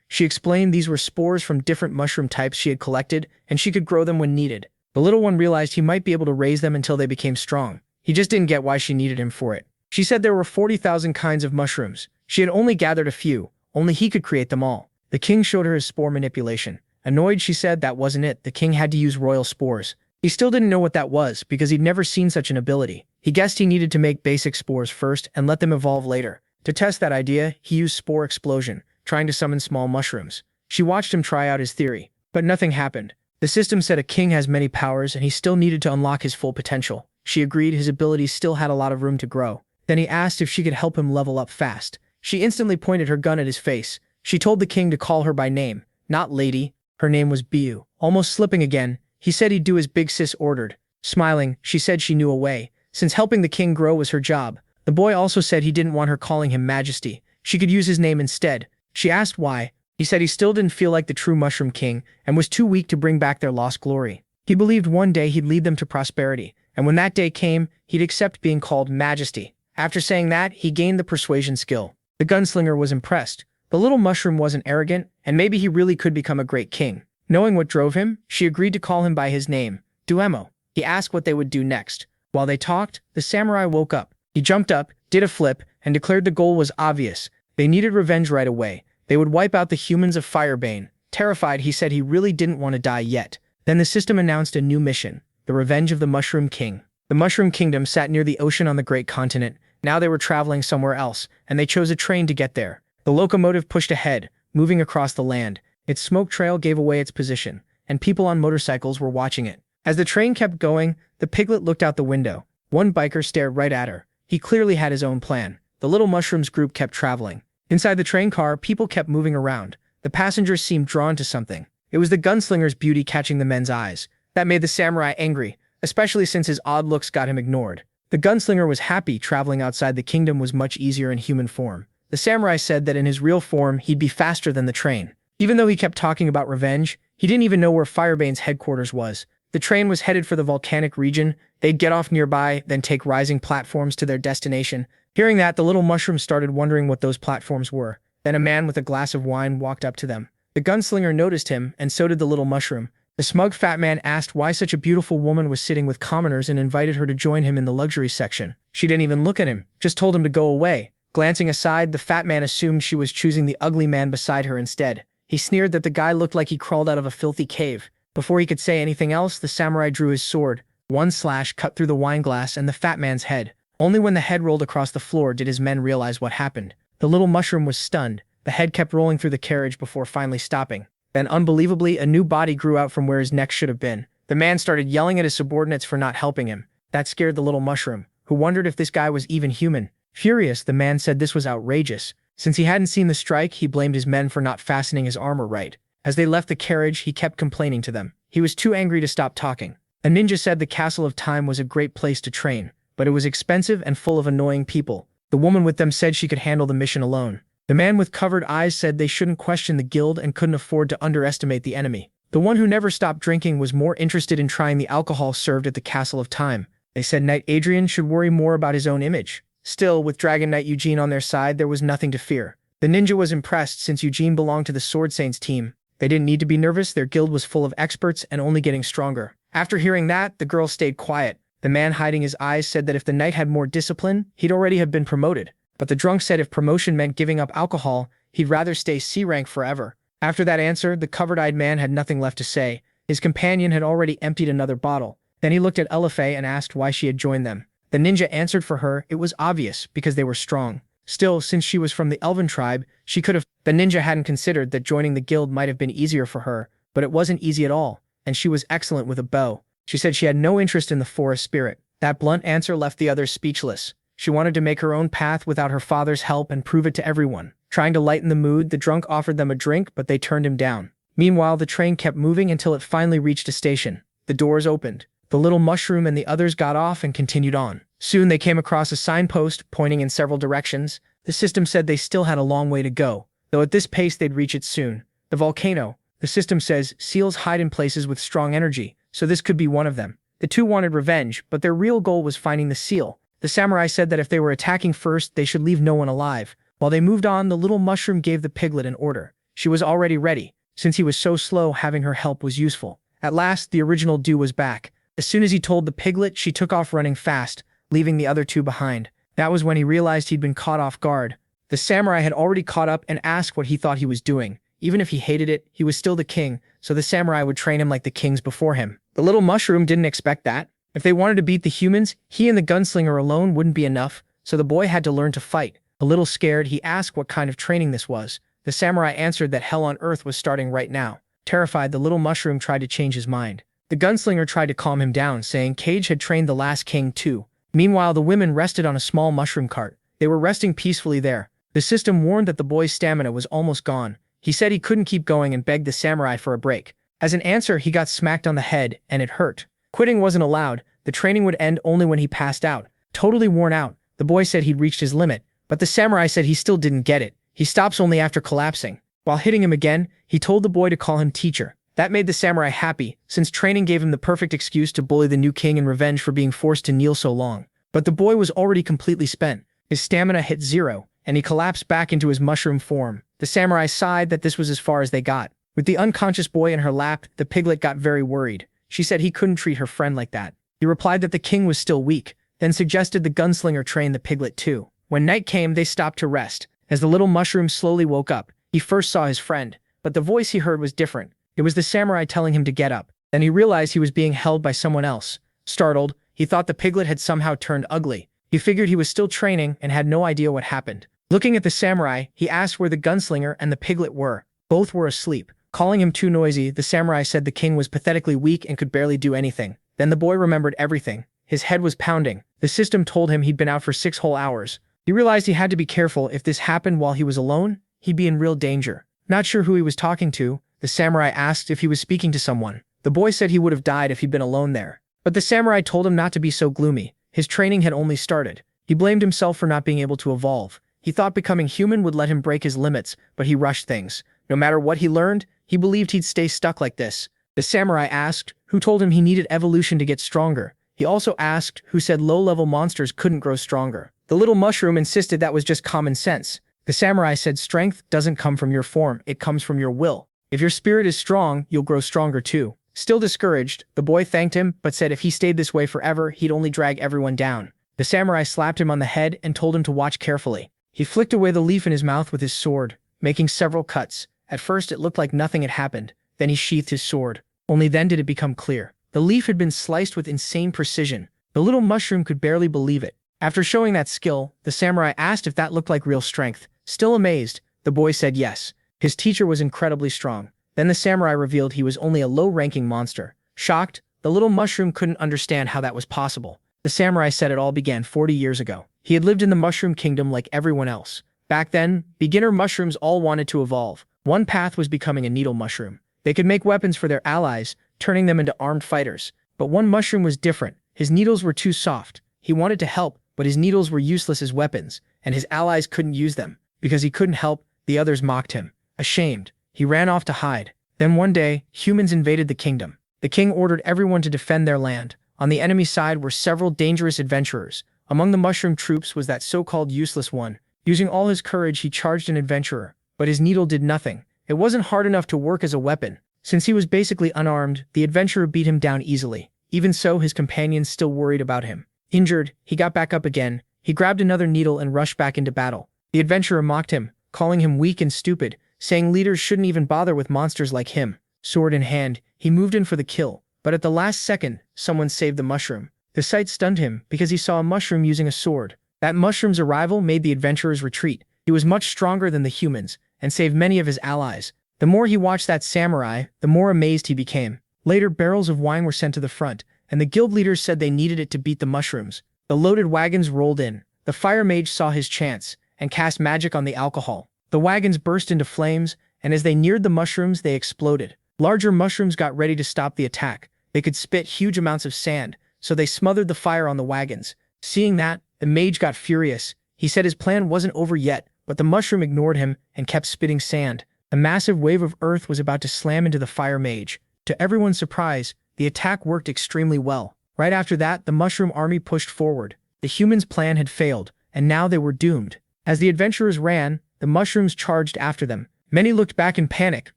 She explained these were spores from different mushroom types she had collected, and she could grow them when needed. The little one realized he might be able to raise them until they became strong. He just didn't get why she needed him for it. She said there were 40,000 kinds of mushrooms. She had only gathered a few. Only he could create them all. The king showed her his spore manipulation. Annoyed, she said that wasn't it. The king had to use royal spores. He still didn't know what that was because he'd never seen such an ability. He guessed he needed to make basic spores first and let them evolve later. To test that idea, he used spore explosion, trying to summon small mushrooms. She watched him try out his theory, but nothing happened. The system said a king has many powers and he still needed to unlock his full potential. She agreed his abilities still had a lot of room to grow. Then he asked if she could help him level up fast. She instantly pointed her gun at his face. She told the king to call her by name, not lady. Her name was Biu. Almost slipping again, he said he'd do as big sis ordered. Smiling, she said she knew a way, since helping the king grow was her job. The boy also said he didn't want her calling him Majesty. She could use his name instead. She asked why. He said he still didn't feel like the true Mushroom King and was too weak to bring back their lost glory. He believed one day he'd lead them to prosperity, and when that day came, he'd accept being called Majesty. After saying that, he gained the persuasion skill. The gunslinger was impressed. The little mushroom wasn't arrogant, and maybe he really could become a great king. Knowing what drove him, she agreed to call him by his name, Duemo. He asked what they would do next. While they talked, the samurai woke up. He jumped up, did a flip, and declared the goal was obvious. They needed revenge right away. They would wipe out the humans of Firebane. Terrified, he said he really didn't want to die yet. Then the system announced a new mission, the revenge of the Mushroom King. The Mushroom Kingdom sat near the ocean on the Great Continent. Now they were traveling somewhere else, and they chose a train to get there. The locomotive pushed ahead, moving across the land. Its smoke trail gave away its position, and people on motorcycles were watching it. As the train kept going, the piglet looked out the window. One biker stared right at her. He clearly had his own plan. The little mushrooms group kept traveling. Inside the train car, people kept moving around. The passengers seemed drawn to something. It was the gunslinger's beauty catching the men's eyes. That made the samurai angry, especially since his odd looks got him ignored. The gunslinger was happy traveling outside the kingdom was much easier in human form. The samurai said that in his real form, he'd be faster than the train. Even though he kept talking about revenge, he didn't even know where Firebane's headquarters was. The train was headed for the volcanic region. They'd get off nearby, then take rising platforms to their destination. Hearing that, the little mushroom started wondering what those platforms were. Then a man with a glass of wine walked up to them. The gunslinger noticed him, and so did the little mushroom. The smug fat man asked why such a beautiful woman was sitting with commoners and invited her to join him in the luxury section. She didn't even look at him, just told him to go away. Glancing aside, the fat man assumed she was choosing the ugly man beside her instead. He sneered that the guy looked like he crawled out of a filthy cave. Before he could say anything else, the samurai drew his sword. One slash cut through the wine glass and the fat man's head. Only when the head rolled across the floor did his men realize what happened. The little mushroom was stunned. The head kept rolling through the carriage before finally stopping. Then, unbelievably, a new body grew out from where his neck should have been. The man started yelling at his subordinates for not helping him. That scared the little mushroom, who wondered if this guy was even human. Furious, the man said this was outrageous. Since he hadn't seen the strike, he blamed his men for not fastening his armor right. As they left the carriage, he kept complaining to them. He was too angry to stop talking. A ninja said the Castle of Time was a great place to train, but it was expensive and full of annoying people. The woman with them said she could handle the mission alone. The man with covered eyes said they shouldn't question the guild and couldn't afford to underestimate the enemy. The one who never stopped drinking was more interested in trying the alcohol served at the Castle of Time. They said Knight Adrian should worry more about his own image. Still, with Dragon Knight Eugene on their side, there was nothing to fear. The ninja was impressed since Eugene belonged to the Sword Saints team. They didn't need to be nervous, their guild was full of experts and only getting stronger. After hearing that, the girl stayed quiet. The man hiding his eyes said that if the knight had more discipline, he'd already have been promoted. But the drunk said if promotion meant giving up alcohol, he'd rather stay C rank forever. After that answer, the covered-eyed man had nothing left to say. His companion had already emptied another bottle. Then he looked at Elifei and asked why she had joined them. The ninja answered for her it was obvious, because they were strong. Still, since she was from the elven tribe, she could have— The ninja hadn't considered that joining the guild might have been easier for her, but it wasn't easy at all, and she was excellent with a bow. She said she had no interest in the forest spirit. That blunt answer left the others speechless. She wanted to make her own path without her father's help and prove it to everyone. Trying to lighten the mood, the drunk offered them a drink, but they turned him down. Meanwhile, the train kept moving until it finally reached a station. The doors opened. The little mushroom and the others got off and continued on. Soon they came across a signpost pointing in several directions. The system said they still had a long way to go, though at this pace they'd reach it soon. The volcano. The system says seals hide in places with strong energy, so this could be one of them. The two wanted revenge, but their real goal was finding the seal. The samurai said that if they were attacking first, they should leave no one alive. While they moved on, the little mushroom gave the piglet an order. She was already ready. Since he was so slow, having her help was useful. At last, the original Do was back. As soon as he told the piglet, she took off running fast, leaving the other two behind. That was when he realized he'd been caught off guard. The samurai had already caught up and asked what he thought he was doing. Even if he hated it, he was still the king, so the samurai would train him like the kings before him. The little mushroom didn't expect that. If they wanted to beat the humans, he and the gunslinger alone wouldn't be enough, so the boy had to learn to fight. A little scared, he asked what kind of training this was. The samurai answered that hell on earth was starting right now. Terrified, the little mushroom tried to change his mind. The gunslinger tried to calm him down, saying Cage had trained the last king too. Meanwhile, the women rested on a small mushroom cart. They were resting peacefully there. The system warned that the boy's stamina was almost gone. He said he couldn't keep going and begged the samurai for a break. As an answer, he got smacked on the head, and it hurt. Quitting wasn't allowed. The training would end only when he passed out. Totally worn out, the boy said he'd reached his limit, but the samurai said he still didn't get it. He stops only after collapsing. While hitting him again, he told the boy to call him teacher. That made the samurai happy, since training gave him the perfect excuse to bully the new king in revenge for being forced to kneel so long. But the boy was already completely spent. His stamina hit zero, and he collapsed back into his mushroom form. The samurai sighed that this was as far as they got. With the unconscious boy in her lap, the piglet got very worried. She said he couldn't treat her friend like that. He replied that the king was still weak, then suggested the gunslinger train the piglet too. When night came, they stopped to rest. As the little mushroom slowly woke up, he first saw his friend, but the voice he heard was different. It was the samurai telling him to get up. Then he realized he was being held by someone else. Startled, he thought the piglet had somehow turned ugly. He figured he was still training and had no idea what happened. Looking at the samurai, he asked where the gunslinger and the piglet were. Both were asleep. Calling him too noisy, the samurai said the king was pathetically weak and could barely do anything. Then the boy remembered everything. His head was pounding. The system told him he'd been out for 6 whole hours. He realized he had to be careful. If this happened while he was alone, he'd be in real danger. Not sure who he was talking to, the samurai asked if he was speaking to someone. The boy said he would have died if he'd been alone there. But the samurai told him not to be so gloomy. His training had only started. He blamed himself for not being able to evolve. He thought becoming human would let him break his limits, but he rushed things. No matter what he learned, he believed he'd stay stuck like this. The samurai asked who told him he needed evolution to get stronger. He also asked who said low-level monsters couldn't grow stronger. The little mushroom insisted that was just common sense. The samurai said strength doesn't come from your form, it comes from your will. If your spirit is strong, you'll grow stronger too. Still discouraged, the boy thanked him, but said if he stayed this way forever, he'd only drag everyone down. The samurai slapped him on the head and told him to watch carefully. He flicked away the leaf in his mouth with his sword, making several cuts. At first it looked like nothing had happened. Then he sheathed his sword. Only then did it become clear. The leaf had been sliced with insane precision. The little mushroom could barely believe it. After showing that skill, the samurai asked if that looked like real strength. Still amazed, the boy said yes. His teacher was incredibly strong. Then the samurai revealed he was only a low-ranking monster. Shocked, the little mushroom couldn't understand how that was possible. The samurai said it all began 40 years ago. He had lived in the mushroom kingdom like everyone else. Back then, beginner mushrooms all wanted to evolve. One path was becoming a needle mushroom. They could make weapons for their allies, turning them into armed fighters. But one mushroom was different. His needles were too soft. He wanted to help, but his needles were useless as weapons, and his allies couldn't use them. Because he couldn't help, the others mocked him. Ashamed, he ran off to hide. Then one day, humans invaded the kingdom. The king ordered everyone to defend their land. On the enemy side were several dangerous adventurers. Among the mushroom troops was that so-called useless one. Using all his courage, he charged an adventurer. But his needle did nothing. It wasn't hard enough to work as a weapon. Since he was basically unarmed, the adventurer beat him down easily. Even so, his companions still worried about him. Injured, he got back up again. He grabbed another needle and rushed back into battle. The adventurer mocked him, calling him weak and stupid, saying leaders shouldn't even bother with monsters like him. Sword in hand, he moved in for the kill. But at the last second, someone saved the mushroom. The sight stunned him because he saw a mushroom using a sword. That mushroom's arrival made the adventurer's retreat. He was much stronger than the humans and saved many of his allies. The more he watched that samurai, the more amazed he became. Later, barrels of wine were sent to the front, and the guild leaders said they needed it to beat the mushrooms. The loaded wagons rolled in. The fire mage saw his chance and cast magic on the alcohol. The wagons burst into flames, and as they neared the mushrooms, they exploded. Larger mushrooms got ready to stop the attack. They could spit huge amounts of sand, so they smothered the fire on the wagons. Seeing that, the mage got furious. He said his plan wasn't over yet, but the mushroom ignored him and kept spitting sand. A massive wave of earth was about to slam into the fire mage. To everyone's surprise, the attack worked extremely well. Right after that, the mushroom army pushed forward. The humans' plan had failed, and now they were doomed. As the adventurers ran, the mushrooms charged after them. Many looked back in panic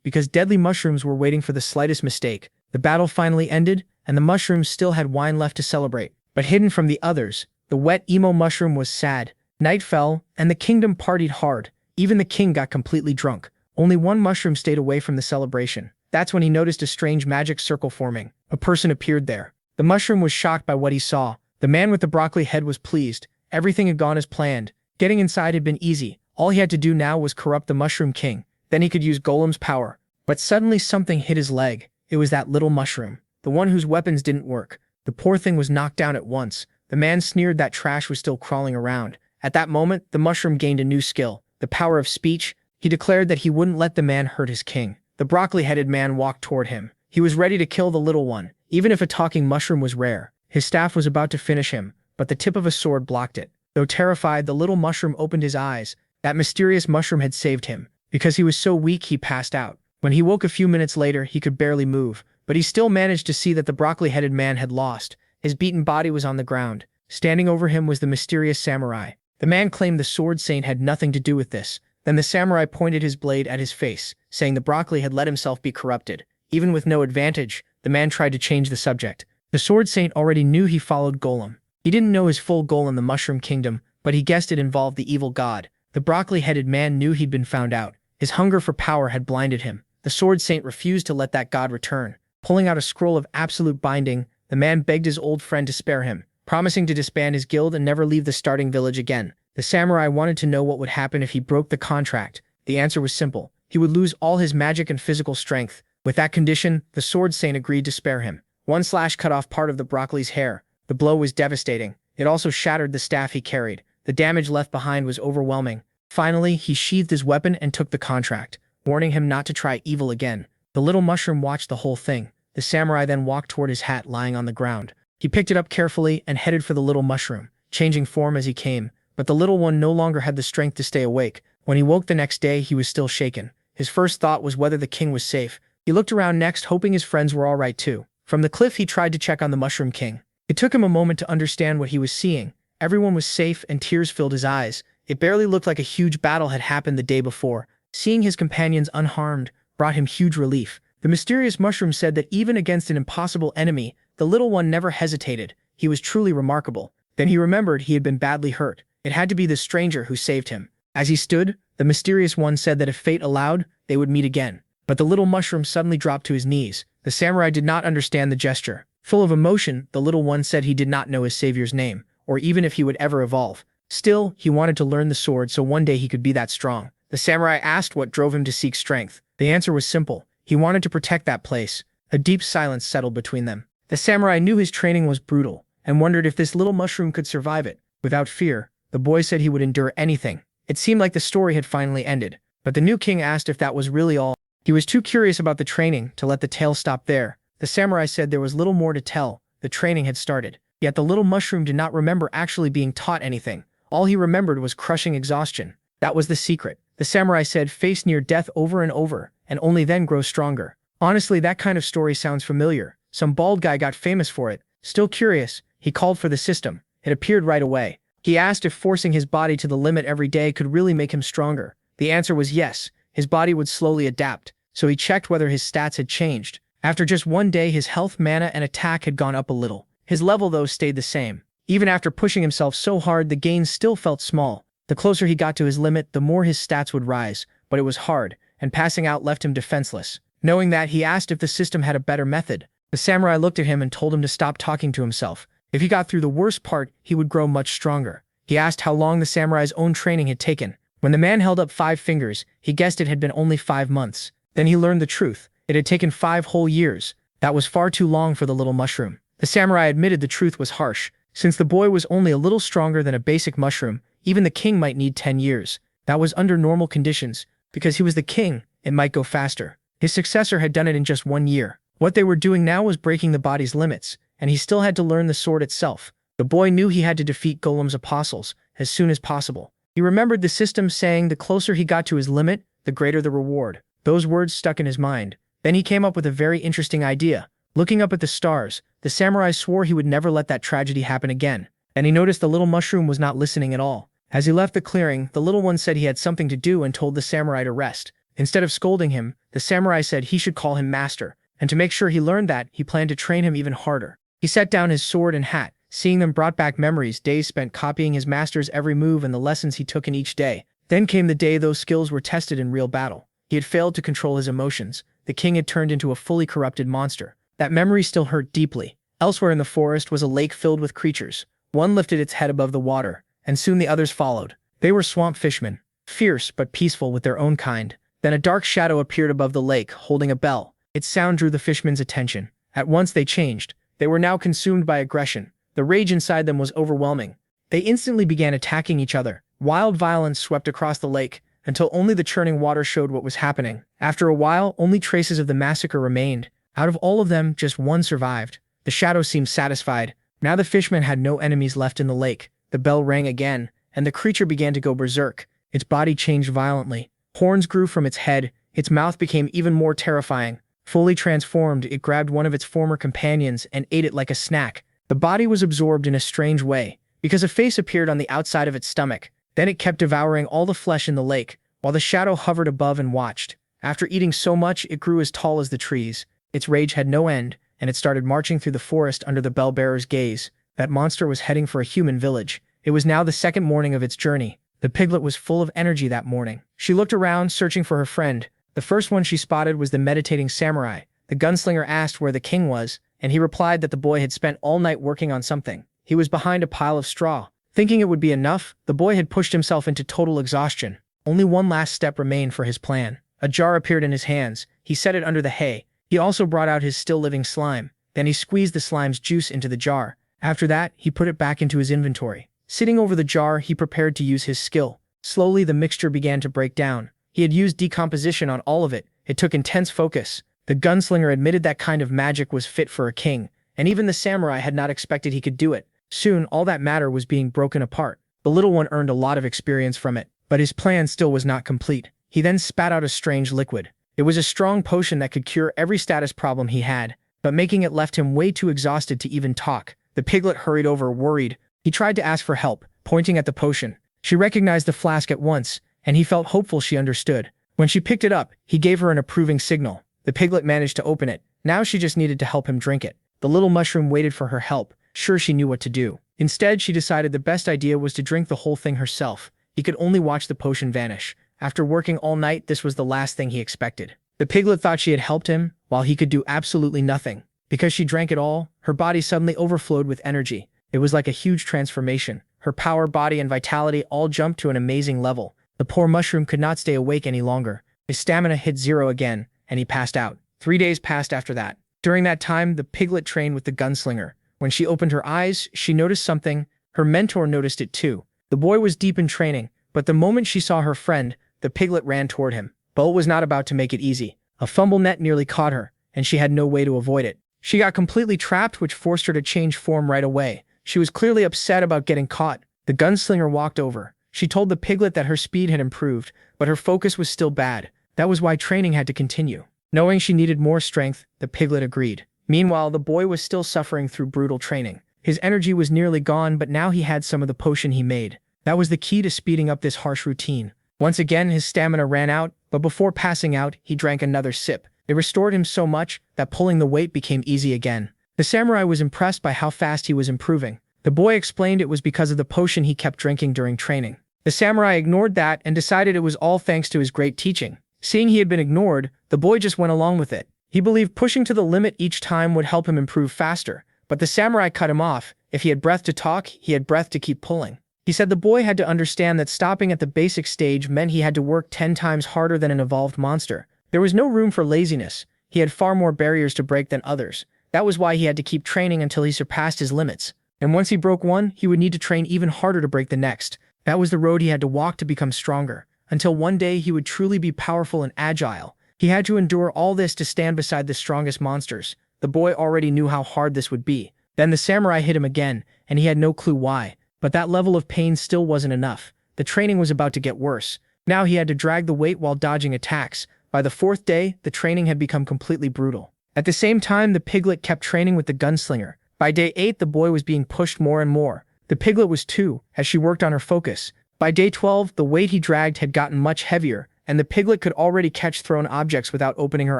because deadly mushrooms were waiting for the slightest mistake. The battle finally ended, and the mushrooms still had wine left to celebrate. But hidden from the others, the wet emo mushroom was sad. Night fell, and the kingdom partied hard. Even the king got completely drunk. Only one mushroom stayed away from the celebration. That's when he noticed a strange magic circle forming. A person appeared there. The mushroom was shocked by what he saw. The man with the broccoli head was pleased. Everything had gone as planned. Getting inside had been easy. All he had to do now was corrupt the mushroom king. Then he could use Golem's power. But suddenly something hit his leg. It was that little mushroom. The one whose weapons didn't work. The poor thing was knocked down at once. The man sneered that trash was still crawling around. At that moment, the mushroom gained a new skill. The power of speech. He declared that he wouldn't let the man hurt his king. The broccoli-headed man walked toward him. He was ready to kill the little one, even if a talking mushroom was rare. His staff was about to finish him, but the tip of a sword blocked it. Though terrified, the little mushroom opened his eyes. That mysterious mushroom had saved him. Because he was so weak, he passed out. When he woke a few minutes later, he could barely move, but he still managed to see that the broccoli-headed man had lost. His beaten body was on the ground. Standing over him was the mysterious samurai. The man claimed the sword saint had nothing to do with this. Then the samurai pointed his blade at his face, saying the broccoli had let himself be corrupted. Even with no advantage, the man tried to change the subject. The sword saint already knew he followed Golem. He didn't know his full goal in the Mushroom Kingdom, but he guessed it involved the evil god. The broccoli-headed man knew he'd been found out. His hunger for power had blinded him. The sword saint refused to let that god return. Pulling out a scroll of absolute binding, the man begged his old friend to spare him, promising to disband his guild and never leave the starting village again. The samurai wanted to know what would happen if he broke the contract. The answer was simple. He would lose all his magic and physical strength. With that condition, the sword saint agreed to spare him. One slash cut off part of the broccoli's hair. The blow was devastating. It also shattered the staff he carried. The damage left behind was overwhelming. Finally, he sheathed his weapon and took the contract, warning him not to try evil again. The little mushroom watched the whole thing. The samurai then walked toward his hat lying on the ground. He picked it up carefully and headed for the little mushroom, changing form as he came. But the little one no longer had the strength to stay awake. When he woke the next day, he was still shaken. His first thought was whether the king was safe. He looked around next, hoping his friends were all right too. From the cliff, he tried to check on the Mushroom King. It took him a moment to understand what he was seeing. Everyone was safe and tears filled his eyes. It barely looked like a huge battle had happened the day before. Seeing his companions unharmed brought him huge relief. The mysterious mushroom said that even against an impossible enemy, the little one never hesitated. He was truly remarkable. Then he remembered he had been badly hurt. It had to be the stranger who saved him. As he stood, the mysterious one said that if fate allowed, they would meet again. But the little mushroom suddenly dropped to his knees. The samurai did not understand the gesture. Full of emotion, the little one said he did not know his savior's name, or even if he would ever evolve. Still, he wanted to learn the sword so one day he could be that strong. The samurai asked what drove him to seek strength. The answer was simple. He wanted to protect that place. A deep silence settled between them. The samurai knew his training was brutal, and wondered if this little mushroom could survive it. Without fear, the boy said he would endure anything. It seemed like the story had finally ended. But the new king asked if that was really all. He was too curious about the training to let the tale stop there. The samurai said there was little more to tell. The training had started. Yet the little mushroom did not remember actually being taught anything. All he remembered was crushing exhaustion. That was the secret. The samurai said face near death over and over, and only then grow stronger. Honestly, that kind of story sounds familiar. Some bald guy got famous for it. Still curious, he called for the system. It appeared right away. He asked if forcing his body to the limit every day could really make him stronger. The answer was yes. His body would slowly adapt. so he checked whether his stats had changed. After just one day, his health, mana, and attack had gone up a little. His level, though, stayed the same. Even after pushing himself so hard, the gains still felt small. The closer he got to his limit, the more his stats would rise, but it was hard, and passing out left him defenseless. Knowing that, he asked if the system had a better method. The samurai looked at him and told him to stop talking to himself. If he got through the worst part, he would grow much stronger. He asked how long the samurai's own training had taken. When the man held up 5 fingers, he guessed it had been only 5 months. Then he learned the truth. It had taken 5 whole years. That was far too long for the little mushroom. The samurai admitted the truth was harsh. Since the boy was only a little stronger than a basic mushroom, even the king might need 10 years. That was under normal conditions. Because he was the king, it might go faster. His successor had done it in just 1 year. What they were doing now was breaking the body's limits, and he still had to learn the sword itself. The boy knew he had to defeat Golem's apostles as soon as possible. He remembered the system saying the closer he got to his limit, the greater the reward. Those words stuck in his mind. Then he came up with a very interesting idea. Looking up at the stars, the samurai swore he would never let that tragedy happen again. And he noticed the little mushroom was not listening at all. As he left the clearing, the little one said he had something to do and told the samurai to rest. Instead of scolding him, the samurai said he should call him master, and to make sure he learned that, he planned to train him even harder. He set down his sword and hat. Seeing them brought back memories, days spent copying his master's every move and the lessons he took in each day. Then came the day those skills were tested in real battle. He had failed to control his emotions. The king had turned into a fully corrupted monster. That memory still hurt deeply. Elsewhere in the forest was a lake filled with creatures. One lifted its head above the water, and soon the others followed. They were swamp fishmen, fierce but peaceful with their own kind. Then a dark shadow appeared above the lake, holding a bell. Its sound drew the fishermen's attention. At once they changed. They were now consumed by aggression. The rage inside them was overwhelming. They instantly began attacking each other. Wild violence swept across the lake, until only the churning water showed what was happening. After a while, only traces of the massacre remained. Out of all of them, just one survived. The shadow seemed satisfied. Now the fisherman had no enemies left in the lake. The bell rang again, and the creature began to go berserk. Its body changed violently. Horns grew from its head. Its mouth became even more terrifying. Fully transformed, it grabbed one of its former companions and ate it like a snack. The body was absorbed in a strange way, because a face appeared on the outside of its stomach. Then it kept devouring all the flesh in the lake, while the shadow hovered above and watched. After eating so much, it grew as tall as the trees. Its rage had no end, and it started marching through the forest under the bell-bearer's gaze. That monster was heading for a human village. It was now the second morning of its journey. The piglet was full of energy that morning. She looked around, searching for her friend. The first one she spotted was the meditating samurai. The gunslinger asked where the king was, and he replied that the boy had spent all night working on something. He was behind a pile of straw. Thinking it would be enough, the boy had pushed himself into total exhaustion. Only one last step remained for his plan. A jar appeared in his hands. He set it under the hay. He also brought out his still-living slime. Then he squeezed the slime's juice into the jar. After that, he put it back into his inventory. Sitting over the jar, he prepared to use his skill. Slowly, the mixture began to break down. He had used decomposition on all of it. It took intense focus. The gunslinger admitted that kind of magic was fit for a king, and even the samurai had not expected he could do it. Soon, all that matter was being broken apart. The little one earned a lot of experience from it, but his plan still was not complete. He then spat out a strange liquid. It was a strong potion that could cure every status problem he had, but making it left him way too exhausted to even talk. The piglet hurried over, worried. He tried to ask for help, pointing at the potion. She recognized the flask at once, and he felt hopeful she understood. When she picked it up, he gave her an approving signal. The piglet managed to open it. Now she just needed to help him drink it. The little mushroom waited for her help, sure she knew what to do. Instead, she decided the best idea was to drink the whole thing herself. He could only watch the potion vanish. After working all night, this was the last thing he expected. The piglet thought she had helped him, while he could do absolutely nothing. Because she drank it all, her body suddenly overflowed with energy. It was like a huge transformation. Her power, body, and vitality all jumped to an amazing level. The poor mushroom could not stay awake any longer. His stamina hit 0 again, and he passed out. 3 days passed after that. During that time, the piglet trained with the gunslinger. When she opened her eyes, she noticed something. Her mentor noticed it too. The boy was deep in training, but the moment she saw her friend, the piglet ran toward him. Bolt was not about to make it easy. A fumble net nearly caught her, and she had no way to avoid it. She got completely trapped, which forced her to change form right away. She was clearly upset about getting caught. The gunslinger walked over. She told the piglet that her speed had improved, but her focus was still bad. That was why training had to continue. Knowing she needed more strength, the piglet agreed. Meanwhile, the boy was still suffering through brutal training. His energy was nearly gone, but now he had some of the potion he made. That was the key to speeding up this harsh routine. Once again, his stamina ran out, but before passing out, he drank another sip. It restored him so much that pulling the weight became easy again. The samurai was impressed by how fast he was improving. The boy explained it was because of the potion he kept drinking during training. The samurai ignored that and decided it was all thanks to his great teaching. Seeing he had been ignored, the boy just went along with it. He believed pushing to the limit each time would help him improve faster, but the samurai cut him off. If he had breath to talk, he had breath to keep pulling. He said the boy had to understand that stopping at the basic stage meant he had to work 10 times harder than an evolved monster. There was no room for laziness. He had far more barriers to break than others. That was why he had to keep training until he surpassed his limits. And once he broke one, he would need to train even harder to break the next. That was the road he had to walk to become stronger, until one day he would truly be powerful and agile. He had to endure all this to stand beside the strongest monsters. The boy already knew how hard this would be. Then the samurai hit him again, and he had no clue why. But that level of pain still wasn't enough. The training was about to get worse. Now he had to drag the weight while dodging attacks. By the 4th day, the training had become completely brutal. At the same time, the piglet kept training with the gunslinger. By day 8, the boy was being pushed more and more. The piglet was too, as she worked on her focus. By day 12, the weight he dragged had gotten much heavier, and the piglet could already catch thrown objects without opening her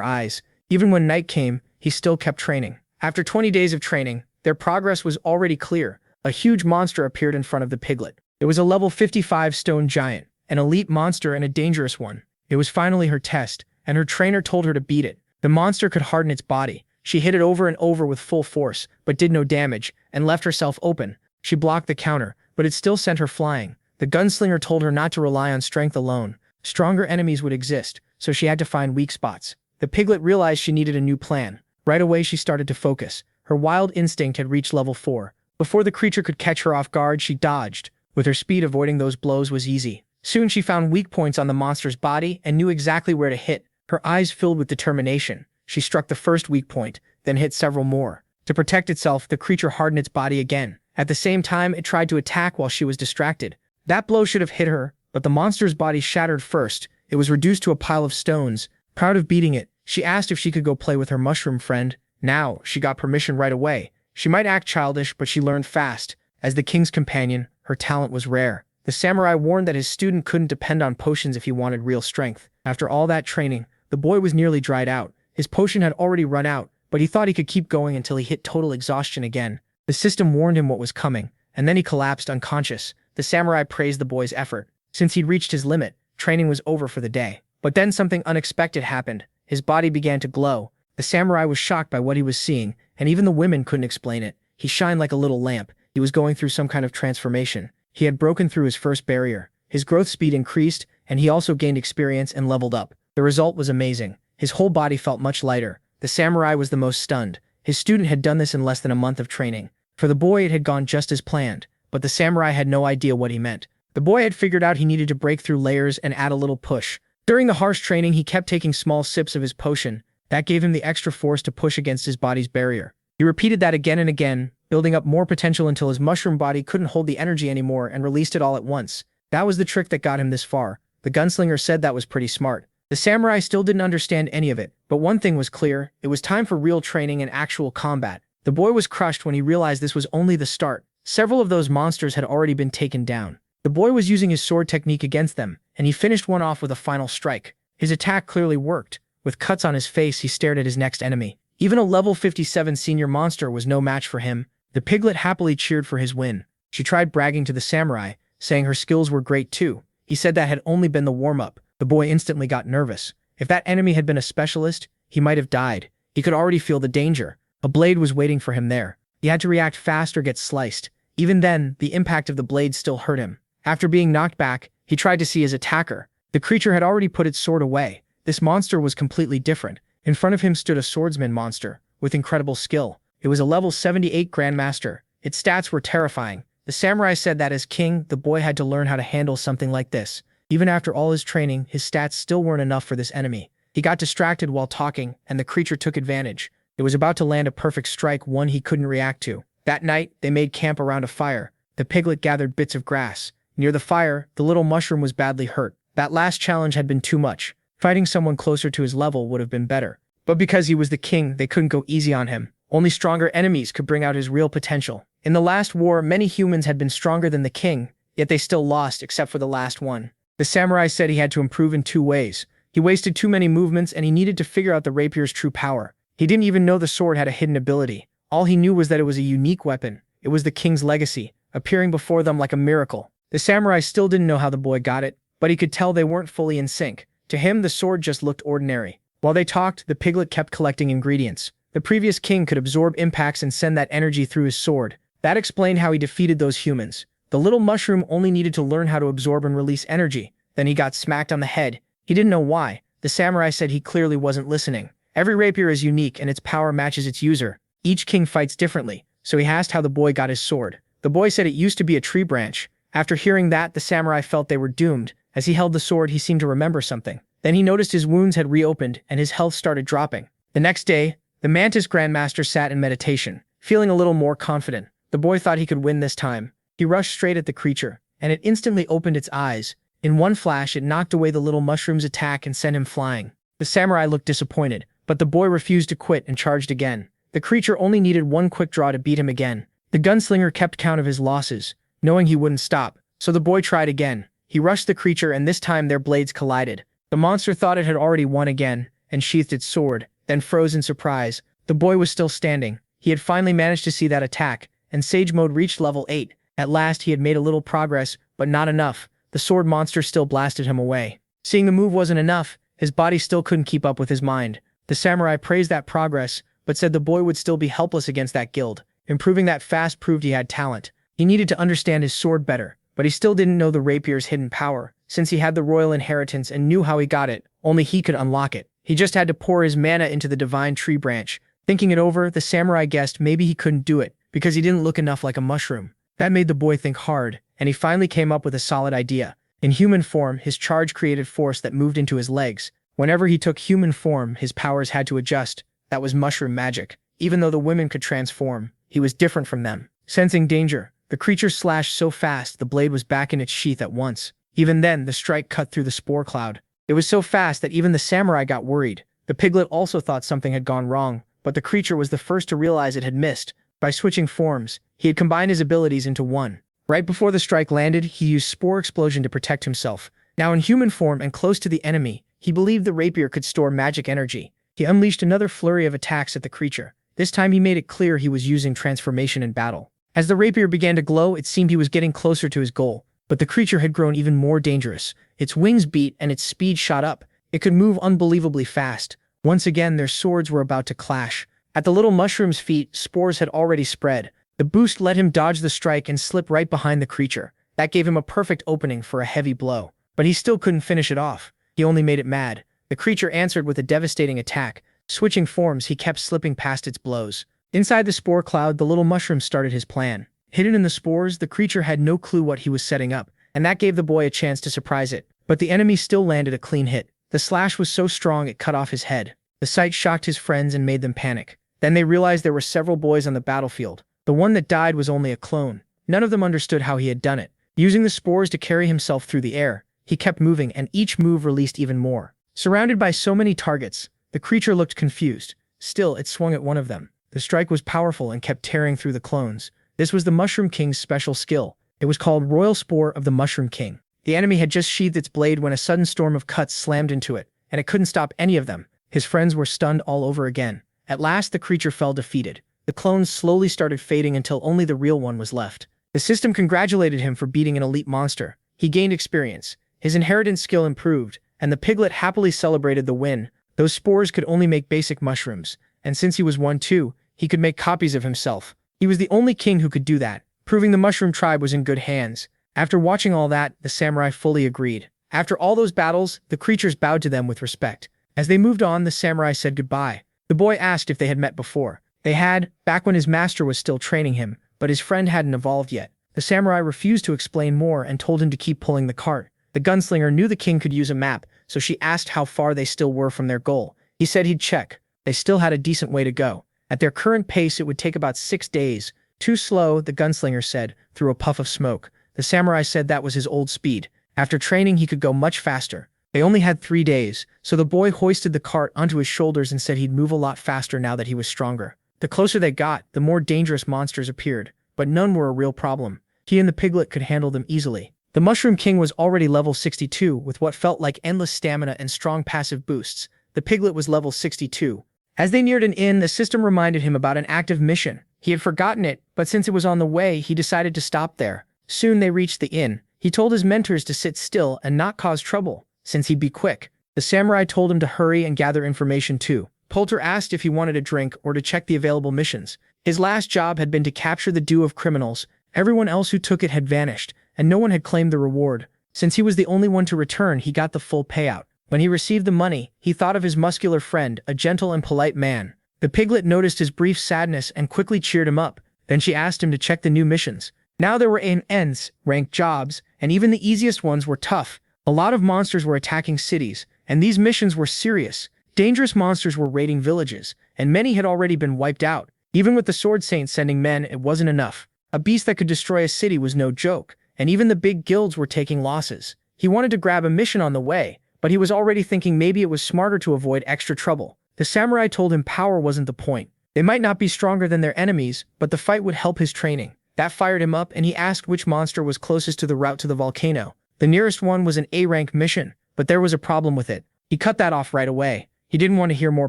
eyes. Even when night came, he still kept training. After 20 days of training, their progress was already clear. A huge monster appeared in front of the piglet. It was a level 55 stone giant, an elite monster and a dangerous one. It was finally her test, and her trainer told her to beat it. The monster could harden its body. She hit it over and over with full force, but did no damage, and left herself open. She blocked the counter, but it still sent her flying. The gunslinger told her not to rely on strength alone. Stronger enemies would exist, so she had to find weak spots. The piglet realized she needed a new plan. Right away she started to focus. Her wild instinct had reached level 4. Before the creature could catch her off guard, she dodged. With her speed, avoiding those blows was easy. Soon she found weak points on the monster's body and knew exactly where to hit. Her eyes filled with determination. She struck the first weak point, then hit several more. To protect itself, the creature hardened its body again. At the same time, it tried to attack while she was distracted. That blow should have hit her, but the monster's body shattered first. It was reduced to a pile of stones. Proud of beating it, she asked if she could go play with her mushroom friend. Now, she got permission right away. She might act childish, but she learned fast. As the king's companion, her talent was rare. The samurai warned that his student couldn't depend on potions if he wanted real strength. After all that training, the boy was nearly dried out. His potion had already run out, but he thought he could keep going until he hit total exhaustion again. The system warned him what was coming, and then he collapsed unconscious. The samurai praised the boy's effort. Since he'd reached his limit, training was over for the day. But then something unexpected happened. His body began to glow. The samurai was shocked by what he was seeing, and even the women couldn't explain it. He shined like a little lamp. He was going through some kind of transformation. He had broken through his first barrier. His growth speed increased, and he also gained experience and leveled up. The result was amazing. His whole body felt much lighter. The samurai was the most stunned. His student had done this in less than a month of training. For the boy, it had gone just as planned, but the samurai had no idea what he meant. The boy had figured out he needed to break through layers and add a little push. During the harsh training, he kept taking small sips of his potion. That gave him the extra force to push against his body's barrier. He repeated that again and again, building up more potential until his mushroom body couldn't hold the energy anymore and released it all at once. That was the trick that got him this far. The gunslinger said that was pretty smart. The samurai still didn't understand any of it, but one thing was clear: it was time for real training and actual combat. The boy was crushed when he realized this was only the start. Several of those monsters had already been taken down. The boy was using his sword technique against them, and he finished one off with a final strike. His attack clearly worked. With cuts on his face, he stared at his next enemy. Even a level 57 senior monster was no match for him. The piglet happily cheered for his win. She tried bragging to the samurai, saying her skills were great too. He said that had only been the warm-up. The boy instantly got nervous. If that enemy had been a specialist, he might have died. He could already feel the danger. A blade was waiting for him there. He had to react fast or get sliced. Even then, the impact of the blade still hurt him. After being knocked back, he tried to see his attacker. The creature had already put its sword away. This monster was completely different. In front of him stood a swordsman monster, with incredible skill. It was a level 78 Grandmaster. Its stats were terrifying. The samurai said that as king, the boy had to learn how to handle something like this. Even after all his training, his stats still weren't enough for this enemy. He got distracted while talking, and the creature took advantage. It was about to land a perfect strike, one he couldn't react to. That night, they made camp around a fire. The piglet gathered bits of grass. Near the fire, the little mushroom was badly hurt. That last challenge had been too much. Fighting someone closer to his level would have been better. But because he was the king, they couldn't go easy on him. Only stronger enemies could bring out his real potential. In the last war, many humans had been stronger than the king, yet they still lost except for the last one. The samurai said he had to improve in 2 ways. He wasted too many movements and he needed to figure out the rapier's true power. He didn't even know the sword had a hidden ability. All he knew was that it was a unique weapon. It was the king's legacy, appearing before them like a miracle. The samurai still didn't know how the boy got it, but he could tell they weren't fully in sync. To him, the sword just looked ordinary. While they talked, the piglet kept collecting ingredients. The previous king could absorb impacts and send that energy through his sword. That explained how he defeated those humans. The little mushroom only needed to learn how to absorb and release energy. Then he got smacked on the head. He didn't know why. The samurai said he clearly wasn't listening. Every rapier is unique and its power matches its user. Each king fights differently, so he asked how the boy got his sword. The boy said it used to be a tree branch. After hearing that, the samurai felt they were doomed. As he held the sword, he seemed to remember something. Then he noticed his wounds had reopened and his health started dropping. The next day, the Mantis Grandmaster sat in meditation, feeling a little more confident. The boy thought he could win this time. He rushed straight at the creature, and it instantly opened its eyes. In one flash, it knocked away the little mushroom's attack and sent him flying. The samurai looked disappointed, but the boy refused to quit and charged again. The creature only needed one quick draw to beat him again. The gunslinger kept count of his losses, knowing he wouldn't stop, so the boy tried again. He rushed the creature and this time their blades collided. The monster thought it had already won again, and sheathed its sword, then froze in surprise. The boy was still standing. He had finally managed to see that attack, and Sage Mode reached level 8. At last he had made a little progress, but not enough. The sword monster still blasted him away. Seeing the move wasn't enough, his body still couldn't keep up with his mind. The samurai praised that progress, but said the boy would still be helpless against that guild. Improving that fast proved he had talent. He needed to understand his sword better, but he still didn't know the rapier's hidden power. Since he had the royal inheritance and knew how he got it, only he could unlock it. He just had to pour his mana into the divine tree branch. Thinking it over, the samurai guessed maybe he couldn't do it, because he didn't look enough like a mushroom. That made the boy think hard, and he finally came up with a solid idea. In human form, his charge created force that moved into his legs. Whenever he took human form, his powers had to adjust. That was mushroom magic. Even though the women could transform, he was different from them. Sensing danger, the creature slashed so fast the blade was back in its sheath at once. Even then, the strike cut through the spore cloud. It was so fast that even the samurai got worried. The piglet also thought something had gone wrong, but the creature was the first to realize it had missed. By switching forms, he had combined his abilities into one. Right before the strike landed, he used spore explosion to protect himself. Now in human form and close to the enemy, he believed the rapier could store magic energy. He unleashed another flurry of attacks at the creature. This time he made it clear he was using transformation in battle. As the rapier began to glow, it seemed he was getting closer to his goal. But the creature had grown even more dangerous. Its wings beat and its speed shot up. It could move unbelievably fast. Once again, their swords were about to clash. At the little mushroom's feet, spores had already spread. The boost let him dodge the strike and slip right behind the creature. That gave him a perfect opening for a heavy blow. But he still couldn't finish it off. He only made it mad. The creature answered with a devastating attack. Switching forms, he kept slipping past its blows. Inside the spore cloud, the little mushroom started his plan. Hidden in the spores, the creature had no clue what he was setting up, and that gave the boy a chance to surprise it. But the enemy still landed a clean hit. The slash was so strong it cut off his head. The sight shocked his friends and made them panic. Then they realized there were several boys on the battlefield. The one that died was only a clone. None of them understood how he had done it. Using the spores to carry himself through the air, he kept moving and each move released even more. Surrounded by so many targets, the creature looked confused. Still, it swung at one of them. The strike was powerful and kept tearing through the clones. This was the Mushroom King's special skill. It was called Royal Spore of the Mushroom King. The enemy had just sheathed its blade when a sudden storm of cuts slammed into it, and it couldn't stop any of them. His friends were stunned all over again. At last, the creature fell defeated. The clones slowly started fading until only the real one was left. The system congratulated him for beating an elite monster. He gained experience. His inheritance skill improved, and the piglet happily celebrated the win. Those spores could only make basic mushrooms, and since he was one too, he could make copies of himself. He was the only king who could do that, proving the mushroom tribe was in good hands. After watching all that, the samurai fully agreed. After all those battles, the creatures bowed to them with respect. As they moved on, the samurai said goodbye. The boy asked if they had met before. They had, back when his master was still training him, but his friend hadn't evolved yet. The samurai refused to explain more and told him to keep pulling the cart. The gunslinger knew the king could use a map, so she asked how far they still were from their goal. He said he'd check. They still had a decent way to go. At their current pace, it would take about 6 days. Too slow, the gunslinger said, through a puff of smoke. The samurai said that was his old speed. After training, he could go much faster. They only had 3 days, so the boy hoisted the cart onto his shoulders and said he'd move a lot faster now that he was stronger. The closer they got, the more dangerous monsters appeared, but none were a real problem. He and the piglet could handle them easily. The Mushroom King was already level 62 with what felt like endless stamina and strong passive boosts. The piglet was level 62. As they neared an inn, the system reminded him about an active mission. He had forgotten it, but since it was on the way, he decided to stop there. Soon they reached the inn. He told his mentors to sit still and not cause trouble, since he'd be quick. The samurai told him to hurry and gather information too. Poulter asked if he wanted a drink or to check the available missions. His last job had been to capture the duo of criminals. Everyone else who took it had vanished, and no one had claimed the reward. Since he was the only one to return, he got the full payout. When he received the money, he thought of his muscular friend, a gentle and polite man. The piglet noticed his brief sadness and quickly cheered him up. Then she asked him to check the new missions. Now there were ends, ranked jobs, and even the easiest ones were tough. A lot of monsters were attacking cities, and these missions were serious. Dangerous monsters were raiding villages, and many had already been wiped out. Even with the Sword Saints sending men, it wasn't enough. A beast that could destroy a city was no joke, and even the big guilds were taking losses. He wanted to grab a mission on the way, but he was already thinking maybe it was smarter to avoid extra trouble. The samurai told him power wasn't the point. They might not be stronger than their enemies, but the fight would help his training. That fired him up, and he asked which monster was closest to the route to the volcano. The nearest one was an A-rank mission, but there was a problem with it. He cut that off right away. He didn't want to hear more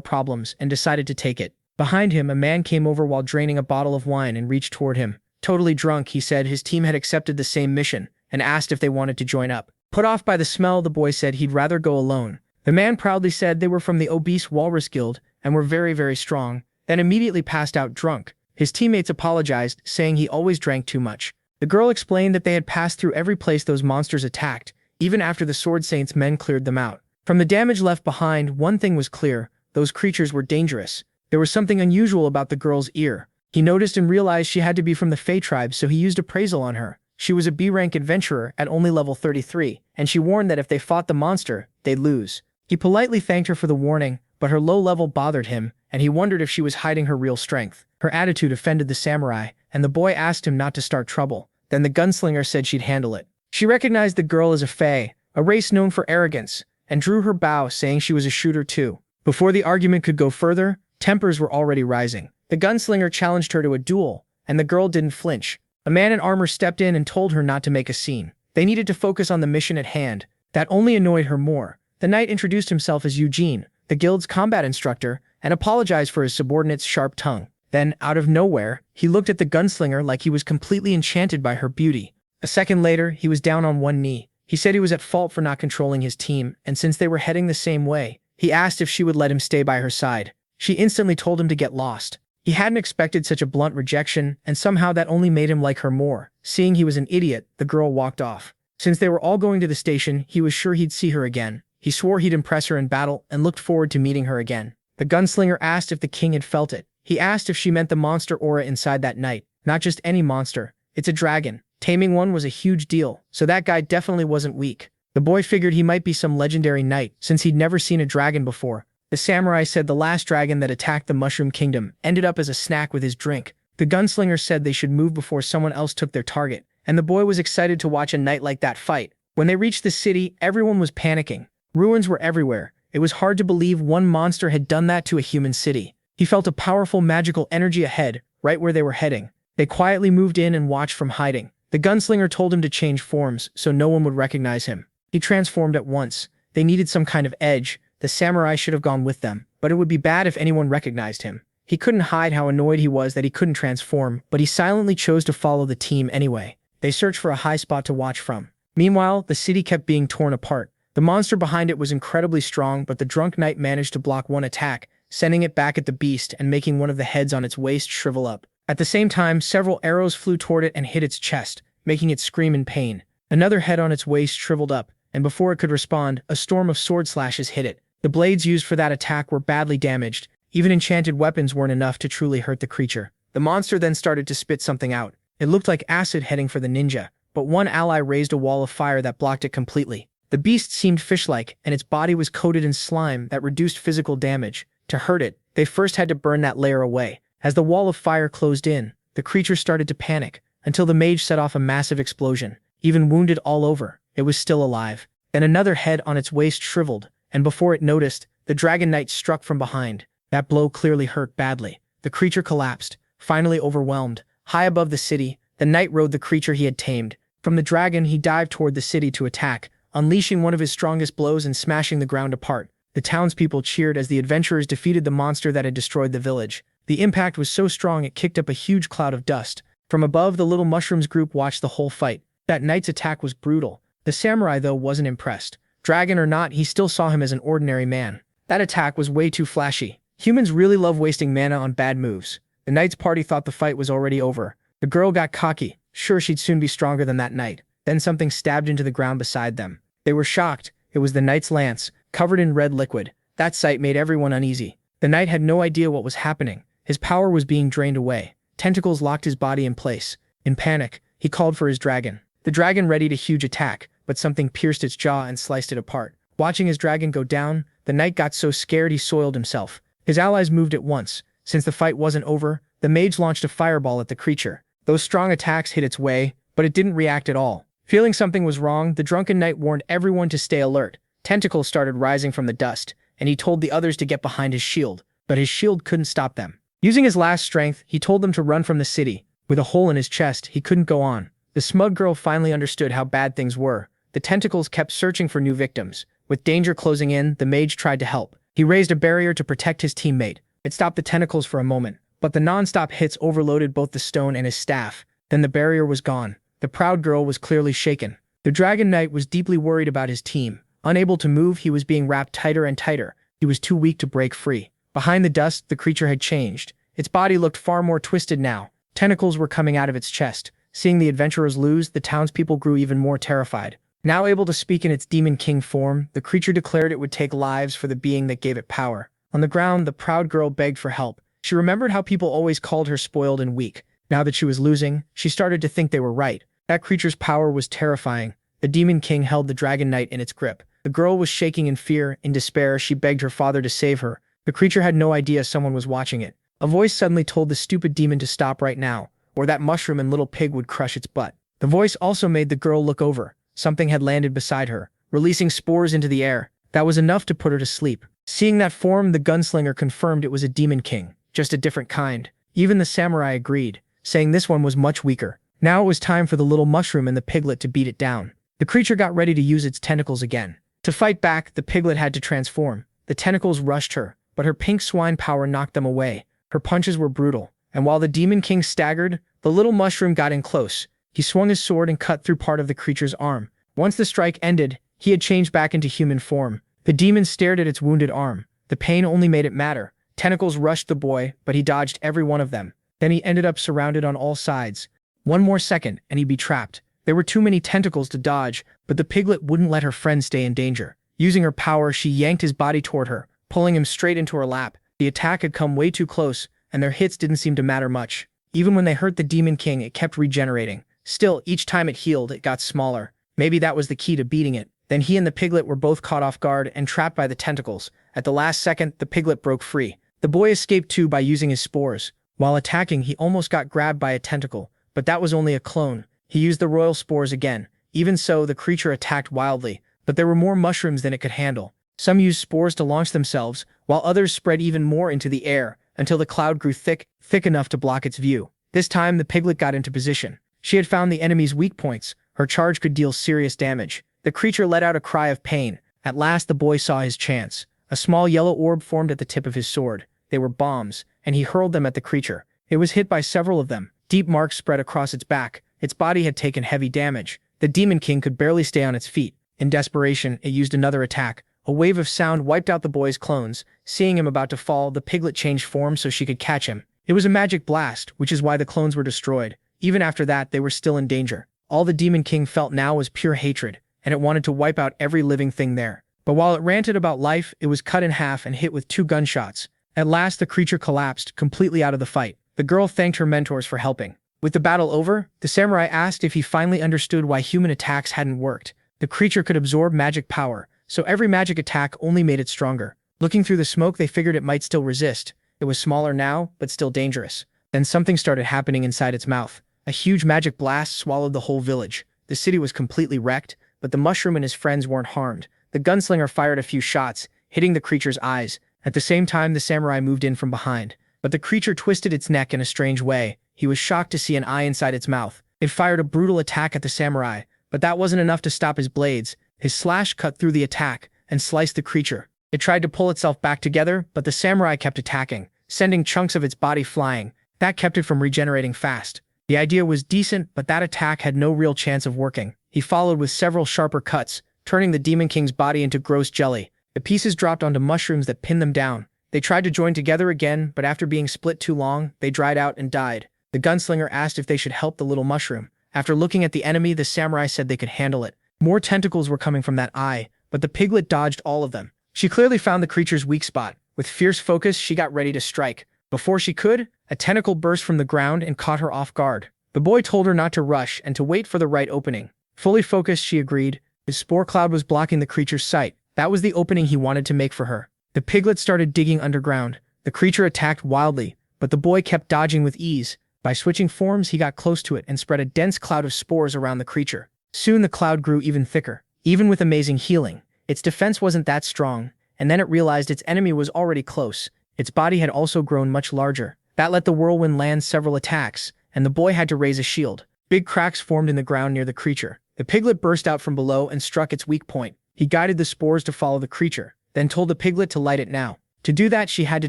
problems and decided to take it. Behind him, a man came over while draining a bottle of wine and reached toward him. Totally drunk, he said his team had accepted the same mission and asked if they wanted to join up. Put off by the smell, the boy said he'd rather go alone. The man proudly said they were from the Obese Walrus Guild and were very, very strong, then immediately passed out drunk. His teammates apologized, saying he always drank too much. The girl explained that they had passed through every place those monsters attacked, even after the Sword Saints' men cleared them out. From the damage left behind, one thing was clear: those creatures were dangerous. There was something unusual about the girl's ear. He noticed and realized she had to be from the Fray tribe, so he used appraisal on her. She was a B-rank adventurer at only level 33, and she warned that if they fought the monster, they'd lose. He politely thanked her for the warning, but her low level bothered him, and he wondered if she was hiding her real strength. Her attitude offended the samurai, and the boy asked him not to start trouble. Then the gunslinger said she'd handle it. She recognized the girl as a fray, a race known for arrogance, and drew her bow, saying she was a shooter too. Before the argument could go further, tempers were already rising. The gunslinger challenged her to a duel, and the girl didn't flinch. A man in armor stepped in and told her not to make a scene. They needed to focus on the mission at hand. That only annoyed her more. The knight introduced himself as Eugene, the guild's combat instructor, and apologized for his subordinate's sharp tongue. Then, out of nowhere, he looked at the gunslinger like he was completely enchanted by her beauty. A second later, he was down on one knee. He said he was at fault for not controlling his team, and since they were heading the same way, he asked if she would let him stay by her side. She instantly told him to get lost. He hadn't expected such a blunt rejection, and somehow that only made him like her more. Seeing he was an idiot, the girl walked off. Since they were all going to the station, he was sure he'd see her again. He swore he'd impress her in battle and looked forward to meeting her again. The gunslinger asked if the king had felt it. He asked if she meant the monster aura inside that knight. Not just any monster. It's a dragon. Taming one was a huge deal, so that guy definitely wasn't weak. The boy figured he might be some legendary knight, since he'd never seen a dragon before. The samurai said the last dragon that attacked the Mushroom Kingdom ended up as a snack with his drink. The gunslinger said they should move before someone else took their target, and the boy was excited to watch a knight like that fight. When they reached the city, everyone was panicking. Ruins were everywhere. It was hard to believe one monster had done that to a human city. He felt a powerful magical energy ahead, right where they were heading. They quietly moved in and watched from hiding. The gunslinger told him to change forms so no one would recognize him. He transformed at once. They needed some kind of edge. The samurai should have gone with them, but it would be bad if anyone recognized him. He couldn't hide how annoyed he was that he couldn't transform, but he silently chose to follow the team anyway. They searched for a high spot to watch from. Meanwhile, the city kept being torn apart. The monster behind it was incredibly strong, but the drunk knight managed to block one attack, sending it back at the beast and making one of the heads on its waist shrivel up. At the same time, several arrows flew toward it and hit its chest, making it scream in pain. Another head on its waist shriveled up, and before it could respond, a storm of sword slashes hit it. The blades used for that attack were badly damaged. Even enchanted weapons weren't enough to truly hurt the creature. The monster then started to spit something out. It looked like acid heading for the ninja, but one ally raised a wall of fire that blocked it completely. The beast seemed fish-like, and its body was coated in slime that reduced physical damage. To hurt it, they first had to burn that layer away. As the wall of fire closed in, the creature started to panic, until the mage set off a massive explosion. Even wounded all over, it was still alive. Then another head on its waist shriveled, and before it noticed, the Dragon Knight struck from behind. That blow clearly hurt badly. The creature collapsed, finally overwhelmed. High above the city, the knight rode the creature he had tamed. From the dragon, he dived toward the city to attack, unleashing one of his strongest blows and smashing the ground apart. The townspeople cheered as the adventurers defeated the monster that had destroyed the village. The impact was so strong it kicked up a huge cloud of dust. From above, the little mushrooms group watched the whole fight. That knight's attack was brutal. The samurai, though, wasn't impressed. Dragon or not, he still saw him as an ordinary man. That attack was way too flashy. Humans really love wasting mana on bad moves. The knight's party thought the fight was already over. The girl got cocky, sure she'd soon be stronger than that knight. Then something stabbed into the ground beside them. They were shocked. It was the knight's lance, covered in red liquid. That sight made everyone uneasy. The knight had no idea what was happening. His power was being drained away. Tentacles locked his body in place. In panic, he called for his dragon. The dragon readied a huge attack, but something pierced its jaw and sliced it apart. Watching his dragon go down, the knight got so scared he soiled himself. His allies moved at once. Since the fight wasn't over, the mage launched a fireball at the creature. Those strong attacks hit its way, but it didn't react at all. Feeling something was wrong, the drunken knight warned everyone to stay alert. Tentacles started rising from the dust, and he told the others to get behind his shield, but his shield couldn't stop them. Using his last strength, he told them to run from the city. With a hole in his chest, he couldn't go on. The smug girl finally understood how bad things were. The tentacles kept searching for new victims. With danger closing in, the mage tried to help. He raised a barrier to protect his teammate. It stopped the tentacles for a moment, but the non-stop hits overloaded both the stone and his staff. Then the barrier was gone. The proud girl was clearly shaken. The dragon knight was deeply worried about his team. Unable to move, he was being wrapped tighter and tighter. He was too weak to break free. Behind the dust, the creature had changed. Its body looked far more twisted now. Tentacles were coming out of its chest. Seeing the adventurers lose, the townspeople grew even more terrified. Now able to speak in its demon king form, the creature declared it would take lives for the being that gave it power. On the ground, the proud girl begged for help. She remembered how people always called her spoiled and weak. Now that she was losing, she started to think they were right. That creature's power was terrifying. The demon king held the dragon knight in its grip. The girl was shaking in fear. In despair, she begged her father to save her. The creature had no idea someone was watching it. A voice suddenly told the stupid demon to stop right now, or that mushroom and little pig would crush its butt. The voice also made the girl look over. Something had landed beside her, releasing spores into the air. That was enough to put her to sleep. Seeing that form, the gunslinger confirmed it was a demon king, just a different kind. Even the samurai agreed, saying this one was much weaker. Now it was time for the little mushroom and the piglet to beat it down. The creature got ready to use its tentacles again. To fight back, the piglet had to transform. The tentacles rushed her, but her pink swine power knocked them away. Her punches were brutal, and while the demon king staggered, the little mushroom got in close. He swung his sword and cut through part of the creature's arm. Once the strike ended, he had changed back into human form. The demon stared at its wounded arm. The pain only made it madder. Tentacles rushed the boy, but he dodged every one of them. Then he ended up surrounded on all sides. One more second, and he'd be trapped. There were too many tentacles to dodge, but the piglet wouldn't let her friend stay in danger. Using her power, she yanked his body toward her, pulling him straight into her lap. The attack had come way too close, and their hits didn't seem to matter much. Even when they hurt the demon king, it kept regenerating. Still, each time it healed, it got smaller. Maybe that was the key to beating it. Then he and the piglet were both caught off guard and trapped by the tentacles. At the last second, the piglet broke free. The boy escaped too by using his spores. While attacking, he almost got grabbed by a tentacle, but that was only a clone. He used the royal spores again. Even so, the creature attacked wildly, but there were more mushrooms than it could handle. Some used spores to launch themselves, while others spread even more into the air, until the cloud grew thick enough to block its view. This time, the piglet got into position. She had found the enemy's weak points. Her charge could deal serious damage. The creature let out a cry of pain. At last, the boy saw his chance. A small yellow orb formed at the tip of his sword. They were bombs, and he hurled them at the creature. It was hit by several of them. Deep marks spread across its back. Its body had taken heavy damage. The demon king could barely stay on its feet. In desperation, it used another attack. A wave of sound wiped out the boy's clones. Seeing him about to fall, the piglet changed form so she could catch him. It was a magic blast, which is why the clones were destroyed. Even after that, they were still in danger. All the demon king felt now was pure hatred, and it wanted to wipe out every living thing there. But while it ranted about life, it was cut in half and hit with 2 gunshots. At last, the creature collapsed, completely out of the fight. The girl thanked her mentors for helping. With the battle over, the samurai asked if he finally understood why human attacks hadn't worked. The creature could absorb magic power, so every magic attack only made it stronger. Looking through the smoke, they figured it might still resist. It was smaller now, but still dangerous. Then something started happening inside its mouth. A huge magic blast swallowed the whole village. The city was completely wrecked, but the mushroom and his friends weren't harmed. The gunslinger fired a few shots, hitting the creature's eyes. At the same time, the samurai moved in from behind. But the creature twisted its neck in a strange way. He was shocked to see an eye inside its mouth. It fired a brutal attack at the samurai, but that wasn't enough to stop his blades. His slash cut through the attack and sliced the creature. It tried to pull itself back together, but the samurai kept attacking, sending chunks of its body flying. That kept it from regenerating fast. The idea was decent, but that attack had no real chance of working. He followed with several sharper cuts, turning the Demon King's body into gross jelly. The pieces dropped onto mushrooms that pinned them down. They tried to join together again, but after being split too long, they dried out and died. The gunslinger asked if they should help the little mushroom. After looking at the enemy, the samurai said they could handle it. More tentacles were coming from that eye, but the piglet dodged all of them. She clearly found the creature's weak spot. With fierce focus, she got ready to strike. Before she could, a tentacle burst from the ground and caught her off guard. The boy told her not to rush and to wait for the right opening. Fully focused, she agreed. His spore cloud was blocking the creature's sight. That was the opening he wanted to make for her. The piglet started digging underground. The creature attacked wildly, but the boy kept dodging with ease. By switching forms, he got close to it and spread a dense cloud of spores around the creature. Soon the cloud grew even thicker. Even with amazing healing, its defense wasn't that strong, and then it realized its enemy was already close. Its body had also grown much larger. That let the whirlwind land several attacks, and the boy had to raise a shield. Big cracks formed in the ground near the creature. The piglet burst out from below and struck its weak point. He guided the spores to follow the creature, then told the piglet to light it now. To do that, she had to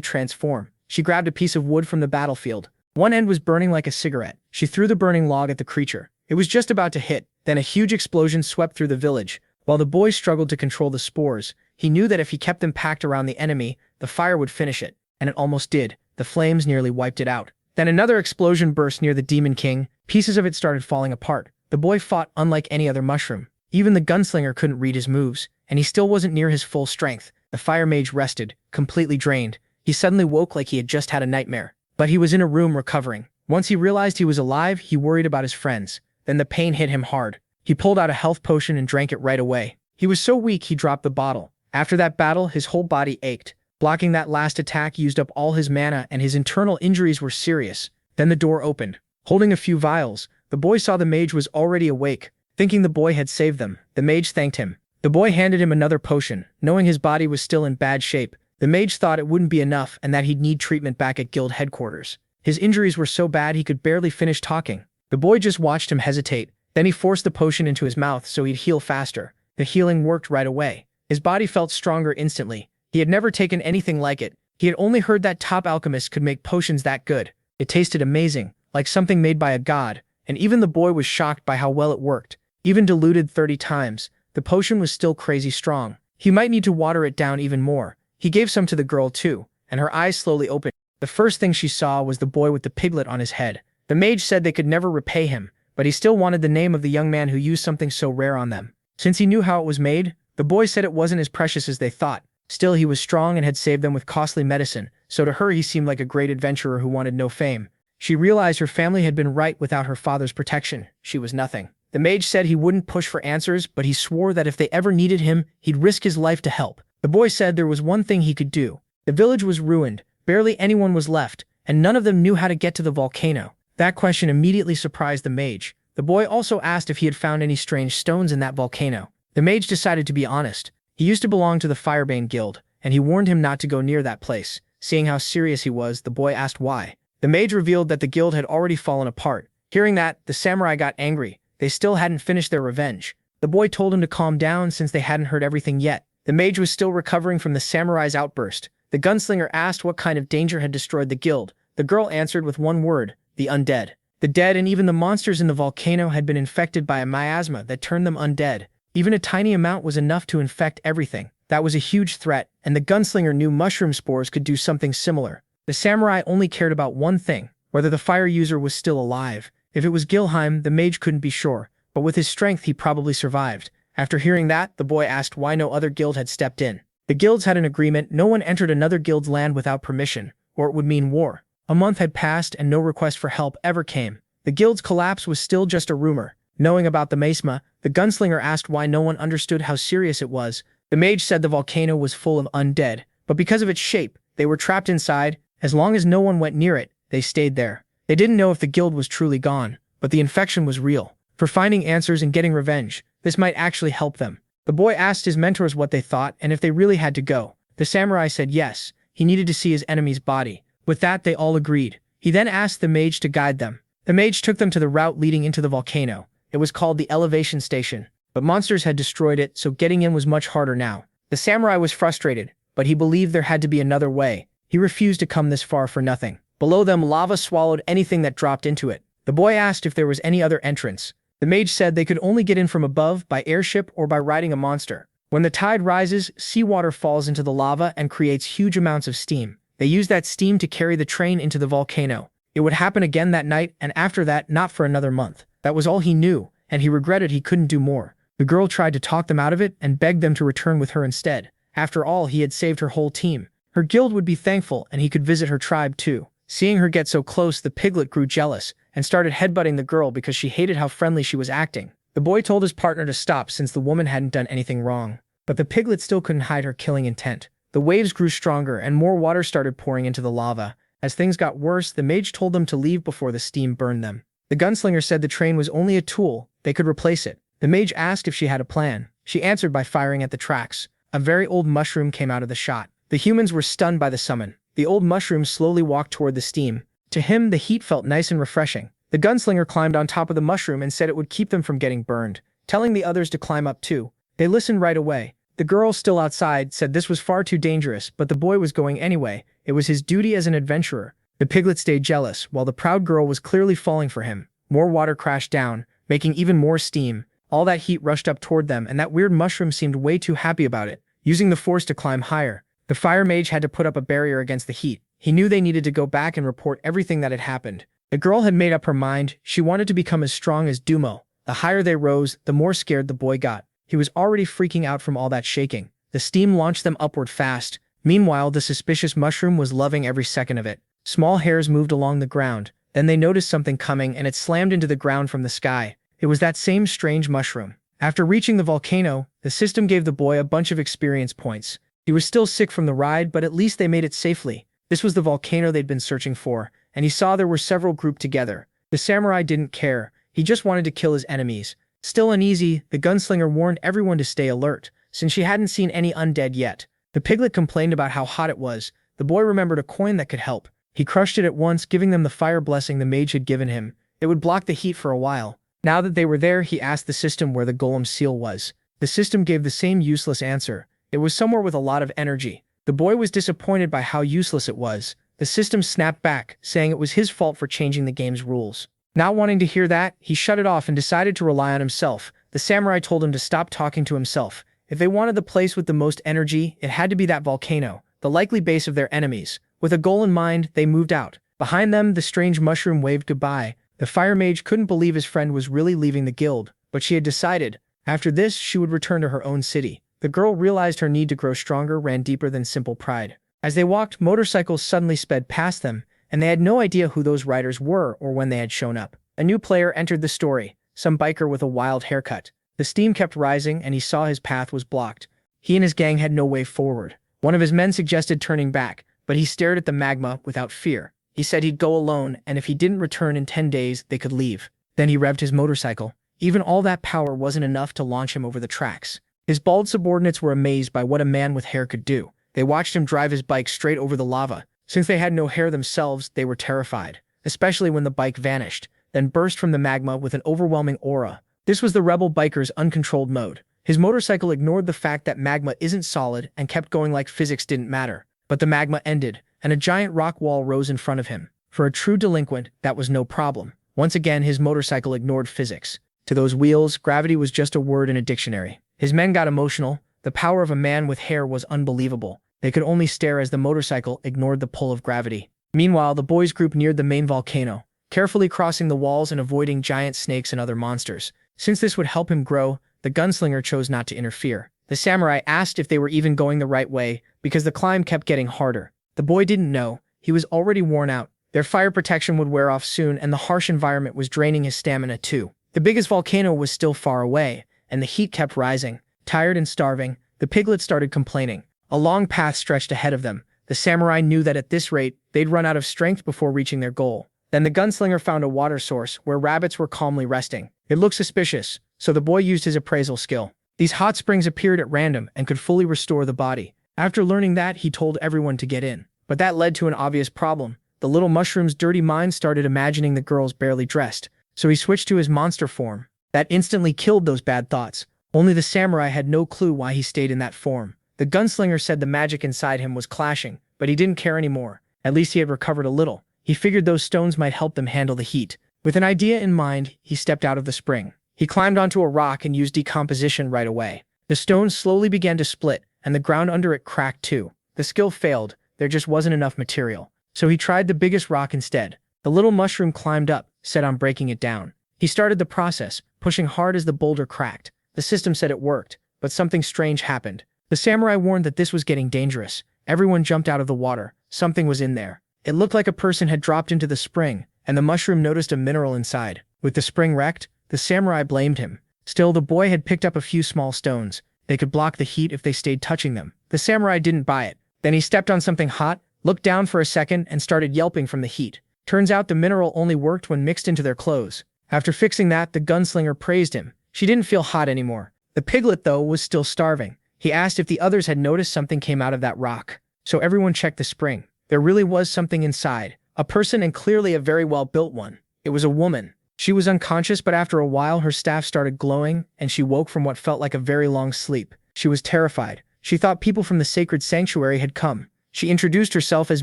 transform. She grabbed a piece of wood from the battlefield. One end was burning like a cigarette. She threw the burning log at the creature. It was just about to hit. Then a huge explosion swept through the village. While the boy struggled to control the spores, he knew that if he kept them packed around the enemy, the fire would finish it. And it almost did. The flames nearly wiped it out. Then another explosion burst near the Demon King. Pieces of it started falling apart. The boy fought unlike any other mushroom. Even the gunslinger couldn't read his moves, and he still wasn't near his full strength. The fire mage rested, completely drained. He suddenly woke like he had just had a nightmare. But he was in a room recovering. Once he realized he was alive, he worried about his friends. Then the pain hit him hard. He pulled out a health potion and drank it right away. He was so weak he dropped the bottle. After that battle, his whole body ached. Blocking that last attack used up all his mana, and his internal injuries were serious. Then the door opened. Holding a few vials, the boy saw the mage was already awake. Thinking the boy had saved them, the mage thanked him. The boy handed him another potion, knowing his body was still in bad shape. The mage thought it wouldn't be enough and that he'd need treatment back at guild headquarters. His injuries were so bad he could barely finish talking. The boy just watched him hesitate. Then he forced the potion into his mouth so he'd heal faster. The healing worked right away. His body felt stronger instantly. He had never taken anything like it. He had only heard that top alchemists could make potions that good. It tasted amazing, like something made by a god, and even the boy was shocked by how well it worked. Even diluted 30 times, the potion was still crazy strong. He might need to water it down even more. He gave some to the girl too, and her eyes slowly opened. The first thing she saw was the boy with the piglet on his head. The mage said they could never repay him, but he still wanted the name of the young man who used something so rare on them. Since he knew how it was made, the boy said it wasn't as precious as they thought. Still, he was strong and had saved them with costly medicine, so to her he seemed like a great adventurer who wanted no fame. She realized her family had been right. Without her father's protection, she was nothing. The mage said he wouldn't push for answers, but he swore that if they ever needed him, he'd risk his life to help. The boy said there was one thing he could do. The village was ruined, barely anyone was left, and none of them knew how to get to the volcano. That question immediately surprised the mage. The boy also asked if he had found any strange stones in that volcano. The mage decided to be honest. He used to belong to the Firebane Guild, and he warned him not to go near that place. Seeing how serious he was, the boy asked why. The mage revealed that the guild had already fallen apart. Hearing that, the samurai got angry. They still hadn't finished their revenge. The boy told him to calm down since they hadn't heard everything yet. The mage was still recovering from the samurai's outburst. The gunslinger asked what kind of danger had destroyed the guild. The girl answered with one word: the undead. The dead and even the monsters in the volcano had been infected by a miasma that turned them undead. Even a tiny amount was enough to infect everything. That was a huge threat, and the gunslinger knew mushroom spores could do something similar. The samurai only cared about one thing: whether the fire user was still alive. If it was Gilheim, the mage couldn't be sure, but with his strength he probably survived. After hearing that, the boy asked why no other guild had stepped in. The guilds had an agreement: no one entered another guild's land without permission, or it would mean war. A month had passed and no request for help ever came. The guild's collapse was still just a rumor. Knowing about the miasma, the gunslinger asked why no one understood how serious it was. The mage said the volcano was full of undead, but because of its shape, they were trapped inside. As long as no one went near it, they stayed there. They didn't know if the guild was truly gone, but the infection was real. For finding answers and getting revenge, this might actually help them. The boy asked his mentors what they thought and if they really had to go. The samurai said yes, he needed to see his enemy's body. With that, they all agreed. He then asked the mage to guide them. The mage took them to the route leading into the volcano. It was called the elevation station, but monsters had destroyed it, so getting in was much harder now. The samurai was frustrated, but he believed there had to be another way. He refused to come this far for nothing. Below them, lava swallowed anything that dropped into it. The boy asked if there was any other entrance. The mage said they could only get in from above, by airship, or by riding a monster. When the tide rises, seawater falls into the lava and creates huge amounts of steam. They used that steam to carry the train into the volcano. It would happen again that night, and after that, not for another month. That was all he knew, and he regretted he couldn't do more. The girl tried to talk them out of it and begged them to return with her instead. After all, he had saved her whole team. Her guild would be thankful, and he could visit her tribe too. Seeing her get so close, the piglet grew jealous and started headbutting the girl because she hated how friendly she was acting. The boy told his partner to stop since the woman hadn't done anything wrong. But the piglet still couldn't hide her killing intent. The waves grew stronger and more water started pouring into the lava. As things got worse, the mage told them to leave before the steam burned them. The gunslinger said the train was only a tool, they could replace it. The mage asked if she had a plan. She answered by firing at the tracks. A very old mushroom came out of the shot. The humans were stunned by the summon. The old mushroom slowly walked toward the steam. To him, the heat felt nice and refreshing. The gunslinger climbed on top of the mushroom and said it would keep them from getting burned, telling the others to climb up too. They listened right away. The girl, still outside, said this was far too dangerous, but the boy was going anyway. It was his duty as an adventurer. The piglet stayed jealous, while the proud girl was clearly falling for him. More water crashed down, making even more steam. All that heat rushed up toward them, and that weird mushroom seemed way too happy about it, using the force to climb higher. The fire mage had to put up a barrier against the heat. He knew they needed to go back and report everything that had happened. The girl had made up her mind. She wanted to become as strong as Dumo. The higher they rose, the more scared the boy got. He was already freaking out from all that shaking. The steam launched them upward fast. Meanwhile, the suspicious mushroom was loving every second of it. Small hairs moved along the ground. Then they noticed something coming, and it slammed into the ground from the sky. It was that same strange mushroom. After reaching the volcano, the system gave the boy a bunch of experience points. He was still sick from the ride, but at least they made it safely. This was the volcano they'd been searching for, and he saw there were several grouped together. The samurai didn't care. He just wanted to kill his enemies. Still uneasy, the gunslinger warned everyone to stay alert, since she hadn't seen any undead yet. The piglet complained about how hot it was. The boy remembered a coin that could help. He crushed it at once, giving them the fire blessing the mage had given him. It would block the heat for a while. Now that they were there, he asked the system where the golem seal was. The system gave the same useless answer. It was somewhere with a lot of energy. The boy was disappointed by how useless it was. The system snapped back, saying it was his fault for changing the game's rules. Not wanting to hear that, he shut it off and decided to rely on himself. The samurai told him to stop talking to himself. If they wanted the place with the most energy, it had to be that volcano, the likely base of their enemies. With a goal in mind, they moved out. Behind them, the strange mushroom waved goodbye. The fire mage couldn't believe his friend was really leaving the guild, but she had decided. After this, she would return to her own city. The girl realized her need to grow stronger ran deeper than simple pride. As they walked, motorcycles suddenly sped past them, and they had no idea who those riders were or when they had shown up. A new player entered the story, some biker with a wild haircut. The steam kept rising, and he saw his path was blocked. He and his gang had no way forward. One of his men suggested turning back, but he stared at the magma without fear. He said he'd go alone, and if he didn't return in 10 days, they could leave. Then he revved his motorcycle. Even all that power wasn't enough to launch him over the tracks. His bald subordinates were amazed by what a man with hair could do. They watched him drive his bike straight over the lava. Since they had no hair themselves, they were terrified, especially when the bike vanished, then burst from the magma with an overwhelming aura. This was the rebel biker's uncontrolled mode. His motorcycle ignored the fact that magma isn't solid and kept going like physics didn't matter. But the magma ended, and a giant rock wall rose in front of him. For a true delinquent, that was no problem. Once again, his motorcycle ignored physics. To those wheels, gravity was just a word in a dictionary. His men got emotional. The power of a man with hair was unbelievable. They could only stare as the motorcycle ignored the pull of gravity. Meanwhile, the boys' group neared the main volcano, carefully crossing the walls and avoiding giant snakes and other monsters. Since this would help him grow, the gunslinger chose not to interfere. The samurai asked if they were even going the right way, because the climb kept getting harder. The boy didn't know. He was already worn out. Their fire protection would wear off soon, and the harsh environment was draining his stamina too. The biggest volcano was still far away, and the heat kept rising. Tired and starving, the piglet started complaining. A long path stretched ahead of them. The samurai knew that at this rate, they'd run out of strength before reaching their goal. Then the gunslinger found a water source where rabbits were calmly resting. It looked suspicious, so the boy used his appraisal skill. These hot springs appeared at random and could fully restore the body. After learning that, he told everyone to get in. But that led to an obvious problem. the little mushroom's dirty mind started imagining the girls barely dressed, so he switched to his monster form. That instantly killed those bad thoughts. Only the samurai had no clue why he stayed in that form. The gunslinger said the magic inside him was clashing, but he didn't care anymore. At least he had recovered a little. He figured those stones might help them handle the heat. With an idea in mind, he stepped out of the spring. He climbed onto a rock and used decomposition right away. The stones slowly began to split, and the ground under it cracked too. The skill failed. There just wasn't enough material. So he tried the biggest rock instead. The little mushroom climbed up, set on breaking it down. He started the process, pushing hard as the boulder cracked. The system said it worked, but something strange happened. The samurai warned that this was getting dangerous. Everyone jumped out of the water. Something was in there. It looked like a person had dropped into the spring, and the mushroom noticed a mineral inside. With the spring wrecked, the samurai blamed him. Still, the boy had picked up a few small stones. They could block the heat if they stayed touching them. The samurai didn't buy it. Then he stepped on something hot, looked down for a second, and started yelping from the heat. Turns out the mineral only worked when mixed into their clothes. After fixing that, the gunslinger praised him. She didn't feel hot anymore. The piglet, though, was still starving. He asked if the others had noticed something came out of that rock. So everyone checked the spring. There really was something inside. A person, and clearly a very well-built one. It was a woman. She was unconscious, but after a while her staff started glowing, and she woke from what felt like a very long sleep. She was terrified. She thought people from the sacred sanctuary had come. She introduced herself as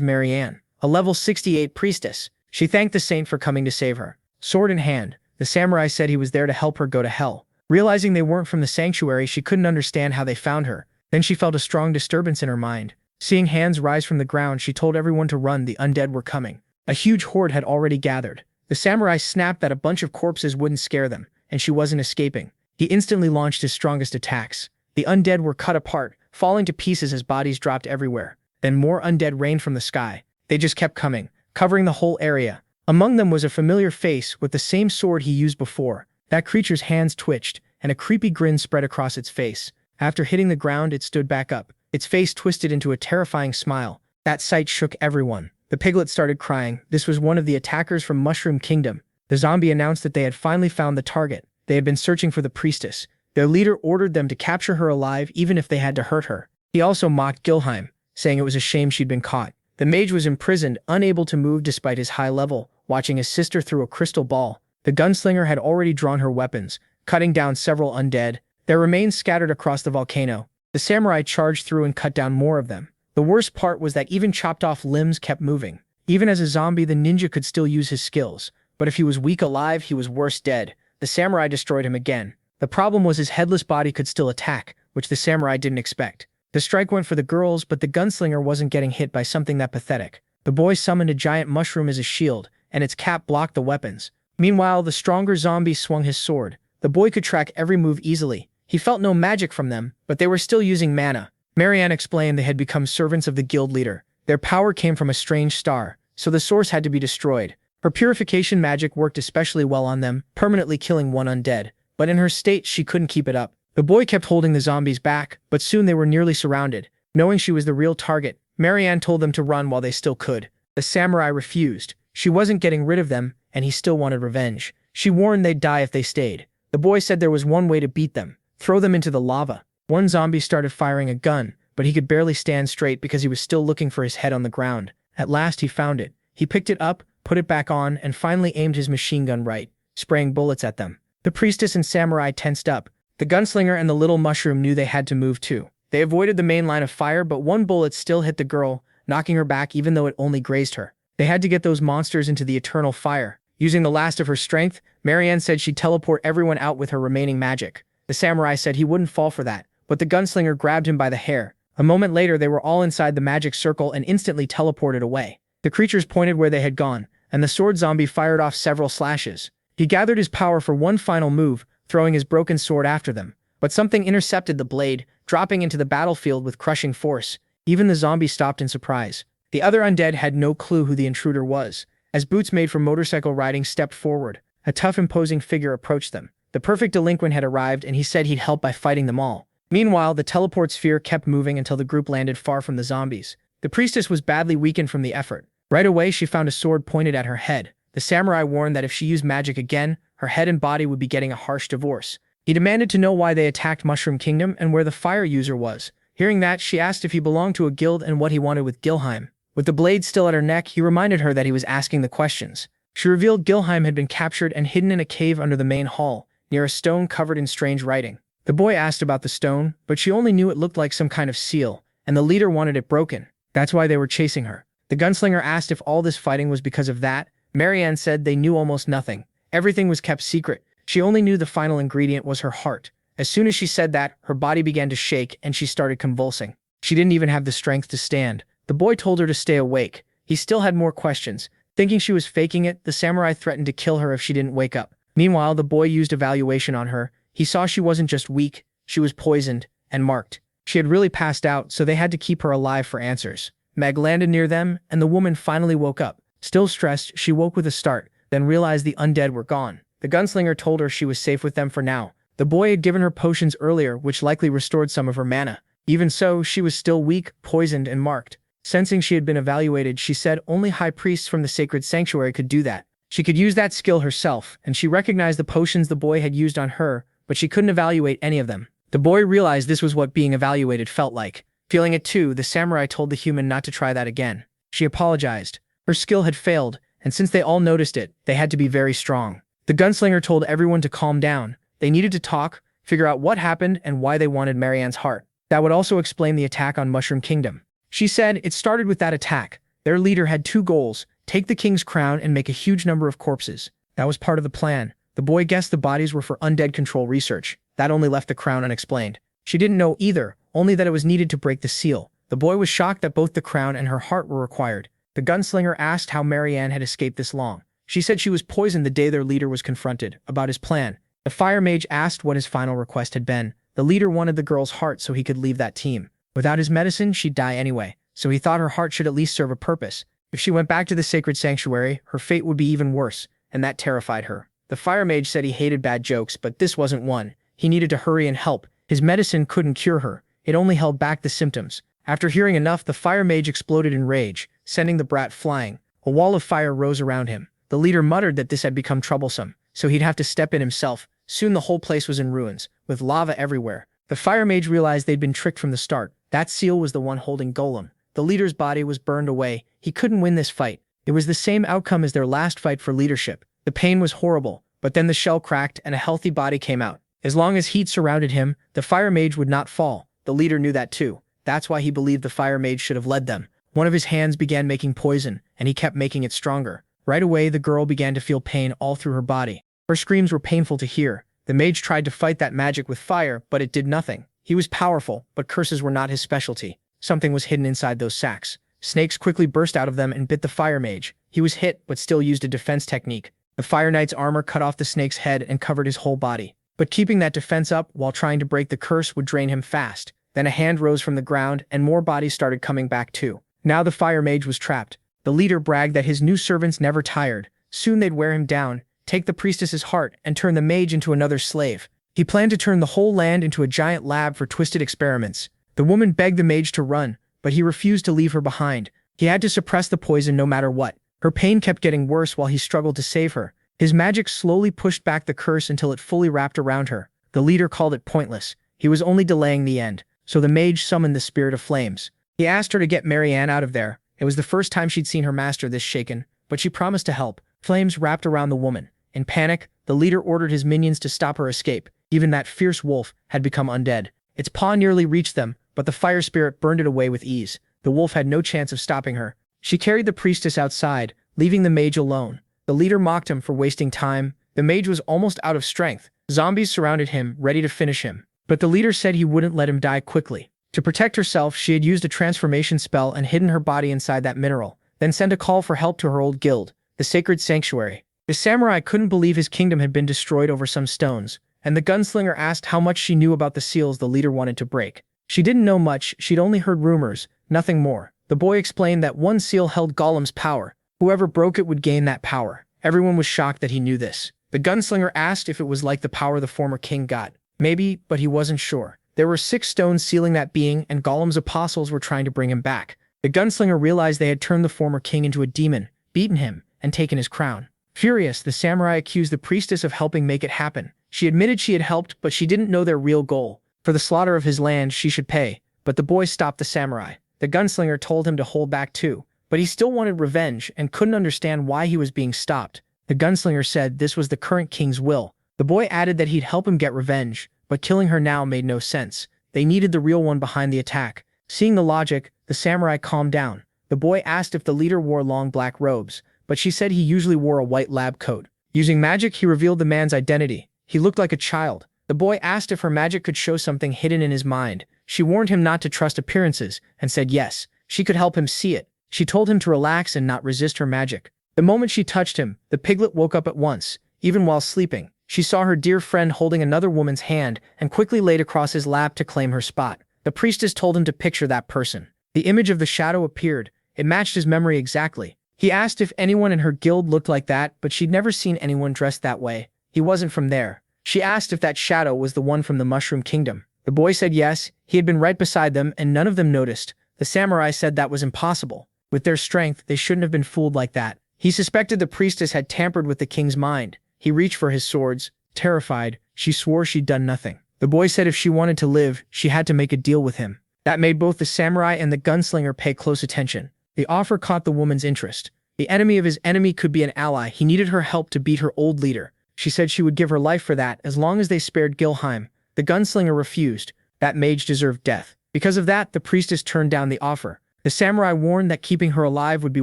Marianne, a level 68 priestess. She thanked the saint for coming to save her. Sword in hand, the samurai said he was there to help her go to hell. Realizing they weren't from the sanctuary, she couldn't understand how they found her. Then she felt a strong disturbance in her mind. Seeing hands rise from the ground, she told everyone to run. The undead were coming. A huge horde had already gathered. The samurai snapped that a bunch of corpses wouldn't scare them, and she wasn't escaping. He instantly launched his strongest attacks. The undead were cut apart, falling to pieces as bodies dropped everywhere. Then more undead rained from the sky. They just kept coming, covering the whole area. Among them was a familiar face with the same sword he used before. That creature's hands twitched, and a creepy grin spread across its face. After hitting the ground, it stood back up. Its face twisted into a terrifying smile. That sight shook everyone. The piglet started crying. This was one of the attackers from Mushroom Kingdom. The zombie announced that they had finally found the target. They had been searching for the priestess. Their leader ordered them to capture her alive even if they had to hurt her. He also mocked Gilheim, saying it was a shame she'd been caught. The mage was imprisoned, unable to move despite his high level, watching his sister through a crystal ball. The gunslinger had already drawn her weapons, cutting down several undead. Their remains scattered across the volcano. The samurai charged through and cut down more of them. The worst part was that even chopped off limbs kept moving. Even as a zombie, the ninja could still use his skills. But if he was weak alive, he was worse dead. The samurai destroyed him again. The problem was his headless body could still attack, which the samurai didn't expect. The strike went for the girls, but the gunslinger wasn't getting hit by something that pathetic. The boy summoned a giant mushroom as a shield, and its cap blocked the weapons. Meanwhile, the stronger zombie swung his sword. The boy could track every move easily. He felt no magic from them, but they were still using mana. Marianne explained they had become servants of the guild leader. Their power came from a strange star, so the source had to be destroyed. Her purification magic worked especially well on them, permanently killing one undead. But in her state, she couldn't keep it up. The boy kept holding the zombies back, but soon they were nearly surrounded. Knowing she was the real target, Marianne told them to run while they still could. The samurai refused. She wasn't getting rid of them, and he still wanted revenge. She warned they'd die if they stayed. The boy said there was one way to beat them: throw them into the lava. One zombie started firing a gun, but he could barely stand straight because he was still looking for his head on the ground. At last he found it. He picked it up, put it back on, and finally aimed his machine gun right, spraying bullets at them. The priestess and samurai tensed up. The gunslinger and the little mushroom knew they had to move too. They avoided the main line of fire, but one bullet still hit the girl, knocking her back even though it only grazed her. They had to get those monsters into the eternal fire. Using the last of her strength, Marianne said she'd teleport everyone out with her remaining magic. The samurai said he wouldn't fall for that, but the gunslinger grabbed him by the hair. A moment later, they were all inside the magic circle and instantly teleported away. The creatures pointed where they had gone, and the sword zombie fired off several slashes. He gathered his power for one final move, throwing his broken sword after them. But something intercepted the blade, dropping into the battlefield with crushing force. Even the zombie stopped in surprise. The other undead had no clue who the intruder was. As boots made for motorcycle riding stepped forward, a tough, imposing figure approached them. The perfect delinquent had arrived, and he said he'd help by fighting them all. Meanwhile, the teleport sphere kept moving until the group landed far from the zombies. The priestess was badly weakened from the effort. Right away, she found a sword pointed at her head. The samurai warned that if she used magic again, her head and body would be getting a harsh divorce. He demanded to know why they attacked Mushroom Kingdom and where the fire user was. Hearing that, she asked if he belonged to a guild and what he wanted with Gilheim. With the blade still at her neck, he reminded her that he was asking the questions. She revealed Gilheim had been captured and hidden in a cave under the main hall, near a stone covered in strange writing. The boy asked about the stone, but she only knew it looked like some kind of seal, and the leader wanted it broken. That's why they were chasing her. The gunslinger asked if all this fighting was because of that. Marianne said they knew almost nothing. Everything was kept secret. She only knew the final ingredient was her heart. As soon as she said that, her body began to shake and she started convulsing. She didn't even have the strength to stand. The boy told her to stay awake. He still had more questions. Thinking she was faking it, the samurai threatened to kill her if she didn't wake up. Meanwhile, the boy used evaluation on her. He saw she wasn't just weak, she was poisoned and marked. She had really passed out, so they had to keep her alive for answers. Meg landed near them, and the woman finally woke up. Still stressed, she woke with a start, then realized the undead were gone. The gunslinger told her she was safe with them for now. The boy had given her potions earlier, which likely restored some of her mana. Even so, she was still weak, poisoned, and marked. Sensing she had been evaluated, she said only high priests from the sacred sanctuary could do that. She could use that skill herself, and she recognized the potions the boy had used on her, but she couldn't evaluate any of them. The boy realized this was what being evaluated felt like. Feeling it too, the samurai told the human not to try that again. She apologized. Her skill had failed, and since they all noticed it, they had to be very strong. The gunslinger told everyone to calm down. They needed to talk, figure out what happened and why they wanted Marianne's heart. That would also explain the attack on Mushroom Kingdom. She said it started with that attack. Their leader had two goals: take the king's crown and make a huge number of corpses. That was part of the plan. The boy guessed the bodies were for undead control research. That only left the crown unexplained. She didn't know either, only that it was needed to break the seal. The boy was shocked that both the crown and her heart were required. The gunslinger asked how Marianne had escaped this long. She said she was poisoned the day their leader was confronted about his plan. The fire mage asked what his final request had been. The leader wanted the girl's heart so he could leave that team. Without his medicine, she'd die anyway, so he thought her heart should at least serve a purpose. If she went back to the sacred sanctuary, her fate would be even worse, and that terrified her. The fire mage said he hated bad jokes, but this wasn't one. He needed to hurry and help. His medicine couldn't cure her. It only held back the symptoms. After hearing enough, the fire mage exploded in rage, sending the brat flying. A wall of fire rose around him. The leader muttered that this had become troublesome, so he'd have to step in himself. Soon the whole place was in ruins, with lava everywhere. The fire mage realized they'd been tricked from the start. That seal was the one holding Golem. The leader's body was burned away. He couldn't win this fight. It was the same outcome as their last fight for leadership. The pain was horrible, but then the shell cracked and a healthy body came out. As long as heat surrounded him, the fire mage would not fall. The leader knew that too. That's why he believed the fire mage should have led them. One of his hands began making poison, and he kept making it stronger. Right away, the girl began to feel pain all through her body. Her screams were painful to hear. The mage tried to fight that magic with fire, but it did nothing. He was powerful, but curses were not his specialty. Something was hidden inside those sacks. Snakes quickly burst out of them and bit the fire mage. He was hit, but still used a defense technique. The fire knight's armor cut off the snake's head and covered his whole body. But keeping that defense up while trying to break the curse would drain him fast. Then a hand rose from the ground and more bodies started coming back too. Now the fire mage was trapped. The leader bragged that his new servants never tired. Soon they'd wear him down, take the priestess's heart, and turn the mage into another slave. He planned to turn the whole land into a giant lab for twisted experiments. The woman begged the mage to run, but he refused to leave her behind. He had to suppress the poison no matter what. Her pain kept getting worse while he struggled to save her. His magic slowly pushed back the curse until it fully wrapped around her. The leader called it pointless. He was only delaying the end, so the mage summoned the spirit of flames. He asked her to get Marianne out of there. It was the first time she'd seen her master this shaken, but she promised to help. Flames wrapped around the woman. In panic, the leader ordered his minions to stop her escape. Even that fierce wolf had become undead. Its paw nearly reached them, but the fire spirit burned it away with ease. The wolf had no chance of stopping her. She carried the priestess outside, leaving the mage alone. The leader mocked him for wasting time. The mage was almost out of strength. Zombies surrounded him, ready to finish him. But the leader said he wouldn't let him die quickly. To protect herself, she had used a transformation spell and hidden her body inside that mineral, then sent a call for help to her old guild, the Sacred Sanctuary. The samurai couldn't believe his kingdom had been destroyed over some stones, and the gunslinger asked how much she knew about the seals the leader wanted to break. She didn't know much, she'd only heard rumors, nothing more. The boy explained that one seal held Golem's power. Whoever broke it would gain that power. Everyone was shocked that he knew this. The gunslinger asked if it was like the power the former king got. Maybe, but he wasn't sure. There were 6 stones sealing that being, and Golem's apostles were trying to bring him back. The gunslinger realized they had turned the former king into a demon, beaten him, and taken his crown. Furious, the samurai accused the priestess of helping make it happen. She admitted she had helped, but she didn't know their real goal. For the slaughter of his land, she should pay. But the boy stopped the samurai. The gunslinger told him to hold back too, but he still wanted revenge and couldn't understand why he was being stopped. The gunslinger said this was the current king's will. The boy added that he'd help him get revenge, but killing her now made no sense. They needed the real one behind the attack. Seeing the logic, the samurai calmed down. The boy asked if the leader wore long black robes, but she said he usually wore a white lab coat. Using magic, he revealed the man's identity. He looked like a child. The boy asked if her magic could show something hidden in his mind. She warned him not to trust appearances, and said yes, she could help him see it. She told him to relax and not resist her magic. The moment she touched him, the piglet woke up at once. Even while sleeping, she saw her dear friend holding another woman's hand and quickly laid across his lap to claim her spot. The priestess told him to picture that person. The image of the shadow appeared. It matched his memory exactly. He asked if anyone in her guild looked like that, but she'd never seen anyone dressed that way. He wasn't from there. She asked if that shadow was the one from the Mushroom Kingdom. The boy said yes, he had been right beside them and none of them noticed. The samurai said that was impossible. With their strength, they shouldn't have been fooled like that. He suspected the priestess had tampered with the king's mind. He reached for his swords. Terrified, she swore she'd done nothing. The boy said if she wanted to live, she had to make a deal with him. That made both the samurai and the gunslinger pay close attention. The offer caught the woman's interest. The enemy of his enemy could be an ally. He needed her help to beat her old leader. She said she would give her life for that as long as they spared Gilheim. The gunslinger refused. That mage deserved death. Because of that, the priestess turned down the offer. The samurai warned that keeping her alive would be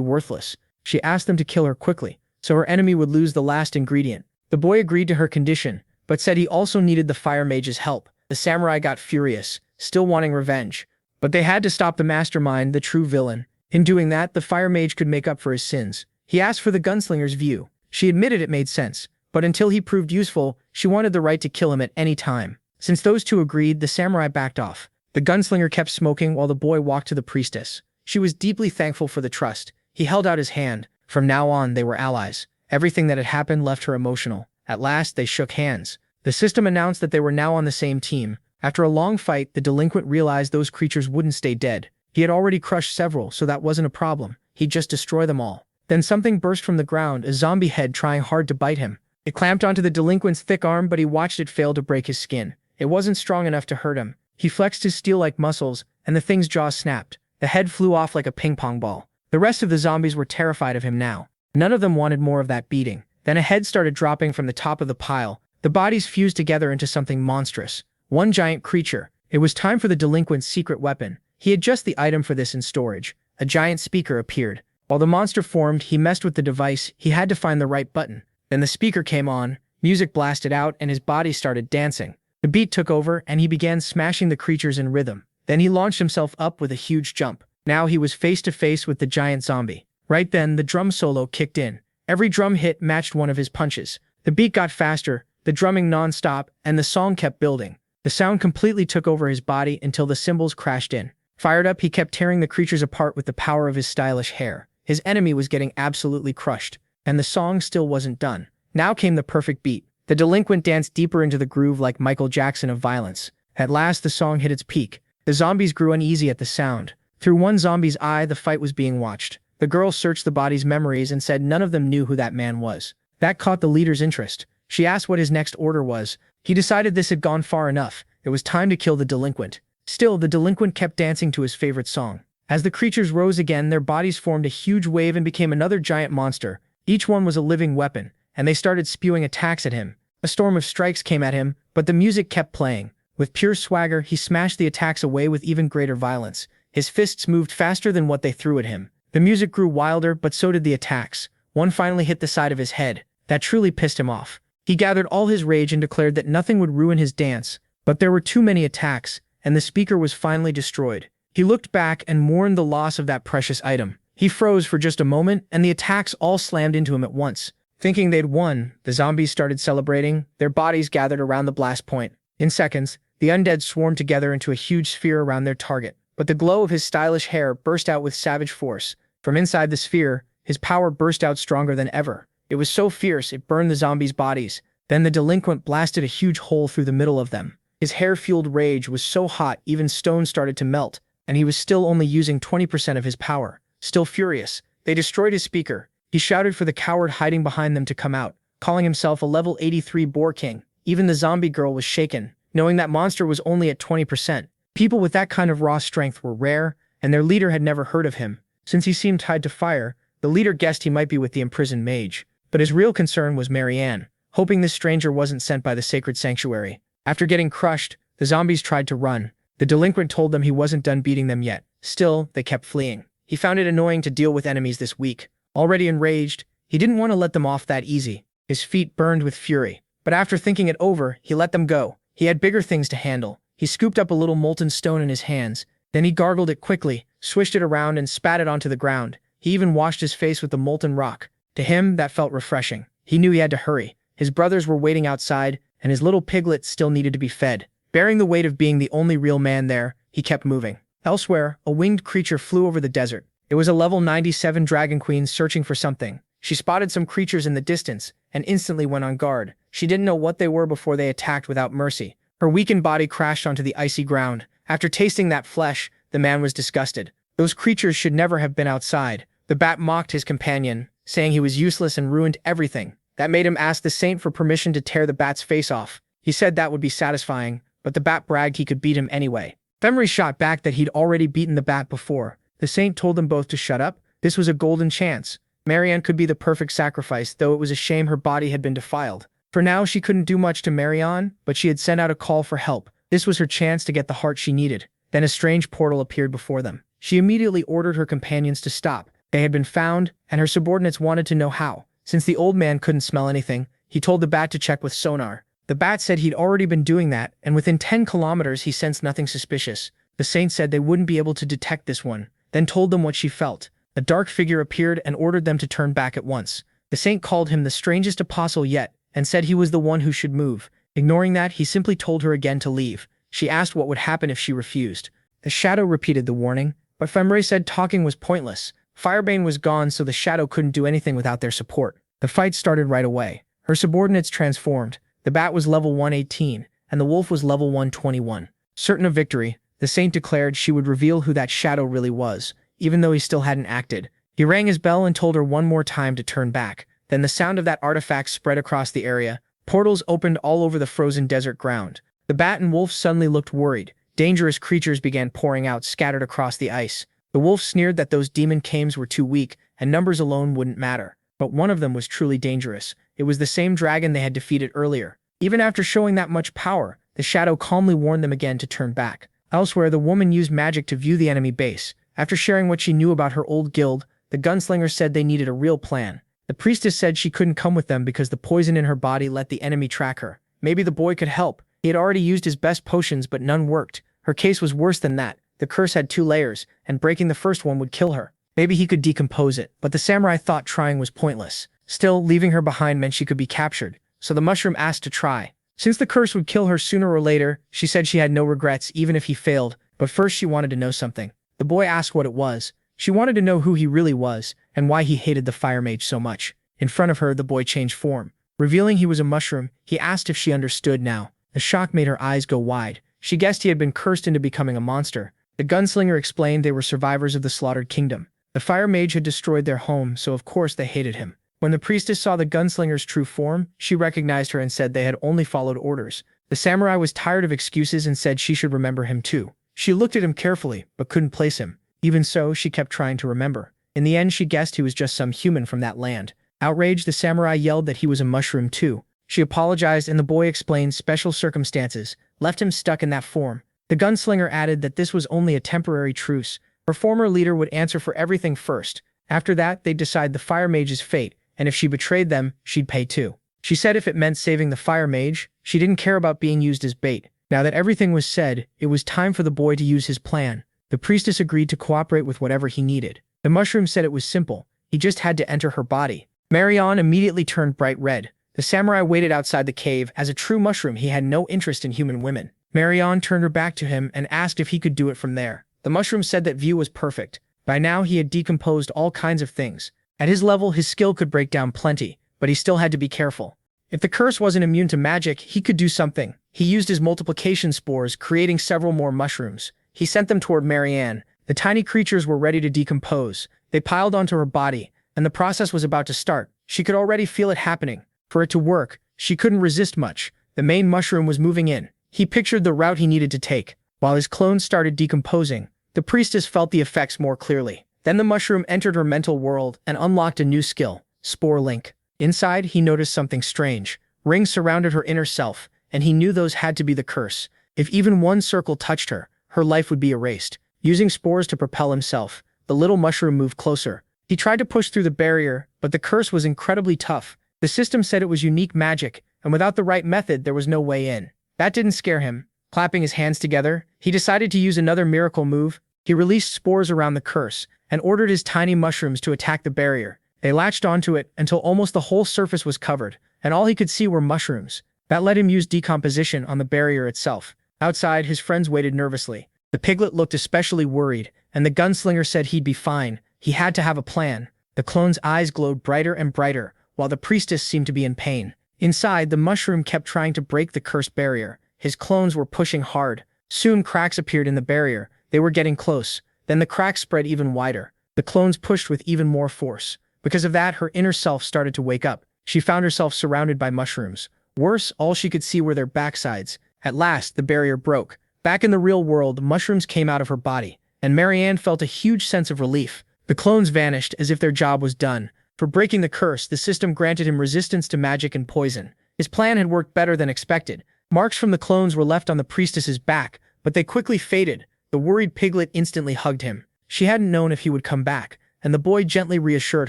worthless. She asked them to kill her quickly, so her enemy would lose the last ingredient. The boy agreed to her condition, but said he also needed the fire mage's help. The samurai got furious, still wanting revenge. But they had to stop the mastermind, the true villain. In doing that, the fire mage could make up for his sins. He asked for the gunslinger's view. She admitted it made sense, but until he proved useful, she wanted the right to kill him at any time. Since those two agreed, the samurai backed off. The gunslinger kept smoking while the boy walked to the priestess. She was deeply thankful for the trust. He held out his hand. From now on, they were allies. Everything that had happened left her emotional. At last, they shook hands. The system announced that they were now on the same team. After a long fight, the delinquent realized those creatures wouldn't stay dead. He had already crushed several, so that wasn't a problem. He'd just destroy them all. Then something burst from the ground, a zombie head trying hard to bite him. It clamped onto the delinquent's thick arm, but he watched it fail to break his skin. It wasn't strong enough to hurt him. He flexed his steel-like muscles, and the thing's jaw snapped. The head flew off like a ping-pong ball. The rest of the zombies were terrified of him now. None of them wanted more of that beating. Then a head started dropping from the top of the pile. The bodies fused together into something monstrous. One giant creature. It was time for the delinquent's secret weapon. He had just the item for this in storage. A giant speaker appeared. While the monster formed, he messed with the device. He had to find the right button. Then the speaker came on, music blasted out, and his body started dancing. The beat took over, and he began smashing the creatures in rhythm. Then he launched himself up with a huge jump. Now he was face to face with the giant zombie. Right then, the drum solo kicked in. Every drum hit matched one of his punches. The beat got faster, the drumming non-stop, and the song kept building. The sound completely took over his body until the cymbals crashed in. Fired up, he kept tearing the creatures apart with the power of his stylish hair. His enemy was getting absolutely crushed, and the song still wasn't done. Now came the perfect beat. The delinquent danced deeper into the groove like Michael Jackson of violence. At last, the song hit its peak. The zombies grew uneasy at the sound. Through one zombie's eye, the fight was being watched. The girl searched the body's memories and said none of them knew who that man was. That caught the leader's interest. She asked what his next order was. He decided this had gone far enough. It was time to kill the delinquent. Still, the delinquent kept dancing to his favorite song. As the creatures rose again, their bodies formed a huge wave and became another giant monster. Each one was a living weapon, and they started spewing attacks at him. A storm of strikes came at him, but the music kept playing. With pure swagger, he smashed the attacks away with even greater violence. His fists moved faster than what they threw at him. The music grew wilder, but so did the attacks. One finally hit the side of his head. That truly pissed him off. He gathered all his rage and declared that nothing would ruin his dance. But there were too many attacks, and the speaker was finally destroyed. He looked back and mourned the loss of that precious item. He froze for just a moment, and the attacks all slammed into him at once. Thinking they'd won, the zombies started celebrating. Their bodies gathered around the blast point. In seconds, the undead swarmed together into a huge sphere around their target. But the glow of his stylish hair burst out with savage force. From inside the sphere, his power burst out stronger than ever. It was so fierce, it burned the zombies' bodies. Then the delinquent blasted a huge hole through the middle of them. His hair-fueled rage was so hot, even stone started to melt, and he was still only using 20% of his power. Still furious, they destroyed his speaker. He shouted for the coward hiding behind them to come out, calling himself a level 83 boar king. Even the zombie girl was shaken, knowing that monster was only at 20%. People with that kind of raw strength were rare, and their leader had never heard of him. Since he seemed tied to fire, the leader guessed he might be with the imprisoned mage. But his real concern was Marianne, hoping this stranger wasn't sent by the sacred sanctuary. After getting crushed, the zombies tried to run. The delinquent told them he wasn't done beating them yet. Still, they kept fleeing. He found it annoying to deal with enemies this weak. Already enraged, he didn't want to let them off that easy. His feet burned with fury. But after thinking it over, he let them go. He had bigger things to handle. He scooped up a little molten stone in his hands. Then he gargled it quickly, swished it around and spat it onto the ground. He even washed his face with the molten rock. To him, that felt refreshing. He knew he had to hurry. His brothers were waiting outside, and his little piglet still needed to be fed. Bearing the weight of being the only real man there, he kept moving. Elsewhere, a winged creature flew over the desert. It was a level 97 dragon queen searching for something. She spotted some creatures in the distance and instantly went on guard. She didn't know what they were before they attacked without mercy. Her weakened body crashed onto the icy ground. After tasting that flesh, the man was disgusted. Those creatures should never have been outside. The bat mocked his companion, saying he was useless and ruined everything. That made him ask the saint for permission to tear the bat's face off. He said that would be satisfying, but the bat bragged he could beat him anyway. Femri shot back that he'd already beaten the bat before. The saint told them both to shut up. This was a golden chance. Marianne could be the perfect sacrifice, though it was a shame her body had been defiled. For now, she couldn't do much to Marianne, but she had sent out a call for help. This was her chance to get the heart she needed. Then a strange portal appeared before them. She immediately ordered her companions to stop. They had been found, and her subordinates wanted to know how. Since the old man couldn't smell anything, he told the bat to check with sonar. The bat said he'd already been doing that, and within 10 kilometers he sensed nothing suspicious. The saint said they wouldn't be able to detect this one, then told them what she felt. A dark figure appeared and ordered them to turn back at once. The saint called him the strangest apostle yet, and said he was the one who should move. Ignoring that, he simply told her again to leave. She asked what would happen if she refused. The shadow repeated the warning, but Femre said talking was pointless. Firebane was gone, so the shadow couldn't do anything without their support. The fight started right away. Her subordinates transformed. The bat was level 118, and the wolf was level 121. Certain of victory, the saint declared she would reveal who that shadow really was, even though he still hadn't acted. He rang his bell and told her one more time to turn back. Then the sound of that artifact spread across the area. Portals opened all over the frozen desert ground. The bat and wolf suddenly looked worried. Dangerous creatures began pouring out, scattered across the ice. The wolf sneered that those demon cames were too weak, and numbers alone wouldn't matter. But one of them was truly dangerous. It was the same dragon they had defeated earlier. Even after showing that much power, the shadow calmly warned them again to turn back. Elsewhere, the woman used magic to view the enemy base. After sharing what she knew about her old guild, the gunslinger said they needed a real plan. The priestess said she couldn't come with them because the poison in her body let the enemy track her. Maybe the boy could help. He had already used his best potions, but none worked. Her case was worse than that. The curse had 2 layers, and breaking the first one would kill her. Maybe he could decompose it, but the samurai thought trying was pointless. Still, leaving her behind meant she could be captured, so the mushroom asked to try. Since the curse would kill her sooner or later, she said she had no regrets even if he failed, but first she wanted to know something. The boy asked what it was. She wanted to know who he really was, and why he hated the fire mage so much. In front of her, the boy changed form. Revealing he was a mushroom, he asked if she understood now. The shock made her eyes go wide. She guessed he had been cursed into becoming a monster. The gunslinger explained they were survivors of the slaughtered kingdom. The fire mage had destroyed their home, so of course they hated him. When the priestess saw the gunslinger's true form, she recognized her and said they had only followed orders. The samurai was tired of excuses and said she should remember him too. She looked at him carefully, but couldn't place him. Even so, she kept trying to remember. In the end, she guessed he was just some human from that land. Outraged, the samurai yelled that he was a mushroom too. She apologized and the boy explained special circumstances left him stuck in that form. The gunslinger added that this was only a temporary truce. Her former leader would answer for everything first. After that, they'd decide the fire mage's fate, and if she betrayed them, she'd pay too. She said if it meant saving the fire mage, she didn't care about being used as bait. Now that everything was said, it was time for the boy to use his plan. The priestess agreed to cooperate with whatever he needed. The mushroom said it was simple. He just had to enter her body. Marianne immediately turned bright red. The samurai waited outside the cave. As a true mushroom, he had no interest in human women. Marianne turned her back to him and asked if he could do it from there. The mushroom said that view was perfect. By now, he had decomposed all kinds of things. At his level, his skill could break down plenty, but he still had to be careful. If the curse wasn't immune to magic, he could do something. He used his multiplication spores, creating several more mushrooms. He sent them toward Marianne. The tiny creatures were ready to decompose. They piled onto her body, and the process was about to start. She could already feel it happening. For it to work, she couldn't resist much. The main mushroom was moving in. He pictured the route he needed to take. While his clones started decomposing, the priestess felt the effects more clearly. Then the mushroom entered her mental world and unlocked a new skill, Spore Link. Inside, he noticed something strange. Rings surrounded her inner self, and he knew those had to be the curse. If even one circle touched her, her life would be erased. Using spores to propel himself, the little mushroom moved closer. He tried to push through the barrier, but the curse was incredibly tough. The system said it was unique magic, and without the right method, there was no way in. That didn't scare him. Clapping his hands together, he decided to use another miracle move. He released spores around the curse and ordered his tiny mushrooms to attack the barrier. They latched onto it until almost the whole surface was covered, and all he could see were mushrooms. That let him use decomposition on the barrier itself. Outside, his friends waited nervously. The piglet looked especially worried, and the gunslinger said he'd be fine. He had to have a plan. The clone's eyes glowed brighter and brighter, while the priestess seemed to be in pain. Inside, the mushroom kept trying to break the cursed barrier. His clones were pushing hard. Soon cracks appeared in the barrier. They were getting close. Then the cracks spread even wider. The clones pushed with even more force. Because of that, her inner self started to wake up. She found herself surrounded by mushrooms. Worse, all she could see were their backsides. At last, the barrier broke. Back in the real world, mushrooms came out of her body, and Marianne felt a huge sense of relief. The clones vanished as if their job was done. For breaking the curse, the system granted him resistance to magic and poison. His plan had worked better than expected. Marks from the clones were left on the priestess's back, but they quickly faded. The worried piglet instantly hugged him. She hadn't known if he would come back, and the boy gently reassured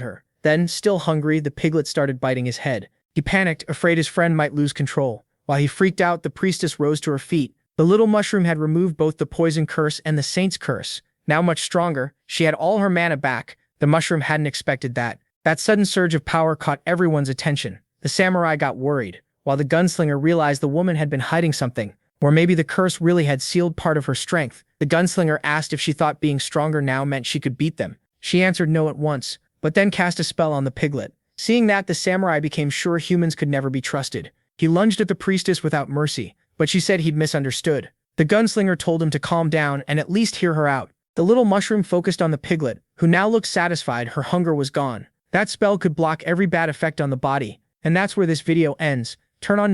her. Then, still hungry, the piglet started biting his head. He panicked, afraid his friend might lose control. While he freaked out, the priestess rose to her feet. The little mushroom had removed both the poison curse and the saint's curse. Now much stronger, she had all her mana back. The mushroom hadn't expected that. That sudden surge of power caught everyone's attention. The samurai got worried, while the gunslinger realized the woman had been hiding something. Or maybe the curse really had sealed part of her strength. The gunslinger asked if she thought being stronger now meant she could beat them. She answered no at once, but then cast a spell on the piglet. Seeing that, the samurai became sure humans could never be trusted. He lunged at the priestess without mercy, but she said he'd misunderstood. The gunslinger told him to calm down and at least hear her out. The little mushroom focused on the piglet, who now looked satisfied. Her hunger was gone. That spell could block every bad effect on the body, and that's where this video ends. Turn on